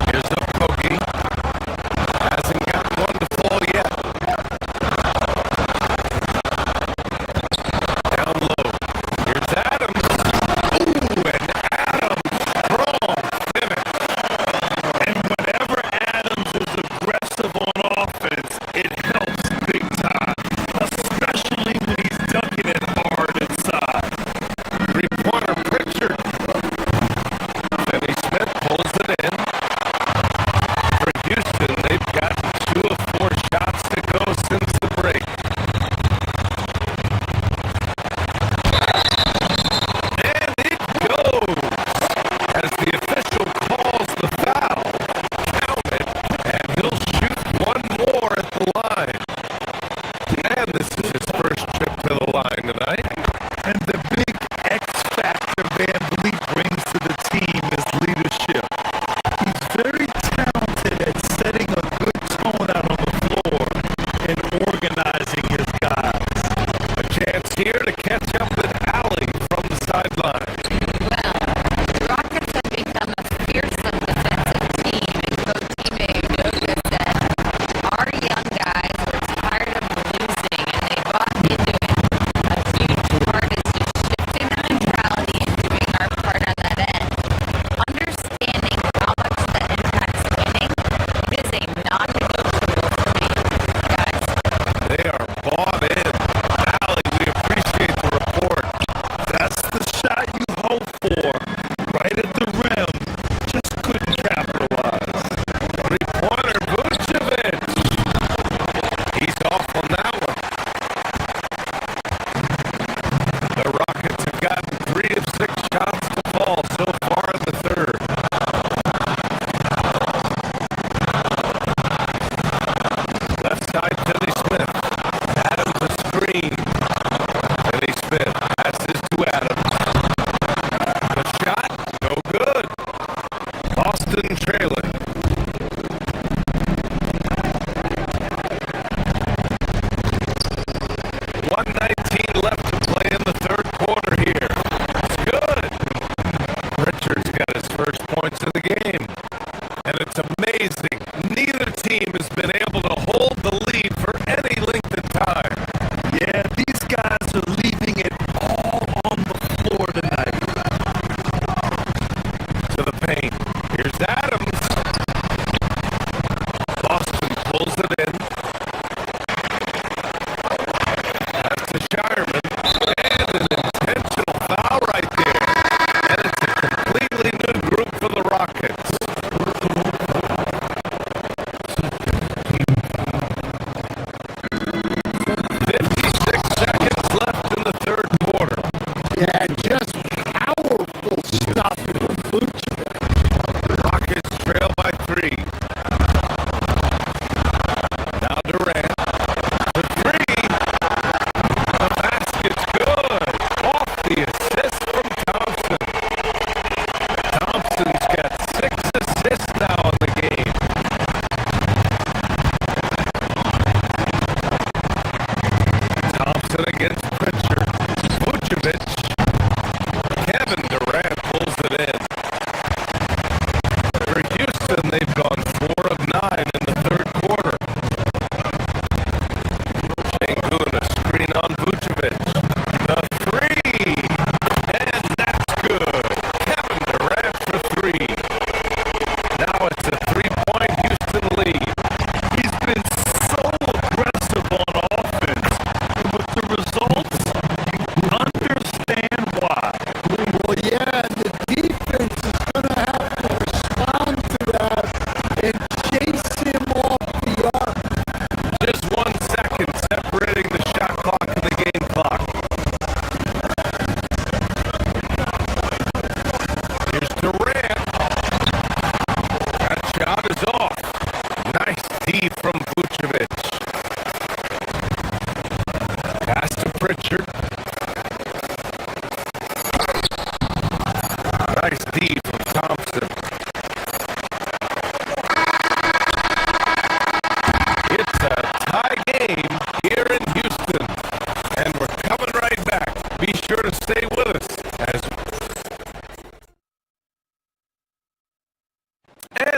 Here's Okogie. Hasn't got one to fall yet.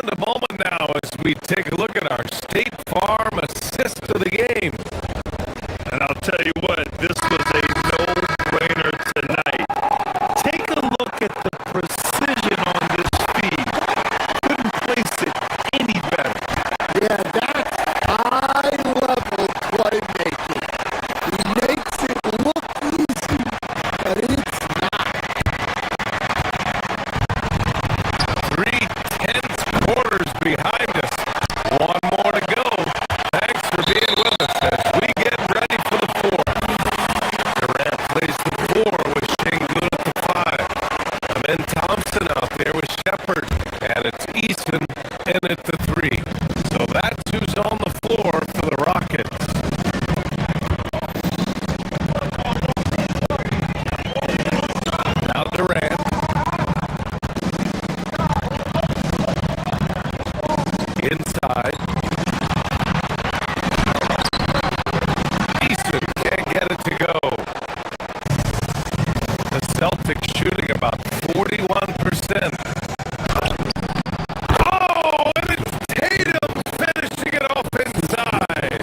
spend a moment now as we take a look at our State Farm assist of the game. And I'll tell you what, this was a no-brainer tonight. Take a look at the precision on this feed. Couldn't place it any better. Yeah, that's high-level playmaking. He makes it look easy, but it's not. 3 tense quarters behind us. One more to go. Thanks for being with us as we get ready for the 4th. Durant plays the 4 with Şengün at the 5. And then Thompson out there with Shepard. And it's Eason in at the 3. So that's who's on the floor for the Rockets. Now Durant. Inside. Eason can't get it to go. The Celtics shooting about 41%. Oh, and it's Tatum finishing it off inside.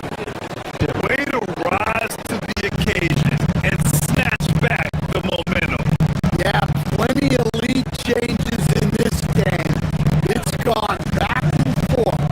Way to rise to the occasion and snatch back the momentum. Yeah, plenty of lead changes in this game. It's gone back and forth.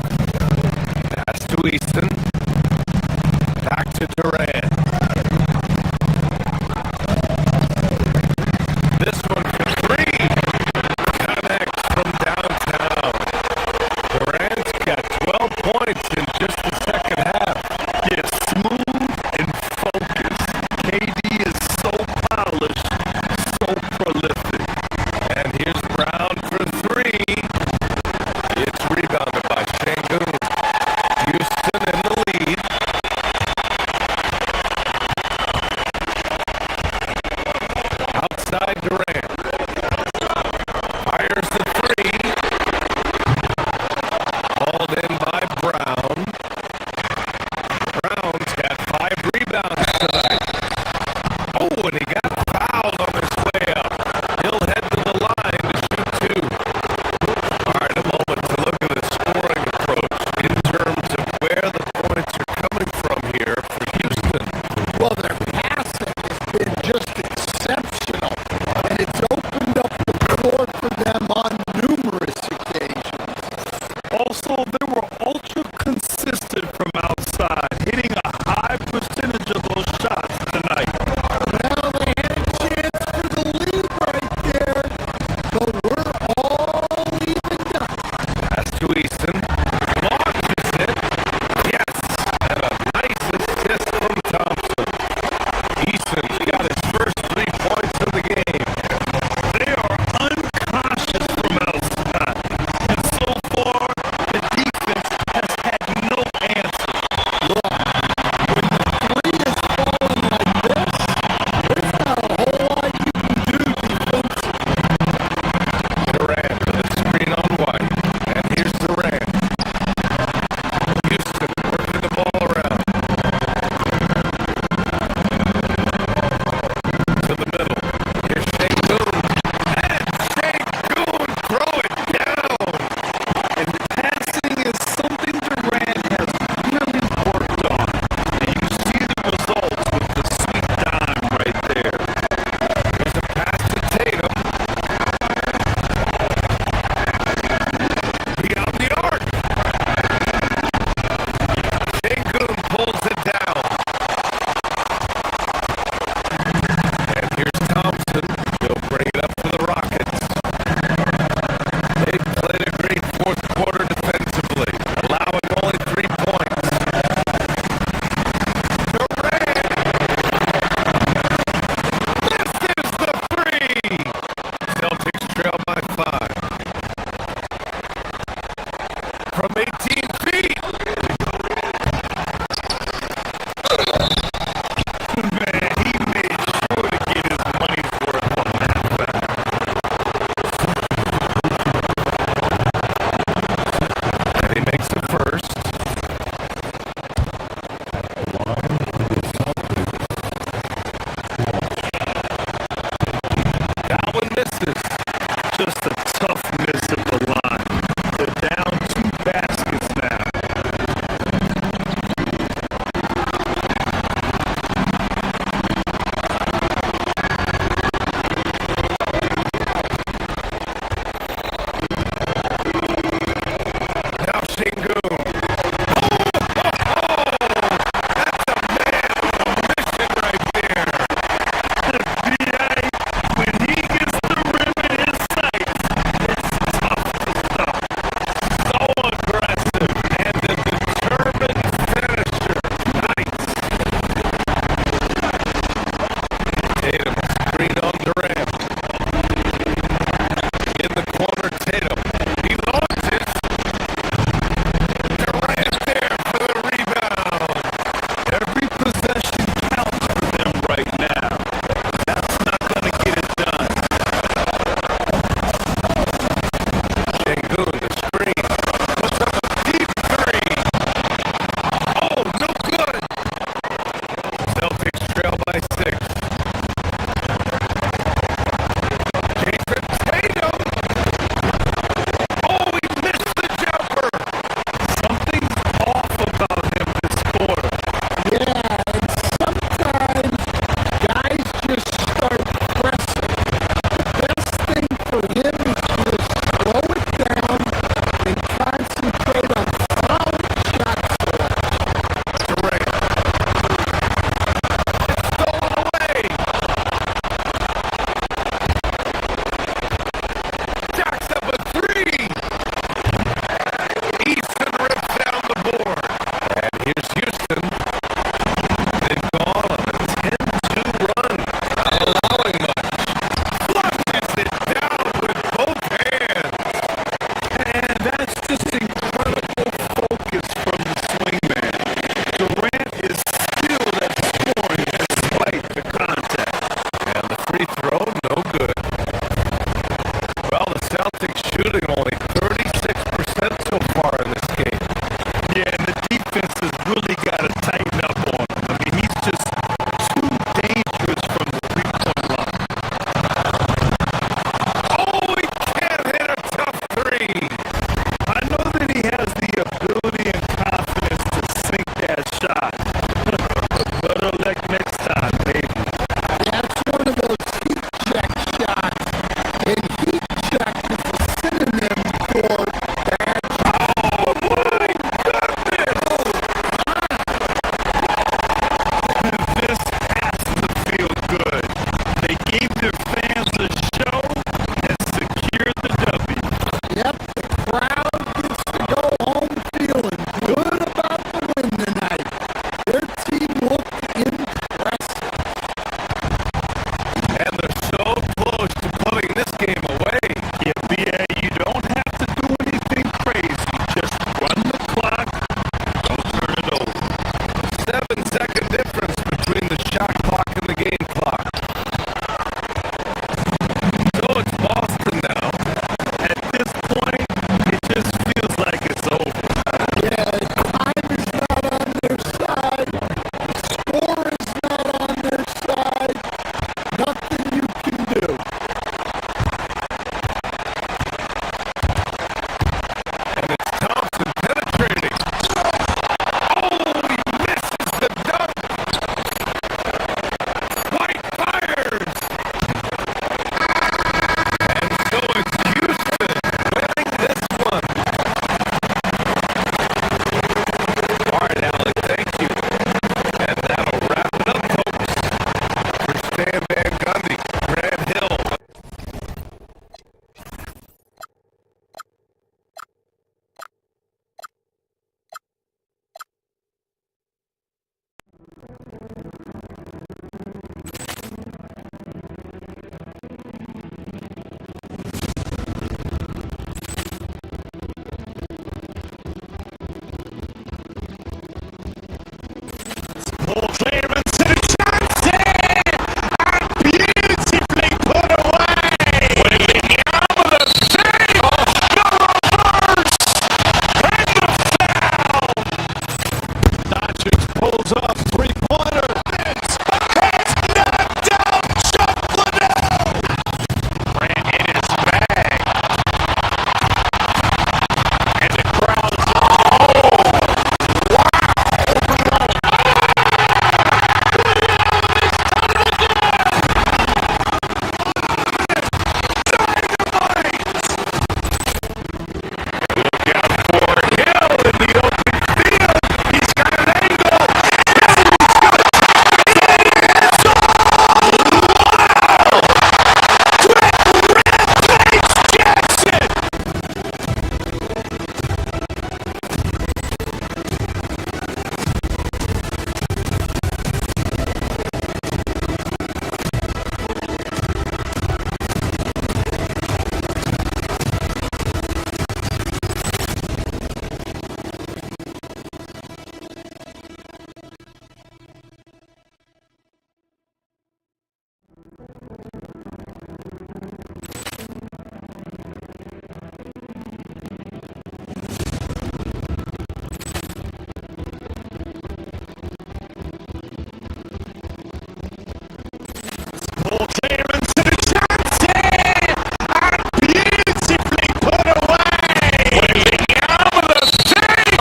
Ball clearance and a chance here! And beautifully put away! Waving out of the thing!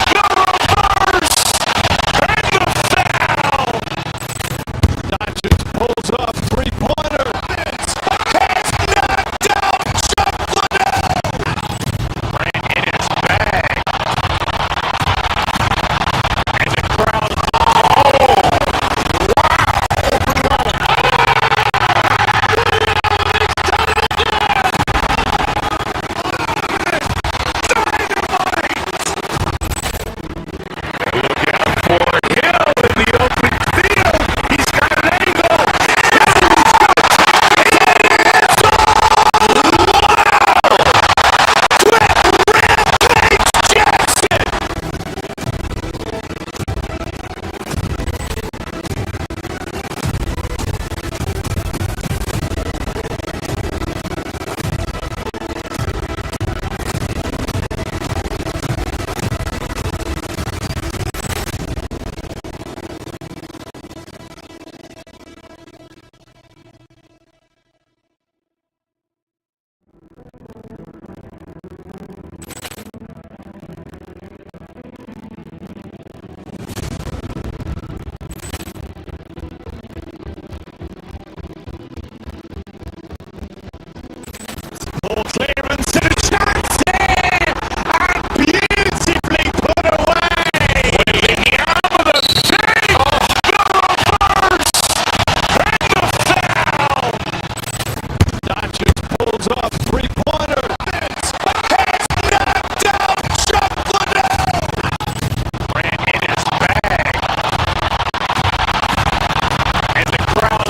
The reverse! And the foul! Dodgers pulls up three-pointer. It's knocked out Chocolate! Right in his bag. And the crowd. Ball clearance and a chance here! And beautifully put away! Waving out of the thing! The reverse! And the foul! Dodgers pulls up three-pointer. It's knocked out Chocolate! Ran in his bag. And the crowd.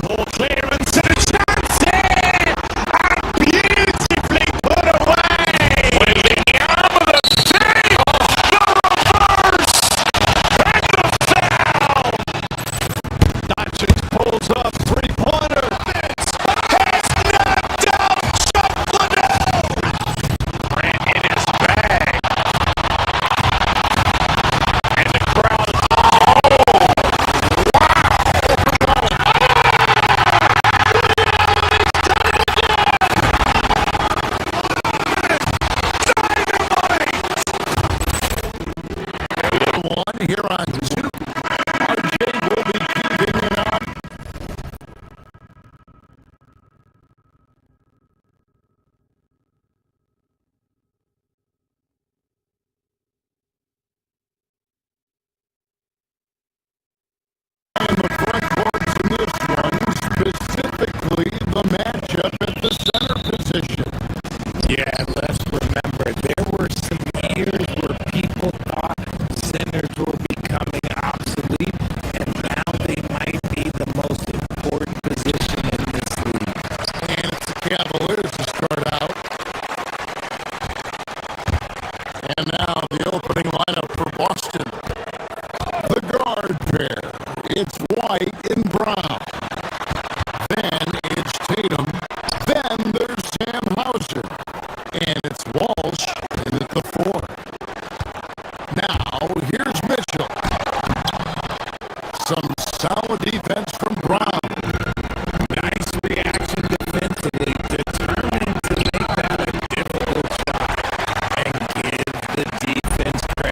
Ball clearance and a chance here! And beautifully put away! Waving out of the thing! The reverse! And the foul! Dodgers pulls up three-pointer. It's knocked out Chocolate! Ran in his bag. And the crowd. One here on two. RJ will be keeping it up. In the front courts in this one, specifically the matchup at the center position. Yeah, let's remember, there were some years where people thought centers were becoming obsolete, and now they might be the most important position in this league. And it's the Cavaliers to start out. And now the opening lineup for Boston. The guard pair. It's White and Brown. Then it's Tatum. Then there's Sam Hauser. And it's Walsh in at the 4. Now, here's Mitchell. Some solid defense from Brown. Nice reaction defensively, determined to make that a difficult shot and give the defense credit.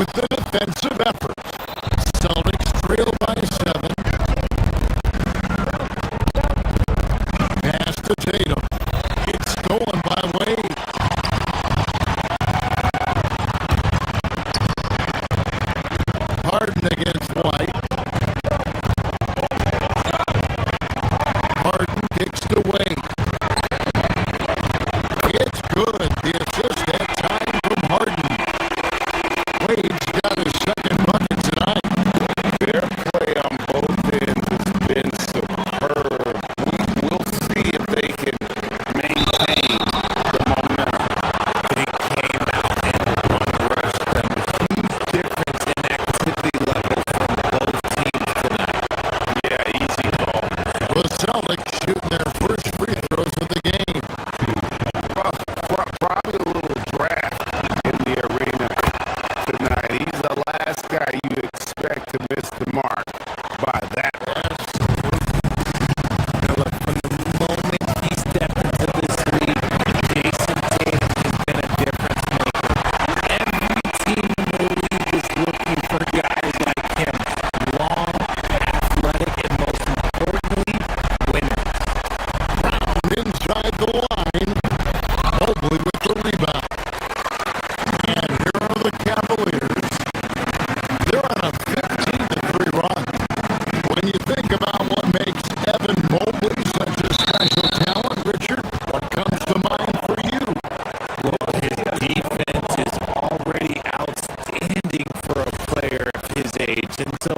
with the defensive effort. Celtics trail by 7. Pass to Tatum. It's stolen by Wade. Harden against White. Harden kicks to Wade. It's good. The assist that time from Harden. Wade's got his second bucket tonight. Their play on both ends has been superb. We'll see if they can maintain the momentum. They came out and rushed them. Huge difference in activity level from both teams tonight. Yeah, easy ball. The Celtics shooting their first free throws of the game. Probably a little draft in the arena tonight. He's the last guy you expect to miss the mark by that much. Look, from the moment he stepped into this league, Jason Tatum has been a difference maker. Every team in the league is looking for guys like him. Long, athletic, and most importantly, winners. Brown inside the line. Mobley with the rebound. And here are the Cavaliers. They're on a 15-3 run. When you think about what makes Evan Mobley such a special talent, Richard, what comes to mind for you? Well, his defense is already outstanding for a player of his age. And so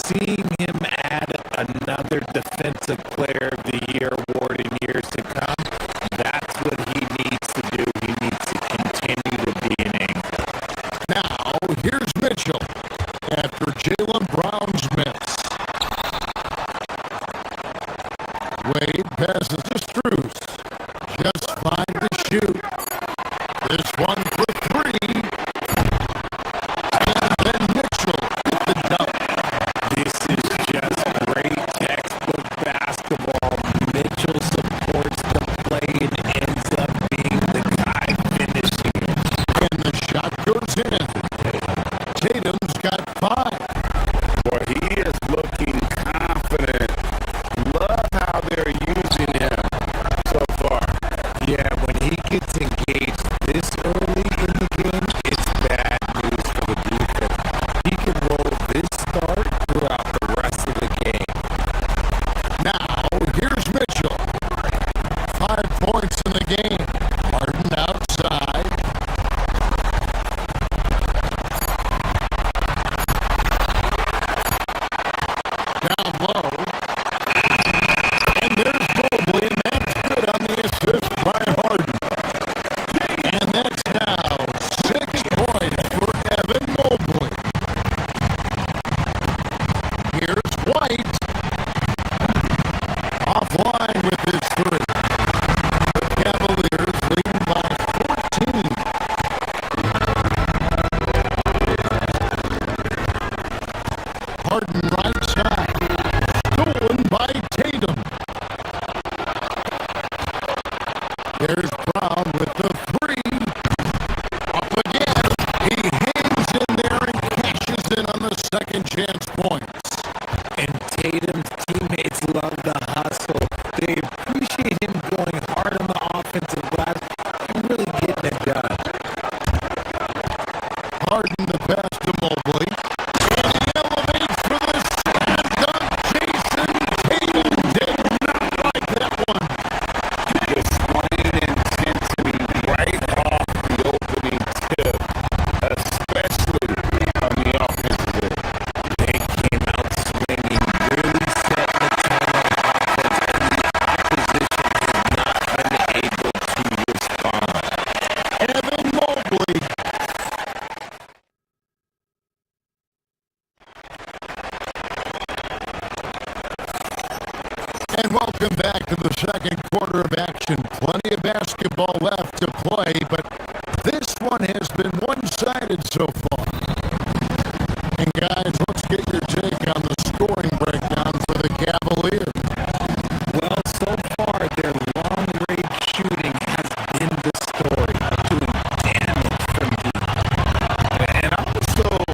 seeing him add another Defensive Player of the Year award in years to come, that's what he needs to do. He needs to continue to be an anchor. Now, here's Mitchell after Jaylen Brown's miss. Wade passes to Strus. Just 5 to shoot. This one for 3. And then Mitchell with the dunk. This is just great textbook basketball. Mitchell supports the play and ends up being the guy finishing it. And the shot goes in. Tatum's got 5. Boy, he is looking confident. Love how they're using him so far. Yeah, when he gets engaged this early in the game, it's bad news for the defense. He can roll this start throughout the rest of the game. Now, here's Mitchell. 5 points in the game. Harden outside. Down low. And there's Mobley, and that's good on the assist by Harden. And that's now 6 points for Evan Mobley. Here's White. Offline with his 3. The Cavaliers lead by 14. Harden right side. Stolen by Tatum. There's Brown with the 3. Up again. He hangs in there and cashes in on the second chance points. And Tatum's teammates love the hustle. They appreciate him going hard on the offensive glass and really getting it done. Harden the pass to Mobley. And he elevates for the slam dunk. Jason Tatum did not like that one. Displaying intensity right off the opening tip, especially on the offensive end. They came out swinging, really set the tone on offense, and the opposition has not been able to respond. Evan Mobley. And welcome back to the second quarter of action. Plenty of basketball left to play, but this one has been one-sided so far. And guys, let's get your take on the scoring breakdown for the Cavaliers. Well, so far, their long-range shooting has been the story, doing damage from deep. And also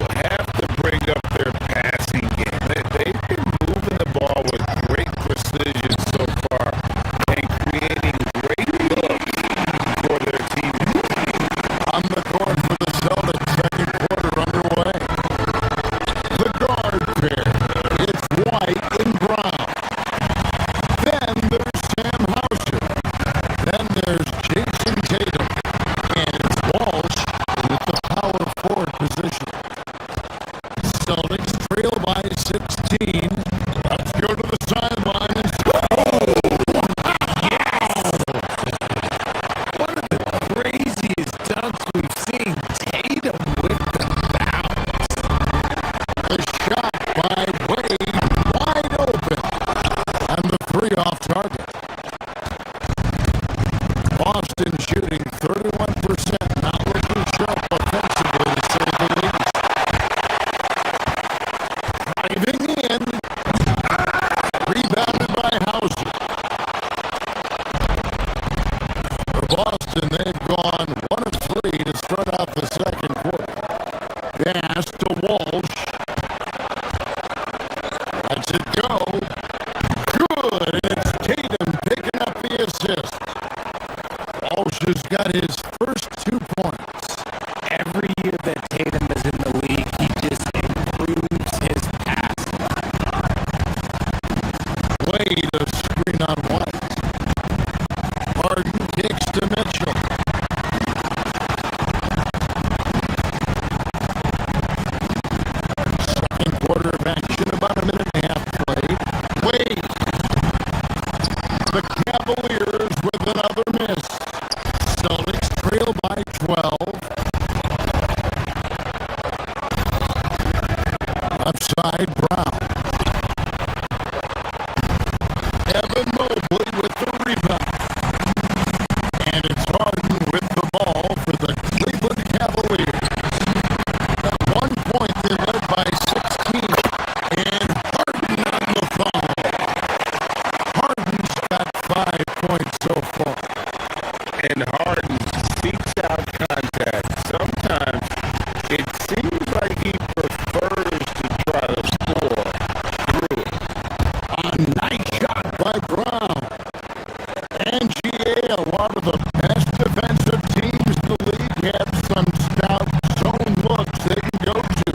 Celtics trail by 16. Let's go to the sideline. One of the craziest dunks we've seen. Tatum with the bounce. The shot by Wade, wide open. And the three off target. Boston shooting 31%, not looking sharp offensively, to say the least. Driving in. Rebounded by Hauser. For Boston, they've gone 1 of 3 to start out the second quarter. Pass to Walsh. Lets it go. Good, and it's Tatum picking up the assist. Walsh has got his first 2 points. Every year that Tatum is in the league, he just improves his pass. Wade, a screen on White. Harden kicks to Mitchell. Second quarter of action, about a minute and a half played. Wade. The Cavaliers with another miss. Celtics trail by 12. Left side, Brown. Evan Mobley with the rebound. And it's Harden with the ball for the Cleveland Cavaliers. At 1 point, they led by 16. And Harden on the foul. Harden's got 5 points so far. And Harden seeks out contact. Sometimes it seems like he prefers to try to score through it. A nice shot by Brown. And GA, a lot of the best defensive teams in the league have some stout zone looks they can go to.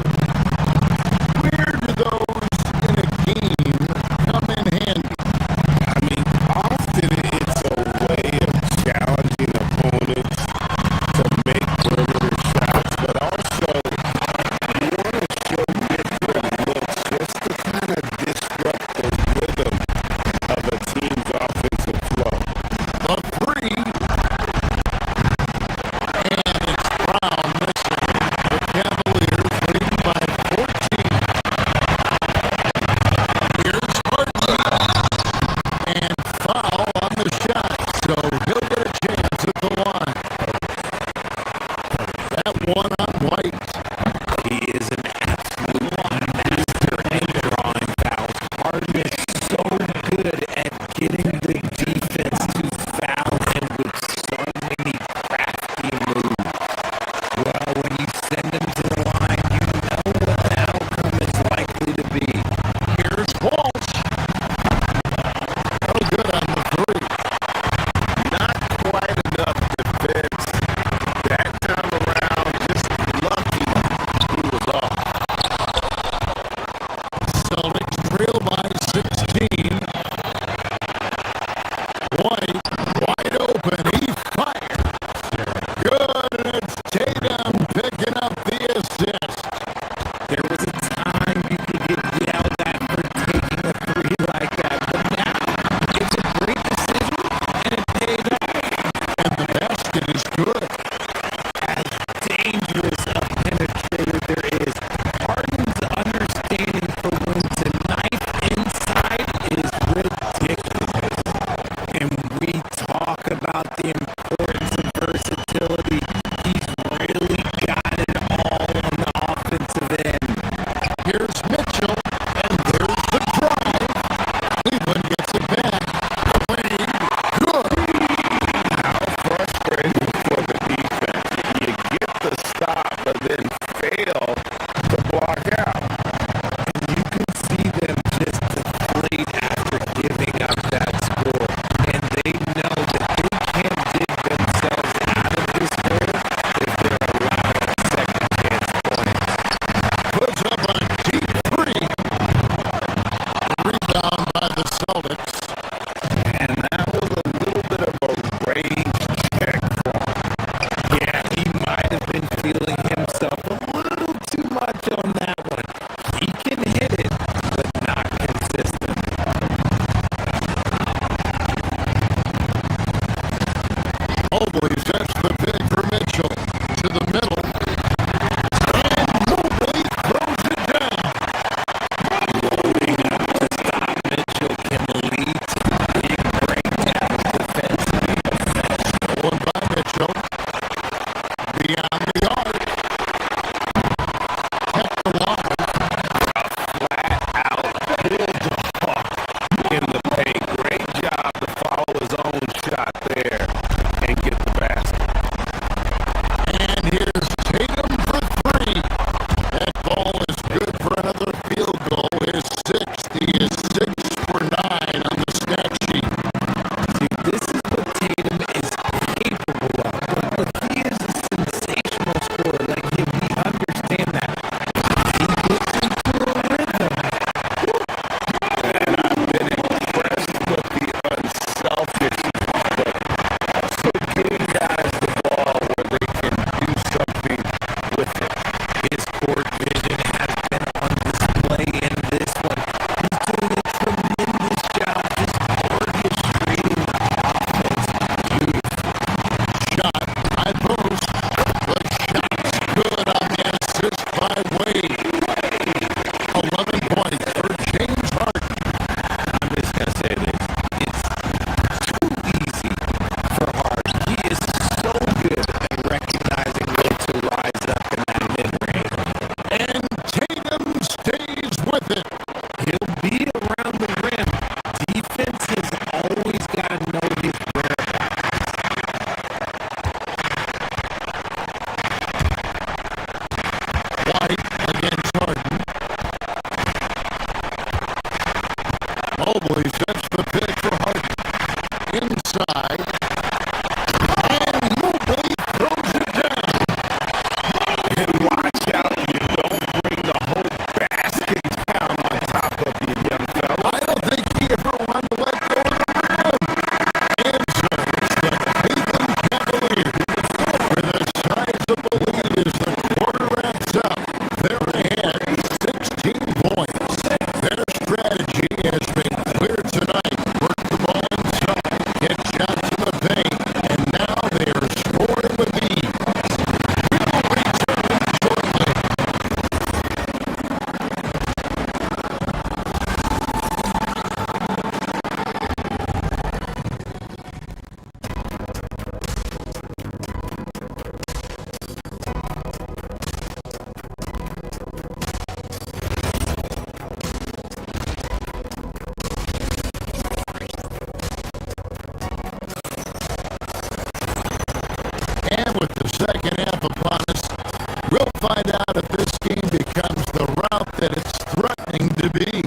to be.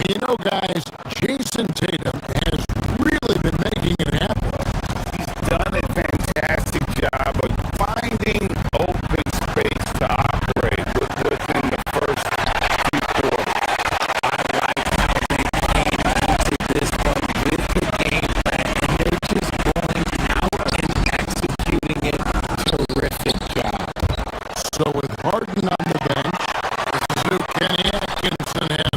You know, guys, Jason Tatum has really been making it happen. Done a fantastic job of finding open space to operate within the first few quarters. I like how they came into this one with the game plan, and they're just going out and executing it. Terrific job. So with Harden on the bench, this is who Kenny Atkinson has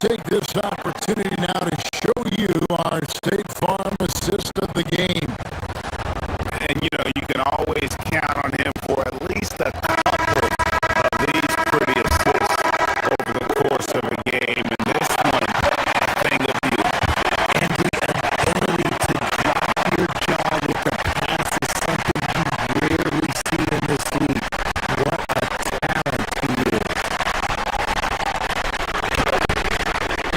take this opportunity now to show you our State Farm assist of the game. And, you know, you can always count on him for at least a couple of these pretty assists over the course of a game. And this one, a thing of beauty. And the ability to drop your jaw with the pass is something you rarely see in this league. What a talent he is.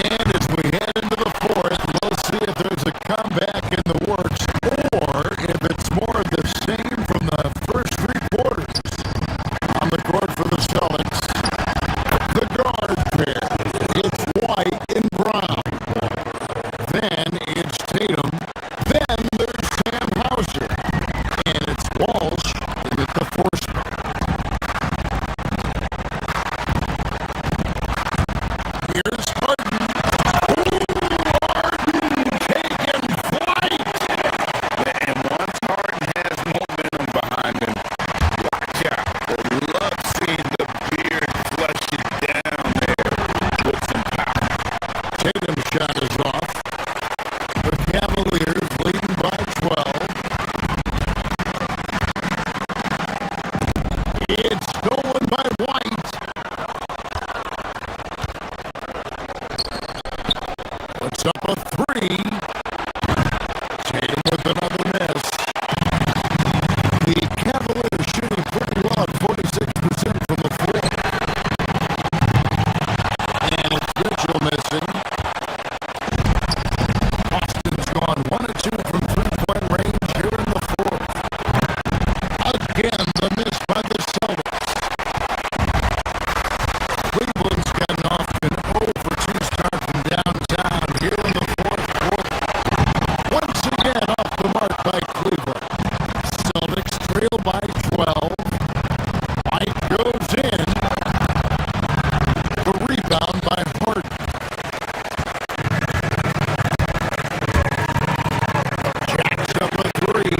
And as we head into the fourth, we'll see if there's a comeback in the works or if it's more of the same from the first three quarters. On the court for the Celtics, the guard pair. It's White and Brown. Then it's Tatum. Then there's Sam Hauser. And it's Walsh with the force. Here's Harden. Taking flight. And once Harden has momentum behind him, watch out. I love seeing the beard flush it down there with some power. Tatum's shot is off. The Cavaliers leading by 12. It's stolen by White. Puts up a three. Tatum with another miss. The Cavaliers shooting pretty well at 46% from the floor. And it's Mitchell missing. Boston's gone 1 of 2 from three-point range here in the fourth. Again, the miss by the Celtics. Cleveland's gotten off to an 0 for 2 start from downtown here in the fourth quarter. Once again off the mark by Cleveland. Celtics trail by 12. White goes in. The rebound by Harden. Jacks up a three.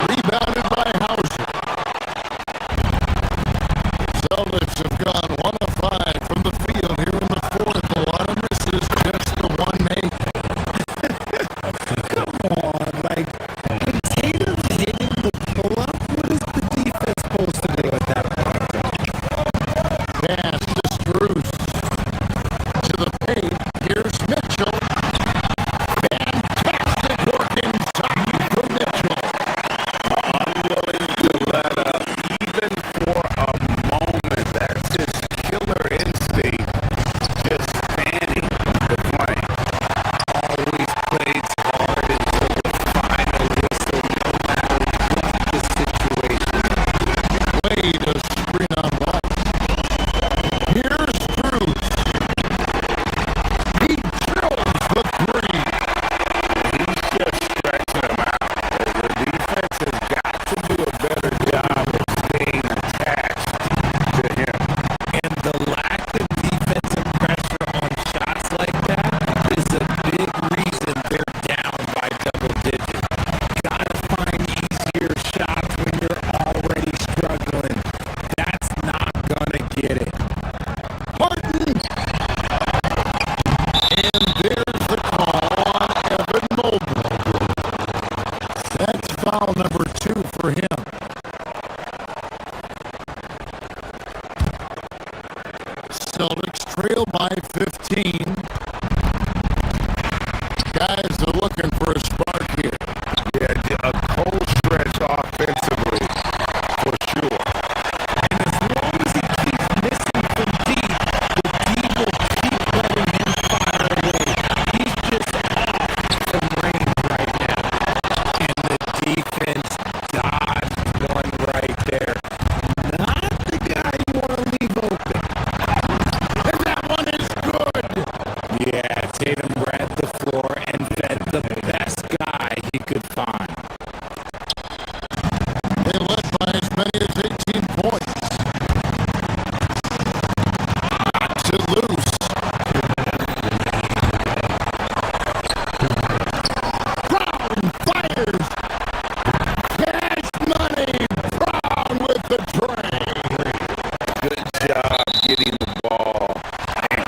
Rebounded by Hauser. Celtics have gone 1 of 5 from the field here in the fourth. A lot of misses, just the one made. Come on, like, when Tatum's hitting the pull-up, what is the defense supposed to do at that point? Pass to Strus. To the paint. Here's Mitchell. Fantastic work inside from Mitchell. Unwilling to let up even for a moment. That's his killer instinct. Just fanning the flame. Always plays hard until the final whistle, no matter what the situation. Wade a screen on White. Here's Strus. He drills the three. He's just stretching him out. The defense has got to do a better job of staying attached to him. And the lack of defensive pressure on shots like that is a big reason they're down by double digits. Gotta find easier shots when you're already struggling. That's not gonna get it. Harden. And there's the call on Evan Mobley. That's foul number 2 for him. Celtics trail by 15. Guys are looking for a spark here. Yeah, a cold stretch offensively, for sure. And as long as he keeps missing from deep, the D will keep letting him fire away. He's just off from range right now. And the defense dodged one right there. Not the guy you want to leave open. And that one is good. Yeah, Tatum grabbed the floor and fed the best guy he could find. They led by as many as 18 points. Knocks it loose. Brown fires. Cash money. Brown with the tray. Good job getting the ball and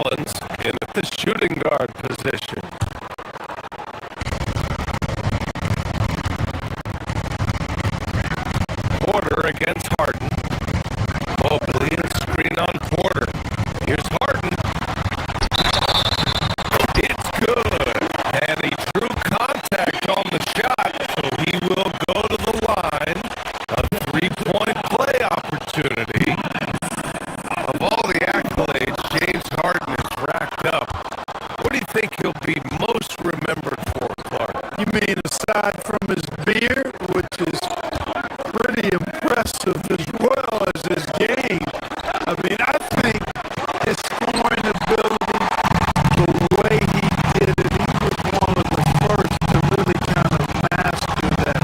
Collins in at the shooting guard position. Porter against Harden. Mobley and screen on Porter. Here's Harden. It's good. And he drew contact on the shot, so he will go to the line. A three-point play opportunity. Of all the accolades James Harden has racked up, what do you think he'll be most remembered for, Clark? You mean aside from his beard, which is pretty impressive, as well as his game? I mean, I think his scoring ability, the way he did it, he was one of the first to really kind of master that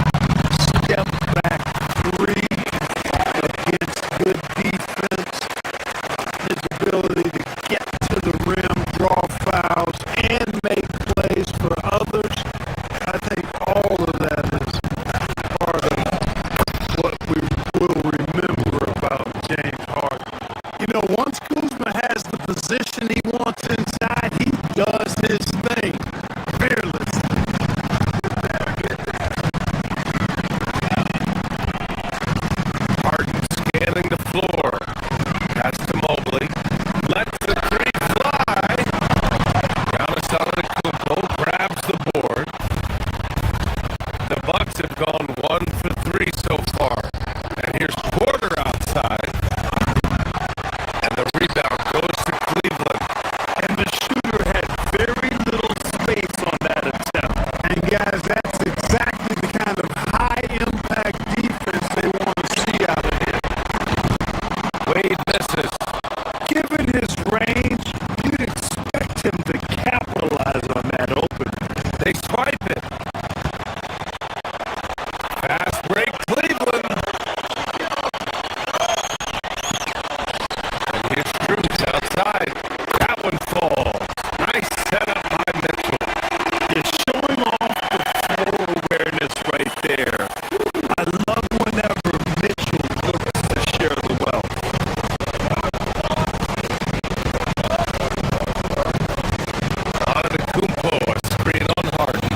step back three against good defense. His ability to get to the rim, draw fouls, and make plays for others. I think all of that is part of what we will remember about James Harden. You know, once Kuzma has the position he wants inside, he does his thing fearlessly. Harden scanning the floor. That's to Mobley. Lets the three fly. Giannis Antetokounmpo grabs the board. The Bucks have gone 1 for 3 so far. And here's Porter outside. And the rebound goes to Cleveland. And the shooter had very little space on that attempt. And guys, that's exactly the kind of high-impact defense they want to see out of him. Wade misses. Given his range, you'd expect him to capitalize on that opening. They swipe it. Fast break, Cleveland. And here's Cruz outside. That one falls. Nice setup by Mitchell. You're showing off the floor awareness right there. I love whenever Mitchell looks to share the wealth. Antetokounmpo, a screen on Harden.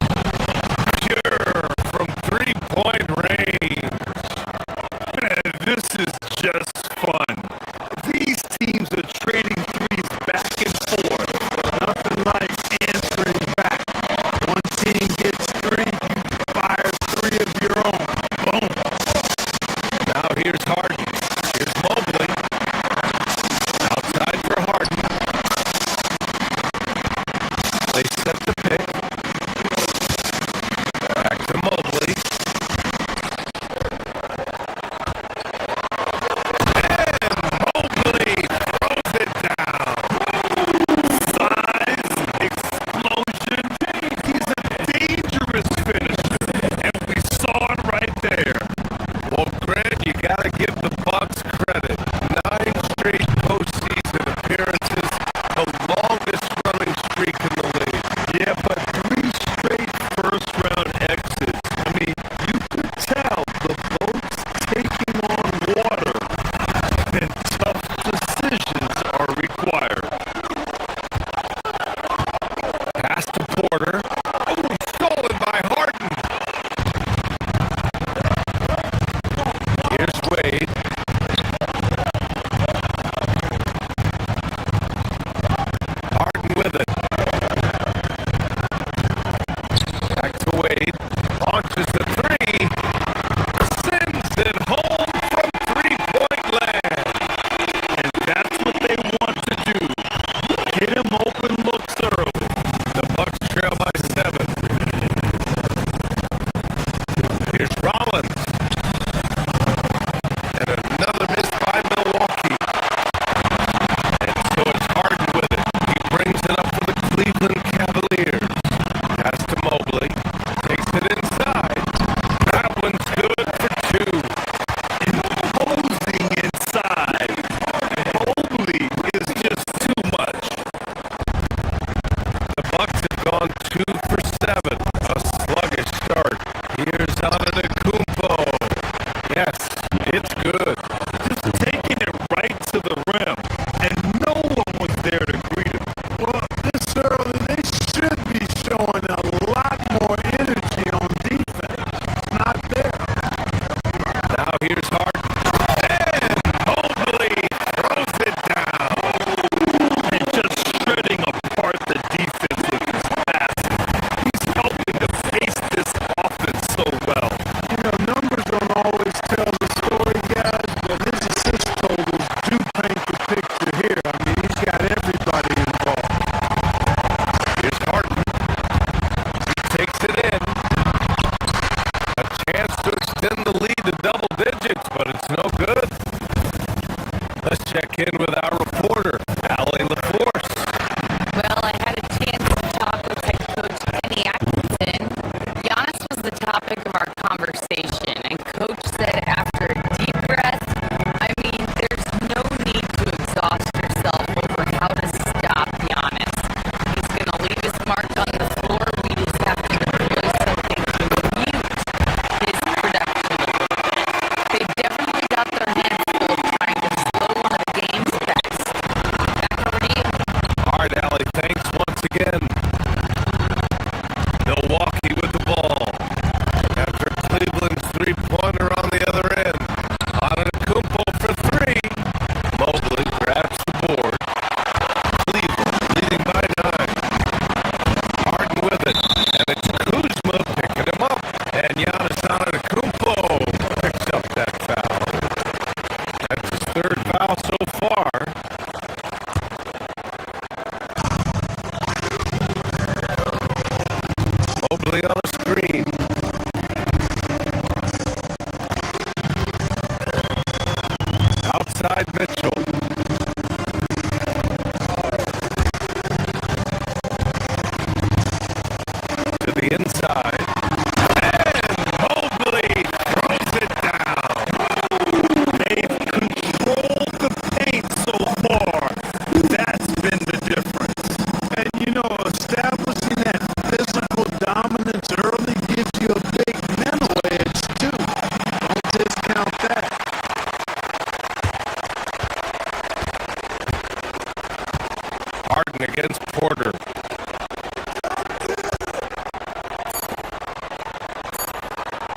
Harden against Porter.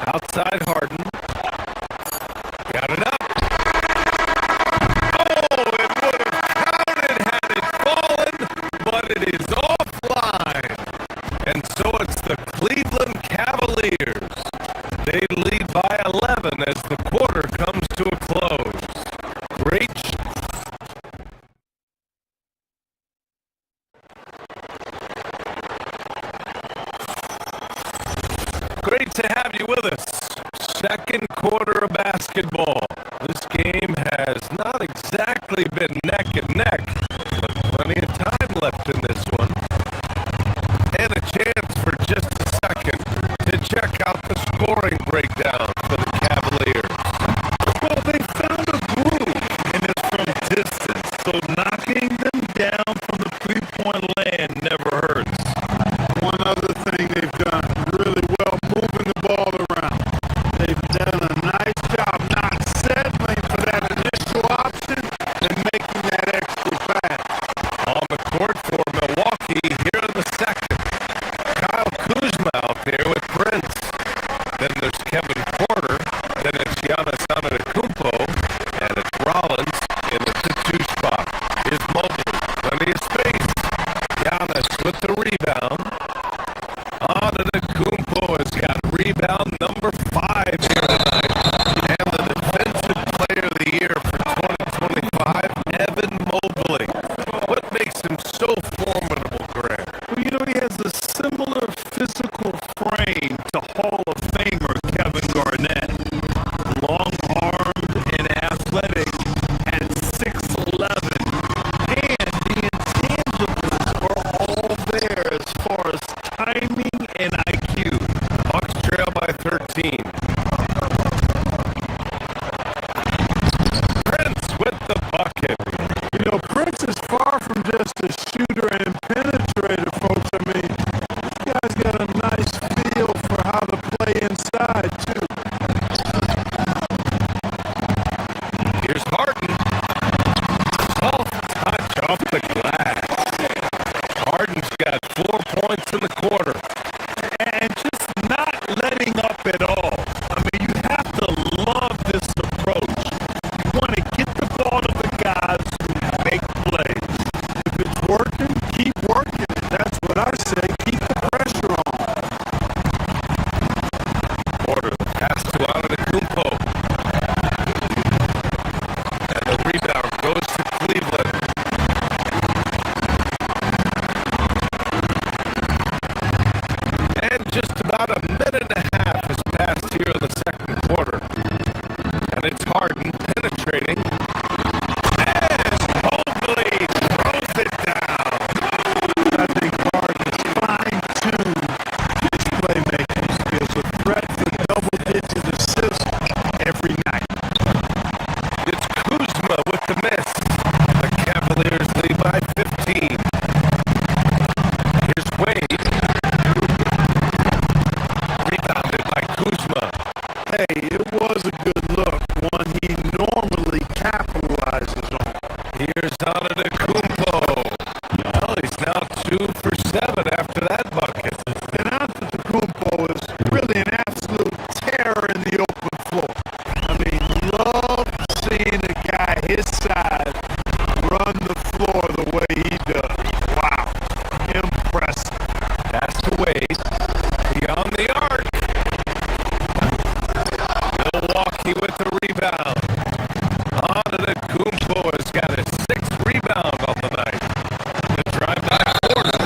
Outside Harden. Got it up. Oh, it would have counted had it fallen, but it is offline. And so it's the Cleveland Cavaliers. They lead by 11 as the quarter comes to a close. Great to have you with us. Second quarter of basketball. This game has not exactly been neck and neck, but plenty of time left in this one. And a chance for just a second to check out the scoring breakdown for the Cavaliers. Well, they found a groove, and it's from distance, so knocking them down from the three-point land never hurts. One other thing they've done really well, moving the ball around. They've done a nice job not settling for that initial option and making that extra pass. On the court for Milwaukee here in the second. Kyle Kuzma out there with Prince. Then there's Kevin Porter. Then it's Giannis Antetokounmpo. And it's Rollins in the 2 spot. Here's Mobley. Plenty of space. Giannis with the rebound. Antetokounmpo has got rebound number 5 here tonight. And the defensive player of the year for 2025, Evan Mobley. What makes him so formidable, Grant? Well, you know, he has a similar physical frame to Hall of Famer Kevin Garnett. Long-armed and athletic at 6'11". And the intangibles are all there as far as timing and IQ. Bucks trail by 13. Prince with the bucket. You know, Prince is far from just a shooter and penetrator, folks. I mean, this guy's got a nice feel for how to play inside, too. Here's Harden. Soft touch off the glass. Harden's got 4 points in the quarter. And just not letting up at all. I mean, you have to love this approach. You want to get the ball to the guys who make plays. If it's working, keep working it. That's what I say. Keep the pressure on. Porter, the pass to Antetokounmpo. And the rebound goes to Cleveland. And just about a minute and a half has passed here in the second quarter. And it's Harden penetrating. And Mobley throws it down. I think Harden's fine-tuned his playmaking skills. A threat for double-digit assists every night. It's Kuzma with the miss. The Cavaliers lead by 15. Here's Wade. Rebounded by Kuzma. Hey, it was a good look, one he normally capitalizes on. Here's Antetokounmpo. Well, he's now 2 for 7 after that bucket. And Antetokounmpo is really an absolute terror in the open floor. I mean, love seeing a guy his size run the floor the way he does. Wow, impressive. Pass to Wade. Beyond the arc. Milwaukee with the rebound. Antetokounmpo has got his 6th rebound on the night. The drive by Porter.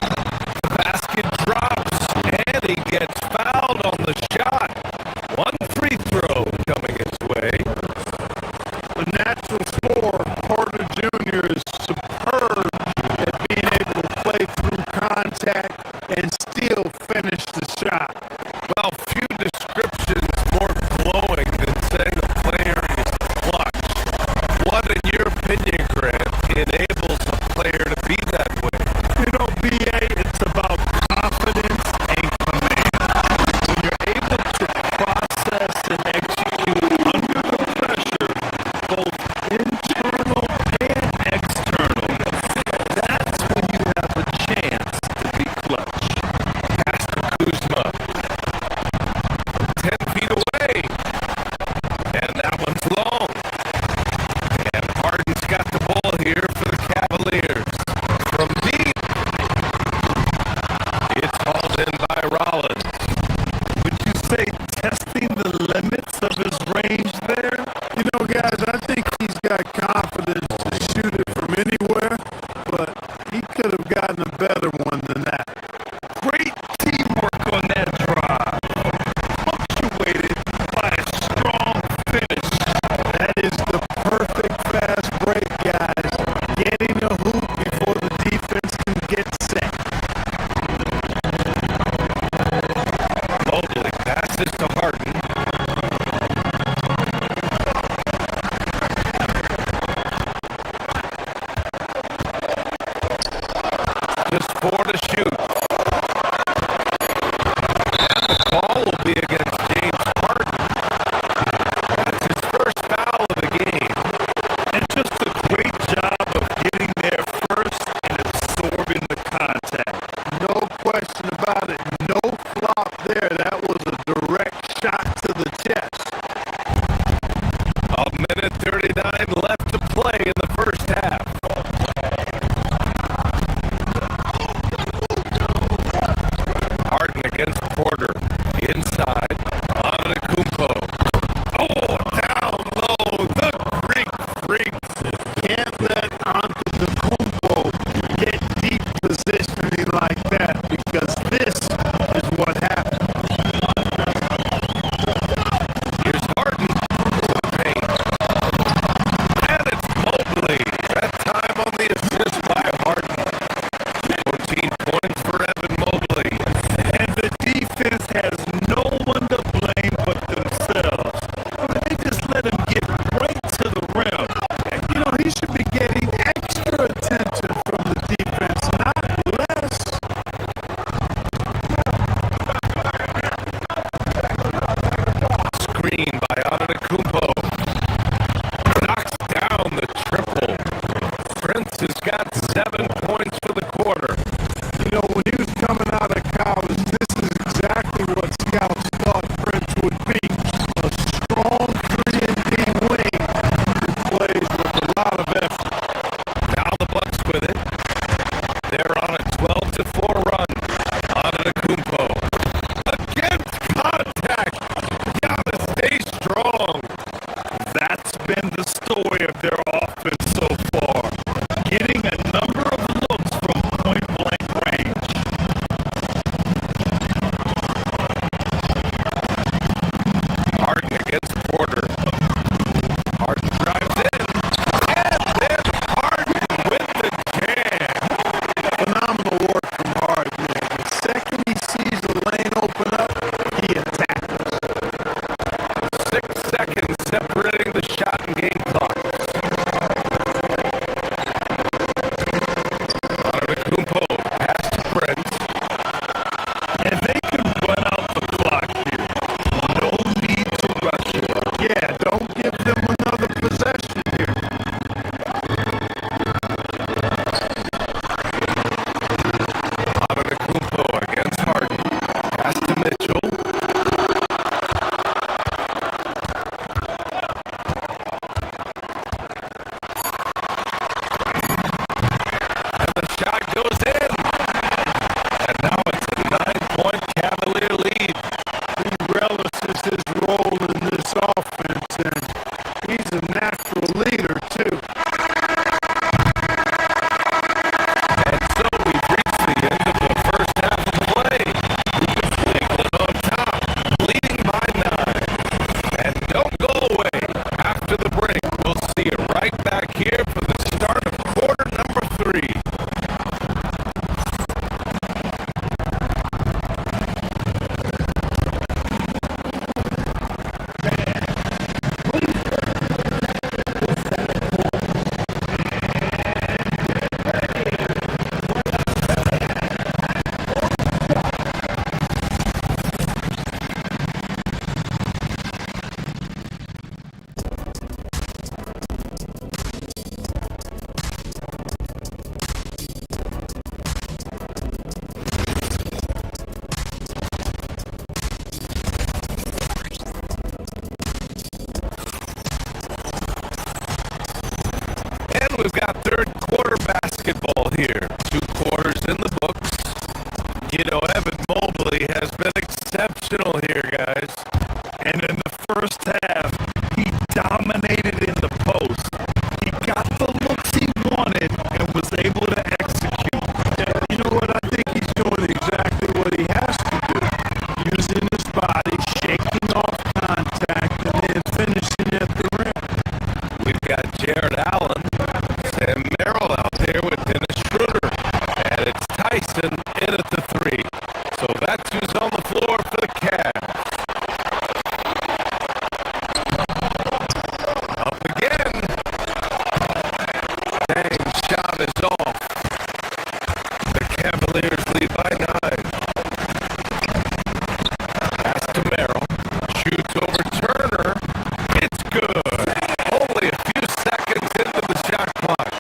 better one than that. Great teamwork on that drive. Punctuated by a strong finish. That is the perfect fast break, guys. Getting a hoop before the defense can get set. Mobley passes to Harden. Just 4 to shoot. And the ball will be against James Harden. That's his first foul of the game. And just a great job of getting there first and absorbing the contact. No question about it. No flop there. That was a direct shot to the chest. A minute 39 left to play in the first half. Harden against Porter. Inside. Antetokounmpo. Oh, down low. The Greek freaks. Can't let Antetokounmpo get deep positioning like that, because this is what happened. Here's Harden. Paint. And it's Mobley. That time on the assist by Harden. 14 points for Evan Mobley. And the defense has no one to blame but themselves. I mean, they just let him get right to the rim. And, you know, he should be getting extra attention from the defense, not less. Screen by Antetokounmpo. Knocks down the triple. Prince has got 7 points for the quarter. You know, when he was coming out of college, this is exactly what scouts thought Prince would be. A strong 3-and-D wing who plays with a lot of effort. Now the Bucks with it. They're on a 12-4 run. Antetokounmpo. Against contact. Gotta stay strong. That's been the story of their offense so far. Getting a number of looks from point-blank range. Harden against Porter. Harden drives in. And then Harden with the jam. Phenomenal work from Harden. The second he sees the lane open up, he attacks. 6 seconds separating the shot and game clock. Antetokounmpo pass to Prince. And they can run out the clock here. No need to rush it. Yeah, don't give them another possession here. Antetokounmpo against Harden. Pass to Mitchell. And the shot goes in. And now it's a 9-point Cavalier lead. He relishes his role in this offense, and he's a natural leader, too. And so we've reached the end of the first half of play. Cleveland on top, leading by 9. And don't go away. After the break, we'll see you right back here for the start of quarter number 3. We've got third quarter basketball here. 2 quarters in the books. You know, Evan Mobley has been exceptional here, guys. And in the first half, he dominated in the post. He got the looks he wanted and was able to execute. You know, in at the three. So that's who's on the floor for the Cavs. Up again. Dang, shot is off. The Cavaliers lead by 9. Pass to Merrill. Shoots over Turner. It's good. Only a few seconds into the shot clock.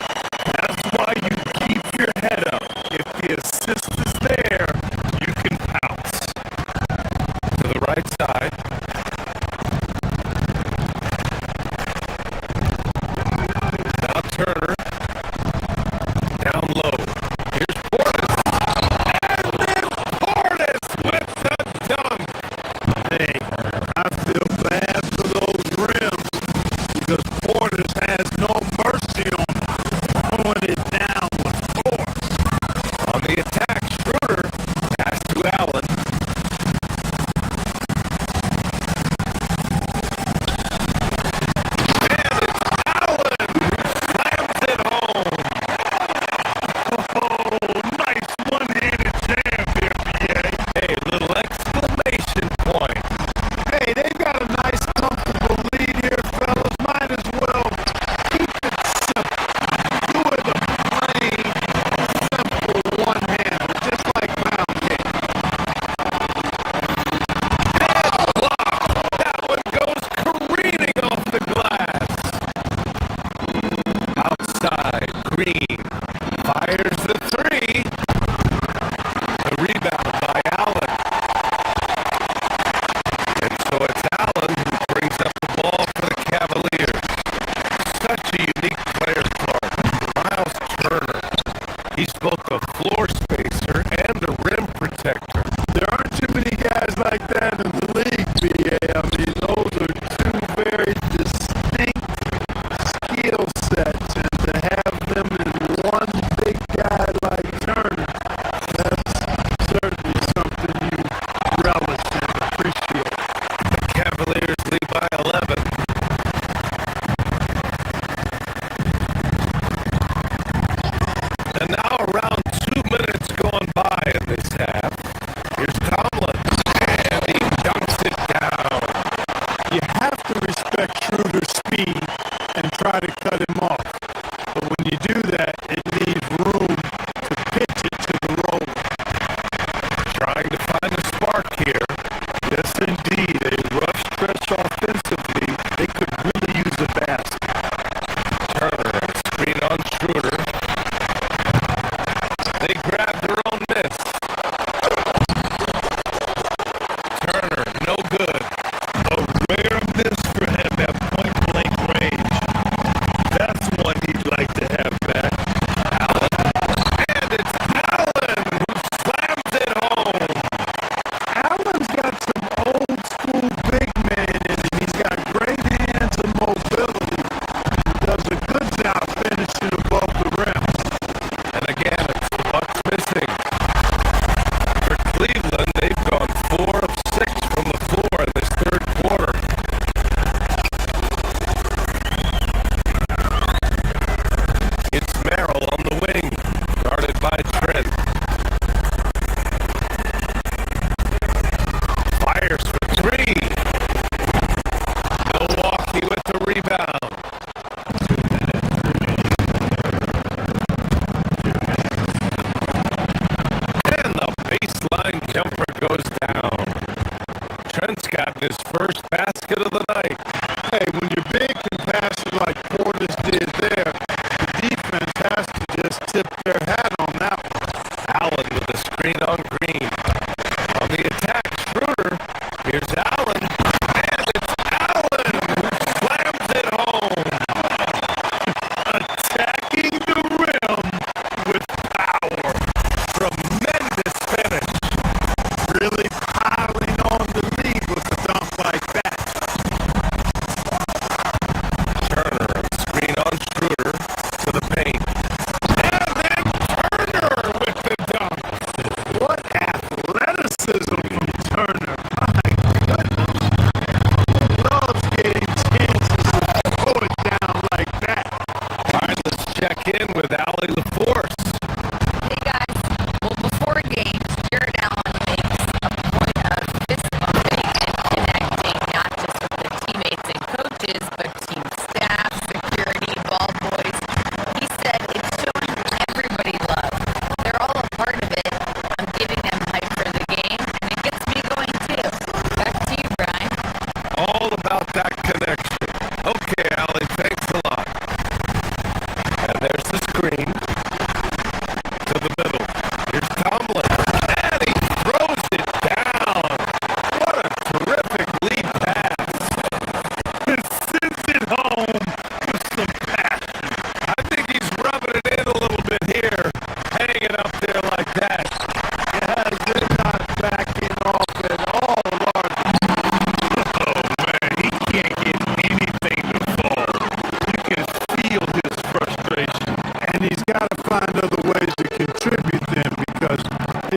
That's why you keep your head up. If the assist is there, you can pounce. To the right side. Now Turner. Down low. Here's Portis. And then Portis with the dunk. Hey, I feel bad for those rims because Portis has no mercy on them, throwing it down with force. On the attack, Schroeder. Pass to Allen.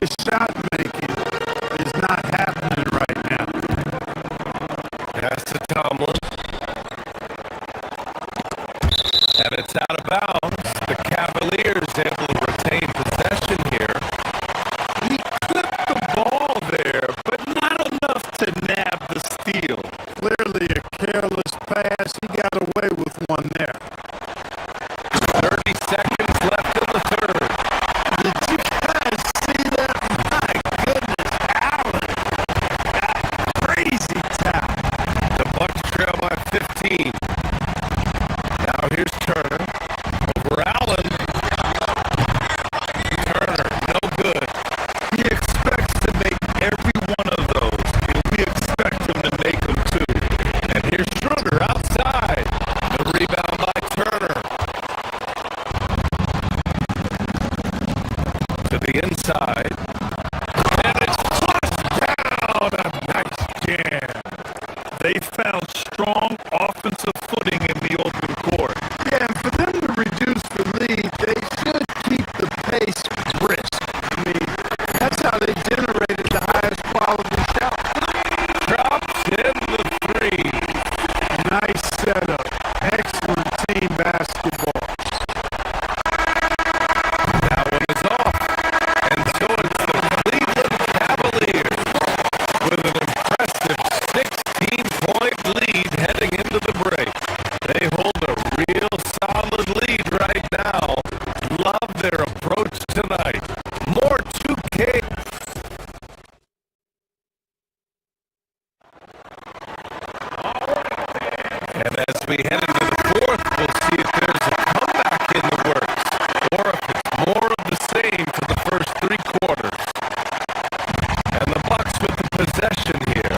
His shot making is not happening right now. Pass to Tomlin. And it's out of bounds. The Cavaliers able to retain possession here. He clipped the ball there, but not enough to nab the steal. Clearly a careless pass. He got away with one there. 30 seconds left in the third. Did you guys see that? My goodness, Allen got crazy time. The Bucks trail by 15. Now here's Turner. Over Allen. Turner, no good. He expects to make every one of those, and we expect him to make them too. And here's Schroeder outside. The rebound by Turner. To the inside. And it's flushed down. A nice jam. They found strong offensive footing in the open court. Yeah, and for them to reduce the lead, they should keep the pace brisk. I mean, that's how they generated the highest quality shot. Drops in the three. Nice setup. Excellent team basketball. That one is off. And so it's the Cleveland Cavaliers with an impressive 16-point lead heading into the break. They hold a real solid lead right now. Love their approach tonight. More 2K. And as we head into the fourth, we'll see if there's a comeback in the works or if it's more of the same for the first three quarters. And the Bucks with the possession here.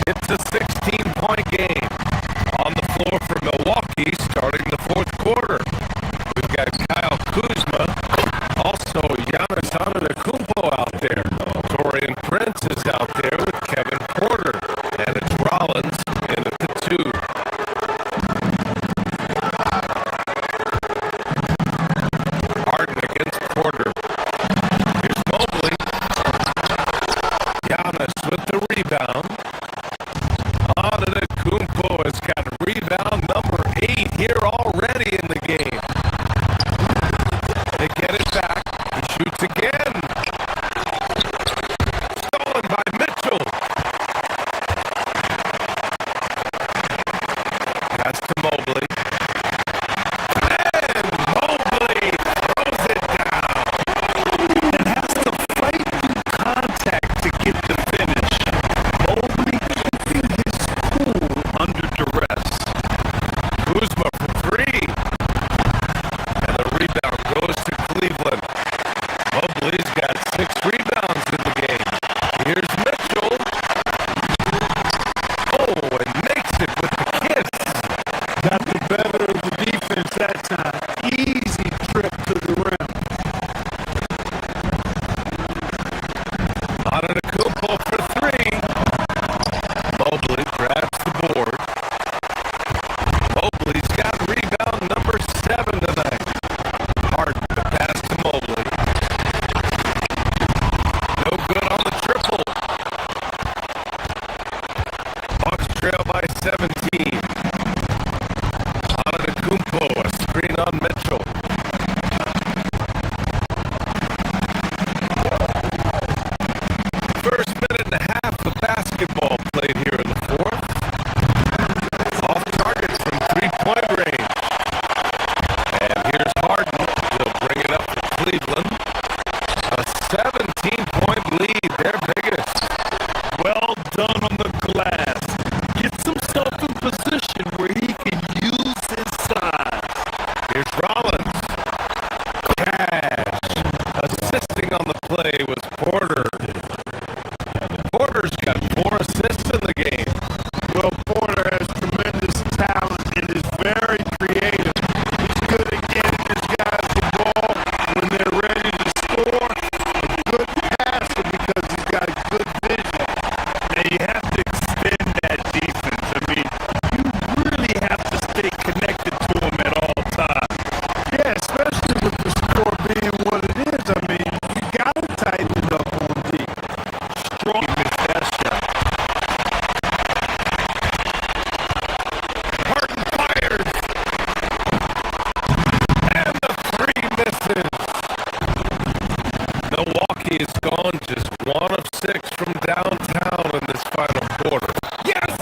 It's a 16-point game. On the floor for Milwaukee starting the fourth quarter. We've got Kyle Kuzma, also Giannis Antetokounmpo out there. Torian Prince is out there with Kevin Porter. And it's Rollins in at the 2. Harden against Porter. Here's Mobley. Giannis with the rebound. Antetokounmpo has got rebound number 8 here already in the game. They get it back. He shoots again. Stolen by Mitchell. That's to Mobley. And Mobley throws it down. And has to fight through contact to get the finish. Mobley keeping his cool under duress. Kuzma for 3. And the rebound goes to Cleveland. Mobley's got 6 rebounds in the game. Here's Mitchell. Oh, and makes it with the kiss. Got the better of the defense that time. Easy trip to the rim. Antetokounmpo for 3. Mobley grabs the board. Mobley's got rebound number 7 tonight. Harden to pass to Mobley. No good on the triple. Bucks trail by 17. Antetokounmpo, a screen on Mitchell. First minute and a half of basketball played here in the fourth. Off target from three-point range. And here's Harden. He'll bring it up to Cleveland. A 17-point lead, their biggest. Well done on the glass. Gets himself in position where he can use his size. Here's Rollins. Cash. Assisting on the play was Porter. Porter's got 4 assists in the game. Well, Porter has tremendous talent and is very creative. He's good at getting his guys the ball when they're ready to score. A good passer because he's got good vision. And you have to extend that defense. I mean, you really have to stay connected to him at all times. Yeah, especially with the score being what it is. I mean, you got to tighten Milwaukee has gone just 1 of 6 from downtown in this final quarter. Yes!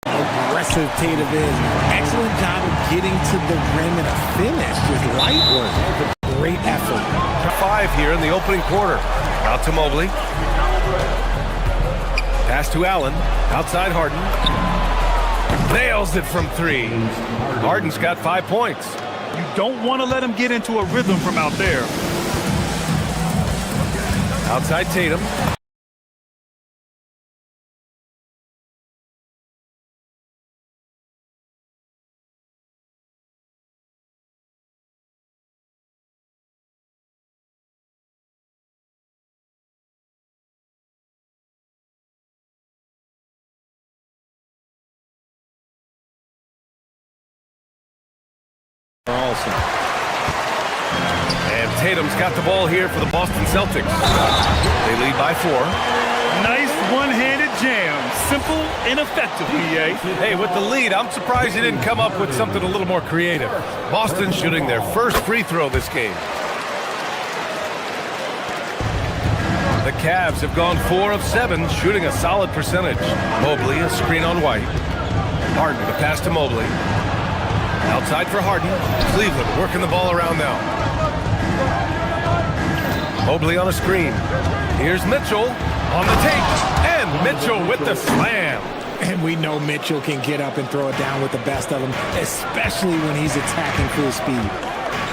Aggressive Tatum is. Excellent job of getting to the rim and a finish. Just light work. Great effort. 5 here in the opening quarter. Out to Mobley. Pass to Allen. Outside Harden. Nails it from 3. Harden's got 5 points. You don't want to let him get into a rhythm from out there. Outside Tatum. And Tatum's got the ball here for the Boston Celtics. They lead by 4. Nice one-handed jam. Simple and effective, PA. Hey, with the lead, I'm surprised he didn't come up with something a little more creative. Boston shooting their first free throw this game. The Cavs have gone 4 of 7, shooting a solid percentage. Mobley, a screen on White. Harden, a pass to Mobley. Outside for Harden. Cleveland working the ball around now. Mobley on a screen. Here's Mitchell on the take. And Mitchell with the slam. And we know Mitchell can get up and throw it down with the best of them, especially when he's attacking full speed.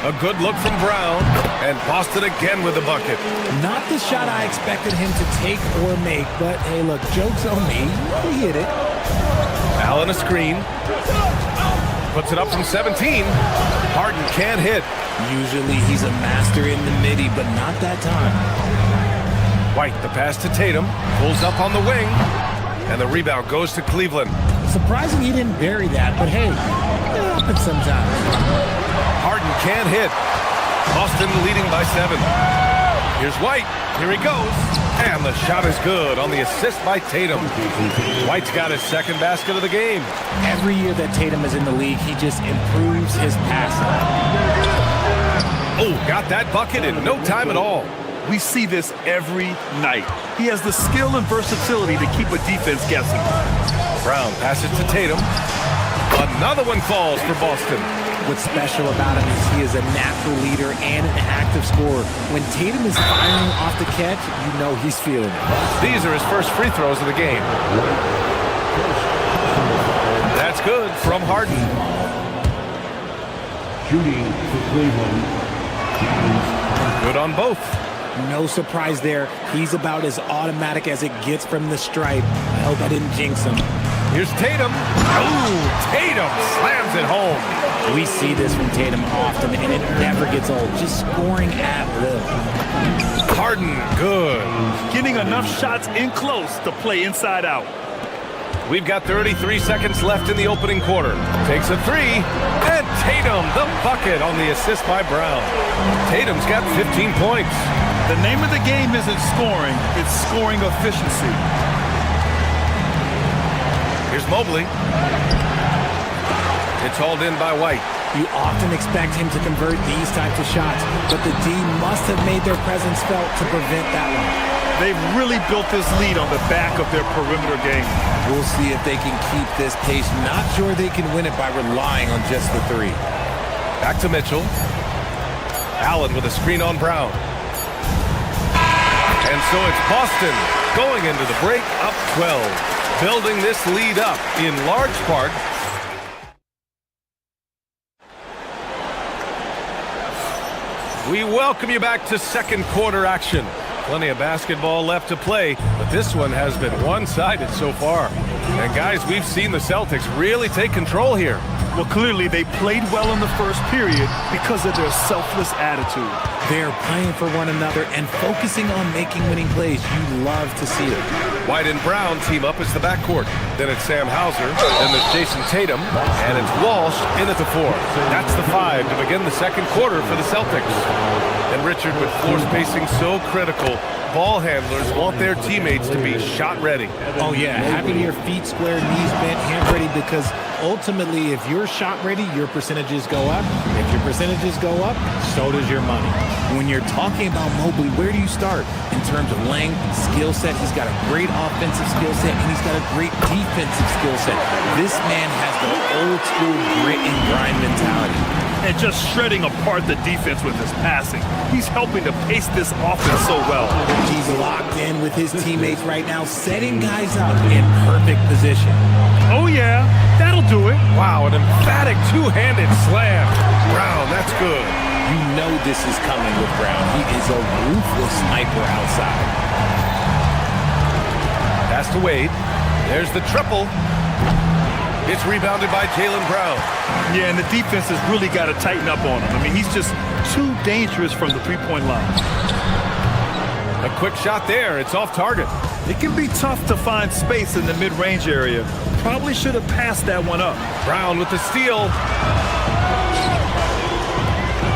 A good look from Brown. And Boston again with the bucket. Not the shot I expected him to take or make, but hey, look, joke's on me. He hit it. Allen a screen. Puts it up from 17. Harden can't hit. Usually he's a master in the midi, but not that time. White, the pass to Tatum. Pulls up on the wing. And the rebound goes to Cleveland. Surprising he didn't bury that, but hey, it happens sometimes. Harden can't hit. Boston leading by 7. Here's White. Here he goes. And the shot is good on the assist by Tatum. White's got his second basket of the game. Every year that Tatum is in the league, he just improves his passing. Oh, got that bucket in no time at all. We see this every night. He has the skill and versatility to keep a defense guessing. Brown passes to Tatum. Another one falls for Boston. What's special about him is he is a natural leader and an active scorer. When Tatum is firing off the catch, you know he's feeling it. These are his first free throws of the game. That's good from Harden. Shooting for Cleveland. Good on both. No surprise there. He's about as automatic as it gets from the stripe. I hope I didn't jinx him. Here's Tatum. Oh, Tatum slams it home. We see this from Tatum often, and it never gets old. Just scoring at will. Harden, good. Getting enough shots in close to play inside out. We've got 33 seconds left in the opening quarter. Takes a 3, and Tatum, the bucket on the assist by Brown. Tatum's got 15 points. The name of the game isn't scoring, it's scoring efficiency. Here's Mobley. It's hauled in by White. You often expect him to convert these types of shots, but the D must have made their presence felt to prevent that one. They've really built this lead on the back of their perimeter game. We'll see if they can keep this pace. Not sure they can win it by relying on just the 3. Back to Mitchell. Allen with a screen on Brown. And so it's Boston going into the break up 12. Building this lead up in large part. We welcome you back to second quarter action. Plenty of basketball left to play, but this one has been one-sided so far. And guys, we've seen the Celtics really take control here. Well, clearly they played well in the first period because of their selfless attitude. They're playing for one another and focusing on making winning plays. You love to see it. White and Brown team up as the backcourt. Then it's Sam Hauser. Then there's Jason Tatum. And it's Walsh in at the 4. That's the 5 to begin the second quarter for the Celtics. And Richard, with floor spacing so critical, ball handlers want their teammates to be shot ready. Oh, yeah. Having your feet square, knees bent, hands ready, because ultimately, if you're shot ready, your percentages go up. If your percentages go up, so does your money. When you're talking about Mobley, where do you start? In terms of length, skill set, he's got a great offensive skill set, and he's got a great defensive skill set. This man has the old school grit and grind mentality. And just shredding apart the defense with his passing. He's helping to pace this offense so well. He's locked in with his teammates right now, setting guys up in perfect position. Oh, yeah. That'll do it. Wow, an emphatic two-handed slam. Brown, that's good. You know this is coming with Brown. He is a ruthless sniper outside. Pass to Wade. There's the triple. It's rebounded by Jaylen Brown. Yeah, and the defense has really got to tighten up on him. I mean, he's just too dangerous from the three-point line. A quick shot there. It's off target. It can be tough to find space in the mid-range area. Probably should have passed that one up. Brown with the steal.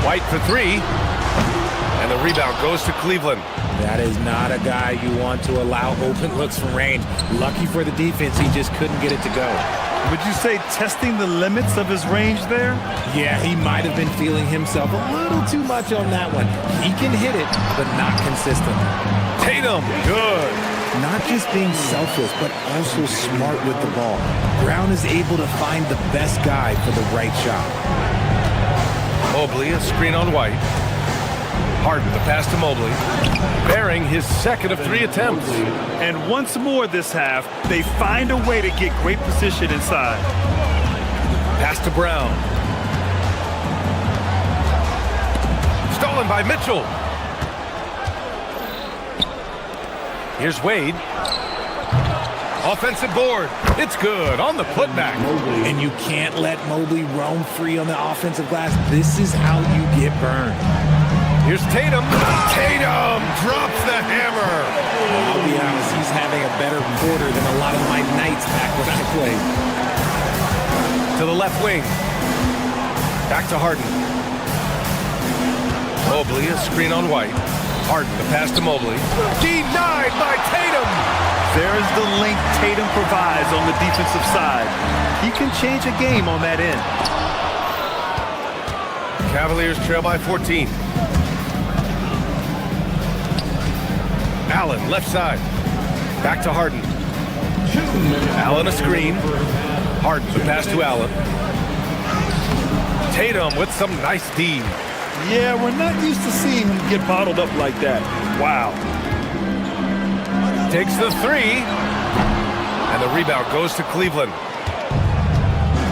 White for 3. And the rebound goes to Cleveland. That is not a guy you want to allow open looks from range. Lucky for the defense, he just couldn't get it to go. Would you say testing the limits of his range there? Yeah, he might have been feeling himself a little too much on that one. He can hit it, but not consistent. Tatum, good. Not just being selfless, but also smart with the ball. Brown is able to find the best guy for the right shot. Mobley, a screen on White. Harden, the pass to Mobley. Bearing his second of 3 attempts. And once more this half, they find a way to get great position inside. Pass to Brown. Stolen by Mitchell. Here's Wade. Offensive board. It's good on the putback. And you can't let Mobley roam free on the offensive glass. This is how you get burned. Here's Tatum. Tatum drops the hammer. I'll be honest, he's having a better quarter than a lot of my nights back when I played. To the left wing. Back to Harden. Mobley, a screen on White. Harden, the pass to Mobley. Denied by Tatum. There's the length Tatum provides on the defensive side. He can change a game on that end. Cavaliers trail by 14. Allen, left side. Back to Harden. Allen, a screen. Harden, the pass to Allen. Tatum with some nice D. Yeah, we're not used to seeing him get bottled up like that. Wow. Takes the 3. And the rebound goes to Cleveland.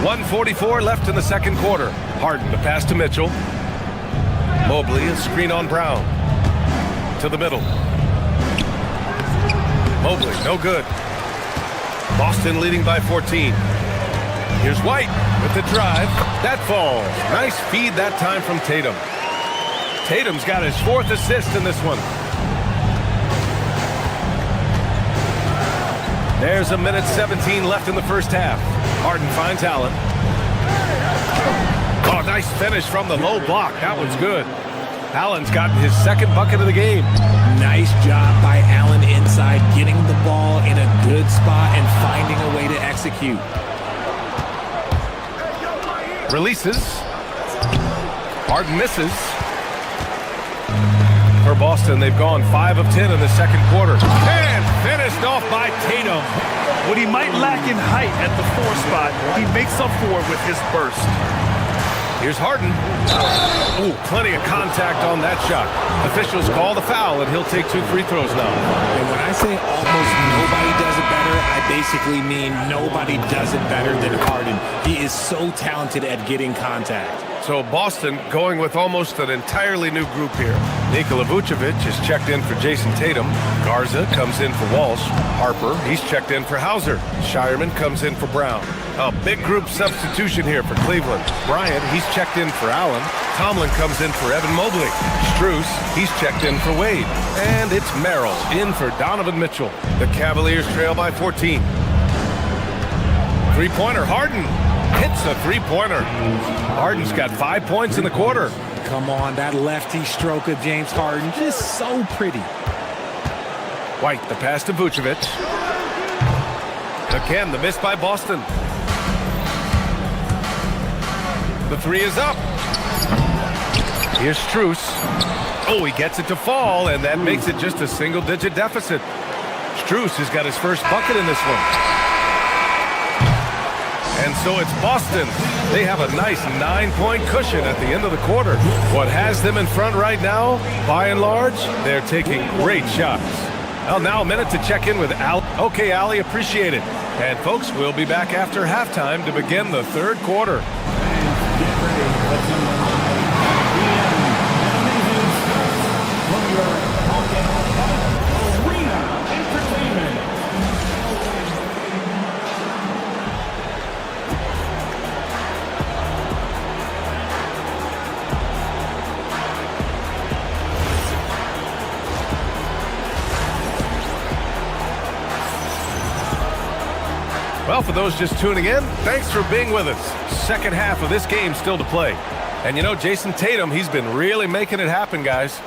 1:44 left in the second quarter. Harden, the pass to Mitchell. Mobley, a screen on Brown. To the middle. Mobley, no good. Boston leading by 14. Here's White with the drive. That falls. Nice feed that time from Tatum. Tatum's got his 4th assist in this one. There's a minute 17 left in the first half. Harden finds Allen. Oh, nice finish from the low block. That one's good. Allen's gotten his 2nd bucket of the game. Nice job by Allen inside, getting the ball in a good spot and finding a way to execute. Releases. Harden misses. For Boston, they've gone 5 of 10 in the second quarter. And finished off by Tatum. What he might lack in height at the 4 spot, he makes up for it with his burst. Here's Harden. Ooh, plenty of contact on that shot. Officials call the foul, and he'll take 2 free throws now. And when I say almost nobody does it better, I basically mean nobody does it better than Harden. He is so talented at getting contact. So Boston going with almost an entirely new group here. Nikola Vucevic is checked in for Jason Tatum. Garza comes in for Walsh. Harper, he's checked in for Hauser. Shireman comes in for Brown. A big group substitution here for Cleveland. Bryant, he's checked in for Allen. Tomlin comes in for Evan Mobley. Strus, he's checked in for Wade. And it's Merrill in for Donovan Mitchell. The Cavaliers trail by 14. Three-pointer, Harden hits a three-pointer. Harden's got 5 points in the quarter. Come on, that lefty stroke of James Harden, just so pretty. White, the pass to Vucevic. Again, the miss by Boston. The three is up. Here's Strus. Oh, he gets it to fall, and that makes it just a single-digit deficit. Strus has got his first bucket in this one. And so it's Boston. They have a nice 9-point cushion at the end of the quarter. What has them in front right now, by and large, they're taking great shots. Well, now a minute to check in with Al. Okay, Allie, appreciate it. And folks, we'll be back after halftime to begin the third quarter. Well, for those just tuning in, thanks for being with us. Second half of this game still to play. And you know, Jason Tatum, he's been really making it happen, guys.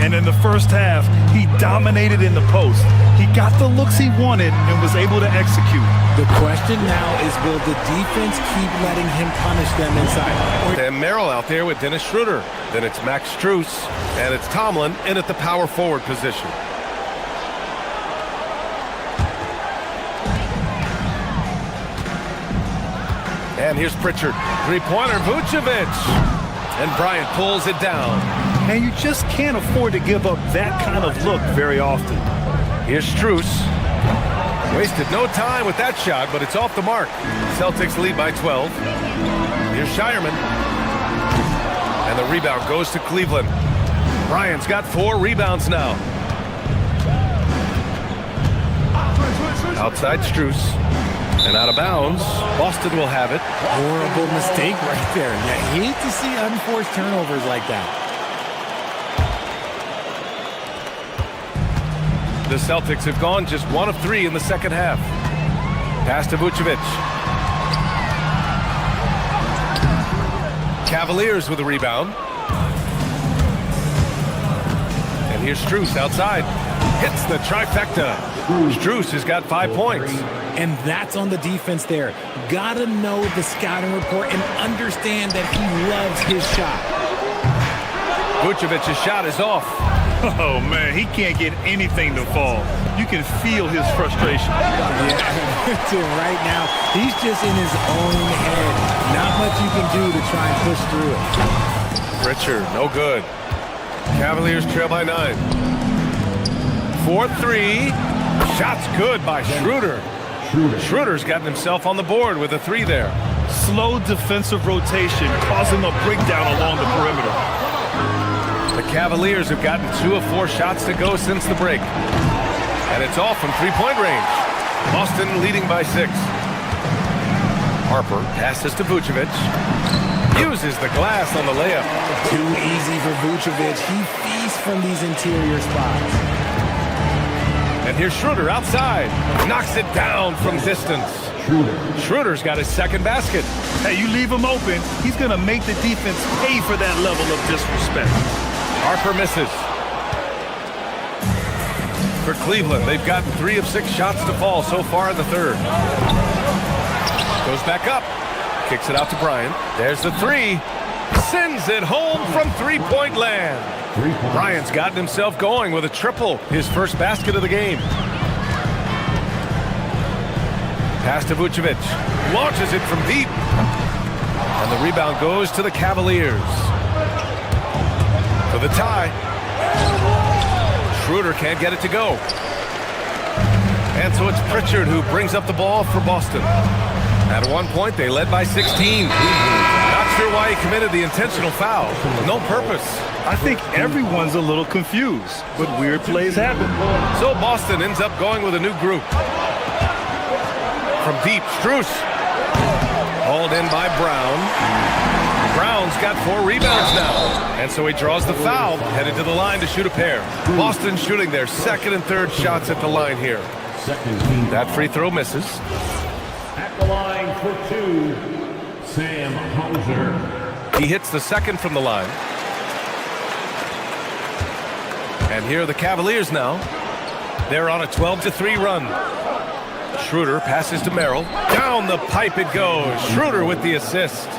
And in the first half, he dominated in the post. He got the looks he wanted and was able to execute. The question now is, will the defense keep letting him punish them inside? And Merrill out there with Dennis Schroeder. Then it's Max Strus, and it's Tomlin in at the power forward position. And here's Pritchard. Three-pointer, Vucevic. And Bryant pulls it down. And you just can't afford to give up that kind of look very often. Here's Strus. Wasted no time with that shot, but it's off the mark. Celtics lead by 12. Here's Shireman. And the rebound goes to Cleveland. Bryant's got 4 rebounds now. Outside Strus. And out of bounds, Boston will have it. Horrible mistake right there. Yeah, you hate to see unforced turnovers like that. The Celtics have gone just 1 of 3 in the second half. Pass to Vucevic. Cavaliers with a rebound. And here's Strus outside. Hits the trifecta. Strus has got 5 points. And that's on the defense there. Gotta know the scouting report and understand that he loves his shot. Vucevic's shot is off. Oh, man, he can't get anything to fall. You can feel his frustration. Yeah, right now, he's just in his own head. Not much you can do to try and push through it. Pritchard, no good. Cavaliers trail by 9. 4-3. Shot's good by Schroeder. Schroeder's gotten himself on the board with a 3 there. Slow defensive rotation causing a breakdown along the perimeter. The Cavaliers have gotten 2 of 4 shots to go since the break. And it's off from 3-point range. Boston leading by 6. Harper passes to Vucevic. Uses the glass on the layup. Too easy for Vucevic. He feasts from these interior spots. And here's Schroeder outside. Knocks it down from distance. Schroeder's got his second basket. Hey, you leave him open, he's going to make the defense pay for that level of disrespect. Harper misses. For Cleveland, they've gotten 3 of 6 shots to fall so far in the third. Goes back up. Kicks it out to Bryant. There's the 3. Sends it home from 3-point land. Bryant's gotten himself going with a triple, his first basket of the game. Pass to Vucevic. Launches it from deep. And the rebound goes to the Cavaliers. For the tie. Schroeder can't get it to go. And so it's Pritchard who brings up the ball for Boston. At one point, they led by 16. Not sure why he committed the intentional foul. No purpose. I think everyone's a little confused, but weird plays happen. So Boston ends up going with a new group. From deep, Strus. Hauled in by Brown. Brown's got 4 rebounds now. And so he draws the foul, headed to the line to shoot a pair. Boston shooting their second and third shots at the line here. That free throw misses. At the line for 2, Sam Hauser. He hits the second from the line. And here are the Cavaliers now. They're on a 12-3 run. Schroeder passes to Merrill. Down the pipe it goes. Schroeder with the assist.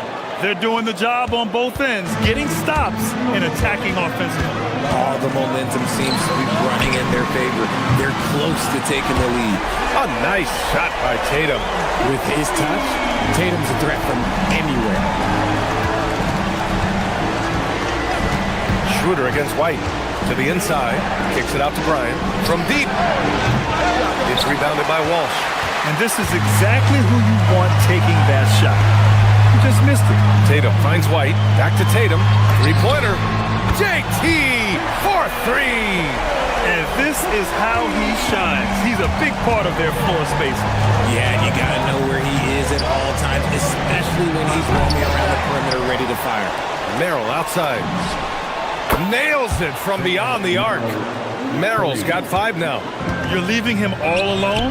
They're doing the job on both ends, getting stops and attacking offensively. All the momentum seems to be running in their favor. They're close to taking the lead. A nice shot by Tatum. With his touch, Tatum's a threat from anywhere. Schroeder against White. To the inside. Kicks it out to Bryant. From deep. It's rebounded by Walsh. And this is exactly who you want taking that shot. You just missed it. Tatum finds White. Back to Tatum. Three-pointer. JT for 3. And this is how he shines. He's a big part of their floor spacing. Yeah, and you got to know where he is at all times, especially when he's roaming around the perimeter ready to fire. Merrill outside. Nails it from beyond the arc. Merrill's got 5 now. You're leaving him all alone?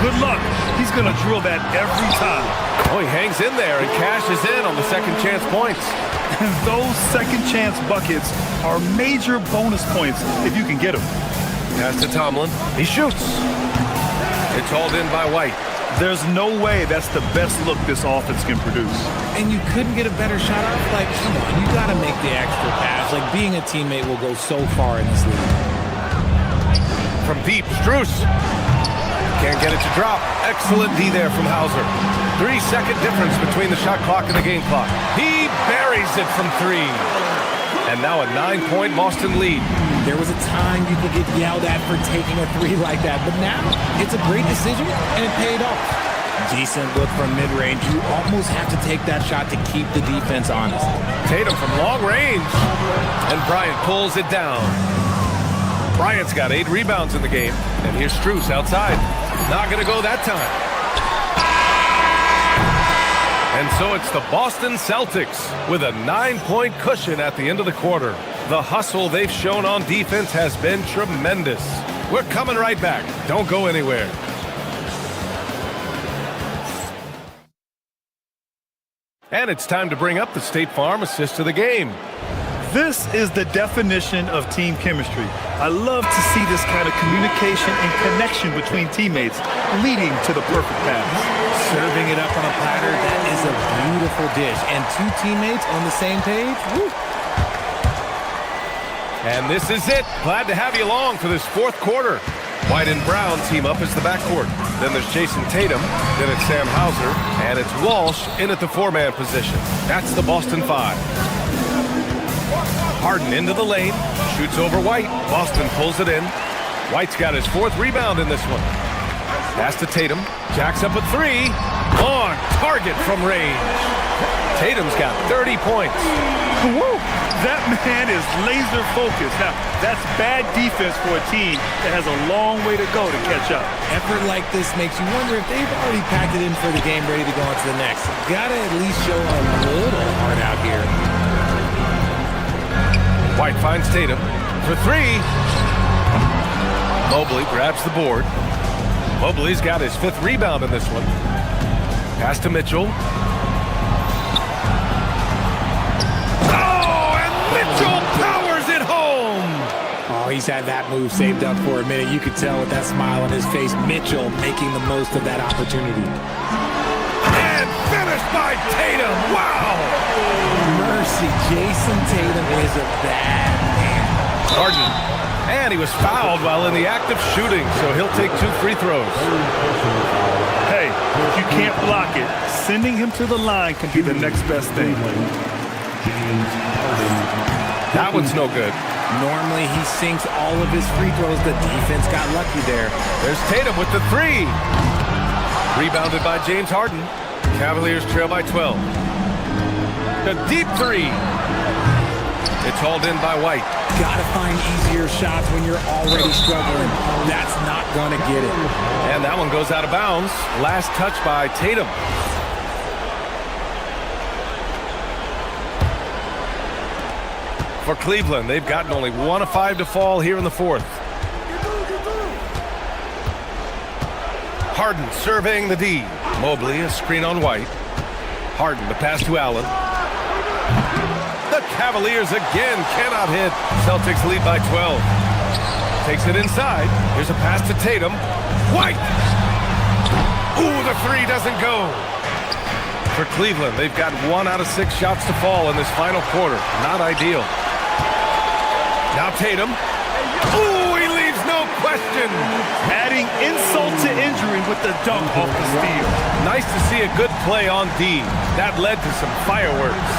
Good luck. He's going to drill that every time. Oh, he hangs in there and cashes in on the second chance points. And those second chance buckets are major bonus points if you can get them. Pass to Tomlin. He shoots. It's hauled in by White. There's no way that's the best look this offense can produce. And you couldn't get a better shot off? Like, come on, you got to make the extra pass. Like, being a teammate will go so far in this league. From deep, Strus. Can't get it to drop. Excellent D there from Hauser. 3-second difference between the shot clock and the game clock. He buries it from 3. And now a 9-point Boston lead. There was a time you could get yelled at for taking a 3 like that, but now it's a great decision, and it paid off. Decent look from mid-range. You almost have to take that shot to keep the defense honest. Tatum from long range. And Bryant pulls it down. Bryant's got 8 rebounds in the game. And here's Strus outside. Not going to go that time. And so it's the Boston Celtics with a 9-point cushion at the end of the quarter. The hustle they've shown on defense has been tremendous. We're coming right back. Don't go anywhere. And it's time to bring up the State Farm assist of the game. This is the definition of team chemistry. I love to see this kind of communication and connection between teammates leading to the perfect pass. Serving it up on a platter, that is a beautiful dish. And 2 teammates on the same page, woo. And this is it. Glad to have you along for this 4th quarter. White and Brown team up as the backcourt. Then there's Jason Tatum. Then it's Sam Hauser. And it's Walsh in at the 4-man position. That's the Boston 5. Harden into the lane. Shoots over White. Boston pulls it in. White's got his 4th rebound in this one. Pass to Tatum. Jacks up a 3. On target from range. Tatum's got 30 points. Woo! That man is laser focused. Now, that's bad defense for a team that has a long way to go to catch up. Effort like this makes you wonder if they've already packed it in for the game, ready to go on to the next. Gotta at least show a little heart out here. White finds Tatum for 3. Mobley grabs the board. Mobley's got his 5th rebound in this one. Pass to Mitchell. Mitchell powers it home! Oh, he's had that move saved up for a minute. You could tell with that smile on his face, Mitchell making the most of that opportunity. And finished by Tatum! Wow! Mercy, Jason Tatum is a bad man. Harden. And he was fouled while in the act of shooting, so he'll take 2 free throws. Hey, if you can't block it, sending him to the line can be the next best thing. That one's no good. Normally he sinks all of his free throws. The defense got lucky there. There's Tatum with the 3. Rebounded by James Harden. Cavaliers trail by 12. The deep three. It's hauled in by White. Gotta find easier shots when you're already struggling. That's not gonna get it. And that one goes out of bounds. Last touch by Tatum. For Cleveland, they've gotten only 1 of 5 to fall here in the fourth. Harden surveying the D. Mobley, a screen on White. Harden, the pass to Allen. The Cavaliers again cannot hit. Celtics lead by 12. Takes it inside. Here's a pass to Tatum. White! Ooh, the three doesn't go. For Cleveland, they've got 1 out of 6 shots to fall in this final quarter. Not ideal. Now Tatum. Ooh, he leaves no question. Adding insult to injury with the dunk off the steal. Nice to see a good play on D. That led to some fireworks.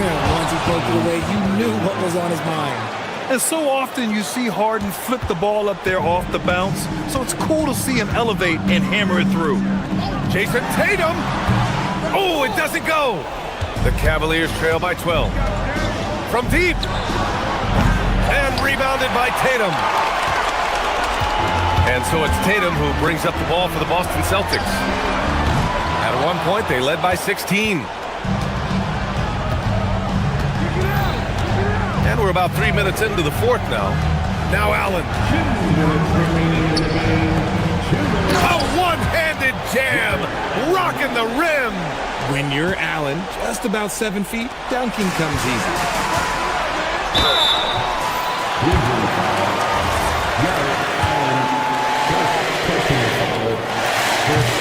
Once he poked it away, you knew what was on his mind. And so often you see Harden flip the ball up there off the bounce, so it's cool to see him elevate and hammer it through. Jason Tatum. Oh, it doesn't go. The Cavaliers trail by 12. From deep. And rebounded by Tatum. And so it's Tatum who brings up the ball for the Boston Celtics. At one point, they led by 16. And we're about 3 minutes into the fourth now. Now Allen. A one-handed jam, rocking the rim. When you're Allen, just about 7 feet, dunking comes easy.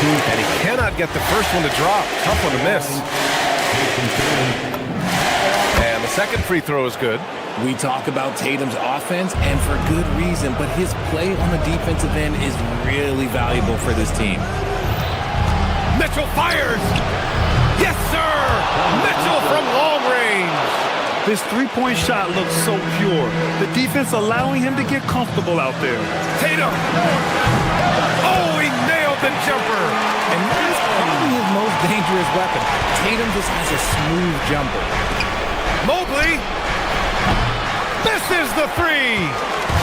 And he cannot get the first one to drop. Tough one to miss. And the second free throw is good. We talk about Tatum's offense, and for good reason, but his play on the defensive end is really valuable for this team. Mitchell fires! Yes, sir! Mitchell from long range! His three-point shot looks so pure. The defense allowing him to get comfortable out there. Tatum! Oh, he nailed the jumper! And that's probably his most dangerous weapon. Tatum just has a smooth jumper. Mobley! Misses the three!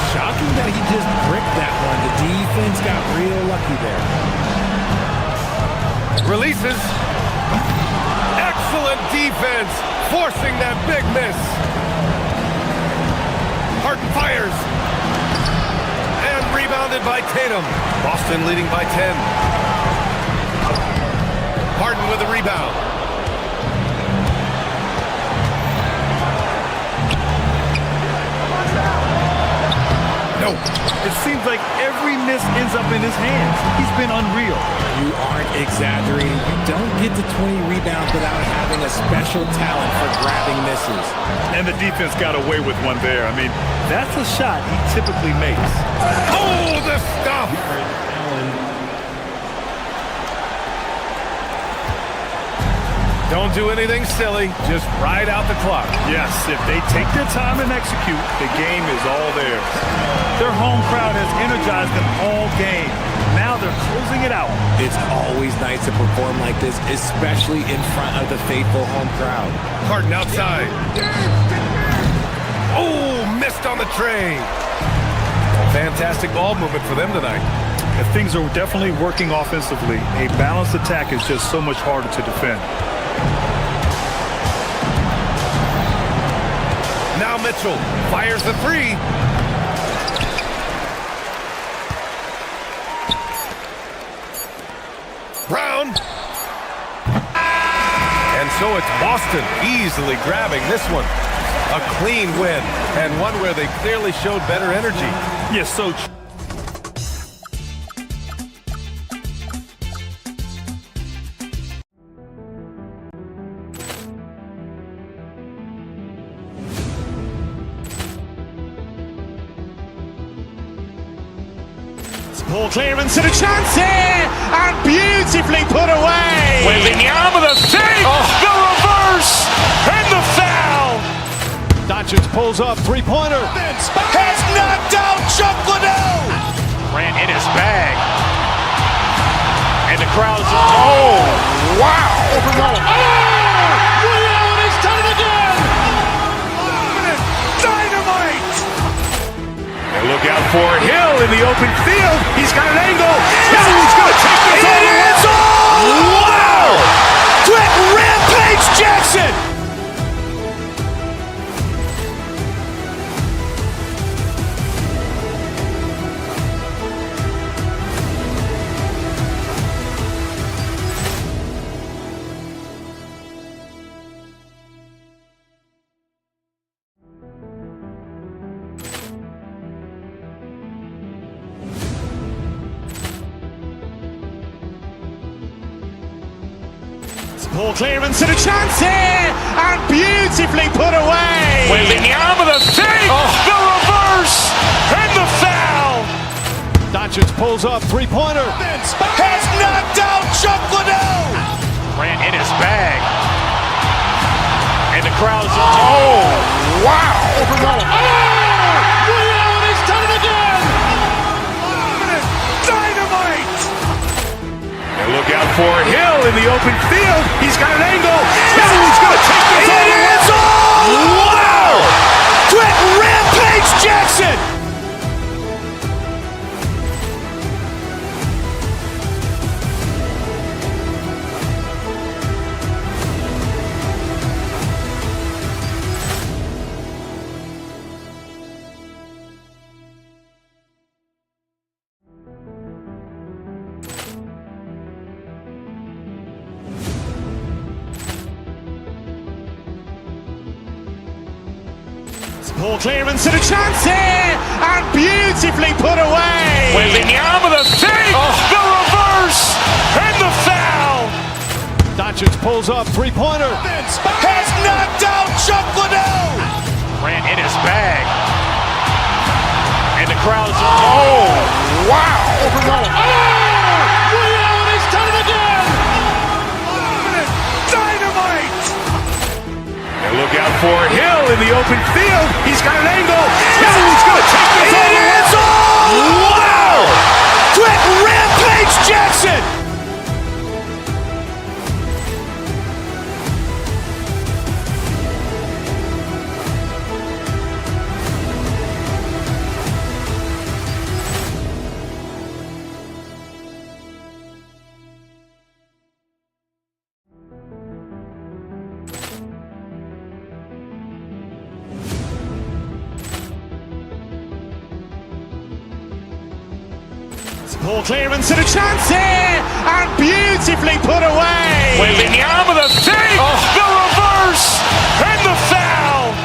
Shocking that he just bricked that one. The defense got real lucky there. Releases. Excellent defense, forcing that big miss. Harden fires. And rebounded by Tatum. Boston leading by 10. Harden with a rebound. No. It seems like every miss ends up in his hands. He's been unreal. You aren't exaggerating. You don't get to 20 rebounds without having a special talent for grabbing misses. And the defense got away with one there. I mean, that's a shot he typically makes. Oh, the stuff! Don't do anything silly. Just ride out the clock. Yes, if they take their time and execute, the game is all theirs. Their home crowd has energized them all game. Now they're closing it out. It's always nice to perform like this, especially in front of the faithful home crowd. Harden outside. Oh, missed on the tray. Fantastic ball movement for them tonight. And things are definitely working offensively. A balanced attack is just so much harder to defend. Now Mitchell fires the three. Brown. And so it's Boston easily grabbing this one. A clean win, and one where they clearly showed better energy. Yes, so Ball clearance and a chance here, and beautifully put away. Wembanyama the save, the reverse, and the foul. Doncic pulls up, three-pointer. Has knocked out Chuck Liddell. Ran in his bag, and the crowd's oh wow! Oh! Ray Allen is the open field. He's got an angle. Now he's going to take this all the way. Wow! Quick Rampage Jackson! Ball clearance and a chance here, and beautifully put away. Waving the arm of the fake, the reverse, and the foul. Doncic pulls up, three-pointer. Has knocked out Chuck Liddell. Grant in his bag. And the crowd's wow. He's done it again. Dynamite. And look out for Hill in the open field. He's got an angle. Now he's going to take this all the way. Wow! Quick Rampage Jackson. Ball clearance and a chance here, and beautifully put away. Waving the arm of the fake, the reverse, and the foul. Doncic pulls up, three-pointer. Has knocked out Chuck Liddell. Grant in his bag. And the crowd's wow. He's done it again. Dynamite. And look out for Hill in the open field. He's got an angle. Now he's going to take this all the way. Wow! Quick Rampage Jackson. Ball clearance and a chance here, and beautifully put away. Waving the arm of the fake, the reverse, and the foul.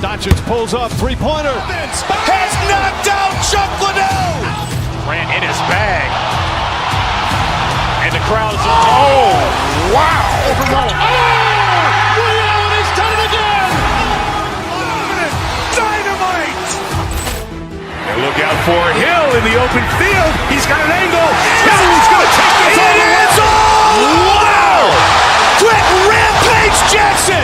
Doncic pulls up, three-pointer. Has knocked out Chuck Liddell. Grant in his bag. And the crowd's wow. He's done it again. Dynamite. And look out for Hill in the open field. He's got an angle. Now he's going to take this all the way. Wow! Quick Rampage Jackson.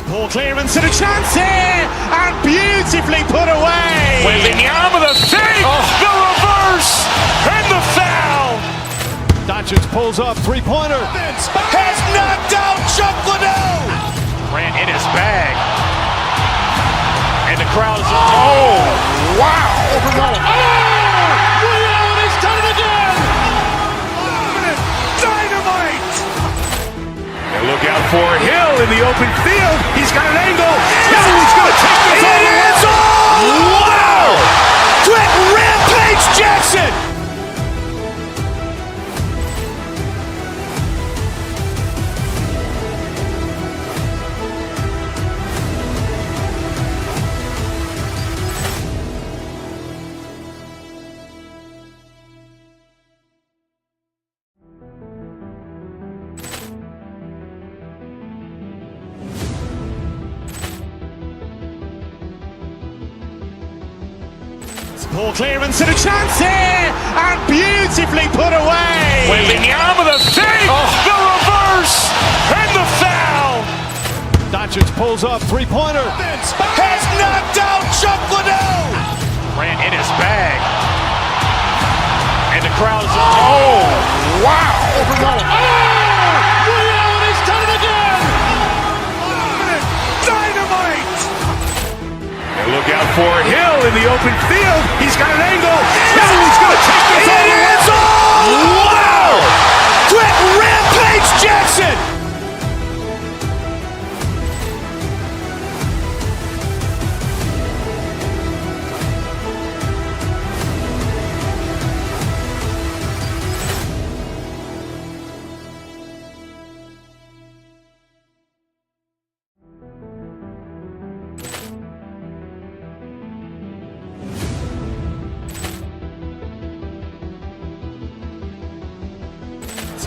Ball clearance and a chance here, and beautifully put away. Waving the arm of the fake, the reverse, and the foul. Doncic pulls up, three-pointer. Has knocked out Chuck Liddell. Grant in his bag. And the crowd's wow. He's done it again. Dynamite. And look out for Hill in the open field. He's got an angle. Now he's going to take this all the way. Wow! Quick Rampage Jackson. Ball clearance and a chance here, and beautifully put away. Wembanyama with a fake, the reverse, and the foul. Doncic pulls up, three-pointer. Has knocked out Chuck Liddell. Ran in his bag. And the crowd is, oh, wow. Reality's done it again. Dynamite. And look out for Hill in the open field. He's got an angle. He's going to take this all the way. Wow. Quit Rampage Jackson.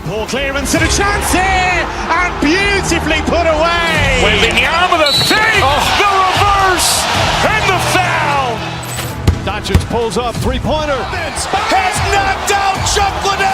Ball clearance and a chance here, and beautifully put away. Wembanyama with a fake, the reverse, and the foul. Doncic pulls up, three-pointer.